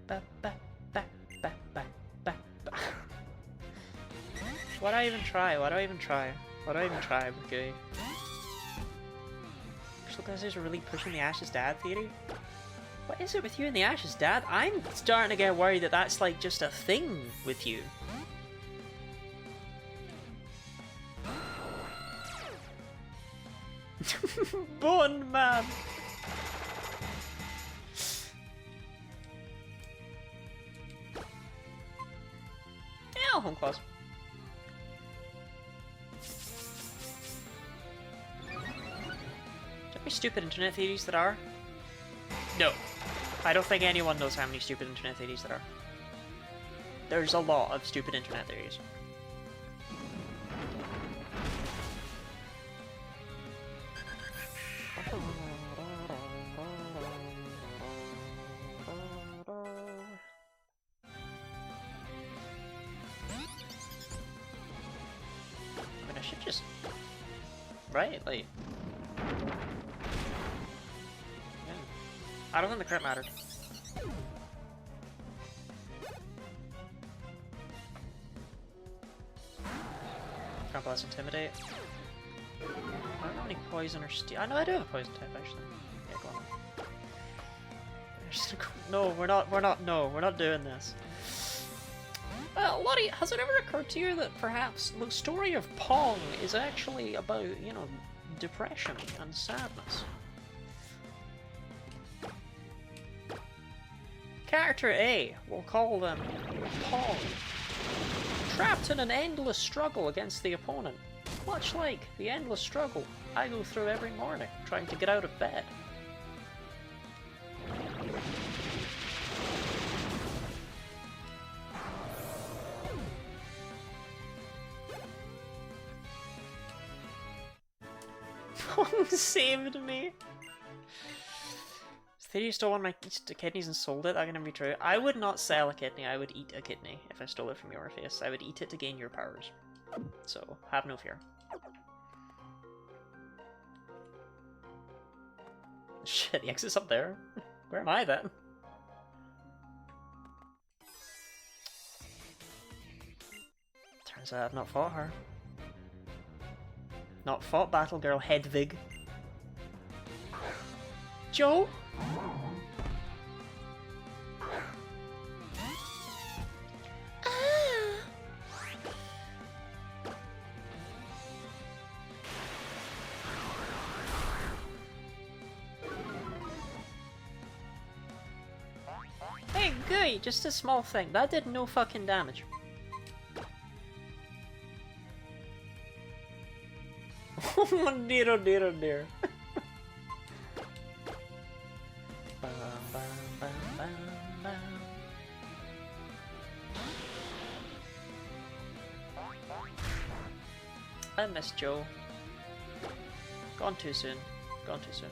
Speaker 1: Ba, ba, ba, ba, ba, ba, ba. Why do I even try? Why do I even try? Why do I even try? Okay. Actually, guys are really pushing the Ash's dad theory. What is it with you and the Ash's dad? I'm starting to get worried that that's like just a thing with you. Bone man. Yeah, home class. Do you have any stupid internet theories that are? No. I don't think anyone knows how many stupid internet theories there are. There's a lot of stupid internet theories. I mean, I should just... right, like... I don't think the crit mattered. Can't blast Intimidate. I don't have any poison or steel. I know I do have a poison type actually. Yeah, go on. No, we're not doing this. Lottie, has it ever occurred to you that perhaps the story of Pong is actually about, you know, depression and sadness? Character A, we'll call them Pong. Trapped in an endless struggle against the opponent. Much like the endless struggle I go through every morning trying to get out of bed. Pong saved me. Theory stole one of my kidneys and sold it. That can be true. I would not sell a kidney. I would eat a kidney if I stole it from your face. I would eat it to gain your powers. So have no fear. Shit, the exit's up there. Where am I then? Turns out I've not fought her. Not fought Battle Girl Hedvig. Joe? Good, just a small thing. That did no fucking damage. Oh dear, oh dear, oh dear. I miss Joe. Gone too soon. Gone too soon.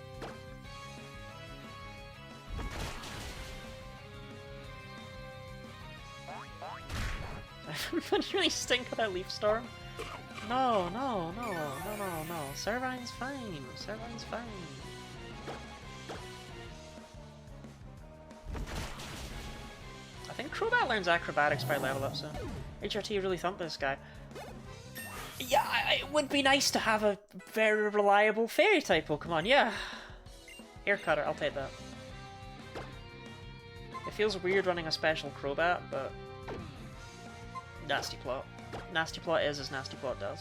Speaker 1: Everybody really stink with that Leaf Storm. No, no, no, no, no, no. Servine's fine. Servine's fine. I think Crobat learns Acrobatics by level up, so HRT really thumped this guy. Yeah, it would be nice to have a very reliable Fairy type Pokemon, yeah. Hair Cutter, I'll take that. It feels weird running a special Crobat, but Nasty Plot. Nasty Plot is as Nasty Plot does.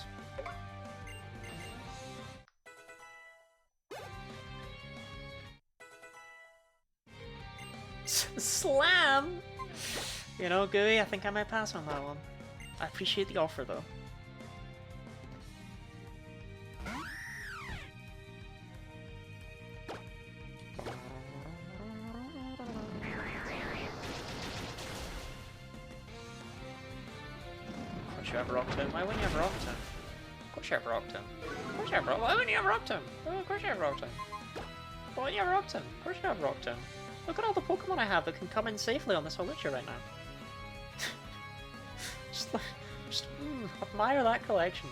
Speaker 1: Slam! You know, Gooey, I think I might pass on that one. I appreciate the offer, though. You have rocked him. Why wouldn't you have rocked him? Of course you have rocked him. Of course you have rocked him. Why wouldn't you have rocked him? Oh, of course you have rocked him. Why wouldn't you have rocked him? Of course you have rocked him. Look at all the Pokemon I have that can come in safely on this Holucha right now. just admire that collection.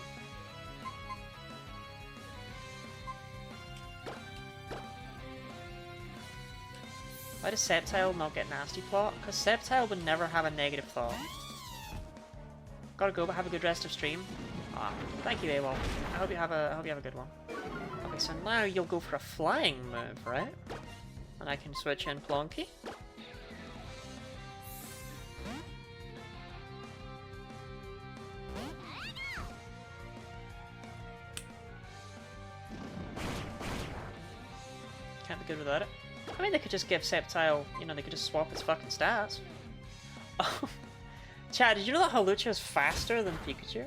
Speaker 1: Why does Sceptile not get Nasty Plot? Because Sceptile would never have a negative thought. Gotta go, but have a good rest of stream. Ah, thank you, AWOL. I hope you have a good one. Okay, so now you'll go for a flying move, right? And I can switch in Plonky. Can't be good without it. I mean, they could just give Sceptile, you know, they could just swap its fucking stats. Oh. Chad, did you know that Holucha is faster than Pikachu?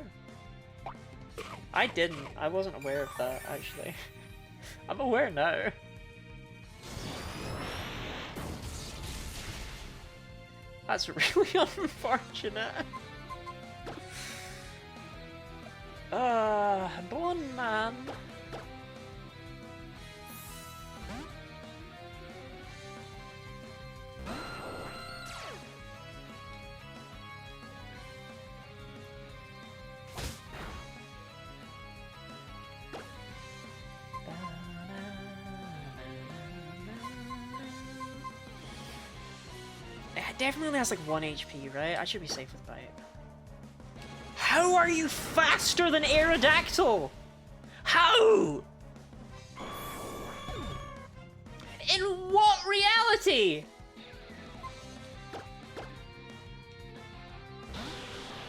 Speaker 1: I didn't. I wasn't aware of that, actually. I'm aware now. That's really unfortunate. Bone Man. It definitely has like 1 HP, right? I should be safe with Bite. How are you faster than Aerodactyl? How? In what reality?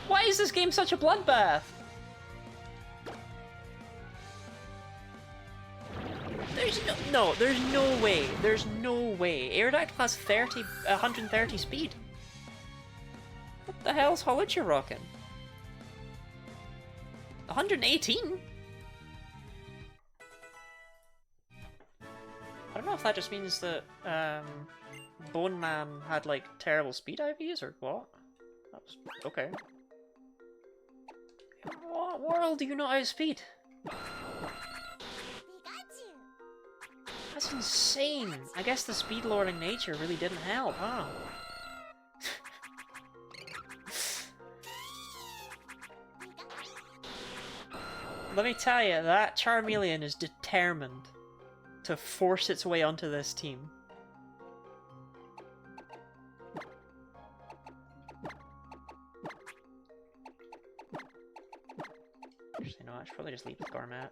Speaker 1: Why is this game such a bloodbath? There's no way. There's no way. Aerodactyl has 130 speed. What the hell's Holucha rocking? 118? I don't know if that just means that Bone Man had like terrible speed IVs or what. That was okay. In what world do you not outspeed? That's insane. I guess the speed lording nature really didn't help, huh? Let me tell you, that Charmeleon is determined to force its way onto this team. Actually, no, I should probably just leave the Gormat.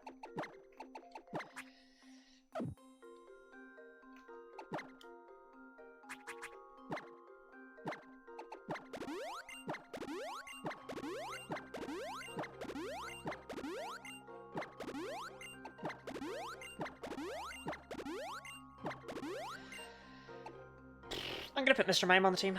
Speaker 1: I'm gonna put Mr. Mime on the team.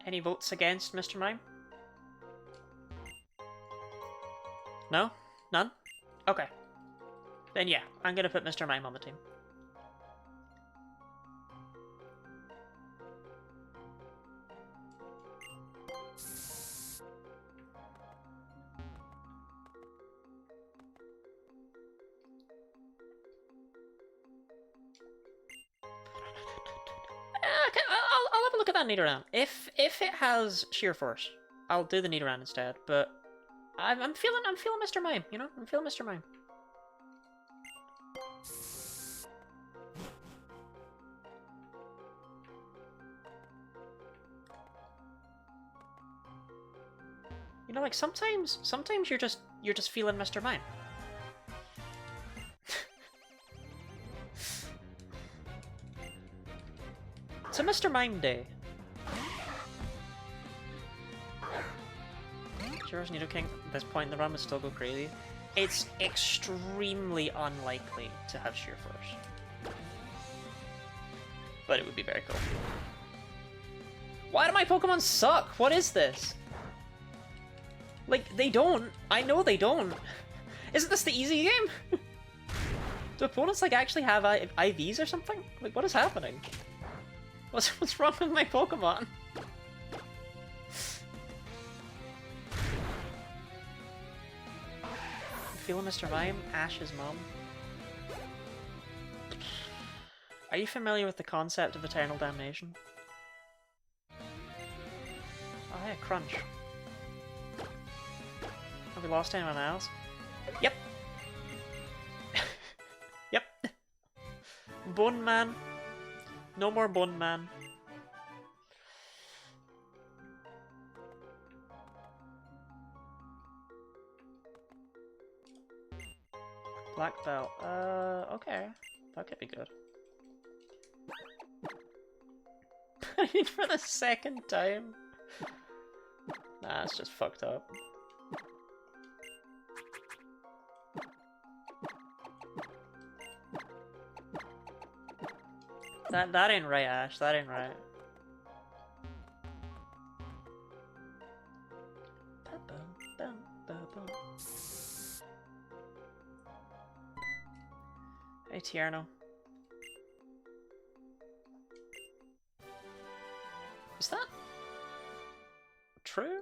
Speaker 1: Any votes against Mr. Mime? No? None? Okay. Then yeah, I'm gonna put Mr. Mime on the team. Okay, I'll have a look at that Nidoran. If it has Sheer Force, I'll do the Nidoran instead. But I'm feeling Mr. Mime. You know, I'm feeling Mr. Mime. You know, like sometimes you're just feeling Mr. Mime. It's a Mr. Mime day. Heroes Nidoking at this point in the run would still go crazy. It's extremely unlikely to have Sheer Force. But it would be very cool. Why do my Pokemon suck? What is this? Like, they don't. I know they don't. Isn't this the easy game? Do opponents, like, actually have IVs or something? Like, what is happening? What's wrong with my Pokemon? Feeling Mr. Mime? Ash's mom. Are you familiar with the concept of eternal damnation? Oh yeah, Crunch. Have we lost anyone else? Yep! Yep! Bone Man. No more Bone Man. Black Belt. Okay. That could be good. I mean, for the second time. Nah, it's just fucked up. That ain't right, Ash. That ain't right. Hey, Tierno. Is that true?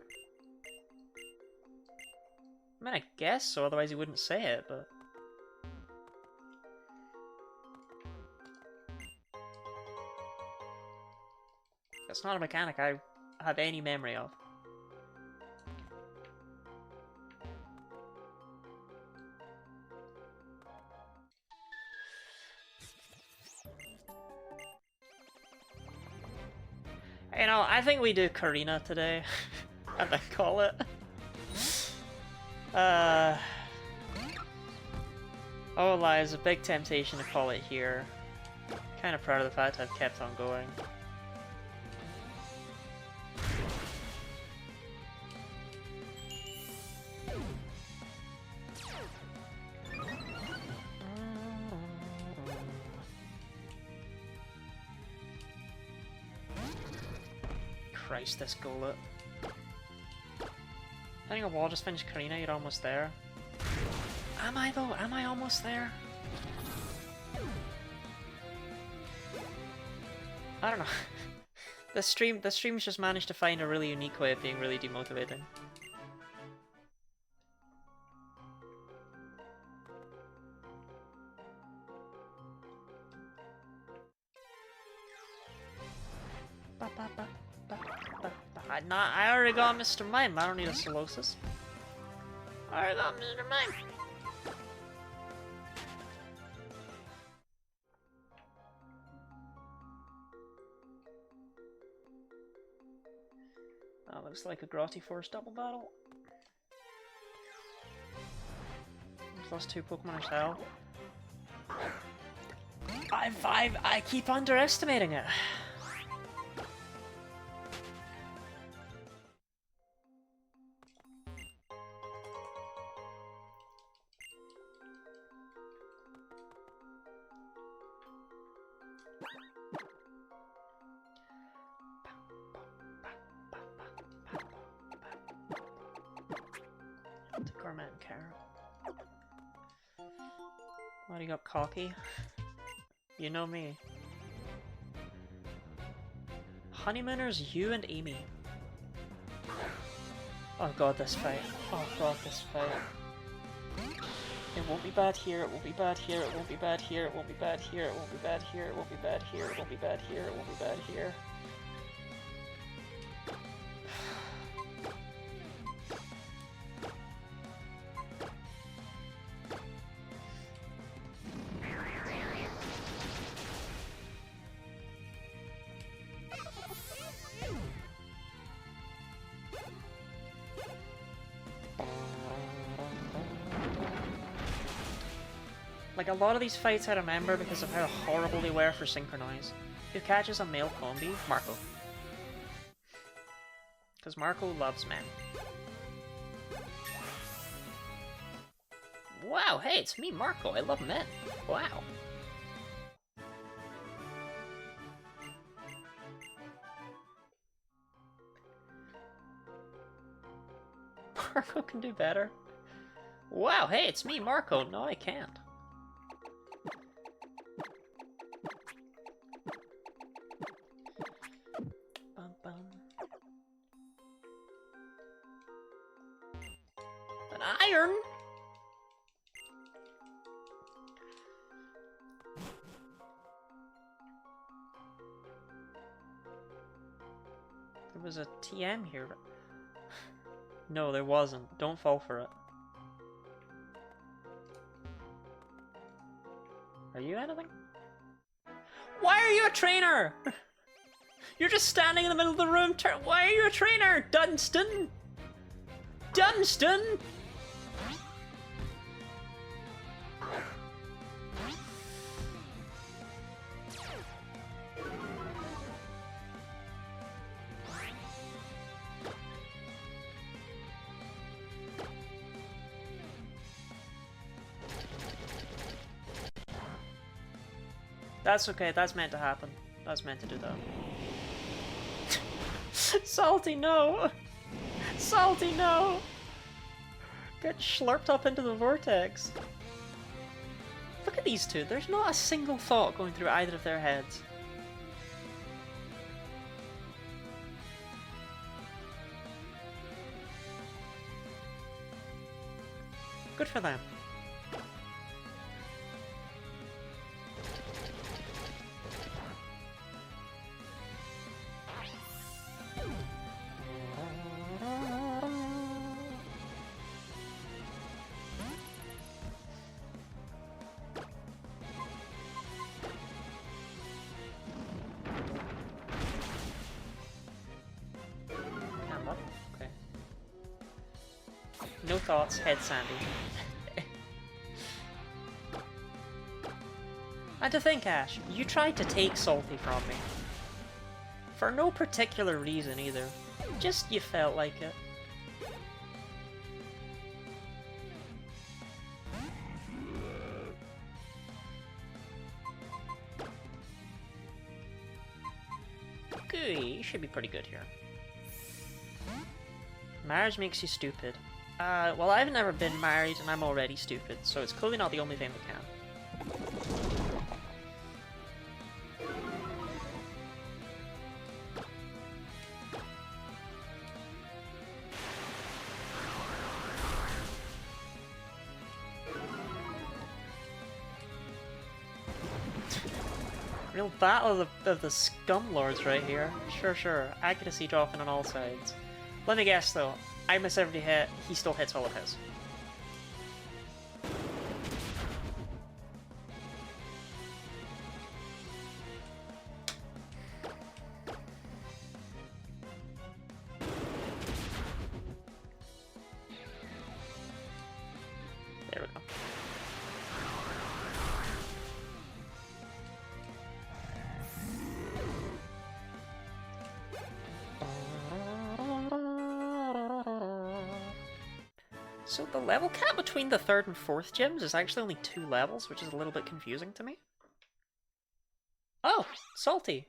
Speaker 1: I mean, I guess so, otherwise he wouldn't say it, but... It's not a mechanic I have any memory of. You know, I think we do Karina today, and then call it. Oh, lies, a big temptation to call it here. Kind of proud of the fact I've kept on going. Christ, this Golett. I think a wall just finished Karina, you're almost there. Am I though? Am I almost there? I don't know. This stream's just managed to find a really unique way of being really demotivating. I already got Mr. Mime, I don't need a Solosis. I already got Mr. Mime. That looks like a Grotty Force double battle. Plus 2 Pokemon as hell. I keep underestimating it. Gourmet and carrot. What, you got cocky? You know me. Honeymooners, you and Amy. Oh god, this fight. Oh god, this fight. It won't be bad here, it won't be bad here, it won't be bad here, it won't be bad here, it won't be bad here, it won't be bad here, it won't be bad here, it won't be bad here. Like, a lot of these fights I remember because of how horrible they were for synchronize. Who catches a male combi? Marco. Because Marco loves men. Wow, hey, it's me, Marco. I love men. Wow. Marco can do better. Wow, hey, it's me, Marco. No, I can't. An iron? There was a TM here. No, there wasn't. Don't fall for it. Are you anything? Why are you a trainer? You're just standing in the middle of the room. Why are you a trainer? Dunstan? Dunstan? That's okay, that's meant to happen. That's meant to do that. Salty, no! Salty, no! Get slurped up into the vortex. Look at these two, there's not a single thought going through either of their heads. Good for them. Okay. No thoughts, head Sandy. And to think, Ash, you tried to take Salty from me. For no particular reason either. Just you felt like it. Gooey, you should be pretty good here. Marriage makes you stupid. Well, I've never been married and I'm already stupid, so it's clearly not the only thing that can. Real battle of the scum lords right here. Sure. Accuracy dropping on all sides. Let me guess though, I miss every hit, he still hits all of his. There we go. So the level cap between the 3rd and 4th gyms is actually only 2 levels, which is a little bit confusing to me. Oh, salty.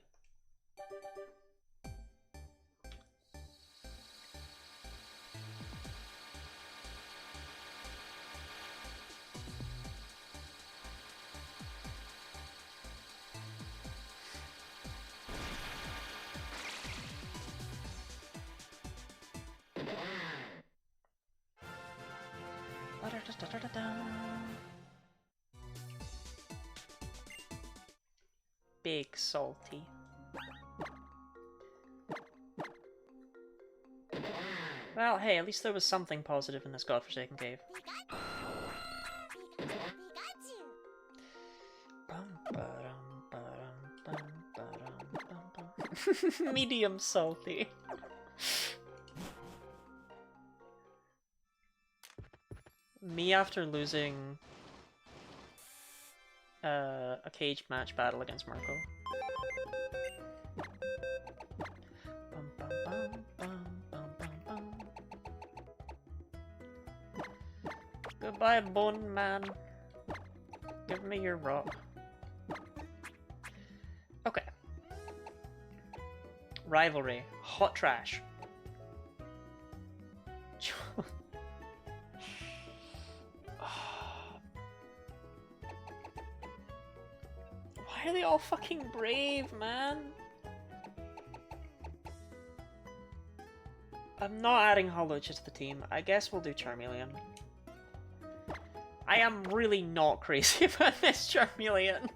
Speaker 1: Big salty. Well, hey, at least there was something positive in this godforsaken cave. Medium salty. Me after losing a cage match battle against Marco. Goodbye, Bone Man. Give me your rock. Okay. Rivalry. Hot trash. Why are they all fucking brave, man? I'm not adding Holucha to the team. I guess we'll do Charmeleon. I am really not crazy about this Charmeleon.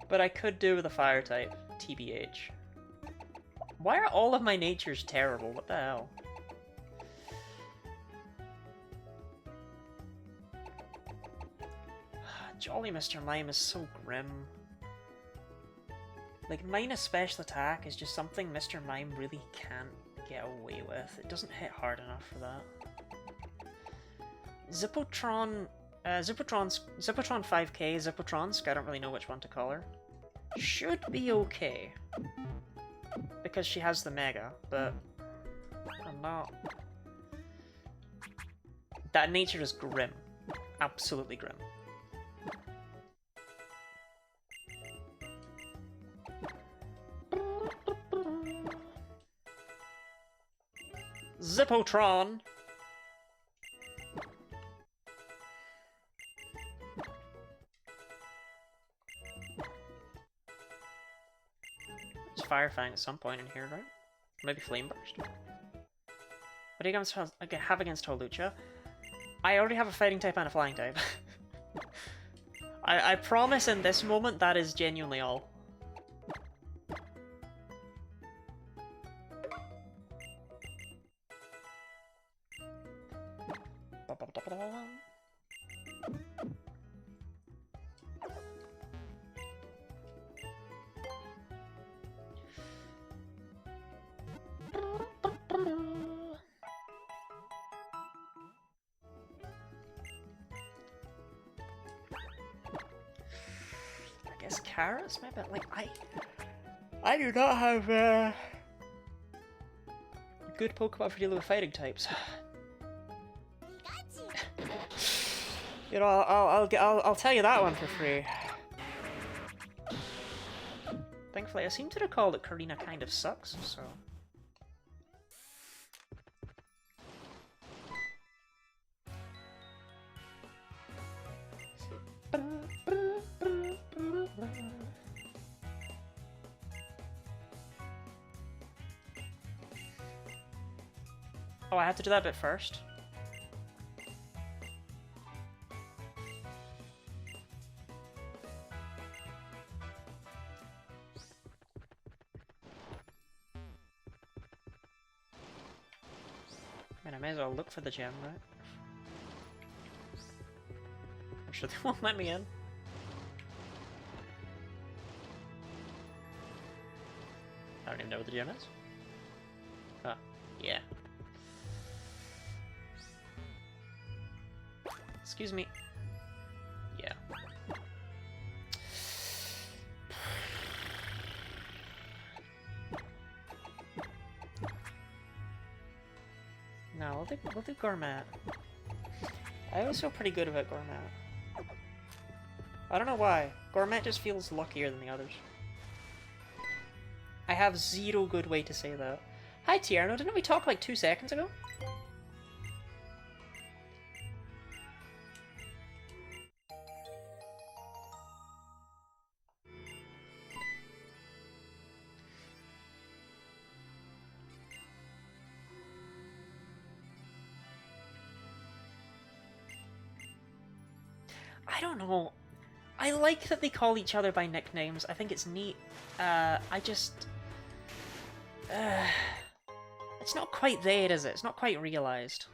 Speaker 1: But I could do with a fire type, TBH. Why are all of my natures terrible? What the hell? Jolly Mr. Mime is so grim. Like, minus special attack is just something Mr. Mime really can't get away with. It doesn't hit hard enough for that. Zippotron 5k, Zippotronsk, I don't really know which one to call her, should be okay. Because she has the Mega, but I'm not... That nature is grim. Absolutely grim. Zippotron! There's Fire Fang at some point in here, right? Maybe Flame Burst. What do you have against Holucha? I already have a Fighting type and a Flying type. I promise in this moment that is genuinely all. I guess carrots, maybe. Like I do not have good Pokemon for dealing with fighting types. You know, I'll tell you that one for free. Thankfully, I seem to recall that Karina kind of sucks, so... Oh, I have to do that bit first? I mean, I may as well look for the gem, right? I'm sure they won't let me in. I don't even know what the gem is. Ah, yeah. Excuse me. Yeah. Now, we'll do Gourmet. I always feel pretty good about Gourmet. I don't know why. Gourmet just feels luckier than the others. I have zero good way to say that. Hi Tierno, didn't we talk like 2 seconds ago? I don't know. I like that they call each other by nicknames. I think it's neat. I just... it's not quite there, is it? It's not quite realised.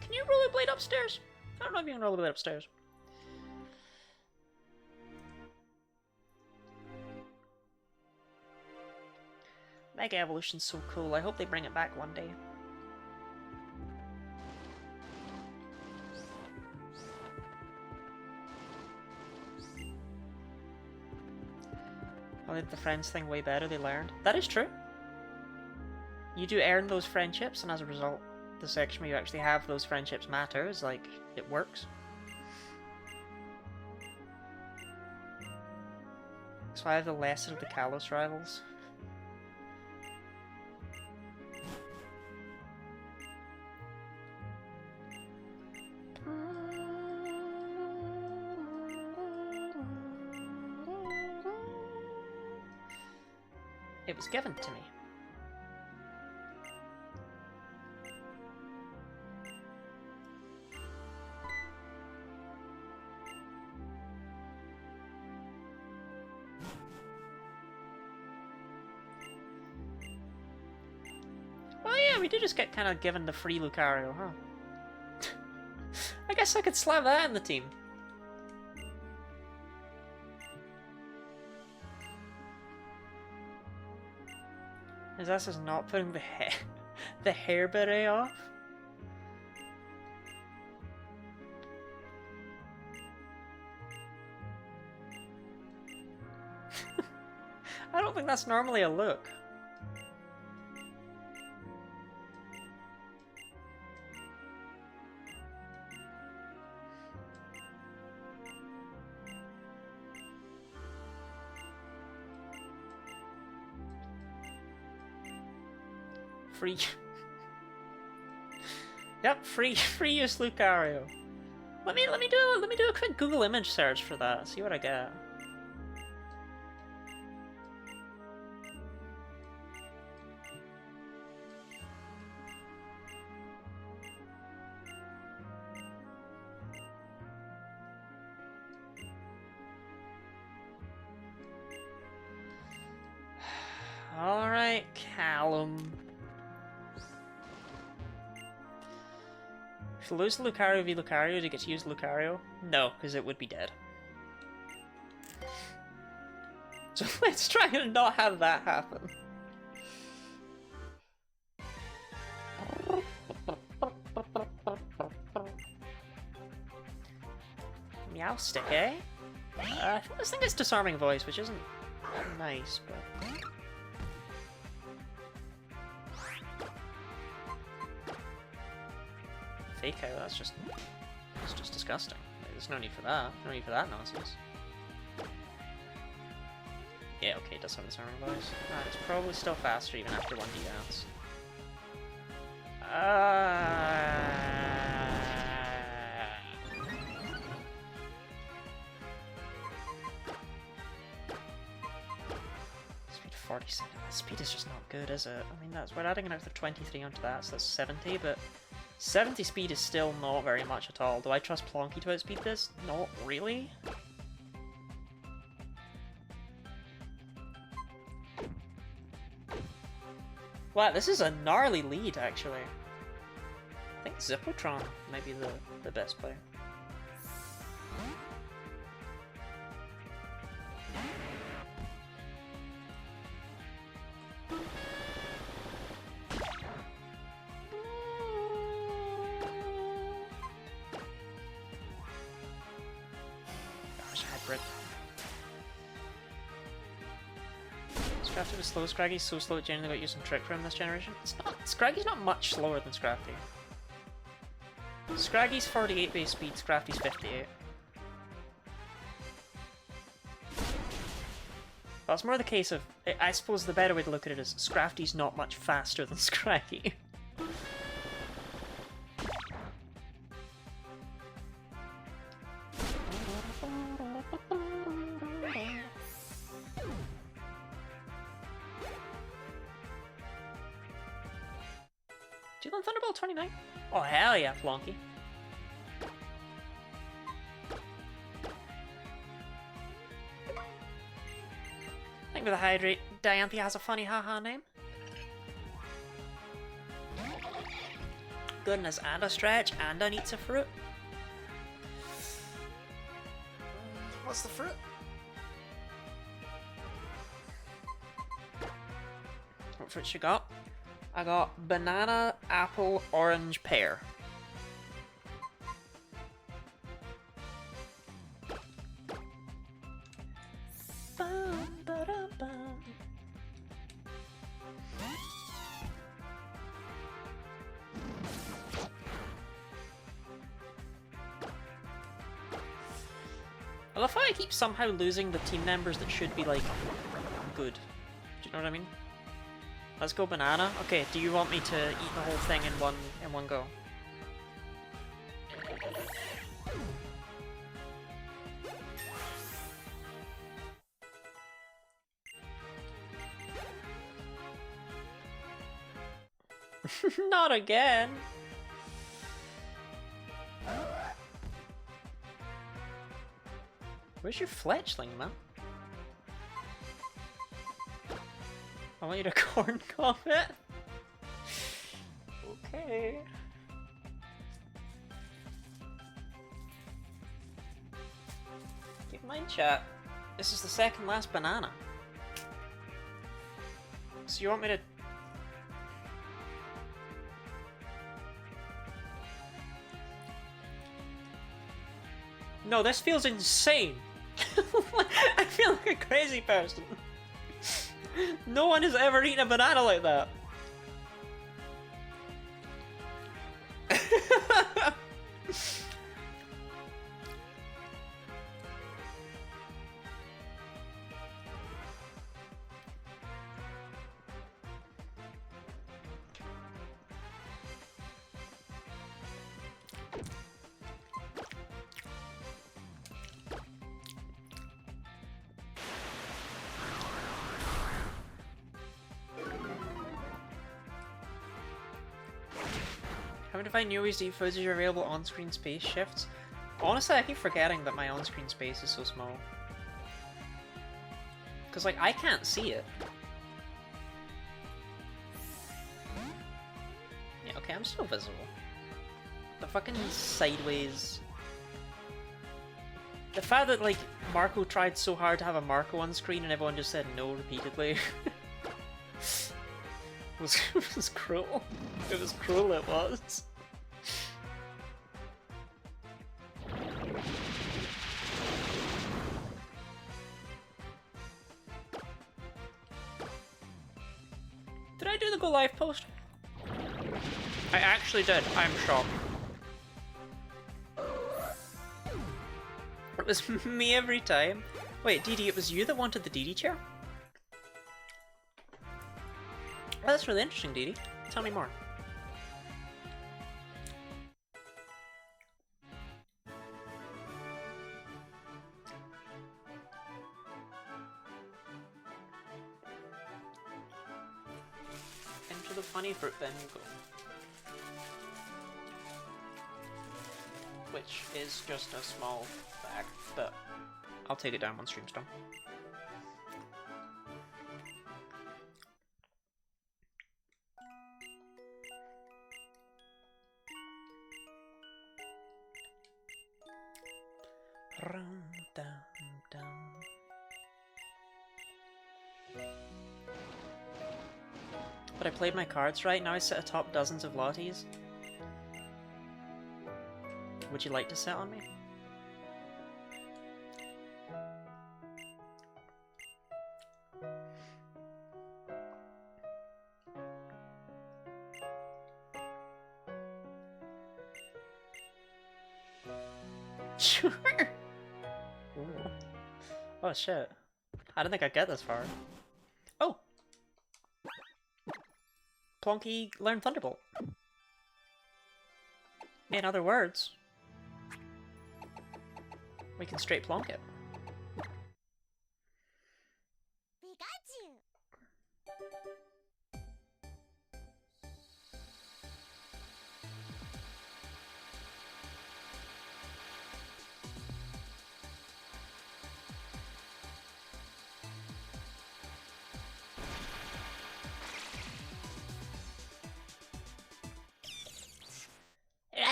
Speaker 1: Can you rollerblade upstairs? I don't know if you can rollerblade upstairs. Mega Evolution's so cool. I hope they bring it back one day. I think the friends thing way better, they learned. That is true. You do earn those friendships, and as a result, the section where you actually have those friendships matters, like, it works. So I have the lesser of the Kalos rivals. It was given to me. Well, yeah, we did just get kind of given the free Lucario, huh? I guess I could slap that in the team. Is this is not putting the hair beret off? I don't think that's normally a look. Free. Yep, free use Lucario. Let me do a quick Google image search for that. See what I get. All right, Callum. If you lose Lucario v Lucario, do you get to use Lucario? No, because it would be dead. So let's try and not have that happen. Meowstick, eh? This thing has Disarming Voice, which isn't nice, but... Fake-out, that's just disgusting. Like, there's no need for that. No need for that nonsense. Yeah, okay, it does have Disarming Voice. It's probably still faster even after 1 dance. Speed 47. That speed is just not good, is it? I mean, we're adding another 23 onto that, so that's 70, but 70 speed is still not very much at all. Do I trust Plonky to outspeed this? Not really. Wow, this is a gnarly lead, actually. I think Zippotron might be the best player. Scrafty was slow. Scraggy's so slow it genuinely got used some Trick Room this generation. It's not. Scraggy's not much slower than Scrafty. Scraggy's 48 base speed, Scrafty's 58. Well, it's more the case of, I suppose the better way to look at it is Scrafty's not much faster than Scraggy. Do you learn Thunderbolt 29? Oh hell yeah, Flonky. Thank you for the hydrate. Dianthe has a funny haha name. Goodness, and a stretch, and an eats a fruit. What's the fruit? What fruits you got? I got banana, apple, orange, pear. I love how I keep somehow losing the team members that should be, like, good. Do you know what I mean? Let's go banana. Okay, do you want me to eat the whole thing in one go? Not again! Where's your fletchling, man? I want you to corn cough it. Okay. Keep in mind, chat, this is the second last banana. So you want me to... No, this feels insane. I feel like a crazy person. No one has ever eaten a banana like that. How to find new ways to eat foods as your available on-screen space shifts? Honestly, I keep forgetting that my on-screen space is so small. Because, like, I can't see it. Yeah, okay, I'm still visible. The fucking sideways... The fact that, like, Marco tried so hard to have a Marco on screen and everyone just said no repeatedly was cruel. It was cruel, it was. Did I do the go live post? I actually did. I'm shocked. It was me every time. Wait, Didi, it was you that wanted the Didi chair? Oh, that's really interesting, Didi. Tell me more. Into the funny fruit then you go. Which is just a small bag, but I'll take it down when stream's done. But I played my cards right, now I sit atop dozens of lattes. Would you like to sit on me? Sure. Ooh. Oh shit. I didn't think I'd get this far. Oh! Plonky learned Thunderbolt. In other words, we can straight plonk it.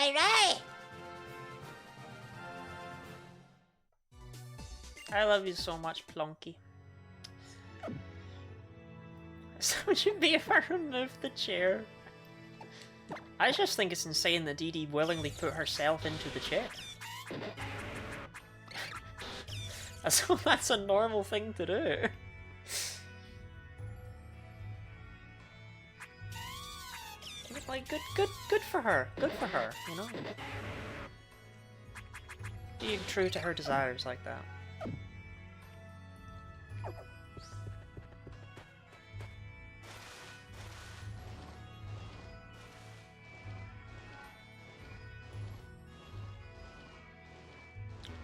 Speaker 1: Right. I love you so much, Plonky. So would you be if I removed the chair? I just think it's insane that Dee Dee willingly put herself into the chair. So that's a normal thing to do. Like, good for her. Good for her, you know? Being true to her desires like that.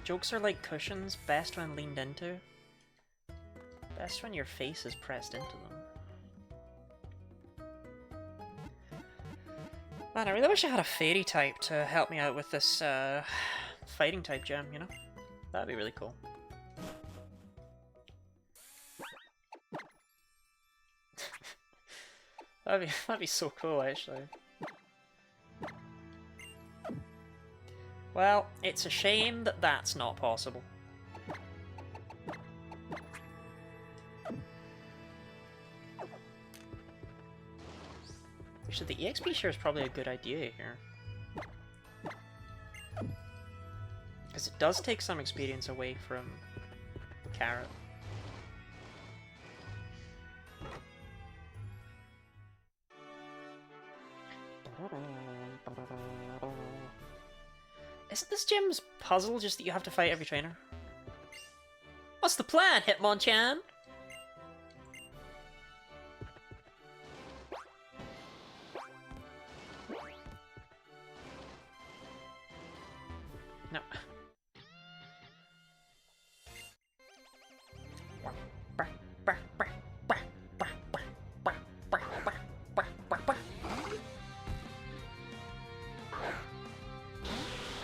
Speaker 1: Jokes are like cushions, best when leaned into. Best when your face is pressed into them. Man, I really wish I had a fairy type to help me out with this fighting type gem, you know? That'd be really cool. that'd be so cool, actually. Well, it's a shame that that's not possible. Actually, the EXP share is probably a good idea here. Because it does take some experience away from Carrot. Isn't this gym's puzzle just that you have to fight every trainer? What's the plan, Hitmonchan? No.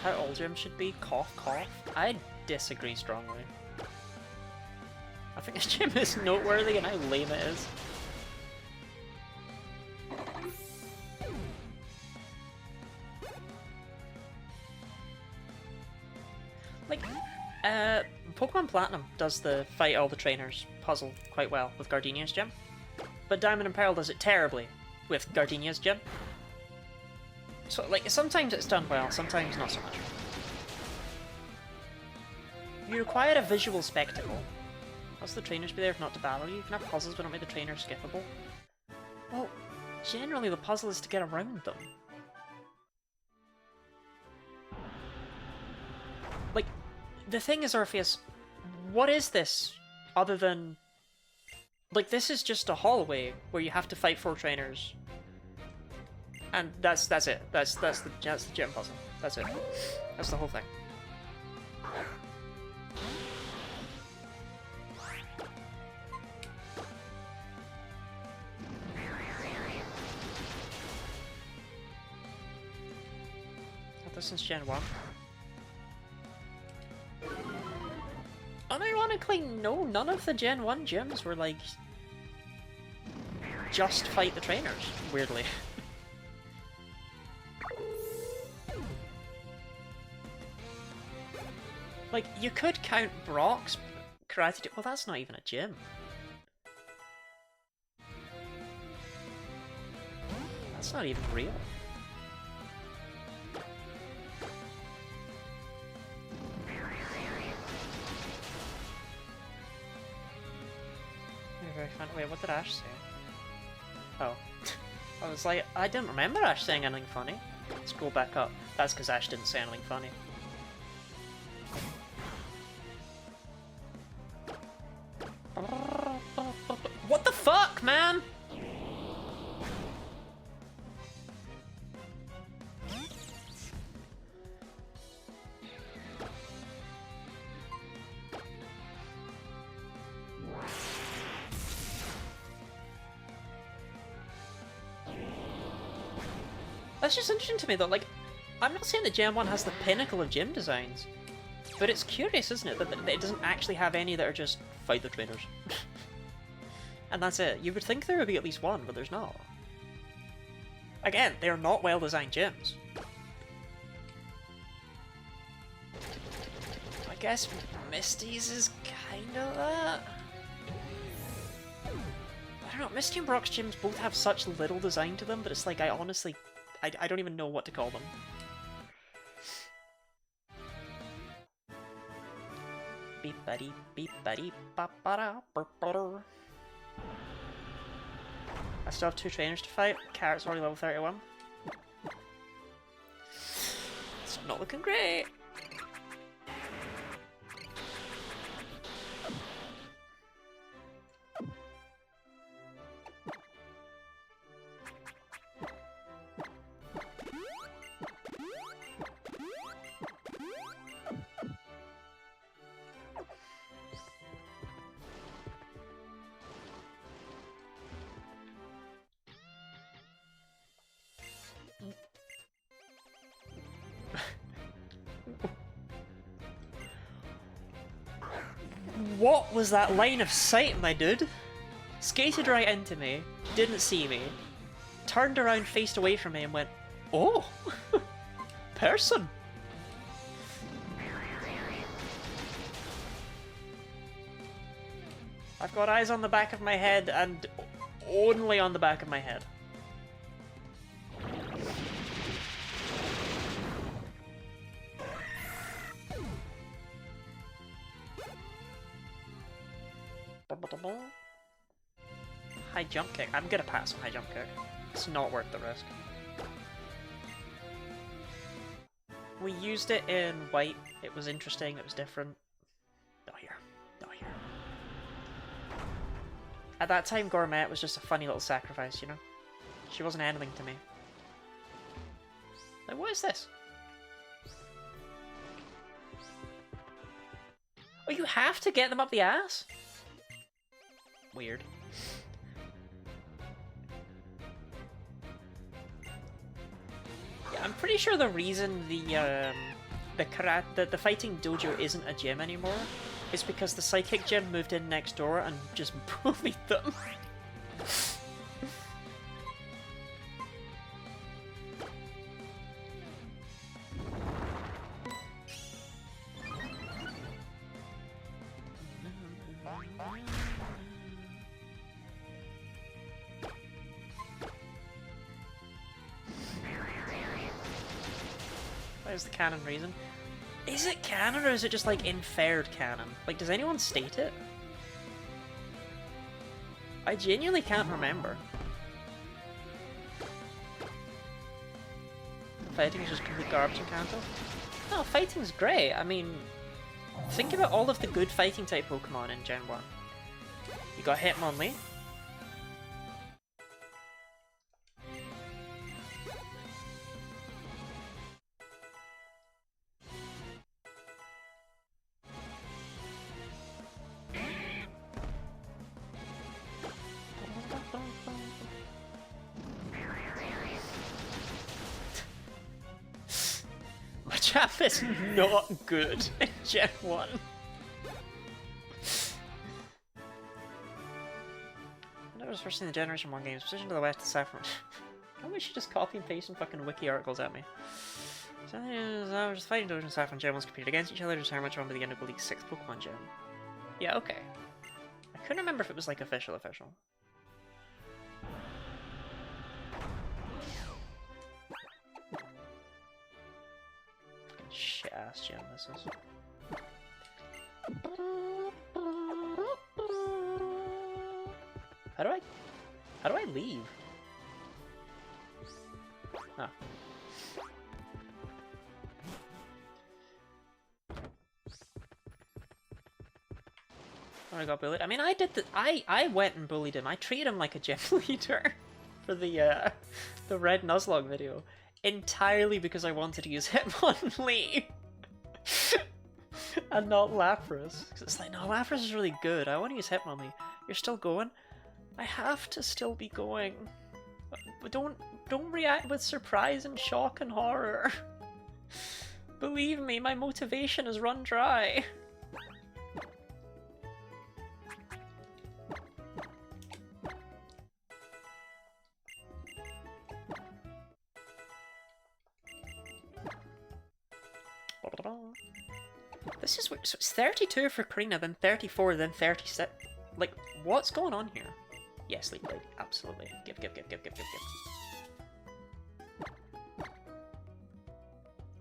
Speaker 1: How all gyms should be? Cough, cough? I disagree strongly. I think this gym is noteworthy and how lame it is. Like, Pokemon Platinum does the fight all the trainers puzzle quite well with Gardenia's gym, but Diamond and Pearl does it terribly with Gardenia's gym. So, like, sometimes it's done well, sometimes not so much. You require a visual spectacle. Must the trainers be there if not to battle you? You can have puzzles but not make the trainers skippable. Well, generally the puzzle is to get around them. Like, the thing is, Orpheus, what is this other than... Like, this is just a hallway where you have to fight 4 trainers. And that's it. That's the gym puzzle. That's it. That's the whole thing. Had this since Gen 1. Unironically, no, none of the Gen 1 gyms were like just fight the trainers, weirdly. Like, you could count Brock's karate. Well, that's not even a gym. That's not even real. Very fun. Wait, what did Ash say? Oh. I was like, I didn't remember Ash saying anything funny. Scroll back up. That's because Ash didn't say anything funny. man! That's just interesting to me though, like, I'm not saying that Gen 1 has the pinnacle of gym designs, but it's curious, isn't it, that it doesn't actually have any that are just fight the trainers. And that's it. You would think there would be at least one, but there's not. Again, they're not well-designed gyms. I guess Misty's is kinda that. I don't know, Misty and Brock's gyms both have such little design to them, but it's like, I honestly... I don't even know what to call them. Beep-a-dee, beep-a-dee, ba-ba-da, burp-a-dur. I still have 2 trainers to fight. Carrot's already level 31. It's not looking great. What was that line of sight, my dude? Skated right into me, didn't see me, turned around, faced away from me, and went, "Oh! Person!" I've got eyes on the back of my head, and only on the back of my head. High jump kick. I'm gonna pass on high jump kick. It's not worth the risk. We used it in white. It was interesting. It was different. Not here. Not here. At that time, Gourmet was just a funny little sacrifice, you know? She wasn't anything to me. Like, what is this? Oh, you have to get them up the ass? Weird. Yeah, I'm pretty sure the reason the fighting dojo isn't a gym anymore is because the psychic gym moved in next door and just bullied them. Is the canon reason? Is it canon or is it just like inferred canon? Like, does anyone state it? I genuinely can't remember. Fighting is just complete garbage in Kanto? No, fighting's great. I mean, think about all of the good fighting type Pokemon in Gen 1. You got Hitmonlee. Machamp is not good in Gen 1. That was first in the Generation 1 games. Position to the left of Saffron. How about you just copy and paste some fucking wiki articles at me? So, I was fighting Dojo and Saffron Gen 1's competed against each other to determine which one by the end of the League's 6th Pokemon Gen. Yeah, okay. I couldn't remember if it was like official. Shit ass gem this is. How do I leave? Ah. When I got bullied. I mean, I did the. I went and bullied him. I treated him like a gym leader for the Red Nuzlocke video, entirely because I wanted to use Hitmonlee and not Lapras. Because it's like, no, Lapras is really good. I want to use Hitmonlee. You're still going? I have to still be going. But don't react with surprise and shock and horror. Believe me, my motivation is run dry. This is weird. So it's 32 for Karina, then 34, then 36. Like, what's going on here? Yeah, Sleep Blade. Absolutely. Give.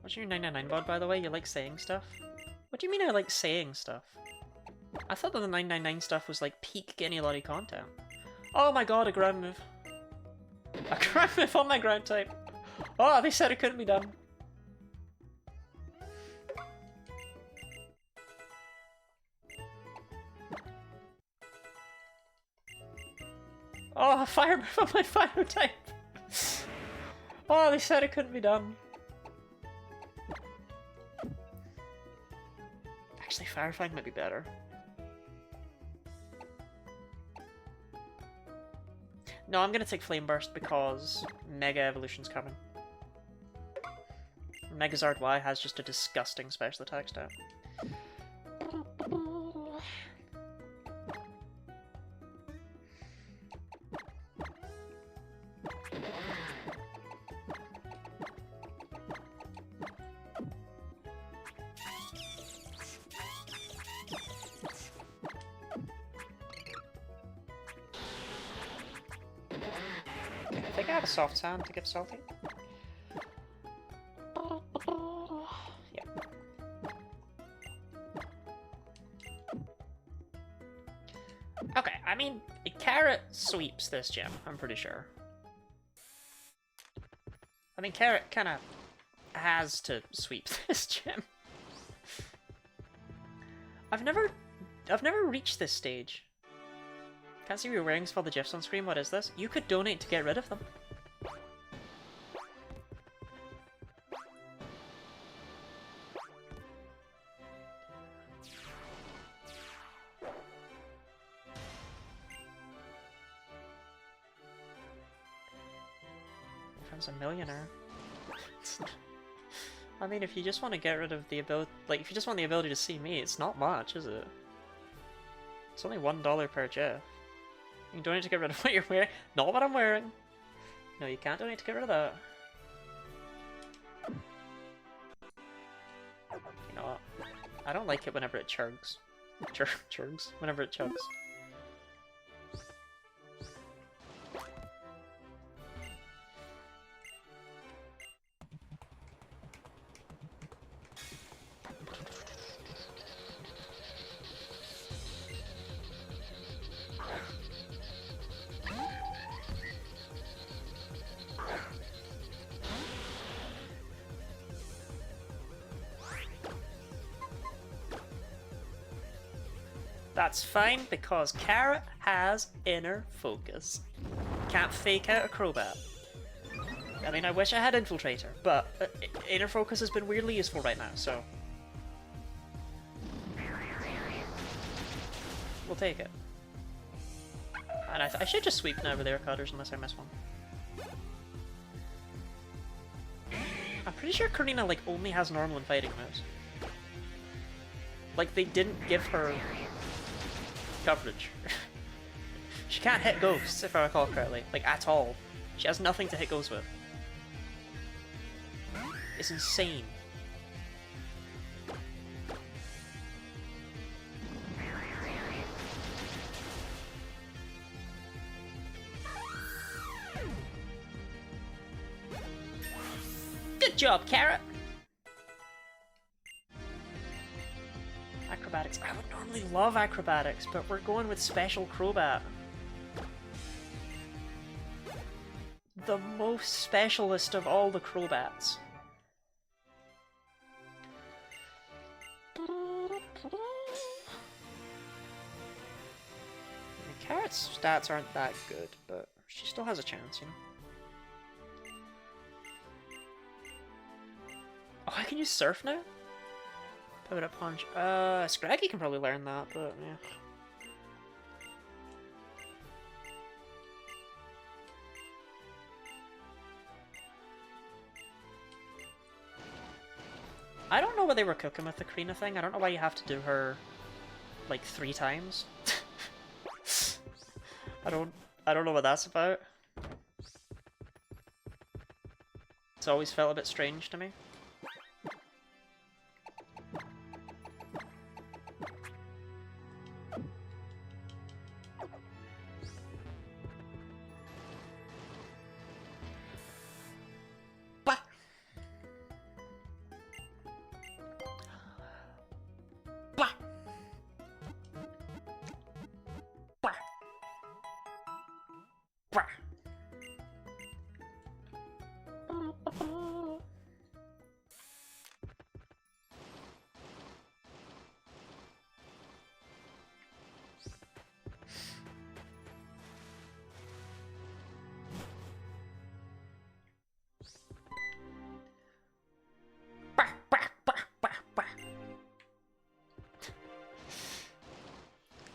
Speaker 1: What's your 999 VOD, by the way? You like saying stuff? What do you mean I like saying stuff? I thought that the 999 stuff was like peak Genny Lottie content. Oh my god, a ground move. A ground move on my ground type. Oh, they said it couldn't be done. Oh, a fire move on my fire type. Oh, they said it couldn't be done. Actually, Fire Fang might be better. No, I'm gonna take Flame Burst because Mega Evolution's coming. Megazard Y has just a disgusting special attack stat. I think I have a soft sound to give Salty. Yeah. Okay, I mean, Carrot sweeps this gym, I'm pretty sure. I mean, Carrot kind of has to sweep this gym. I've never reached this stage. Can't see your wearing for the GIFs on screen. What is this? You could donate to get rid of them. Friend's a millionaire. I mean, if you just want to get rid of the ability, like, if you just want the ability to see me, it's not much, is it? It's only $1 per GIF. You can donate to get rid of what you're wearing. Not what I'm wearing. No, you can't donate to get rid of that. You know what? I don't like it whenever it churgs. Churgs? Whenever it chugs. That's fine, because Carrot has inner focus. Can't fake out a Crobat. I mean, I wish I had Infiltrator, but inner focus has been weirdly useful right now, so... we'll take it. And I should just sweep now with air cutters unless I miss one. I'm pretty sure Karina, like, only has normal and fighting moves. Like, they didn't give her coverage. She can't hit ghosts, if I recall correctly. Like, at all. She has nothing to hit ghosts with. It's insane. Good job, Carrot! Acrobatics. I would normally love acrobatics, but we're going with Special Crobat. The most specialist of all the Crobats. Carrot's stats aren't that good, but she still has a chance, you know? Oh, I can use Surf now? Power Up Punch. Scraggy can probably learn that, but yeah. I don't know what they were cooking with the Karina thing. I don't know why you have to do her like 3 times. I don't know what that's about. It's always felt a bit strange to me.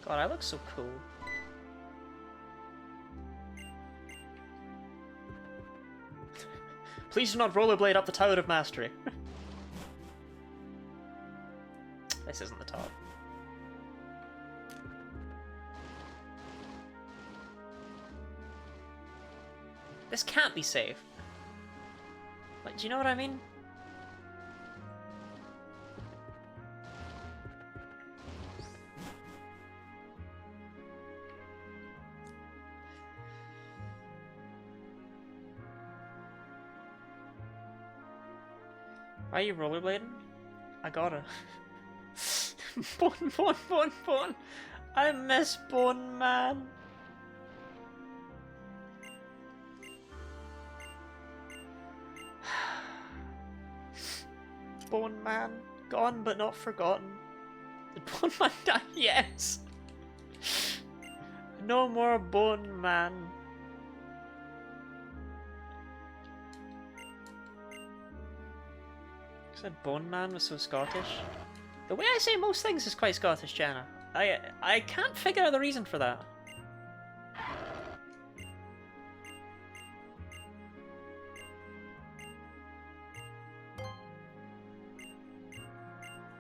Speaker 1: God, I look so cool. Please do not rollerblade up the Tower of Mastery. This isn't the top. This can't be safe. Like, do you know what I mean? Why are you rollerblading? I gotta. Bone. I miss Bone Man. Bone Man. Gone but not forgotten. Did Bone Man die? Yes. No more Bone Man. Said Bone Man was so Scottish. The way I say most things is quite Scottish, Jenna. I can't figure out the reason for that.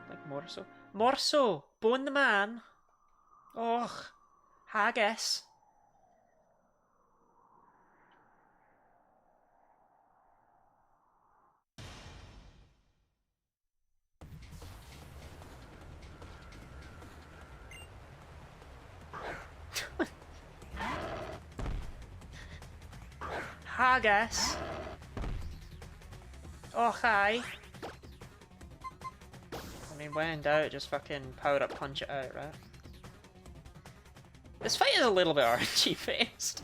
Speaker 1: Like Morso. Morso! Bone the Man! Och, haggis. Haggis. Oh, hi. I mean, when in doubt, just fucking power up, punch it out, right? This fight is a little bit RNG based.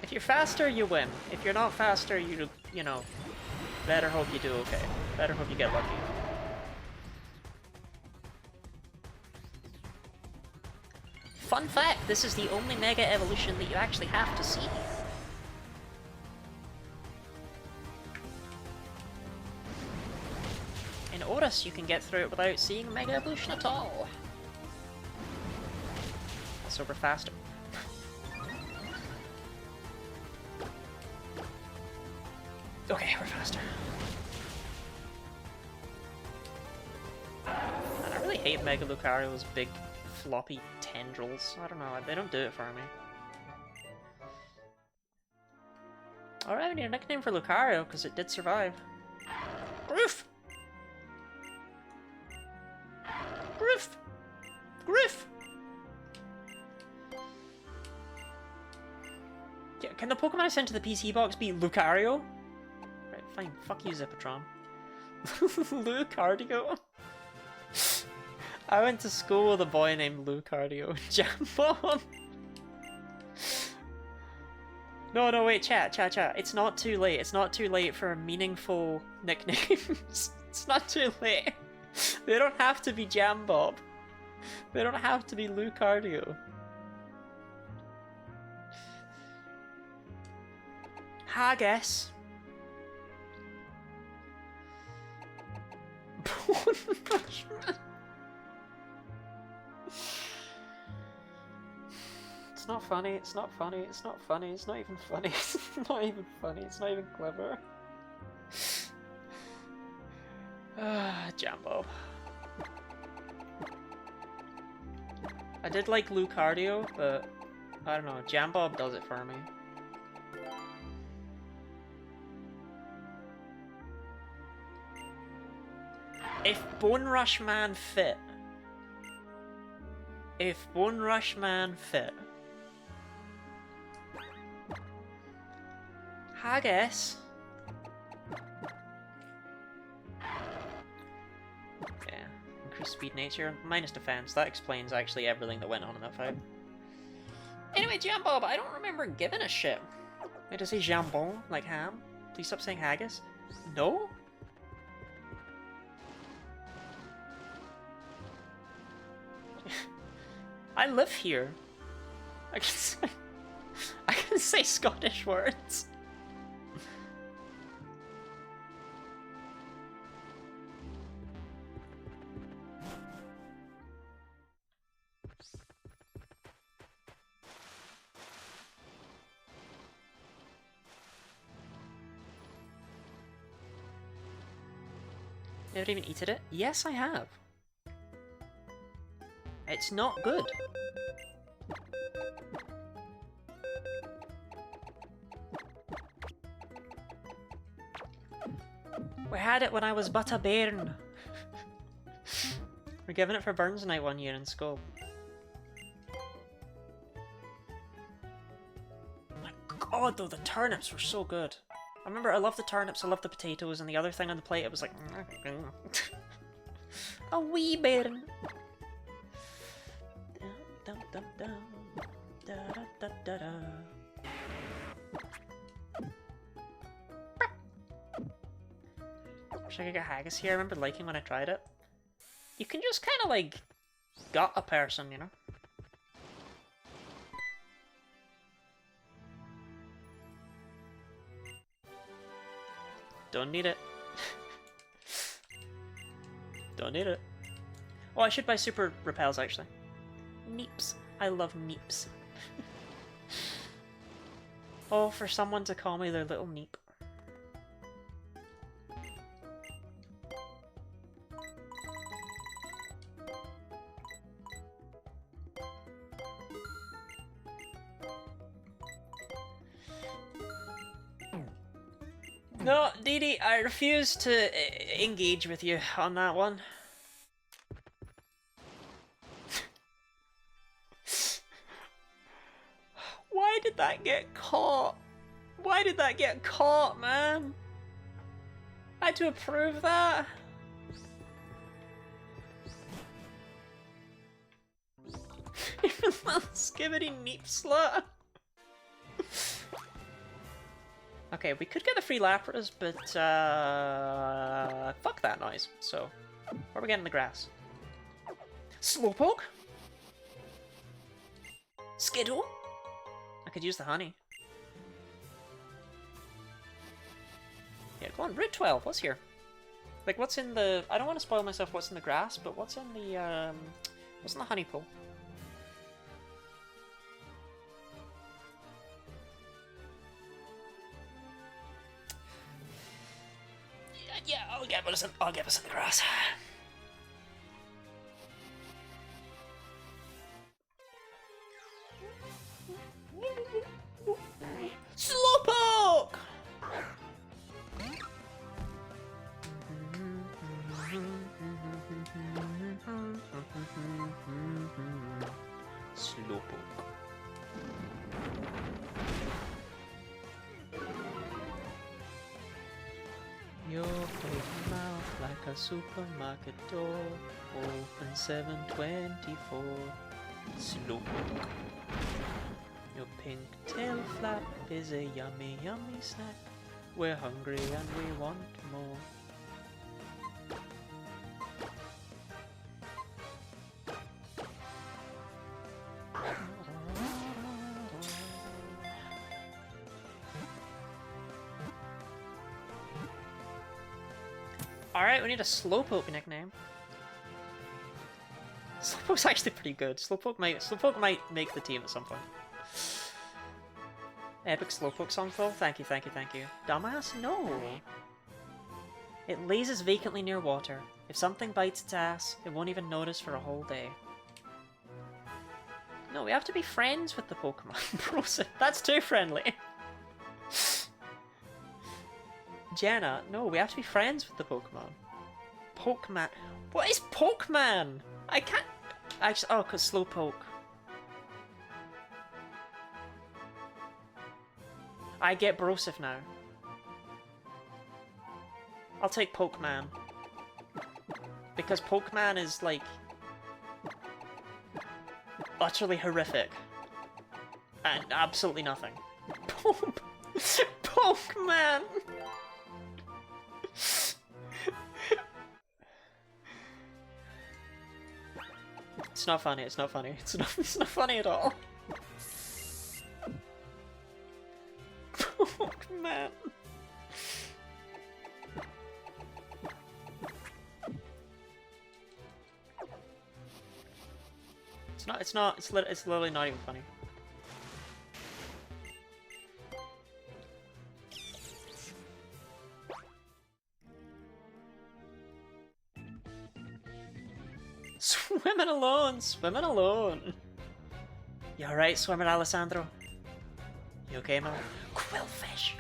Speaker 1: If you're faster, you win. If you're not faster, you know, better hope you do okay. Better hope you get lucky. Fun fact, this is the only Mega Evolution that you actually have to see. In Oris, you can get through it without seeing a Mega Evolution at all. So we're faster. Okay, we're faster. And I really hate Mega Lucario's big floppy tendrils. I don't know, they don't do it for me. Alright, we need a nickname for Lucario, because it did survive. Groof! Groof! Groof! Yeah, can the Pokemon I sent to the PC box be Lucario? Right, fine. Fuck you, Zippatron. Lucardio? I went to school with a boy named Lucardio. Jambon! No, wait, chat. It's not too late. It's not too late for meaningful nicknames. It's not too late. They don't have to be Jambob. They don't have to be Lucardio. Haggis. It's not funny, it's not funny, it's not funny, it's not even funny, it's not even funny, it's not even clever. Jambo. I did like Lucario, but I don't know, Jambob does it for me. If Bone Rush Man fit. If Bone Rush Man fit. Haggis. Yeah, increased speed nature, minus defense. That explains actually everything that went on in that fight. Anyway, Jambob, I don't remember giving a shit. Wait, to say jambon, like ham? Please stop saying haggis. No? I live here. I can say Scottish words. Never even eaten it? Yes, I have. It's not good. We had it when I was but a bairn. We're giving it for Burns Night one year in school. My god, though, the turnips were so good. I remember I loved the turnips, I loved the potatoes, and the other thing on the plate, it was like... a wee bairn. Wish I could get haggis here. I remember liking when I tried it. You can just kind of like gut a person, you know? Don't need it. Don't need it. Oh, I should buy super repels actually. Neeps. I love neeps. Oh, for someone to call me their little neep. No, Dee Dee, I refuse to engage with you on that one. Why did that get caught? Why did that get caught, man? I had to approve that. Even that skibbity neep slut. Okay, we could get the free Lapras, but fuck that noise. So, where are we getting the grass? Slowpoke? Skittle? I could use the honey. Yeah, go on, Route 12, what's here? Like, what's in the... I don't want to spoil myself what's in the grass, but what's in the honey pool? Yeah, I'll get us in the grass. Slowpoke! Slowpoke. Your big mouth like a supermarket door, open 7/24. Slowpoke. Your pink tail flap is a yummy, yummy snack. We're hungry and we want more. Alright, we need a Slowpoke nickname. Slowpoke's actually pretty good. Slowpoke might make the team at some point. Epic Slowpoke song full? Thank you, thank you, thank you. Dumbass? No! It lazes vacantly near water. If something bites its ass, it won't even notice for a whole day. No, we have to be friends with the Pokemon. Bro, that's too friendly. Jenna, no, we have to be friends with the Pokemon. Pokeman. What is Pokeman? I can't... Actually, oh, because Slowpoke. I get Brosif now. I'll take Pokeman. Because Pokeman is, like... utterly horrific. And absolutely nothing. Pokeman! It's not funny, it's not funny. It's not funny at all. Pokeman. It's literally not even funny. Swimming alone! Swimming alone! You alright, swimmer Alessandro? You okay, man? Quillfish!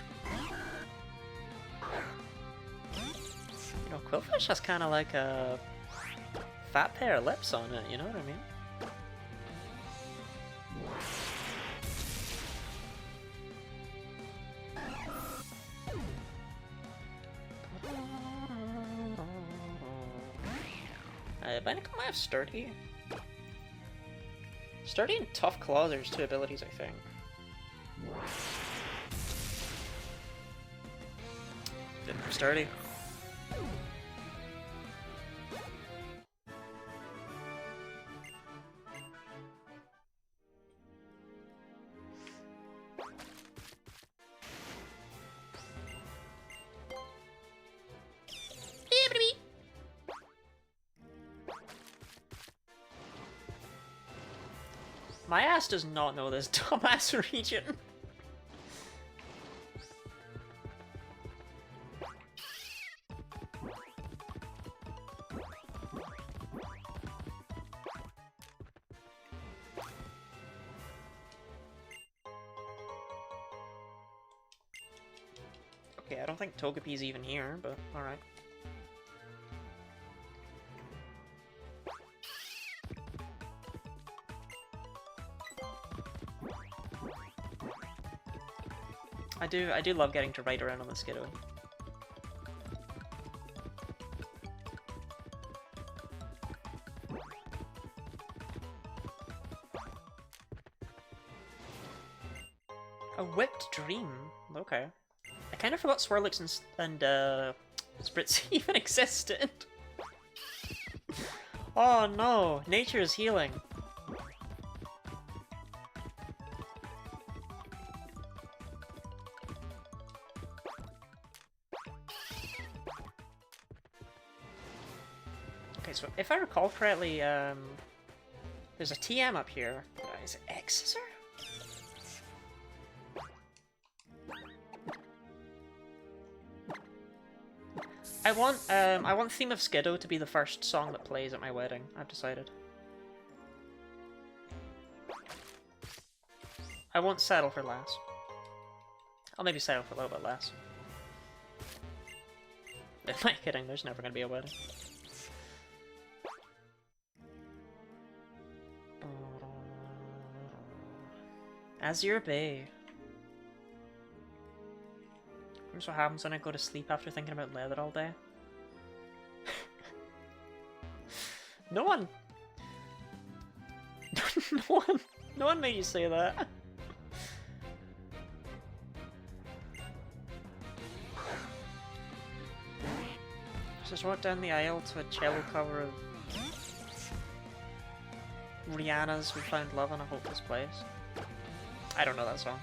Speaker 1: You know, Quillfish has kind of like a fat pair of lips on it, you know what I mean? Binacle might have Sturdy. Sturdy and Tough Claws are two abilities, I think. Sturdy. My ass does not know this dumbass region. Okay, I don't think Togepi's even here, but alright. I do love getting to ride around on the Skiddo. A Whipped Dream? Okay. I kind of forgot Swirlix and Spritz even existed. Oh no, nature is healing. So if I recall correctly, there's a TM up here. Is it X-Scissor? I want Theme of Skiddo to be the first song that plays at my wedding. I've decided. I won't settle for less. I'll maybe settle for a little bit less. Am I kidding? There's never gonna be a wedding. Azure Bay. Here's what happens when I go to sleep after thinking about leather all day. No one made you say that. Just walk down the aisle to a cello cover of Rihanna's We Found Love in a Hopeless Place. I don't know that song.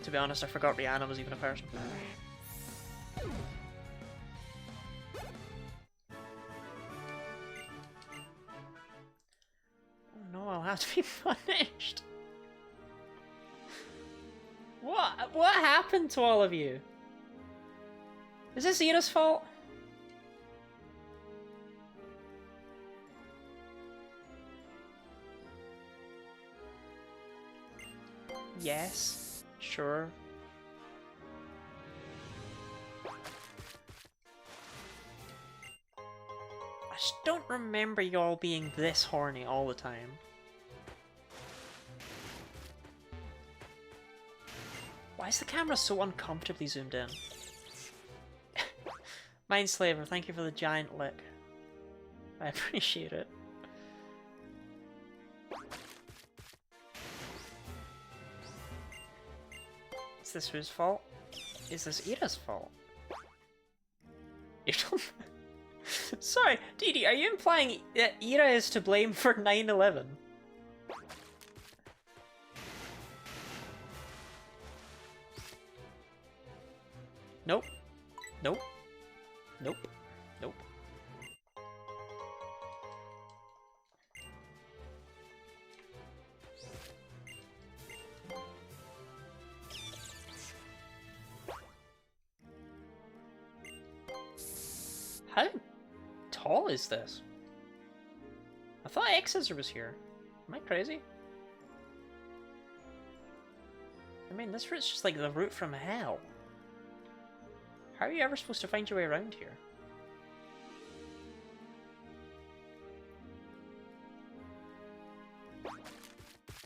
Speaker 1: To be honest, I forgot Rihanna was even a person. have to be punished. What happened to all of you? Is this Ira's fault? Yes, sure. I just don't remember y'all being this horny all the time. Why is the camera so uncomfortably zoomed in? Mindslaver, thank you for the giant lick. I appreciate it. Is this whose fault? Is this Ira's fault? You don't... Sorry, Didi, are you implying that Ira is to blame for 9/11? Nope. Nope. Nope. Nope. How tall is this? I thought X-Scissor was here. Am I crazy? I mean, this route's just like the route from hell. How are you ever supposed to find your way around here?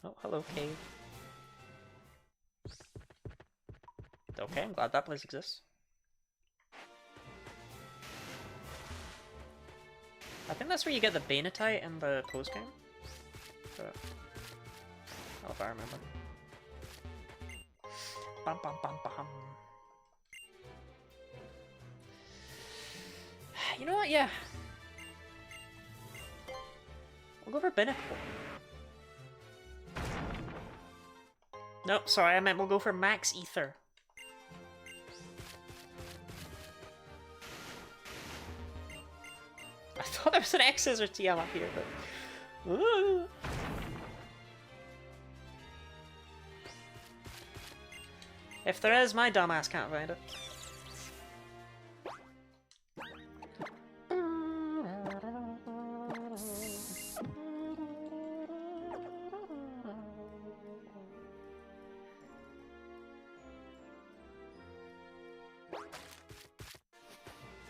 Speaker 1: Oh, hello, cave. Okay, I'm glad that place exists. I think that's where you get the Banatite in the post-game. But... oh, if I remember. Bum bum bum bum. You know what? Yeah. We'll go for Binnacle. Nope, sorry, I meant we'll go for Max Ether. I thought there was an X-Scissor TM up here, but... Ooh. If there is, my dumbass can't find it.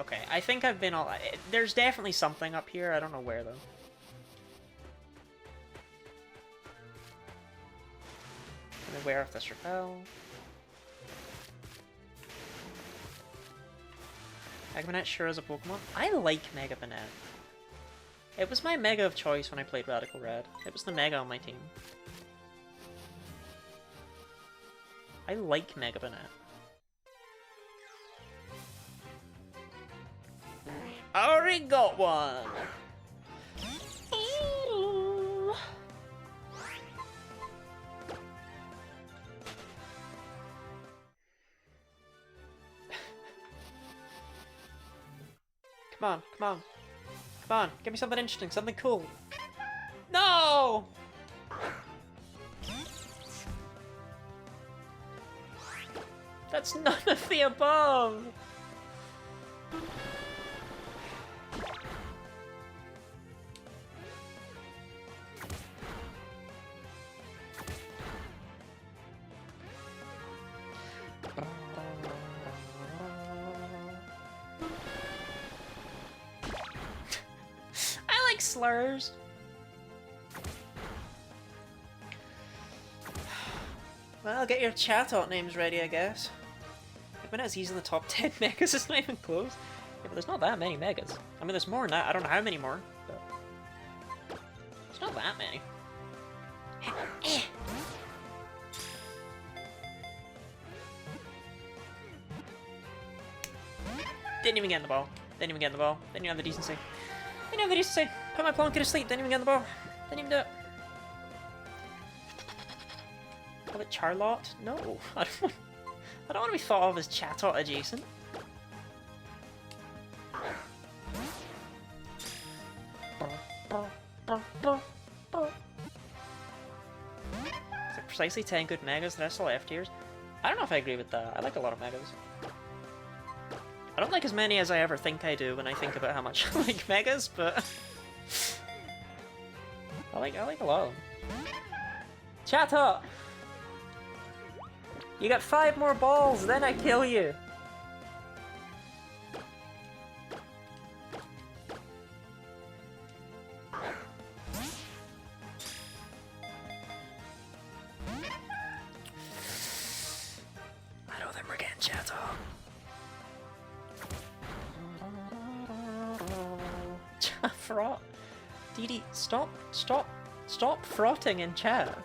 Speaker 1: Okay, I think I've been all... There's definitely something up here, I don't know where though. I'm aware of this repel. Mega Banette sure is a Pokemon. I like Mega Banette. It was my Mega of choice when I played Radical Red. It was the Mega on my team. I like Mega Banette. I already got one! Ooh. Come on, come on. Come on, give me something interesting, something cool. No! That's none of the above! Slurs. Well, get your chat-out names ready, I guess. When he's in the top 10 megas, it's not even close. Yeah, but there's not that many megas. I mean, there's more than that. I don't know how many more, but there's not that many. Didn't even get in the ball. Didn't even get in the ball. Didn't even have the decency. Didn't have the decency. Put my Plonker to sleep. Didn't even get in the ball. Didn't even do it. Call it Charlotte? No. I don't want to be thought of as Chatot adjacent. precisely 10 good megas, the rest all F tiers. I don't know if I agree with that. I like a lot of megas. I don't like as many as I ever think I do when I think about how much I like megas, but I like a lot of them. Chat up! You got 5 more balls, then I kill you! I know them again, chat up. Fraught. Dee, stop frotting in chat.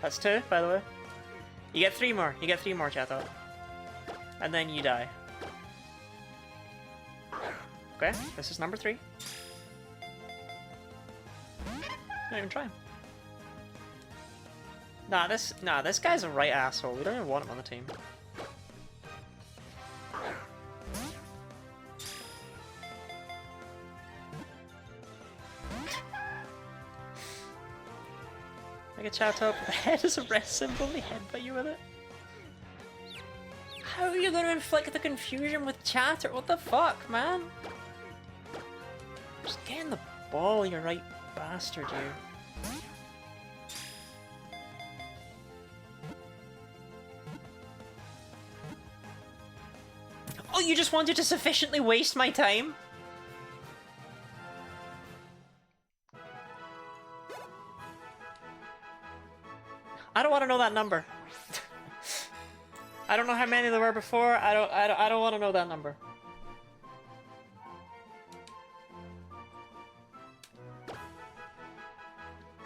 Speaker 1: That's 2, by the way. You get 3 more. You get 3 more, chat up. And then you die. Okay, this is number 3. Not even trying. Nah, this guy's a right asshole. We don't even want him on the team. Make a chat up. The head is a rest symbol. They headbutt you with it. How are you going to inflict the confusion with chatter? What the fuck, man? Just get in the ball, you right bastard, you. Oh, you just wanted to sufficiently waste my time? I don't want to know that number. I don't know how many there were before. I don't want to know that number.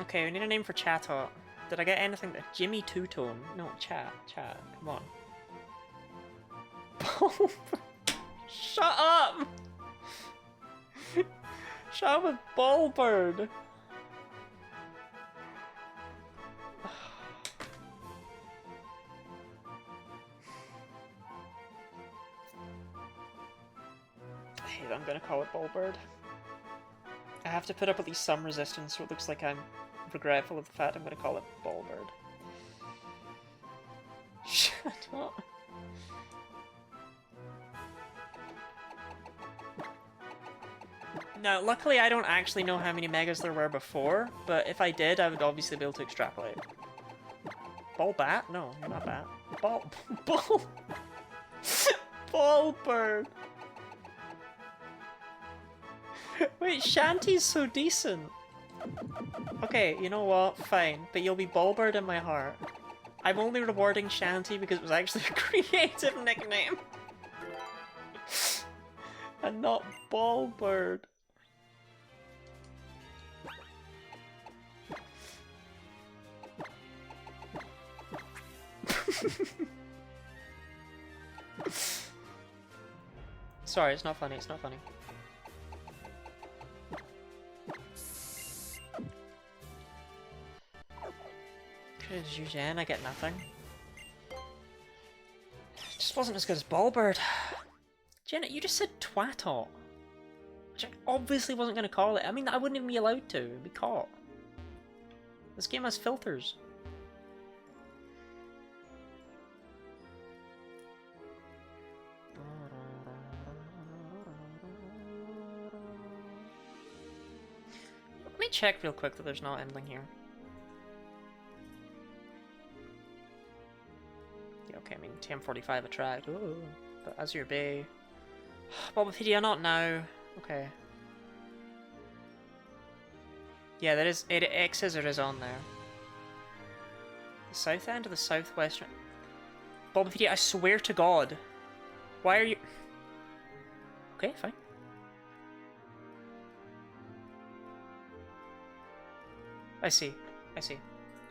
Speaker 1: Okay, we need a name for Chatot. Did I get anything? Jimmy Two-Tone? No, Chat. Come on. Shut up! Shut up with Ballbird! Hey, I'm gonna call it Ballbird. I have to put up at least some resistance so it looks like I'm regretful of the fact I'm gonna call it Ballbird. Shut up. Now, luckily I don't actually know how many megas there were before, but if I did, I would obviously be able to extrapolate. Ball bat? No, you're not bat. Ballbird! Wait, Shanty's so decent! Okay, you know what? Fine, but you'll be Ballbird in my heart. I'm only rewarding Shanty because it was actually a creative nickname. And not Ballbird. Sorry, it's not funny, it's not funny. Could've used Yen, I get nothing. It just wasn't as good as Ballbird. Jenna, you just said Twatot. Which I obviously wasn't going to call it. I mean, I wouldn't even be allowed to. It'd be caught. This game has filters. Let me check real quick that there's no ending here. Yeah, okay, I mean, TM45 attract. Ooh, but Azure Bay. Bulbapedia, not now. Okay. Yeah, there is. X-Scissor is on there. The south end or the southwestern? Bulbapedia, I swear to God. Why are you... Okay, fine. I see. I see.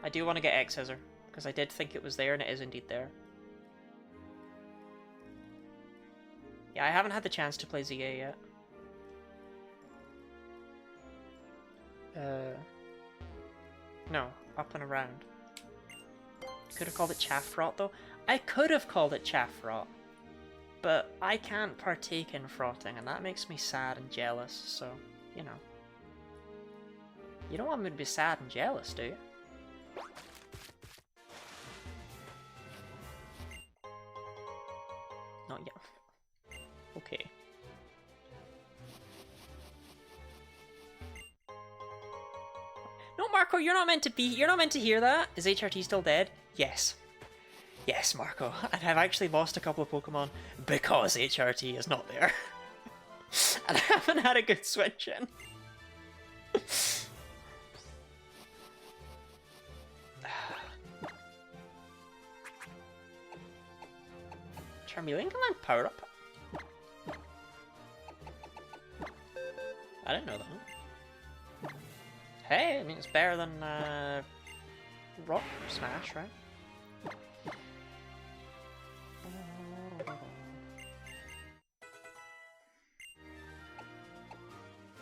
Speaker 1: I do want to get X-Scissor, because I did think it was there, and it is indeed there. Yeah, I haven't had the chance to play ZA yet. No, up and around. Could have called it Chaffrot, though. I could have called it Chaffrot. but I can't partake in frotting, and that makes me sad and jealous, so, you know. You don't want me to be sad and jealous, do you? Not yet. Okay. No, Marco, you're not meant to hear that. Is HRT still dead? Yes. Yes, Marco. And I've actually lost a couple of Pokemon because HRT is not there. And I haven't had a good switch in. Charmeleon can land power up. I didn't know that. Hey, I mean it's better than Rock Smash, right?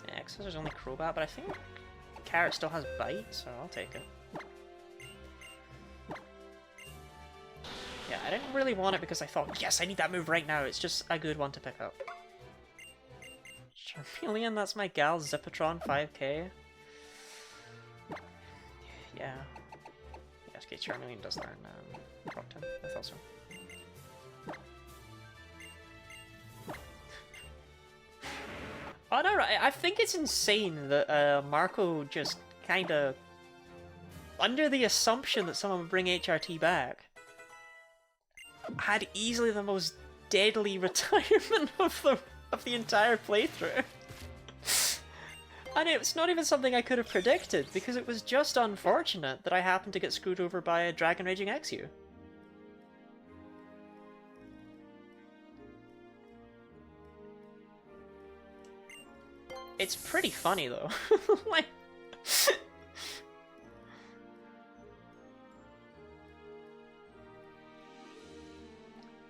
Speaker 1: Yeah, because there's only Crobat, but I think Carrot still has Bite, so I'll take it. Yeah, I didn't really want it because I thought, yes, I need that move right now. It's just a good one to pick up. Charmeleon, that's my gal, Zippatron 5k. Yeah. Yes, okay, Charmeleon does learn Rock Tomb. I thought so. Oh no, I think it's insane that Marco just kinda, under the assumption that someone would bring HRT back, had easily the most deadly retirement of the entire playthrough. And it's not even something I could have predicted, because it was just unfortunate that I happened to get screwed over by a Dragon Raging Exu. It's pretty funny though. Like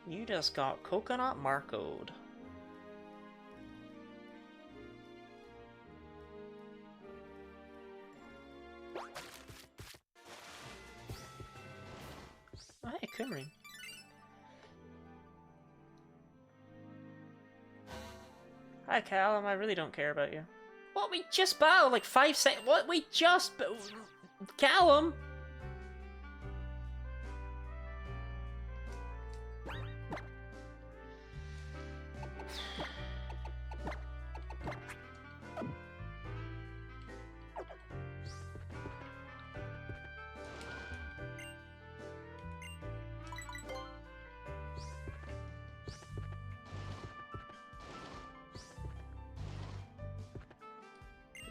Speaker 1: you just got Coconut Marcoed. Oh, hey, Kumrin. Hi, Callum, I really don't care about you. What, we just battled like 5 seconds? What, we just... Callum!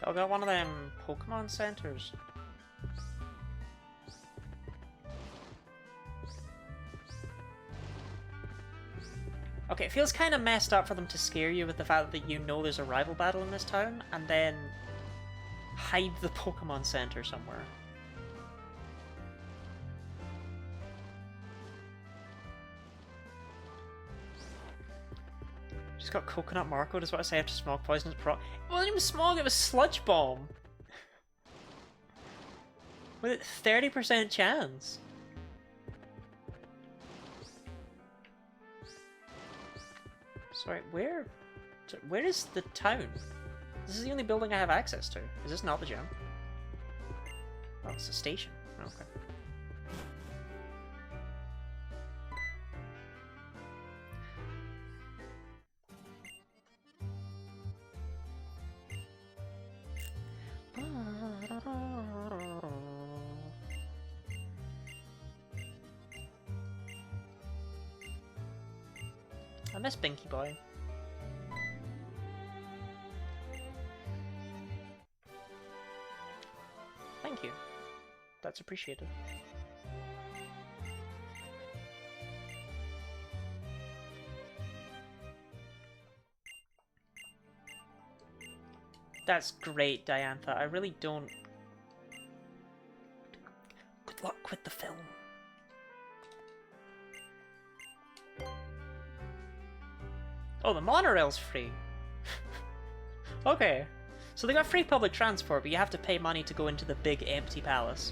Speaker 1: I got one of them Pokemon centers. Okay, it feels kind of messed up for them to scare you with the fact that you know there's a rival battle in this town, and then hide the Pokemon Center somewhere. Just got Coconut Marco, is what I say after Smog Poison. It wasn't even Smog, it was Sludge Bomb! With a 30% chance. Sorry, where is the town? This is the only building I have access to. Is this not the gym? Oh, it's a station. Okay. I miss Binky Boy. Thank you. That's appreciated. That's great, Diantha. I really don't... Good luck with the film. Oh, the monorail's free. Okay. So they got free public transport, but you have to pay money to go into the big empty palace.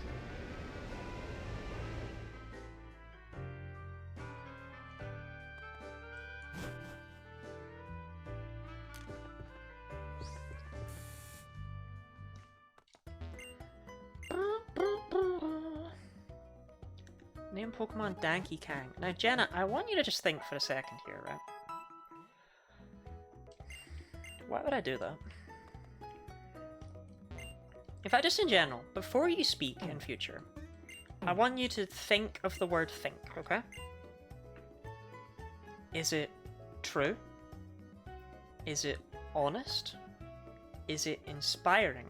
Speaker 1: Name Pokemon Danky Kang. Now, Jenna, I want you to just think for a second here, right? Why would I do that? In fact, just in general, before you speak in future, I want you to think of the word think, okay? Is it true? Is it honest? Is it inspiring?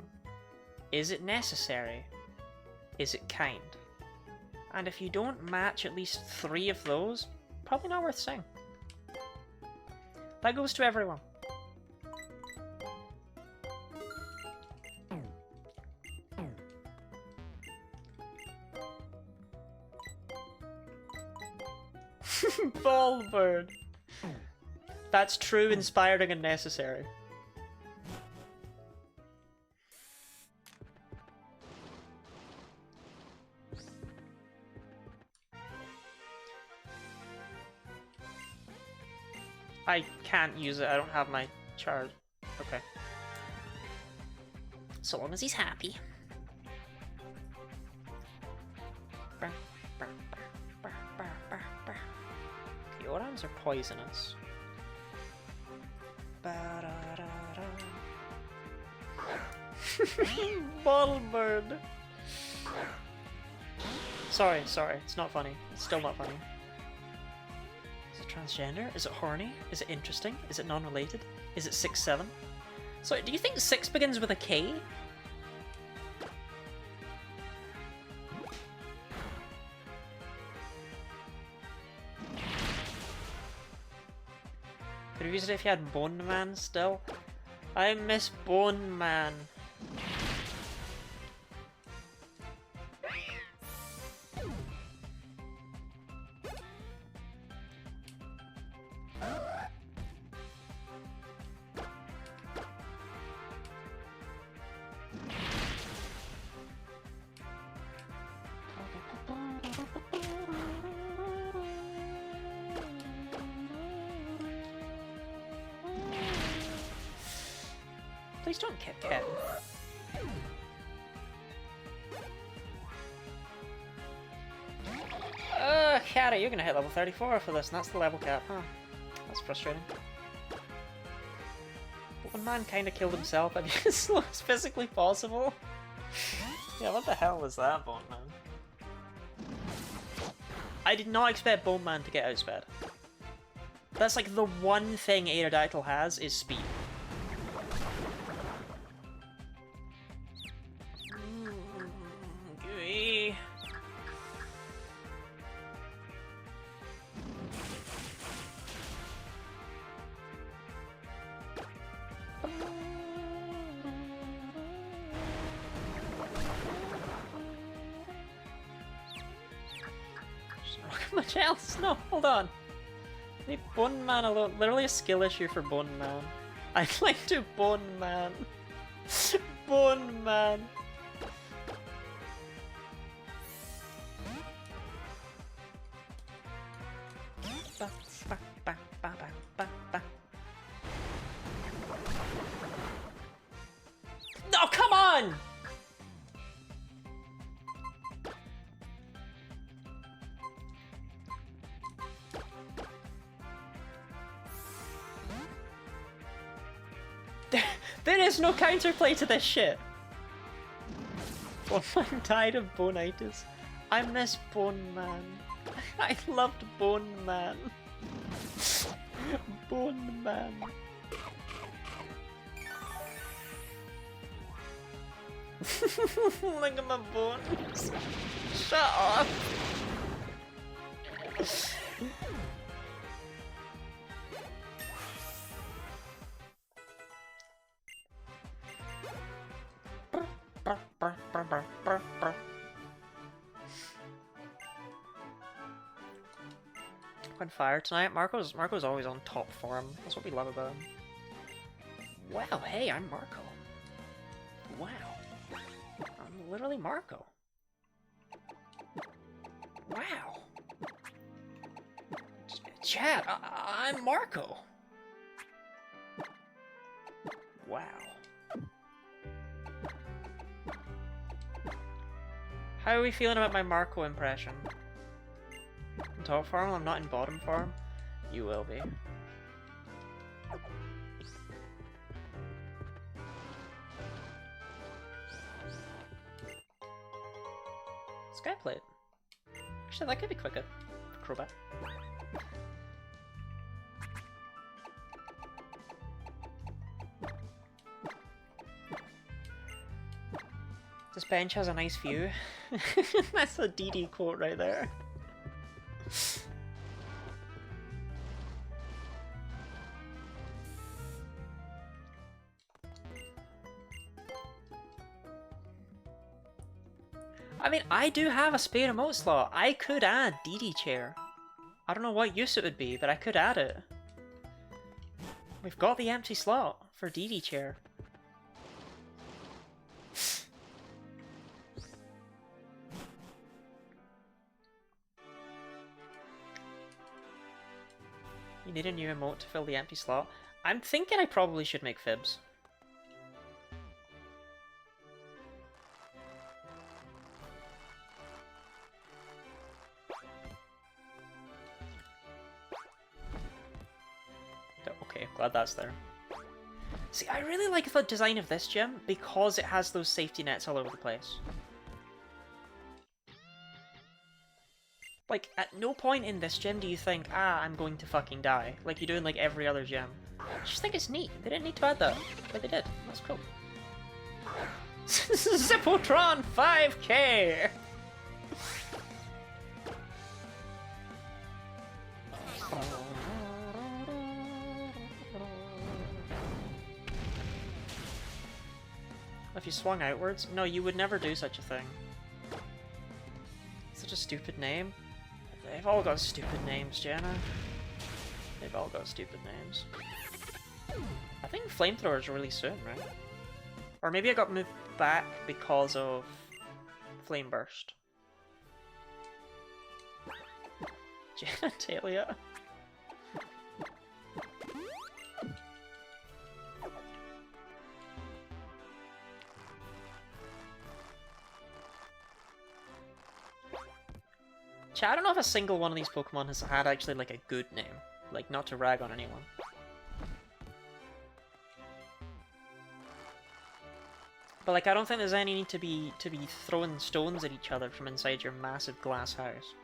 Speaker 1: Is it necessary? Is it kind? And if you don't match at least 3 of those, probably not worth saying. That goes to everyone. Ballbird. That's true, inspiring, and necessary. I can't use it, I don't have my charge. Okay. So long as he's happy. Kyurans are poisonous. Ballbird. Sorry, it's not funny. It's still not funny. Is it transgender? Is it horny? Is it interesting? Is it non-related? Is it 6'7"? So, do you think 6 begins with a K? Could have used it if you had Bone Man still. I miss Bone Man. Please don't kick him. Carrie, you're gonna hit level 34 for this, and that's the level cap, huh? That's frustrating. But one man kinda killed himself, I mean, as slow as physically possible. Yeah, what the hell was that, Bone Man? I did not expect Bone Man to get outsped. That's like the one thing Aerodactyl has, is speed. Gooey. Much else? No, hold on. Leave Bone Man alone. Literally a skill issue for Bone Man. I'd like to Bone Man. Bone Man. No, come on! There is no counterplay to this shit. Bone Man died of bonitis. I miss Bone Man. I loved Bone Man. Bone Man. Look at my bones. Shut up. On fire tonight. Marco's always on top form. That's what we love about him. Wow, hey, I'm Marco. Wow. I'm literally Marco. Wow. Chat, I'm Marco. Wow. How are we feeling about my Marco impression? In top farm, I'm not in bottom farm. You will be. Skyplate. Actually, that could be quicker. Crobat. This bench has a nice view. That's a DD quote right there. I mean, I do have a spare emote slot. I could add DD chair. I don't know what use it would be, but I could add it. We've got the empty slot for DD chair. You need a new emote to fill the empty slot. I'm thinking I probably should make fibs. Okay, glad that's there. See, I really like the design of this gym because it has those safety nets all over the place. Like, at no point in this gym do you think, ah, I'm going to fucking die, like you do in like every other gym. I just think it's neat. They didn't need to add that, but they did. That's cool. Zippotron 5K! If you swung outwards? No, you would never do such a thing. Such a stupid name. They've all got stupid names, Jenna. They've all got stupid names. I think Flamethrower's really soon, right? Or maybe I got moved back because of Flame Burst. Genitalia. I don't know if a single one of these Pokemon has had actually like a good name. Like, not to rag on anyone. But like, I don't think there's any need to be throwing stones at each other from inside your massive glass house.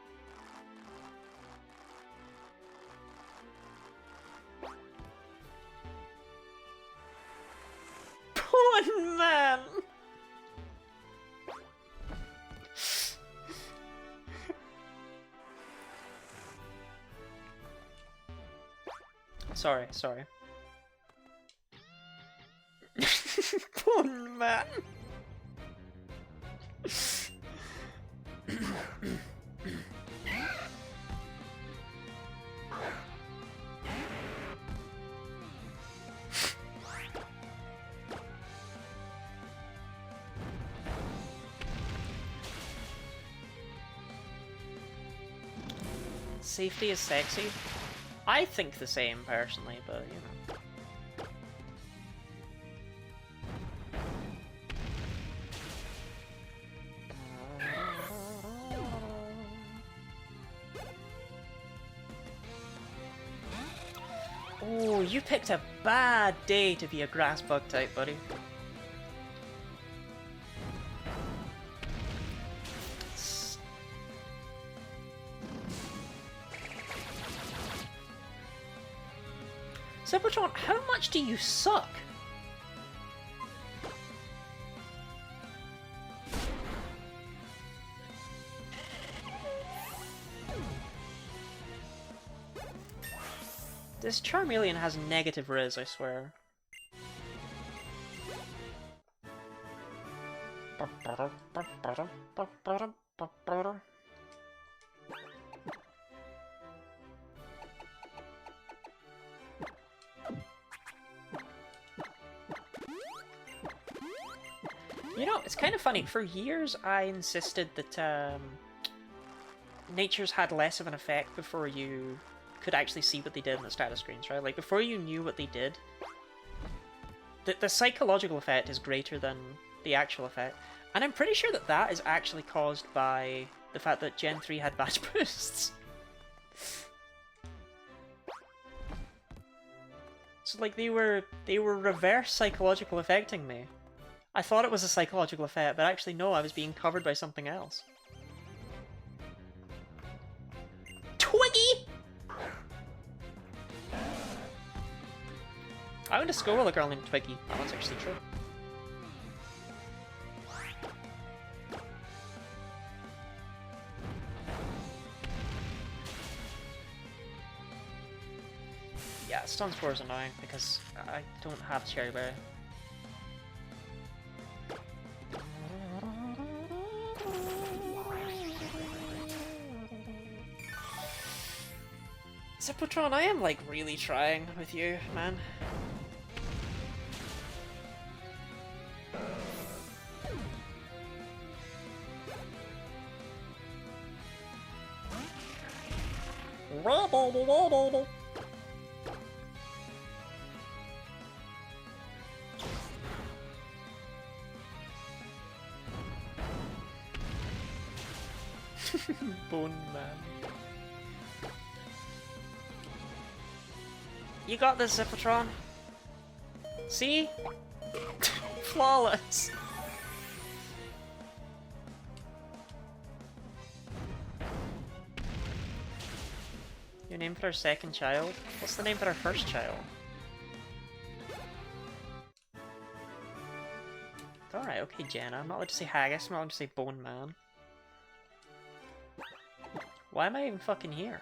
Speaker 1: Poor man! Sorry, sorry. Poor man! Safety is sexy. I think the same, personally, but, you know. Oh, you picked a bad day to be a grass bug type, buddy. Zippotron, how much do you suck? This Charmeleon has negative Riz, I swear. You know, it's kind of funny. For years, I insisted that natures had less of an effect before you could actually see what they did in the status screens, right? Like, before you knew what they did, the psychological effect is greater than the actual effect. And I'm pretty sure that that is actually caused by the fact that Gen 3 had badge boosts. So like they were reverse psychological affecting me. I thought it was a psychological effect, but actually no, I was being covered by something else. Twiggy! I went to school with a girl named Twiggy. That one's actually true. Yeah, Stun Spore is annoying because I don't have Cherry Berry. Zippotron, I am like really trying with you, man. Bone man. You got this, Zippotron. See? Flawless. Your name for our second child? What's the name for our first child? Alright, okay, Jenna. I'm not allowed to say Haggis, I'm not allowed to say Bone Man. Why am I even fucking here?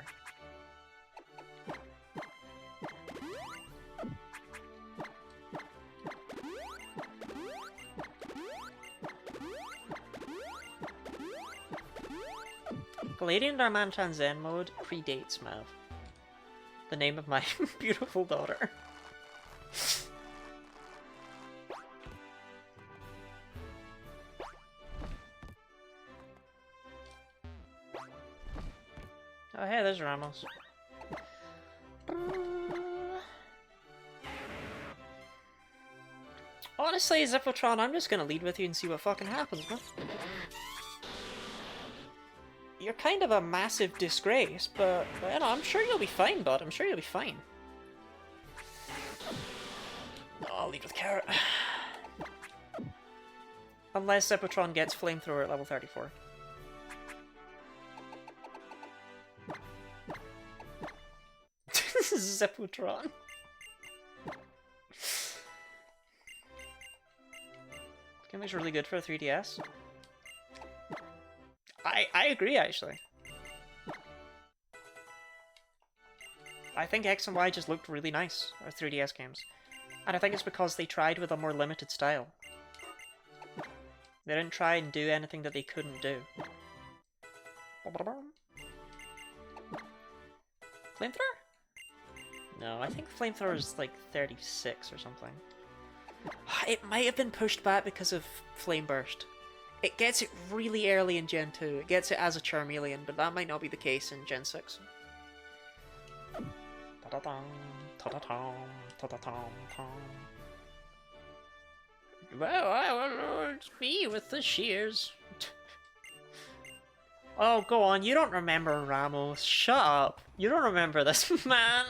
Speaker 1: Galadian Darmanitan Zen mode predates Mav. The name of my beautiful daughter. Oh hey, there's Ramos. Honestly, Zippotron, I'm just gonna lead with you and see what fucking happens, man. You're kind of a massive disgrace, but you know, I'm sure you'll be fine, bud. I'm sure you'll be fine. Oh, I'll lead with Carrot. Unless Zippotron gets Flamethrower at level 34. Zippotron. This game is really good for a 3DS. I agree, actually. I think X and Y just looked really nice, our 3DS games. And I think it's because they tried with a more limited style. They didn't try and do anything that they couldn't do. Flamethrower? No, I think Flamethrower is like 36 or something. It might have been pushed back because of Flame Burst. It gets it really early in Gen 2. It gets it as a Charmeleon, but that might not be the case in Gen 6. Well, it's me with the shears. Oh, go on. You don't remember Ramos. Shut up. You don't remember this, man.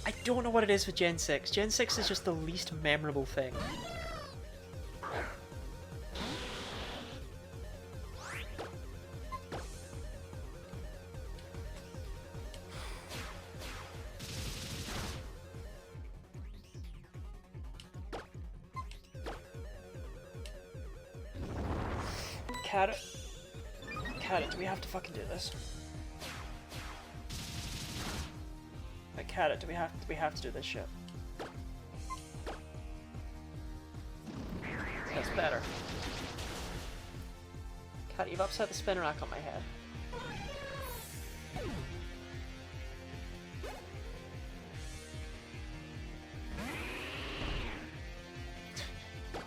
Speaker 1: I don't know what it is with Gen 6. Gen 6 is just the least memorable thing. Carrot. Carrot, do we have to fucking do this? Like, Carrot, do we have to do this shit? That's better. Cat, you've upset the spin rack on my head.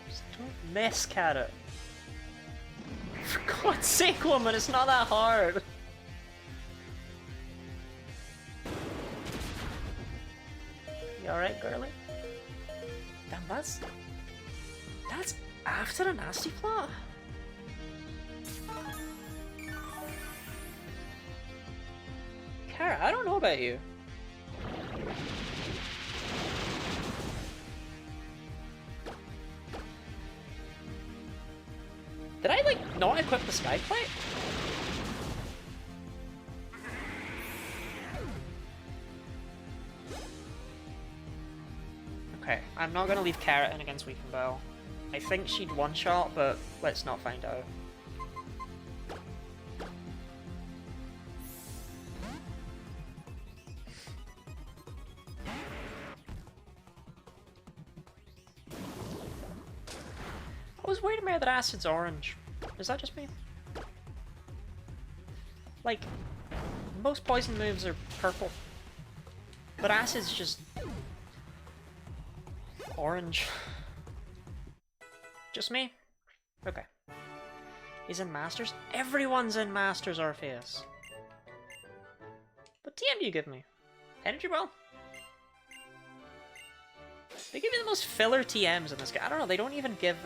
Speaker 1: Just don't miss, Carrot. For God's sake, woman, it's not that hard. You alright, girly? Damn, that's after a nasty plot. Kara, I don't know about you. Did I, like, not equip the skyplate? Okay, I'm not gonna leave Carrot in against Weeping Bell. I think she'd one-shot, but let's not find out. I was worried about that Acid's orange. Is that just me? Like, most poison moves are purple. But Acid's just orange. Just me? Okay. He's in Masters? Everyone's in Masters, Orpheus. What TM do you give me? Energy Ball? They give me the most filler TMs in this game. I don't know, they don't even give,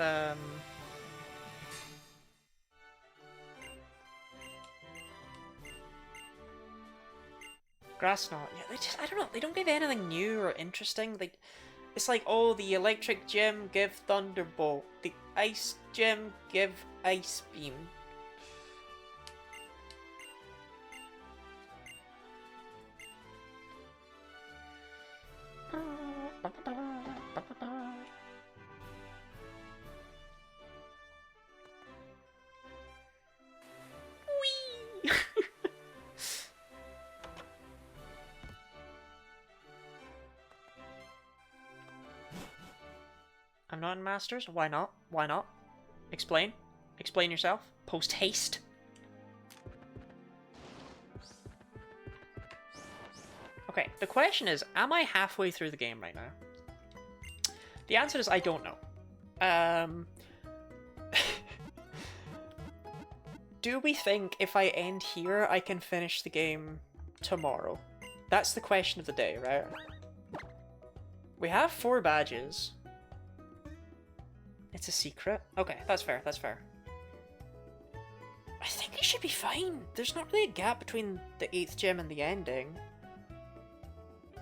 Speaker 1: Grass Knot. Yeah, they just, I don't know, they don't give anything new or interesting. It's like, oh, the Electric Gym, give Thunderbolt. The Ice Gym, give Ice Beam. Whee! I'm not in Masters? Why not? Why not? Explain. Explain yourself. Post haste. Okay, the question is, am I halfway through the game right now? The answer is I don't know. Do we think if I end here, I can finish the game tomorrow? That's the question of the day, right? We have 4 badges. It's a secret? Okay, that's fair, that's fair. I think it should be fine. There's not really a gap between the 8th gym and the ending.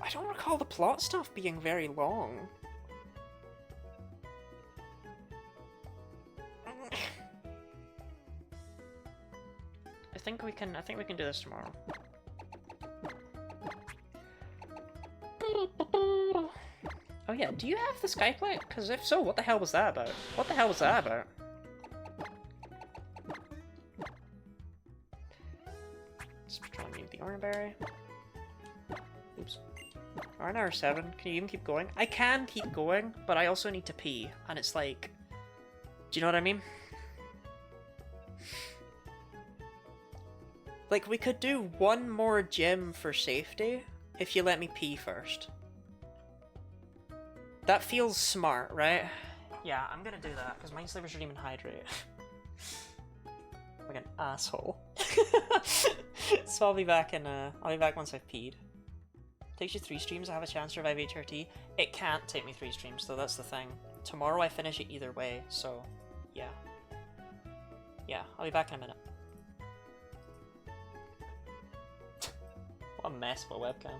Speaker 1: I don't recall the plot stuff being very long. I think we can do this tomorrow. Oh yeah, do you have the skyplate? Because if so, what the hell was that about? What the hell was that about? Just trying to mute the Oranberry. Oops. We're an hour 7. Can you even keep going? I can keep going, but I also need to pee. And it's like... Do you know what I mean? Like, we could do one more gym for safety if you let me pee first. That feels smart, right? Yeah, I'm gonna do that, because Mind Slavers don't even hydrate. Like an asshole. So I'll be back once I've peed. Takes you 3 streams to have a chance to revive HRT. It can't take me 3 streams, though, that's the thing. Tomorrow I finish it either way, so yeah. Yeah, I'll be back in a minute. What a mess of a webcam.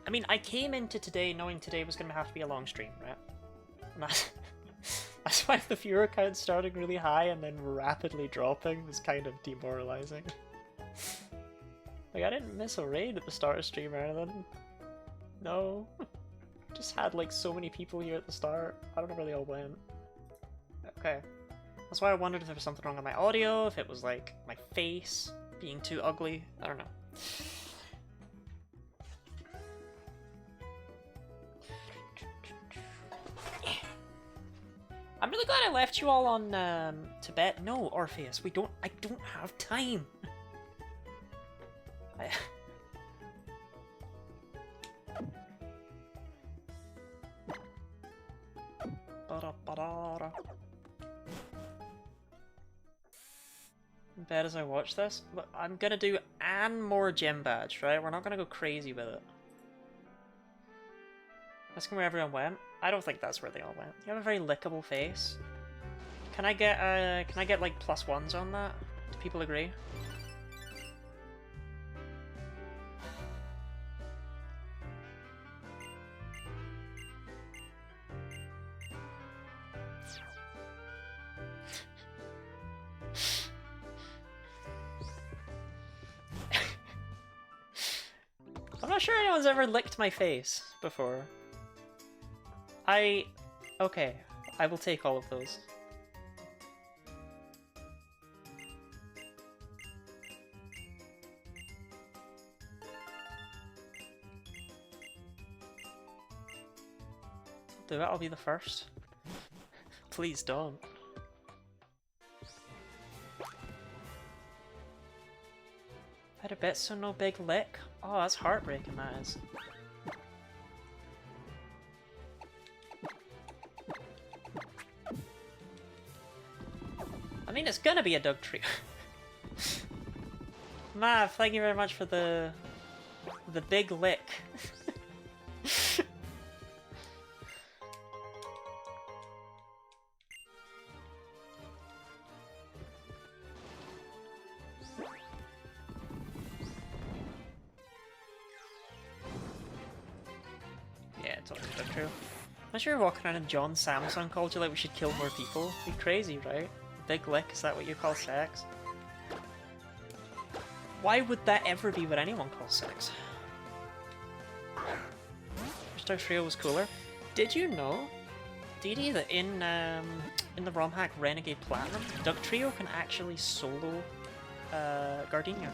Speaker 1: I mean, I came into today knowing today was going to have to be a long stream, right? And that's why the viewer count starting really high and then rapidly dropping was kind of demoralizing. Like, I didn't miss a raid at the start of stream or anything. No. Just had like so many people here at the start. I don't know where they all went. Okay. That's why I wondered if there was something wrong with my audio, if it was like my face being too ugly. I don't know. I'm really glad I left you all on Tibet. No, Orpheus, I don't have time. In bed as I watch this. Look, I'm gonna do and more gym badge, right? We're not gonna go crazy with it. Asking where everyone went. I don't think that's where they all went. You have a very lickable face. Can I get like +1s on that? Do people agree? I'm not sure anyone's ever licked my face before. Okay, I will take all of those. Do it, I'll be the first. Please don't. Had a bit, so no big lick. Oh, that's heartbreaking, that is. I mean, it's gonna be a Doug Trio. Mav, thank you very much for the big lick. Yeah, it's always Doug Trio. I'm sure you're walking around and John Samsung called you like we should kill more people. It'd be crazy, right? Big lick, is that what you call sex? Why would that ever be what anyone calls sex? Wish Doug Trio was cooler. Did you know, DD, that in the ROM hack Renegade Platinum, Doug Trio can actually solo Gardenia.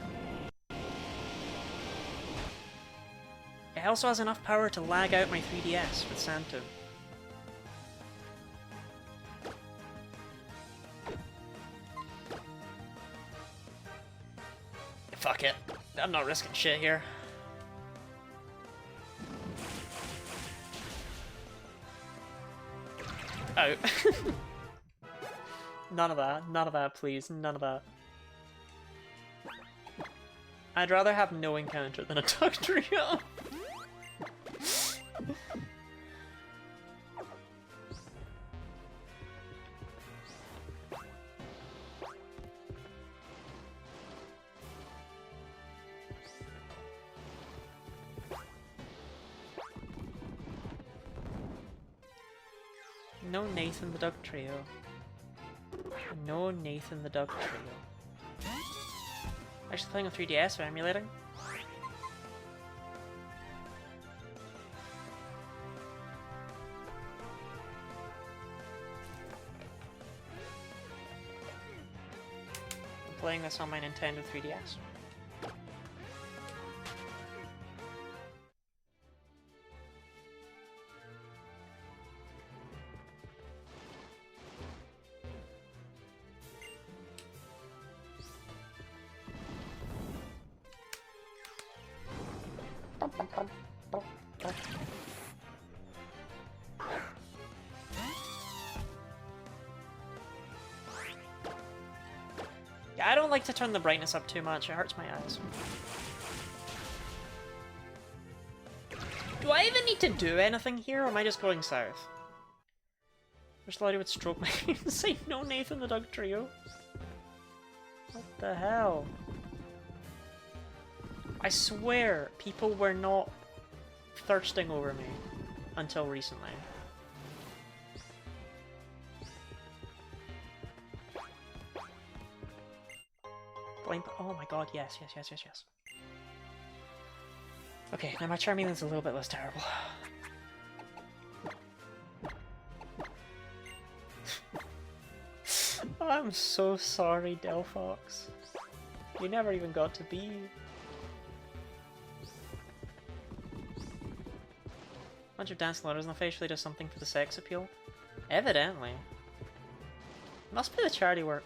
Speaker 1: It also has enough power to lag out my 3DS with Santo. Fuck it. I'm not risking shit here. Out. None of that, please. None of that. I'd rather have no encounter than a Doug Trio. No Nathan the Doug Trio. No Nathan the Doug Trio. Actually playing on 3DS or emulating? I'm playing this on my Nintendo 3DS. Yeah, I don't like to turn the brightness up too much, it hurts my eyes. Do I even need to do anything here, or am I just going south? Wish the lady would stroke my face and say no Nathan the Doug Trio. What the hell? I swear, people were not thirsting over me until recently. Blame. Oh my god, yes, yes, yes, yes, yes. Okay, now my Charmeleon's a little bit less terrible. I'm so sorry, Delphox. You never even got to be. Bunch of dance letters and officially does something for the sex appeal. Evidently. Must be the charity work.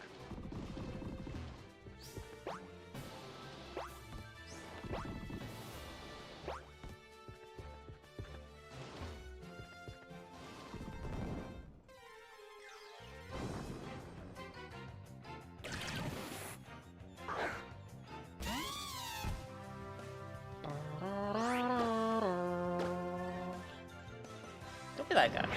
Speaker 1: Don't be that guy.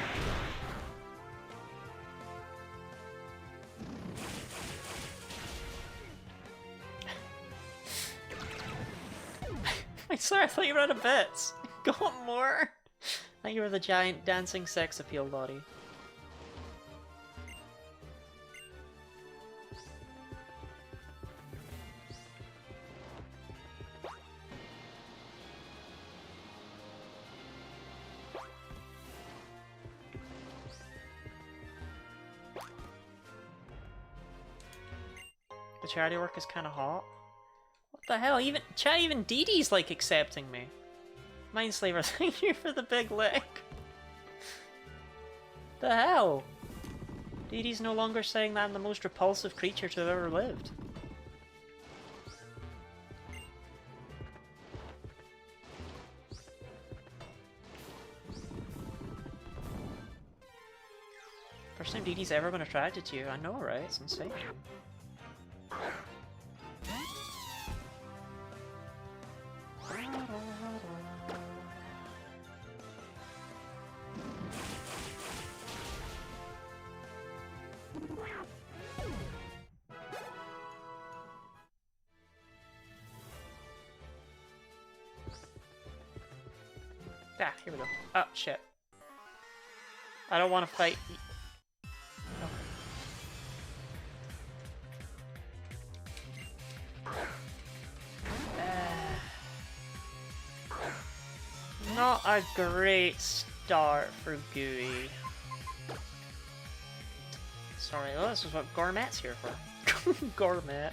Speaker 1: I swear, I thought you were out of bits. Go on more. I thought you were the giant dancing sex appeal body. The charity work is kind of hot. What the hell? Even chat, even Dee Dee's like accepting me. Mindslaver, thank you for the big lick. The hell? Dee Dee's no longer saying that I'm the most repulsive creature to have ever lived. First time Dee Dee's ever been attracted to you. I know, right? It's insane. Ah, here we go. Oh, shit. I don't want to fight. Not a great start for Gooey. Sorry, oh, this is what Gourmet's here for. Gourmet.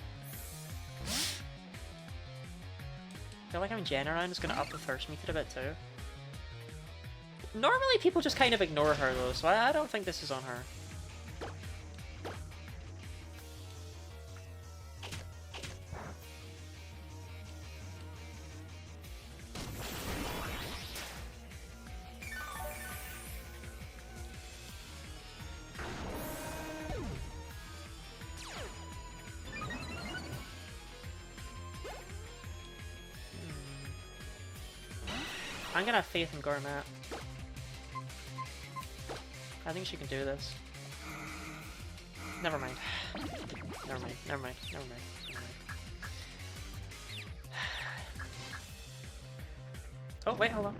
Speaker 1: I feel like having Jen around is going to up the thirst meter a bit too. Normally people just kind of ignore her though, so I don't think this is on her. I'm gonna have faith in Gourmet. I think she can do this. Never mind. Never mind, never mind, never mind, never mind. Oh, wait, hold on.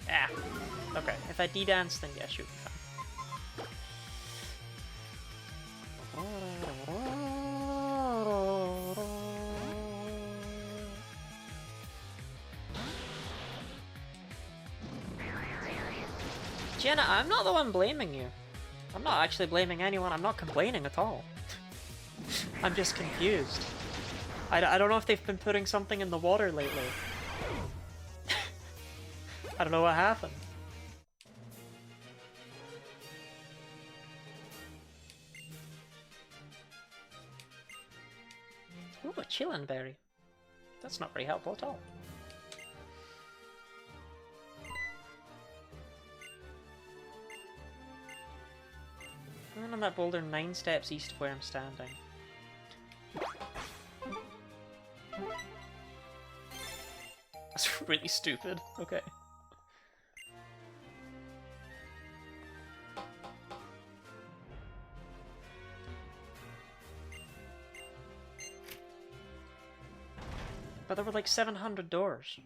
Speaker 1: Ah. Okay, if I D-dance, then yeah, shoot, fine. Jenna, I'm not the one blaming you. I'm not actually blaming anyone, I'm not complaining at all. I'm just confused. I don't know if they've been putting something in the water lately. I don't know what happened. Ooh, a chillin' berry. That's not very helpful at all. I'm on that boulder 9 steps east of where I'm standing. That's really stupid. Okay. But there were like 700 doors.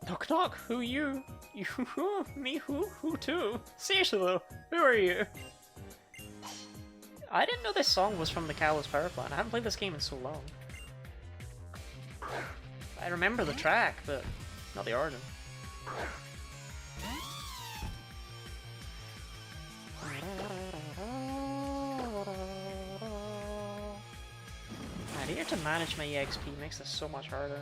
Speaker 1: Knock knock, who you? You who? Me who? Who too? Seriously though, who are you? I didn't know this song was from the Kalos Power Plant. I haven't played this game in so long. I remember the track, but not the origin. Man, here to manage my EXP makes this so much harder.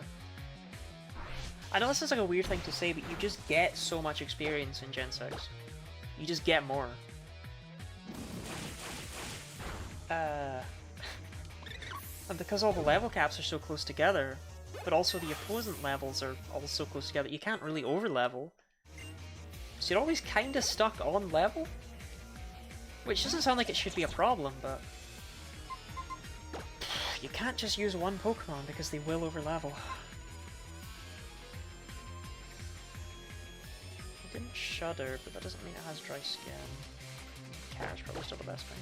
Speaker 1: I know this is like a weird thing to say, but you just get so much experience in Gen 6. You just get more. And because all the level caps are so close together, but also the opposing levels are all so close together, you can't really over-level. So you're always kind of stuck on level. Which doesn't sound like it should be a problem, but... you can't just use one Pokemon because they will over-level. It didn't shudder, but that doesn't mean it has dry skin. Car's probably still the best thing.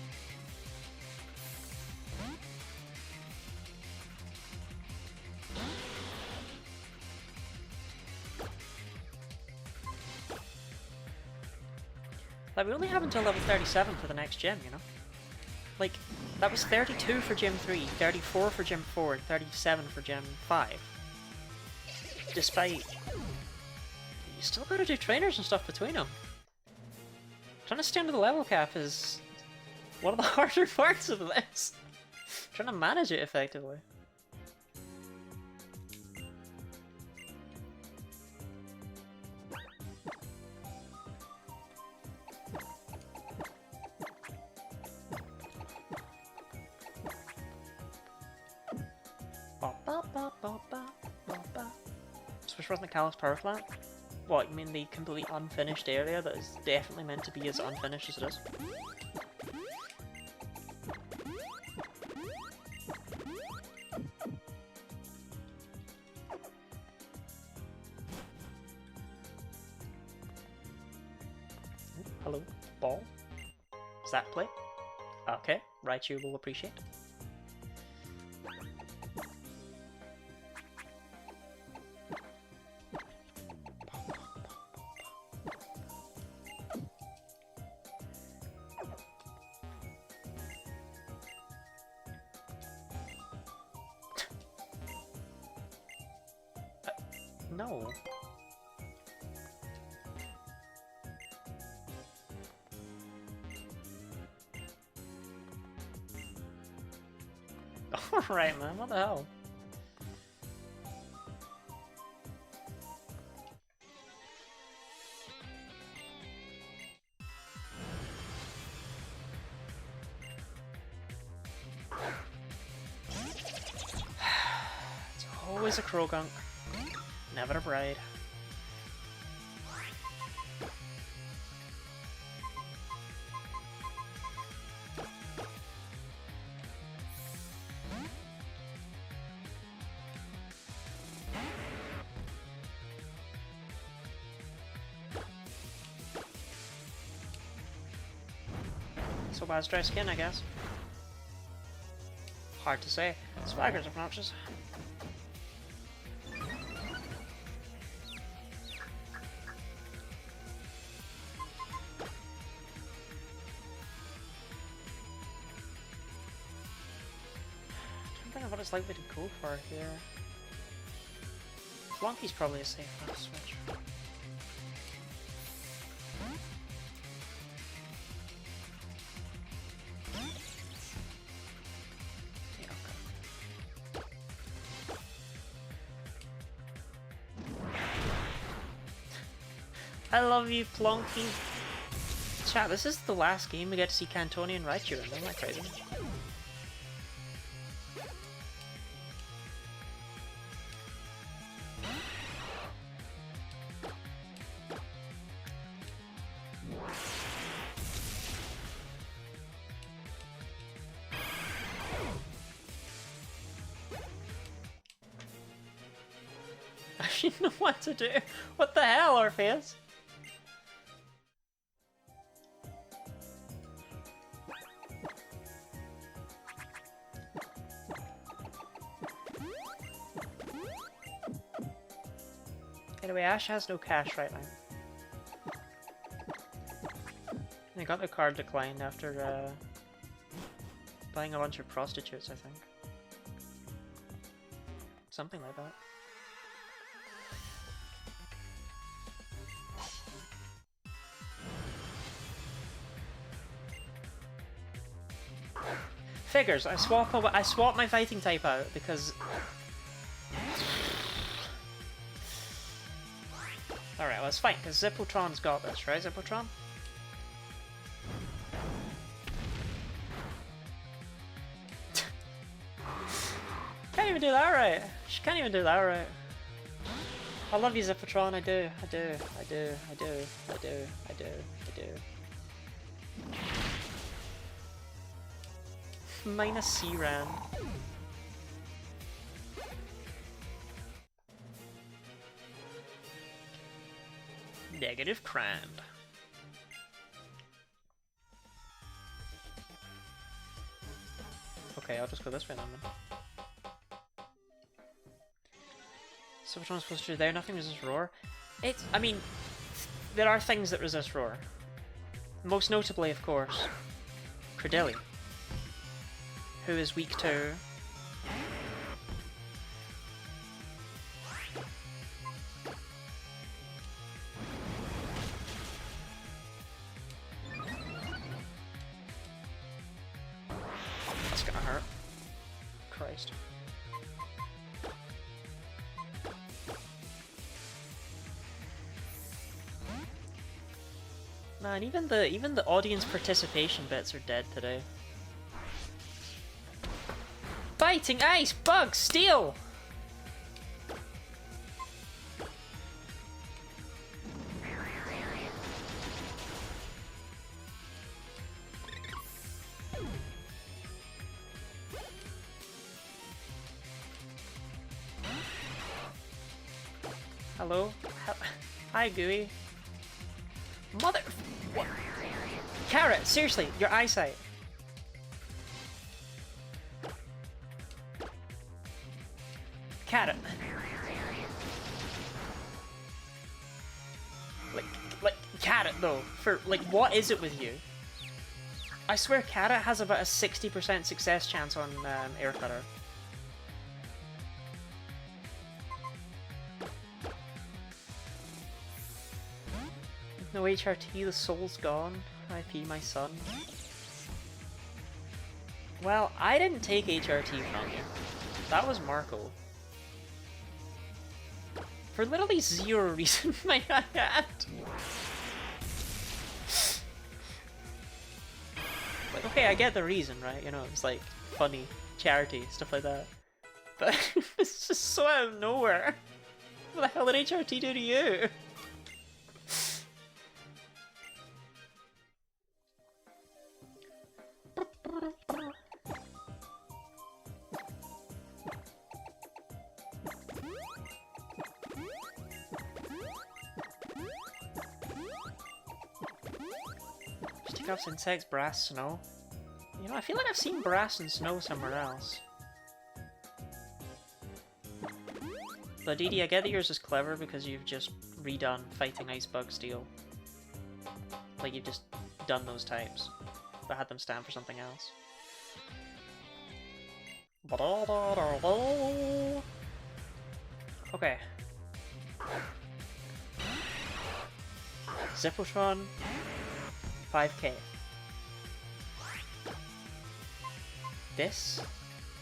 Speaker 1: Like, we only have until level 37 for the next gym, you know? Like, that was 32 for Gym 3, 34 for Gym 4, and 37 for Gym 5. Despite... you still gotta do trainers and stuff between them. Trying to stay under the level cap is one of the harder parts of this. Trying to manage it effectively. Switch from the Kalos Power Plant? What, you mean the completely unfinished area that is definitely meant to be as unfinished as it is? Hello, ball? Is that play? Okay, Raichu will appreciate. No. Alright, man, what the hell? It's always a Krogunk. Never a bride. So bad as dry skin, I guess. Hard to say. Swagger's obnoxious. What it's likely to go for here. Flonky's probably a safe switch. Yeah, okay. I love you, Plonky. Chat, this is the last game we get to see Cantoni and Raichu in. Isn't that crazy? You know what to do. What the hell, Orpheus? Anyway, Ash has no cash right now. They got the card declined after buying a bunch of prostitutes, I think. Something like that. Figures. I swap my fighting type out because. Alright, well it's fine, because Zippotron's got this, right, Zippotron? Can't even do that right. She can't even do that right. I love you, Zippotron, I do. Minus C-Ran. Negative crime. Okay, I'll just go this way then. So which one's supposed to do there? Nothing resists roar. I mean, there are things that resist roar. Most notably, of course, Credilli, who is weak to... That's gonna hurt. Christ. Man, even the audience participation bits are dead today. Fighting ice, bug, steel! Hello? Hi, Gooey. Mother... What? Carrot, seriously, your eyesight. Carrot. Like, Carrot though, for, like, what is it with you? I swear Carrot has about a 60% success chance on Air Cutter. No HRT, the soul's gone. IP my son. Well, I didn't take HRT from you. That was Marco. For literally zero reason, might I add. Like, okay, I get the reason, right? You know, it's like funny, charity, stuff like that. But it's just so out of nowhere. What the hell did HRT do to you? Stick-ups, insects, brass, snow. You know, I feel like I've seen brass and snow somewhere else. But Didi, I get that yours is clever because you've just redone fighting ice, bug, steel. Like, you've just done those types, but had them stand for something else. Okay. Zippotron, 5k. This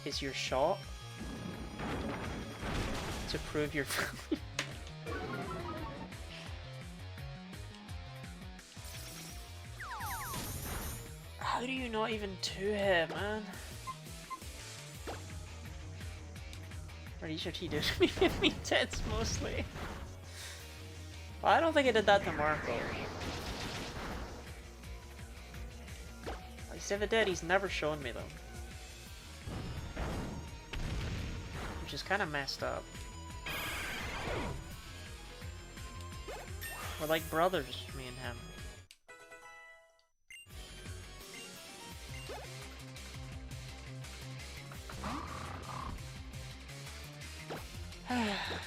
Speaker 1: is your shot to prove your How do you not even 2-hit, man? Or HRT did me tits mostly. Well, I don't think I did that to Marco. At least if it did, he's never shown me though. Which is kind of messed up. We're like brothers, me and him.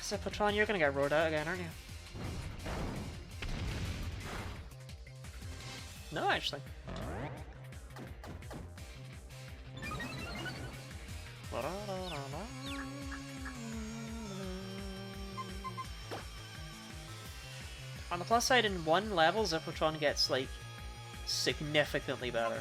Speaker 1: Zippotron, you're gonna get rode out again, aren't you? No, actually. On the plus side, in one level, Zippotron gets, like, significantly better.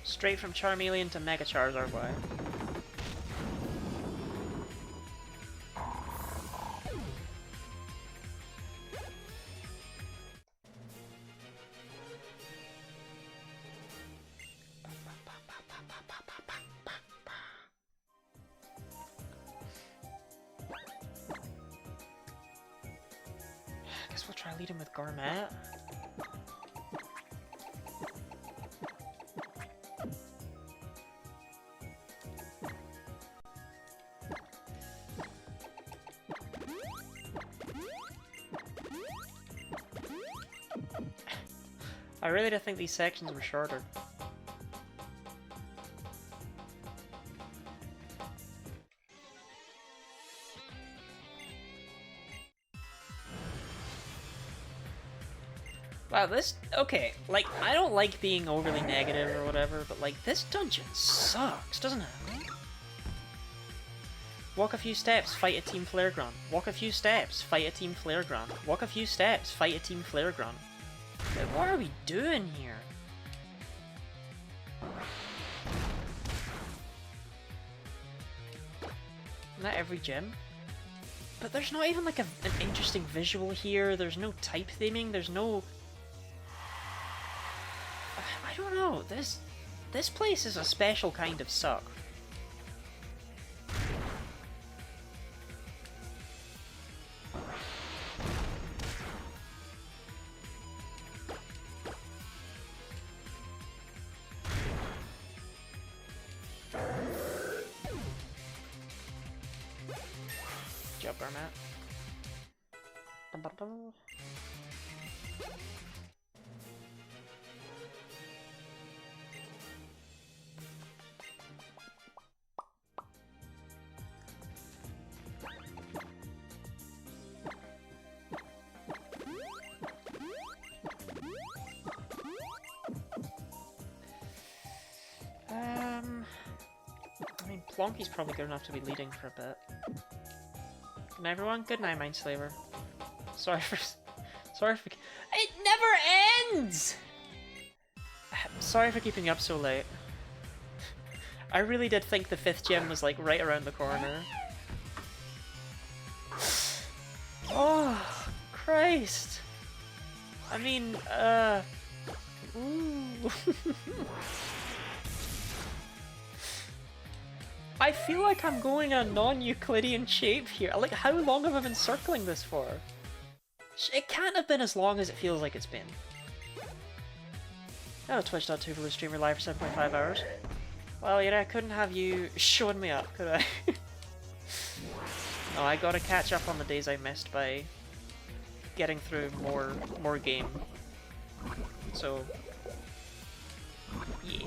Speaker 1: Straight from Charmeleon to Mega Charizard, why? Guess we'll try lead him with Garmet. I really did think these sections were shorter. Wow, this... Okay, like, I don't like being overly negative or whatever, but, like, this dungeon sucks, doesn't it? Walk a few steps, fight a Team Flare Grunt. Walk a few steps, fight a Team Flare Grunt. Walk a few steps, fight a Team Flare Grunt. Like, what are we doing here? Isn't that every gym? But there's not even like an interesting visual here, there's no type theming, there's no... I don't know, this place is a special kind of suck. I mean, Plonky's probably good enough to be leading for a bit. Good night, everyone. Good night, Mindslaver. Sorry for... It never ends! Sorry for keeping you up so late. I really did think the 5th gym was, like, right around the corner. Oh, Christ! I mean, ooh. I feel like I'm going a non-Euclidean shape here. Like, how long have I been circling this for? It can't have been as long as it feels like it's been. Oh, twitch.tv for the streamer live for 7.5 hours. Well, you know, I couldn't have you showing me up, could I? No, I gotta catch up on the days I missed by getting through more game. So, yeah.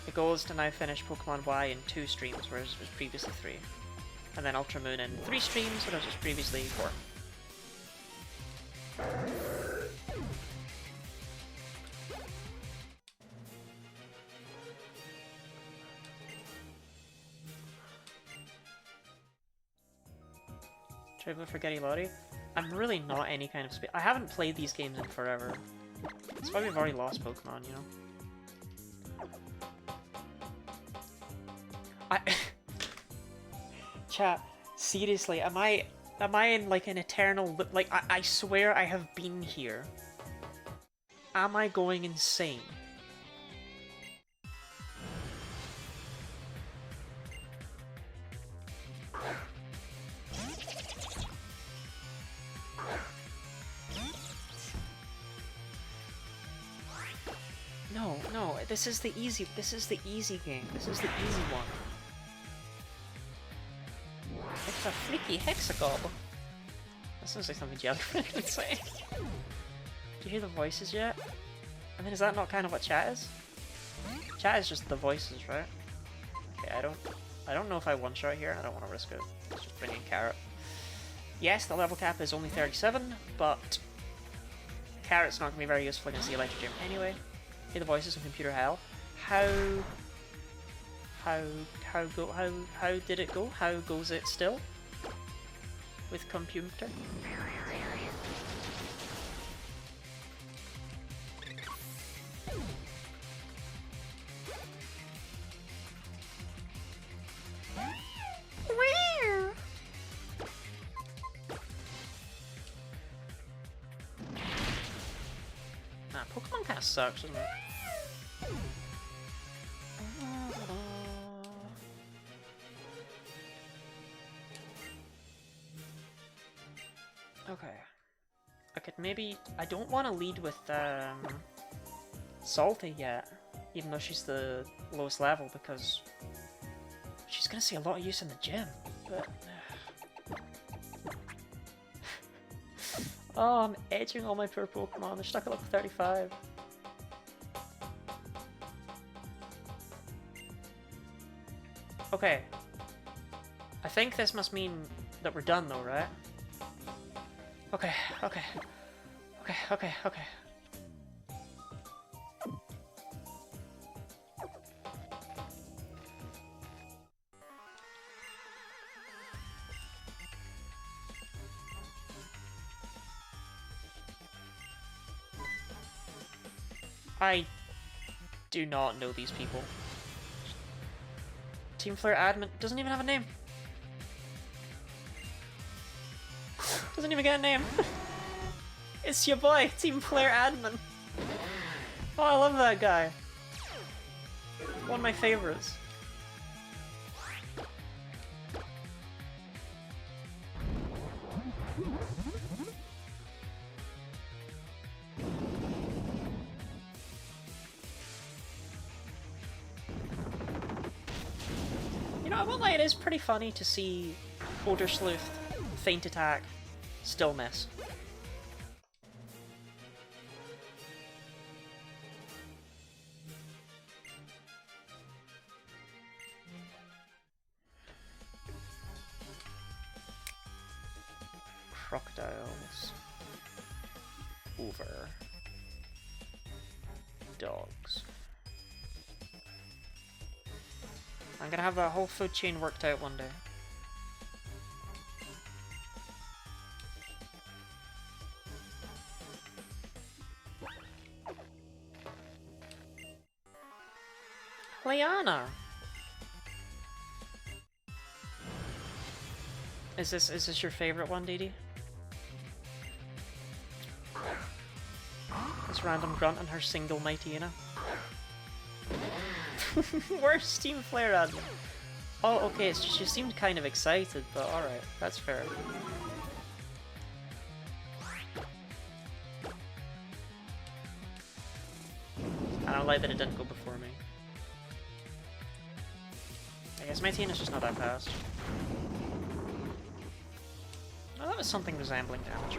Speaker 1: The goal is to now finish Pokemon Y in 2 streams, whereas it was previously 3. And then Ultra Moon in 3 streams, whereas it was previously 4. Should I go for Getty Lottie? I'm really not any kind of I haven't played these games in forever. That's why we've already lost Pokemon, you know? Chat, seriously, am I in like an eternal, like, I swear I have been here. Am I going insane? this is the easy game. This is the easy one. It's a freaky hexagob. That sounds like something Jellyfish would say. Do you hear the voices yet? I mean, is that not kind of what chat is? Chat is just the voices, right? Okay, I don't know if I one-shot here. I don't want to risk it. Let's just bring in Carrot. Yes, the level cap is only 37, but Carrot's not going to be very useful against the Electric Gym anyway. Hear the voices in Computer Hell. How did it go? How goes it still? With computer? Nah, Pokemon kinda sucks, doesn't it? Okay. I could maybe... I don't want to lead with Salty yet, even though she's the lowest level, because she's gonna see a lot of use in the gym, but... Oh, I'm edging all my poor Pokemon. They're stuck at level 35. Okay. I think this must mean that we're done though, right? Okay, okay. Okay, okay, okay. I do not know these people. Team Flare admin doesn't even have a name. Doesn't even get a name. It's your boy, Team Flare admin. Oh, I love that guy. One of my favorites. I won't lie, it is pretty funny to see Older Sleuth feint attack, still miss. Crocodiles. Over. Dogs. I'm gonna have that whole food chain worked out one day. Liana! Is this your favorite one, Dee Dee? This random grunt and her single Mightyena. Where's Team Flare admin? Oh, okay, it's just, she seemed kind of excited, but alright, that's fair. I don't like that it didn't go before me. I guess Mightyena's just not that fast. Oh, that was something resembling damage.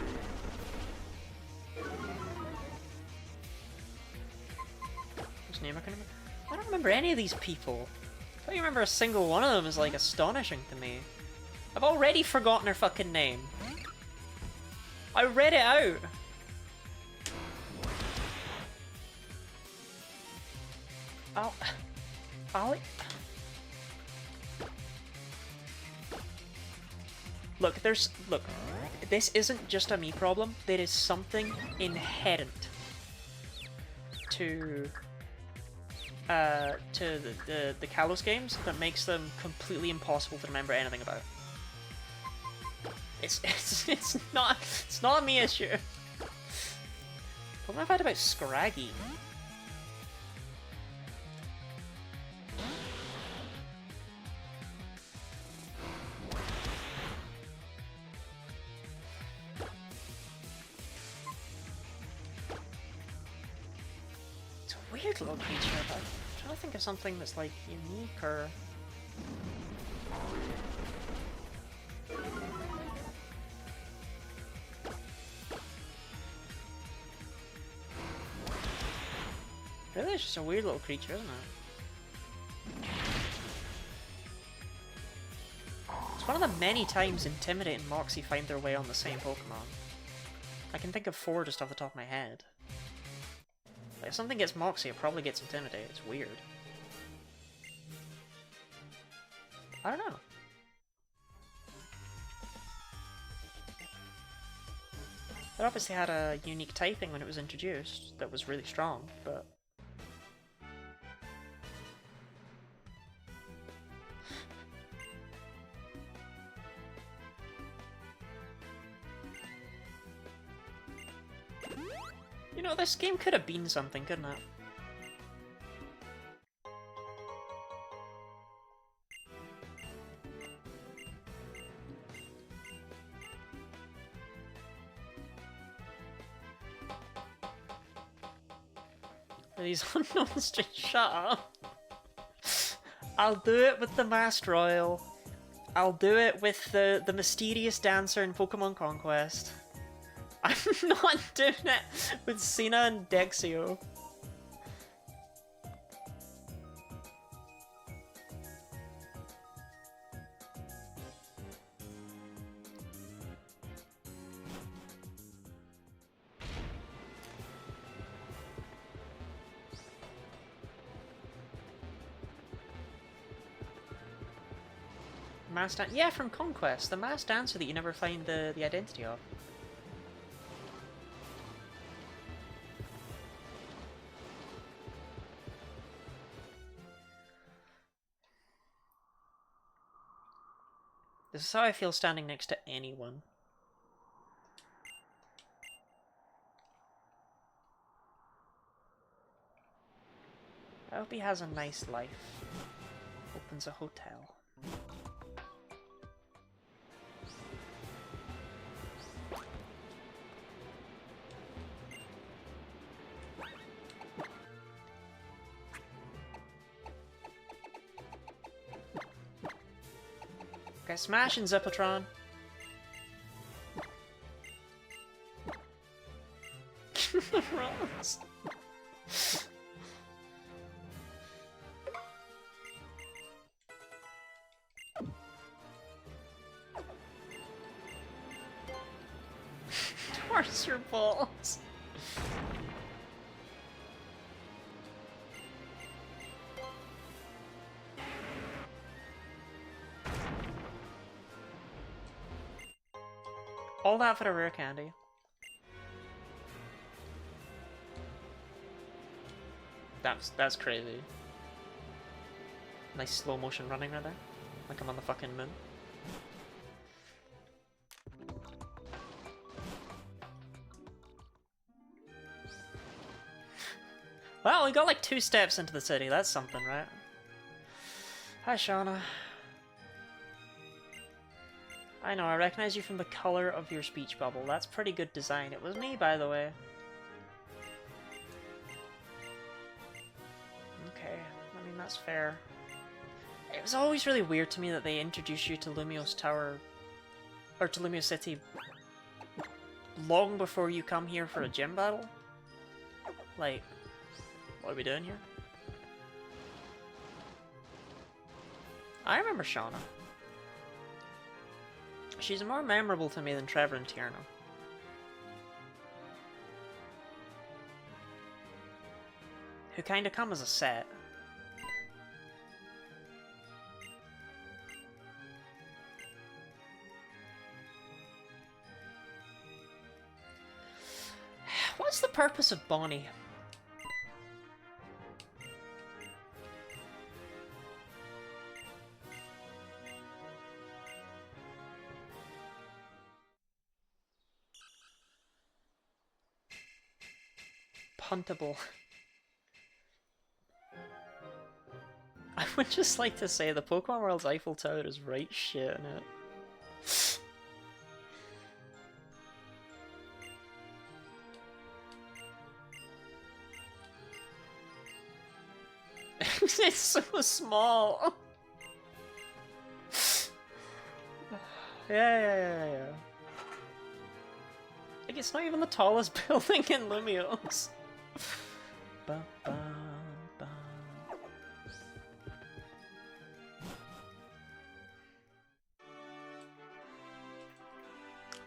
Speaker 1: Whose name I can remember? I don't remember any of these people. I don't remember a single one of them is like astonishing to me. I've already forgotten her fucking name. I read it out. Ollie? Look, look, this isn't just a me problem. There is something inherent to the Kalos games that makes them completely impossible to remember anything about. It's not a me issue. What have I had about Scraggy? It's weird. weird little creature, but I'm trying to think of something that's like unique or... Really, it's just a weird little creature, isn't it? It's one of the many times Intimidate and Moxie find their way on the same Pokemon. I can think of 4 just off the top of my head. Like, if something gets Moxie, it probably gets Intimidate. It's weird. I don't know. It obviously had a unique typing when it was introduced that was really strong, but... You know, this game could have been something, couldn't it? These unknowns just shut up. I'll do it with the Masked Royal. I'll do it with the mysterious dancer in Pokemon Conquest. I'm not doing it with Cena and Dexio. Yeah, from Conquest, the masked dancer that you never find the identity of. This is how I feel standing next to anyone. I hope he has a nice life. Opens a hotel. Okay, smashing Zippotron. Runs. Towards your balls. All that for a rare candy. That's crazy. Nice slow motion running right there. Like I'm on the fucking moon. Well, we got like 2 steps into the city. That's something, right? Hi, Shauna. I know, I recognize you from the color of your speech bubble. That's pretty good design. It was me, by the way. Okay, I mean, that's fair. It was always really weird to me that they introduced you to Lumiose Tower, or to Lumiose City, long before you come here for a gym battle. Like, what are we doing here? I remember Shauna. She's more memorable to me than Trevor and Tierno. Who kinda come as a set. What's the purpose of Bonnie? Puntable. I would just like to say the Pokemon World's Eiffel Tower is right shit in it. It's so small. Yeah. Like, it's not even the tallest building in Lumiose. Ba, ba, ba.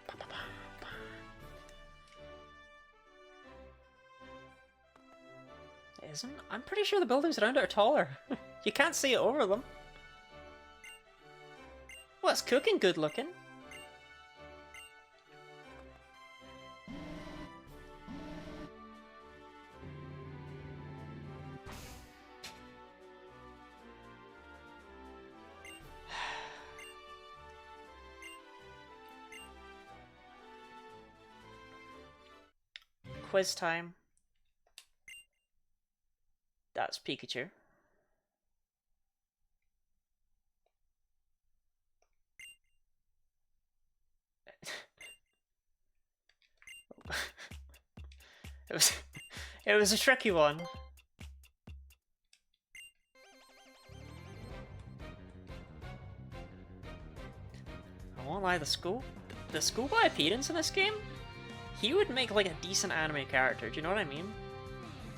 Speaker 1: Ba, ba, ba, ba. It isn't? I'm pretty sure the buildings around it are taller. You can't see it over them. Well, it's cooking good looking. Quiz time. That's Pikachu. It was a tricky one. I won't lie, the schoolboy appearance in this game, he would make like a decent anime character, do you know what I mean?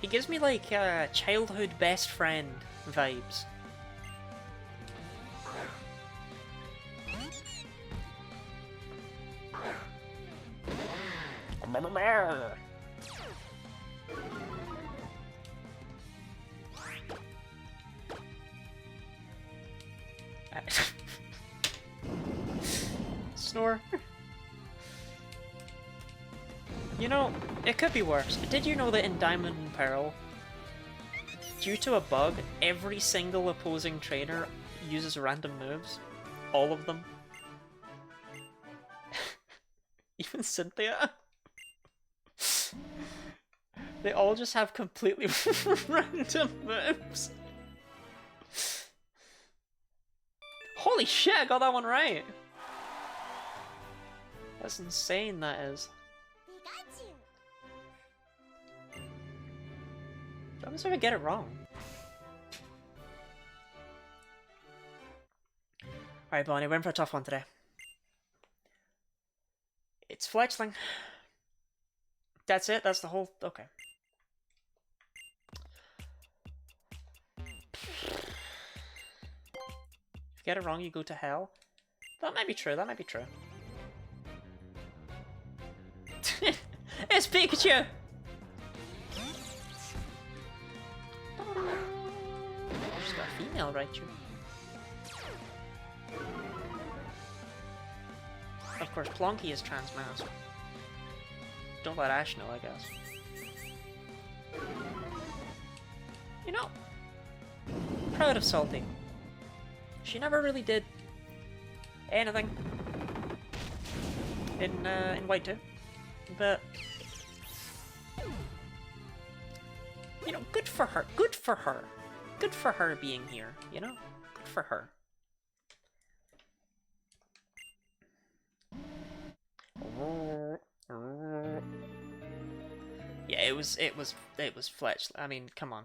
Speaker 1: He gives me like childhood best friend vibes. Snore. You know, it could be worse, but did you know that in Diamond and Pearl, due to a bug, every single opposing trainer uses random moves? All of them. Even Cynthia? They all just have completely random moves. Holy shit, I got that one right! That's insane, that is. I always ever get it wrong. Alright, Bonnie, we're in for a tough one today. It's Fletchling. That's it? That's the whole... okay. If you get it wrong, you go to hell. That might be true, that might be true. It's Pikachu! She's got a female Raichu. Of course, Plonky is transmask. Don't let Ash know, I guess. You know, proud of Salty. She never really did anything in White 2, but you know, good for her. Good for her. Good for her being here. You know, good for her. Yeah, it was Fletch. I mean, come on.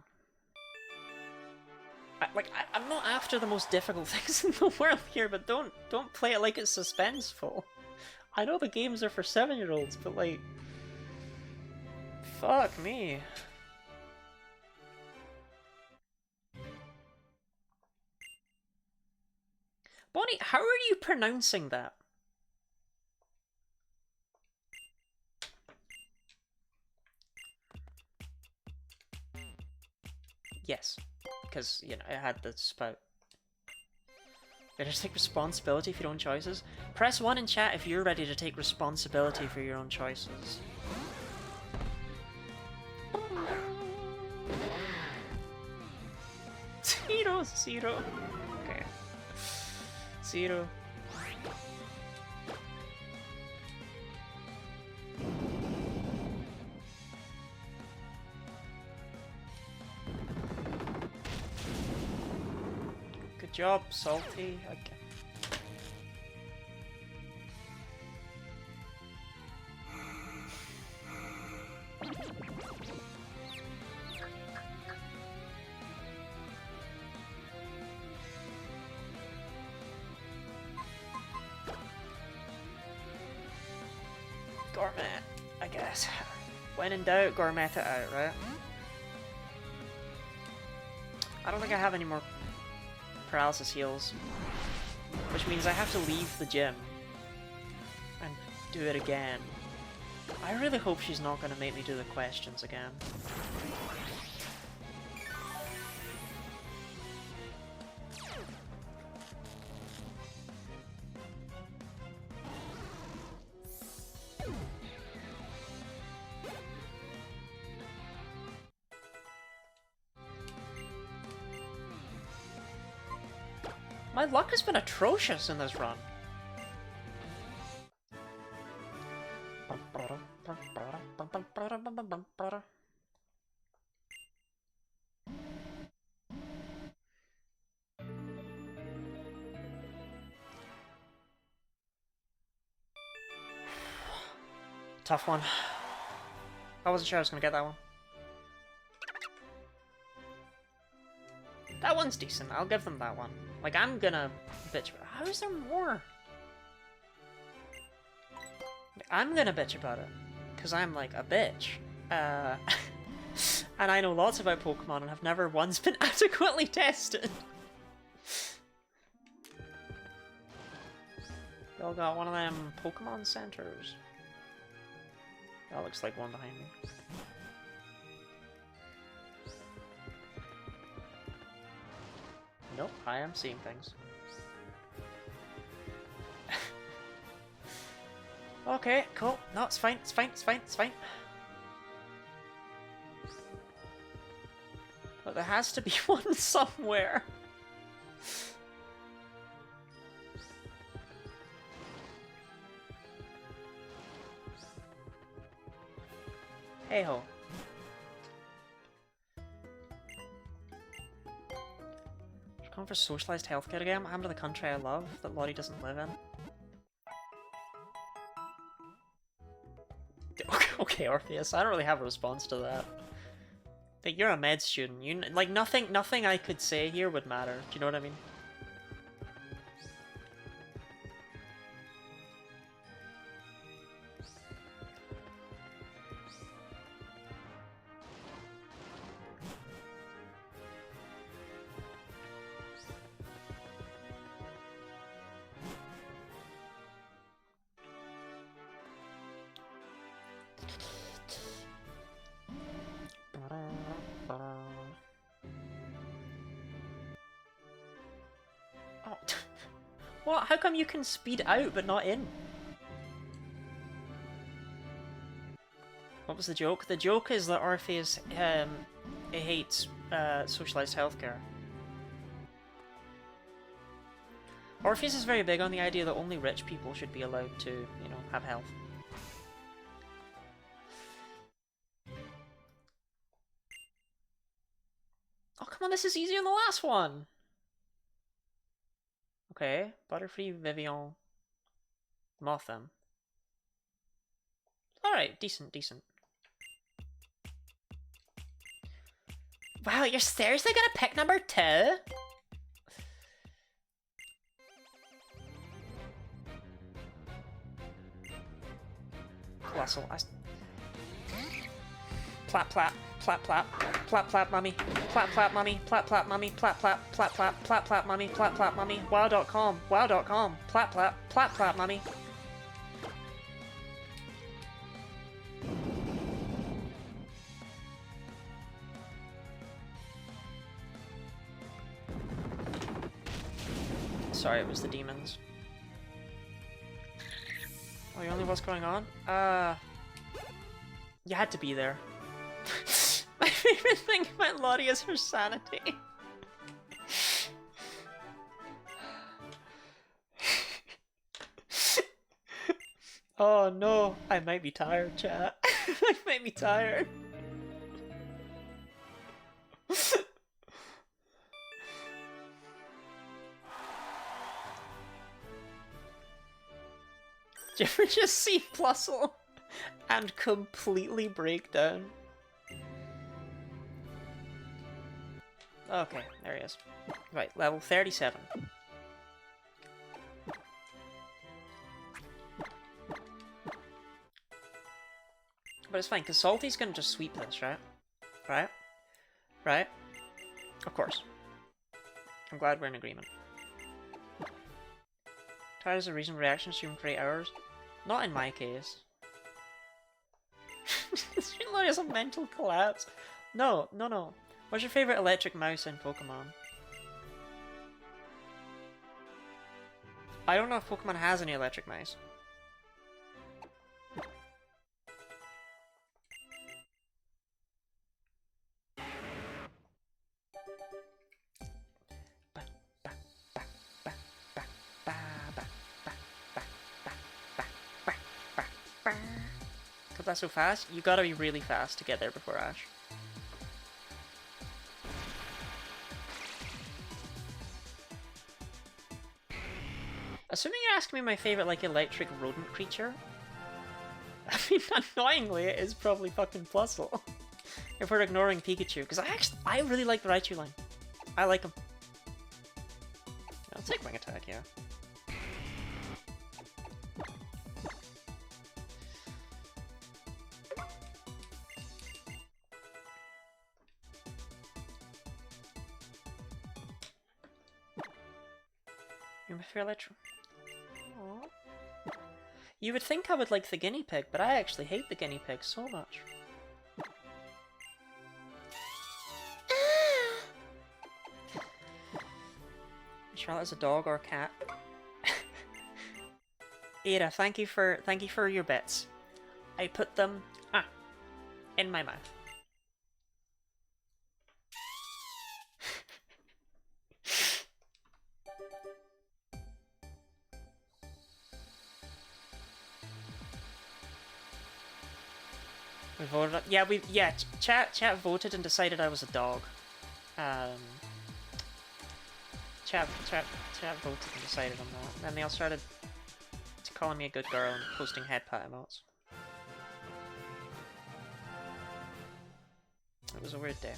Speaker 1: I'm not after the most difficult things in the world here, but don't play it like it's suspenseful. I know the games are for 7-year-olds, but like, fuck me. Bonnie, how are you pronouncing that? Yes, because, you know, I had the spout. Better take responsibility for your own choices. Press 1 in chat if you're ready to take responsibility for your own choices. Zero. Okay. 0. Good job, Salty. Okay. Gourmet, I guess. When in doubt, gourmet it out, right? I don't think I have any more paralysis heals. Which means I have to leave the gym and do it again. I really hope she's not going to make me do the questions again. My luck has been atrocious in this run. Tough one. I wasn't sure I was gonna get that one. That one's decent. I'll give them that one. Like, I'm gonna bitch. How is there more? I'm gonna bitch about it. Because I'm like a bitch. And I know lots about Pokemon and have never once been adequately tested. Y'all got one of them Pokemon centers. That looks like one behind me. Nope, I am seeing things. Okay, cool. No, it's fine, it's fine, it's fine, it's fine. But there has to be one somewhere. Hey ho. Come for socialized healthcare again? I'm to the country I love that Lottie doesn't live in. Okay, Orpheus, I don't really have a response to that. Like, you're a med student. You like nothing I could say here would matter. Do you know what I mean? What? How come you can speed out but not in? What was the joke? The joke is that Orpheus hates socialized healthcare. Orpheus is very big on the idea that only rich people should be allowed to, you know, have health. Oh, come on, this is easier than the last one! Okay, Butterfree, Vivian, Mothim. Alright, decent, decent. Wow, you're seriously gonna pick number 2? Colossal. Plap plap. Plap plap. Plap plap mummy. Plap plap mummy. Plap plap mummy. Plap plap. Plap plap. Plap plap mummy. Plap plap mummy. Wow.com. Wow.com. Plap plap. Plap plap mummy. Sorry, it was the demons. Oh, you only what's going on? You had to be there. My favorite thing about Lottie is her sanity. Oh no, I might be tired, chat. I might be tired. Did you ever just see Plusle and completely break down? Okay, there he is. Right, level 37. But it's fine, because Salty's gonna just sweep this, right? Right? Right? Of course. I'm glad we're in agreement. Tired is a reasonable reaction to for 8 hours. Not in my case. This really is a mental collapse. No, no, no. What's your favorite electric mouse in Pokemon? I don't know if Pokemon has any electric mouse. Because that's so fast, you gotta be really fast to get there before Ash. Assuming you're asking me my favorite, like, electric rodent creature, I mean, annoyingly, it is probably fucking Plusle. If we're ignoring Pikachu, because I really like the Raichu line. I like him. I'll take Wing Attack, yeah. You're my favorite electric. Aww. You would think I would like the guinea pig, but I actually hate the guinea pig so much. Charlotte is a dog or a cat. Ada, thank you for your bits. I put them in my mouth. We voted. Chat voted and decided I was a dog. Chat voted and decided on that. And then they all started calling me a good girl and posting head pat emotes. It was a weird day.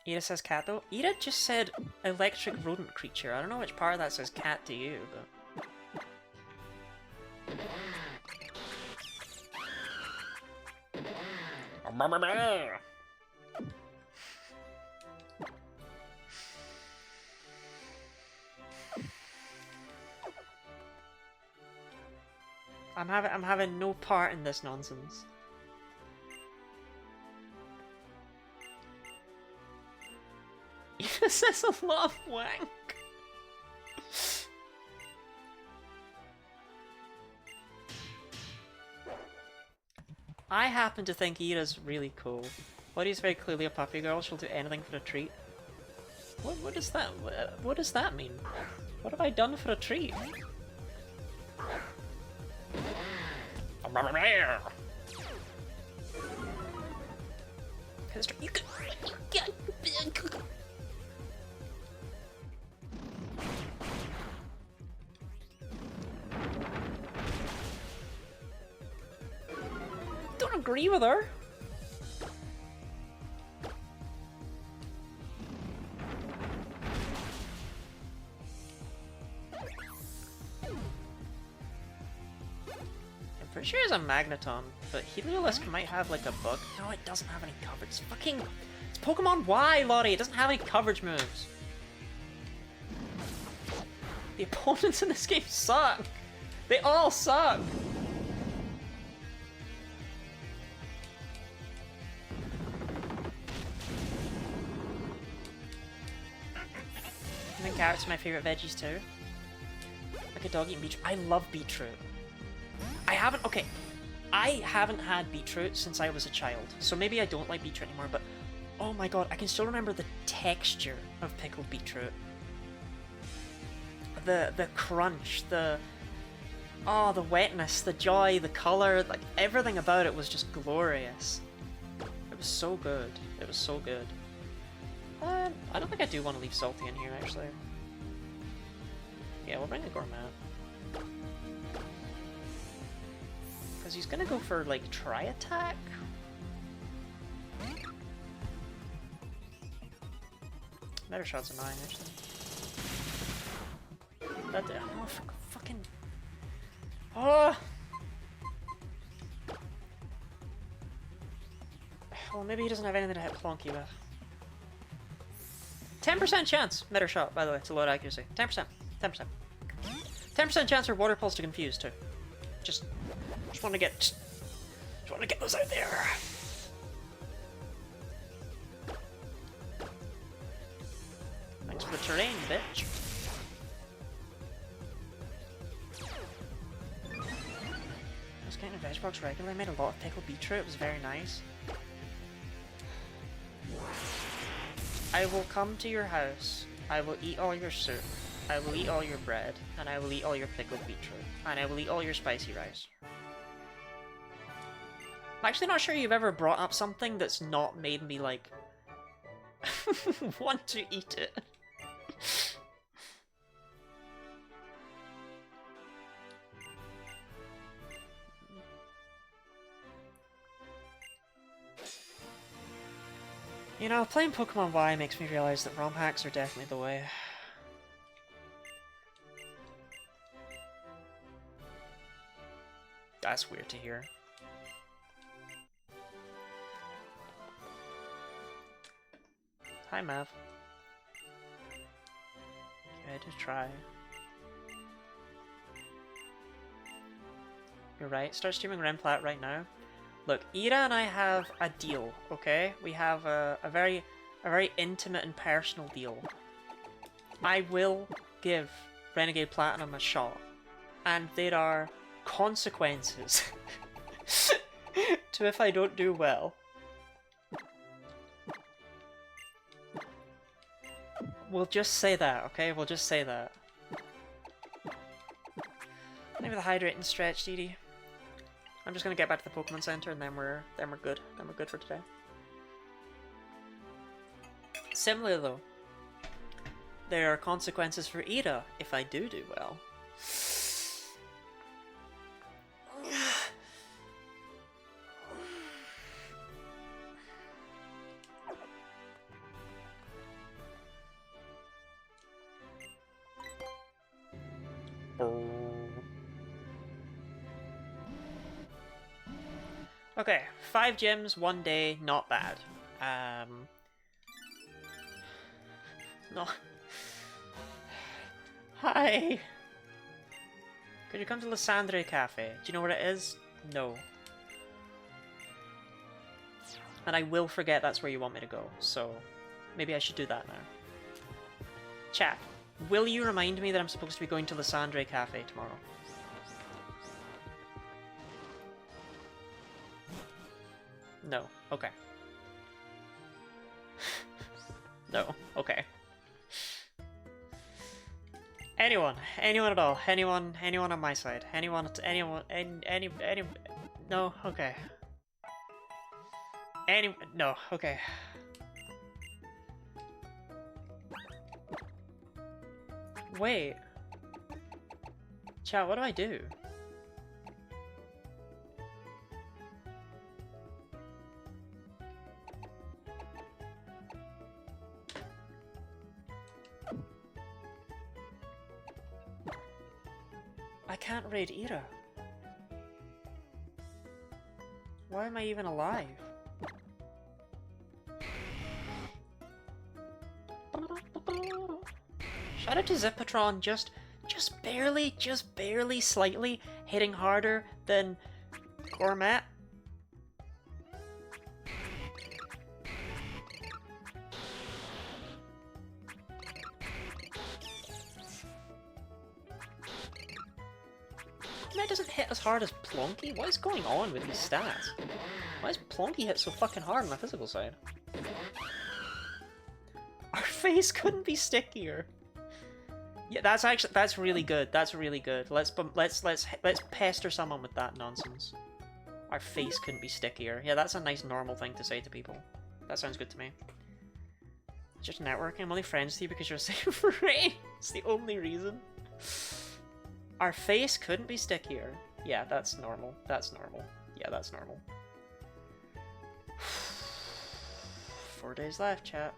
Speaker 1: Ida says cat though. Ida just said electric rodent creature. I don't know which part of that says cat to you, but... I'm having no part in this nonsense. Ida says a lot of wank. I happen to think Ida's really cool. Buddy's very clearly a puppy girl. She'll do anything for a treat. What does that mean? What have I done for a treat? You can... Don't agree with her. I'm pretty sure it's a Magneton, but Heliolisk might have like a bug. No, it doesn't have any coverage. It's fucking... It's Pokemon Y, Lottie! It doesn't have any coverage moves. The opponents in this game suck! They all suck! I think carrots are my favourite veggies too. Like a dog eating beetroot. I love beetroot. I haven't had beetroot since I was a child, so maybe I don't like beetroot anymore, but oh my god, I can still remember the texture of pickled beetroot. The crunch, the wetness, the joy, the colour, like everything about it was just glorious. It was so good. It was so good. I don't think I do want to leave Salty in here, actually. Yeah, we'll bring a Gourmet. Because he's gonna go for, like, Tri-Attack? Better Shot's annoying, actually. that. Oh, fucking. Oh. Well, maybe he doesn't have anything to hit Plonky with. 10% chance. Meta shot, by the way. It's a low accuracy. 10%. 10%. 10% chance for Water Pulse to confuse too. Just want to get those out there. Thanks for the terrain, bitch. I was getting a veg box regularly. I made a lot of pickled beetroot. It was very nice. I will come to your house. I will eat all your soup. I will eat all your bread. And I will eat all your pickled beetroot. And I will eat all your spicy rice. I'm actually not sure you've ever brought up something that's not made me, like, want to eat it. You know, playing Pokemon Y makes me realize that ROM hacks are definitely the way. That's weird to hear. Hi, Mav. Okay, I did try. You're right. Start streaming Renplat right now. Look, Ira and I have a deal, okay? We have a very intimate and personal deal. I will give Renegade Platinum a shot, and there are consequences to if I don't do well. We'll just say that, okay? We'll just say that. Maybe the hydrating stretch, Dee. I'm just gonna get back to the Pokemon Center and then we're good. Then we're good for today. Similarly though, there are consequences for Ira if I do well. Okay, 5 gyms, 1 day, not bad. No. Hi! Could you come to Lysandre Cafe? Do you know where it is? No. And I will forget that's where you want me to go, so maybe I should do that now. Chat, will you remind me that I'm supposed to be going to Lysandre Cafe tomorrow? No. Okay. No. Okay. Anyone at all. Anyone on my side. Anyone. No. Okay. No. Okay. Wait. Chat, what do I do? I can't raid Ira. Why am I even alive? Shout out to Zippatron, just barely, slightly hitting harder than Gourmet. That doesn't hit as hard as Plonky? What is going on with these stats? Why is Plonky hit so fucking hard on the physical side? Our face couldn't be stickier. Yeah, that's really good. That's really good. Let's pester someone with that nonsense. Our face couldn't be stickier. Yeah, that's a nice normal thing to say to people. That sounds good to me. Just networking. I'm only friends with you because you're safe for rain. It's the only reason. Our face couldn't be stickier. Yeah, that's normal. That's normal. Yeah, that's normal. 4 days left, chat.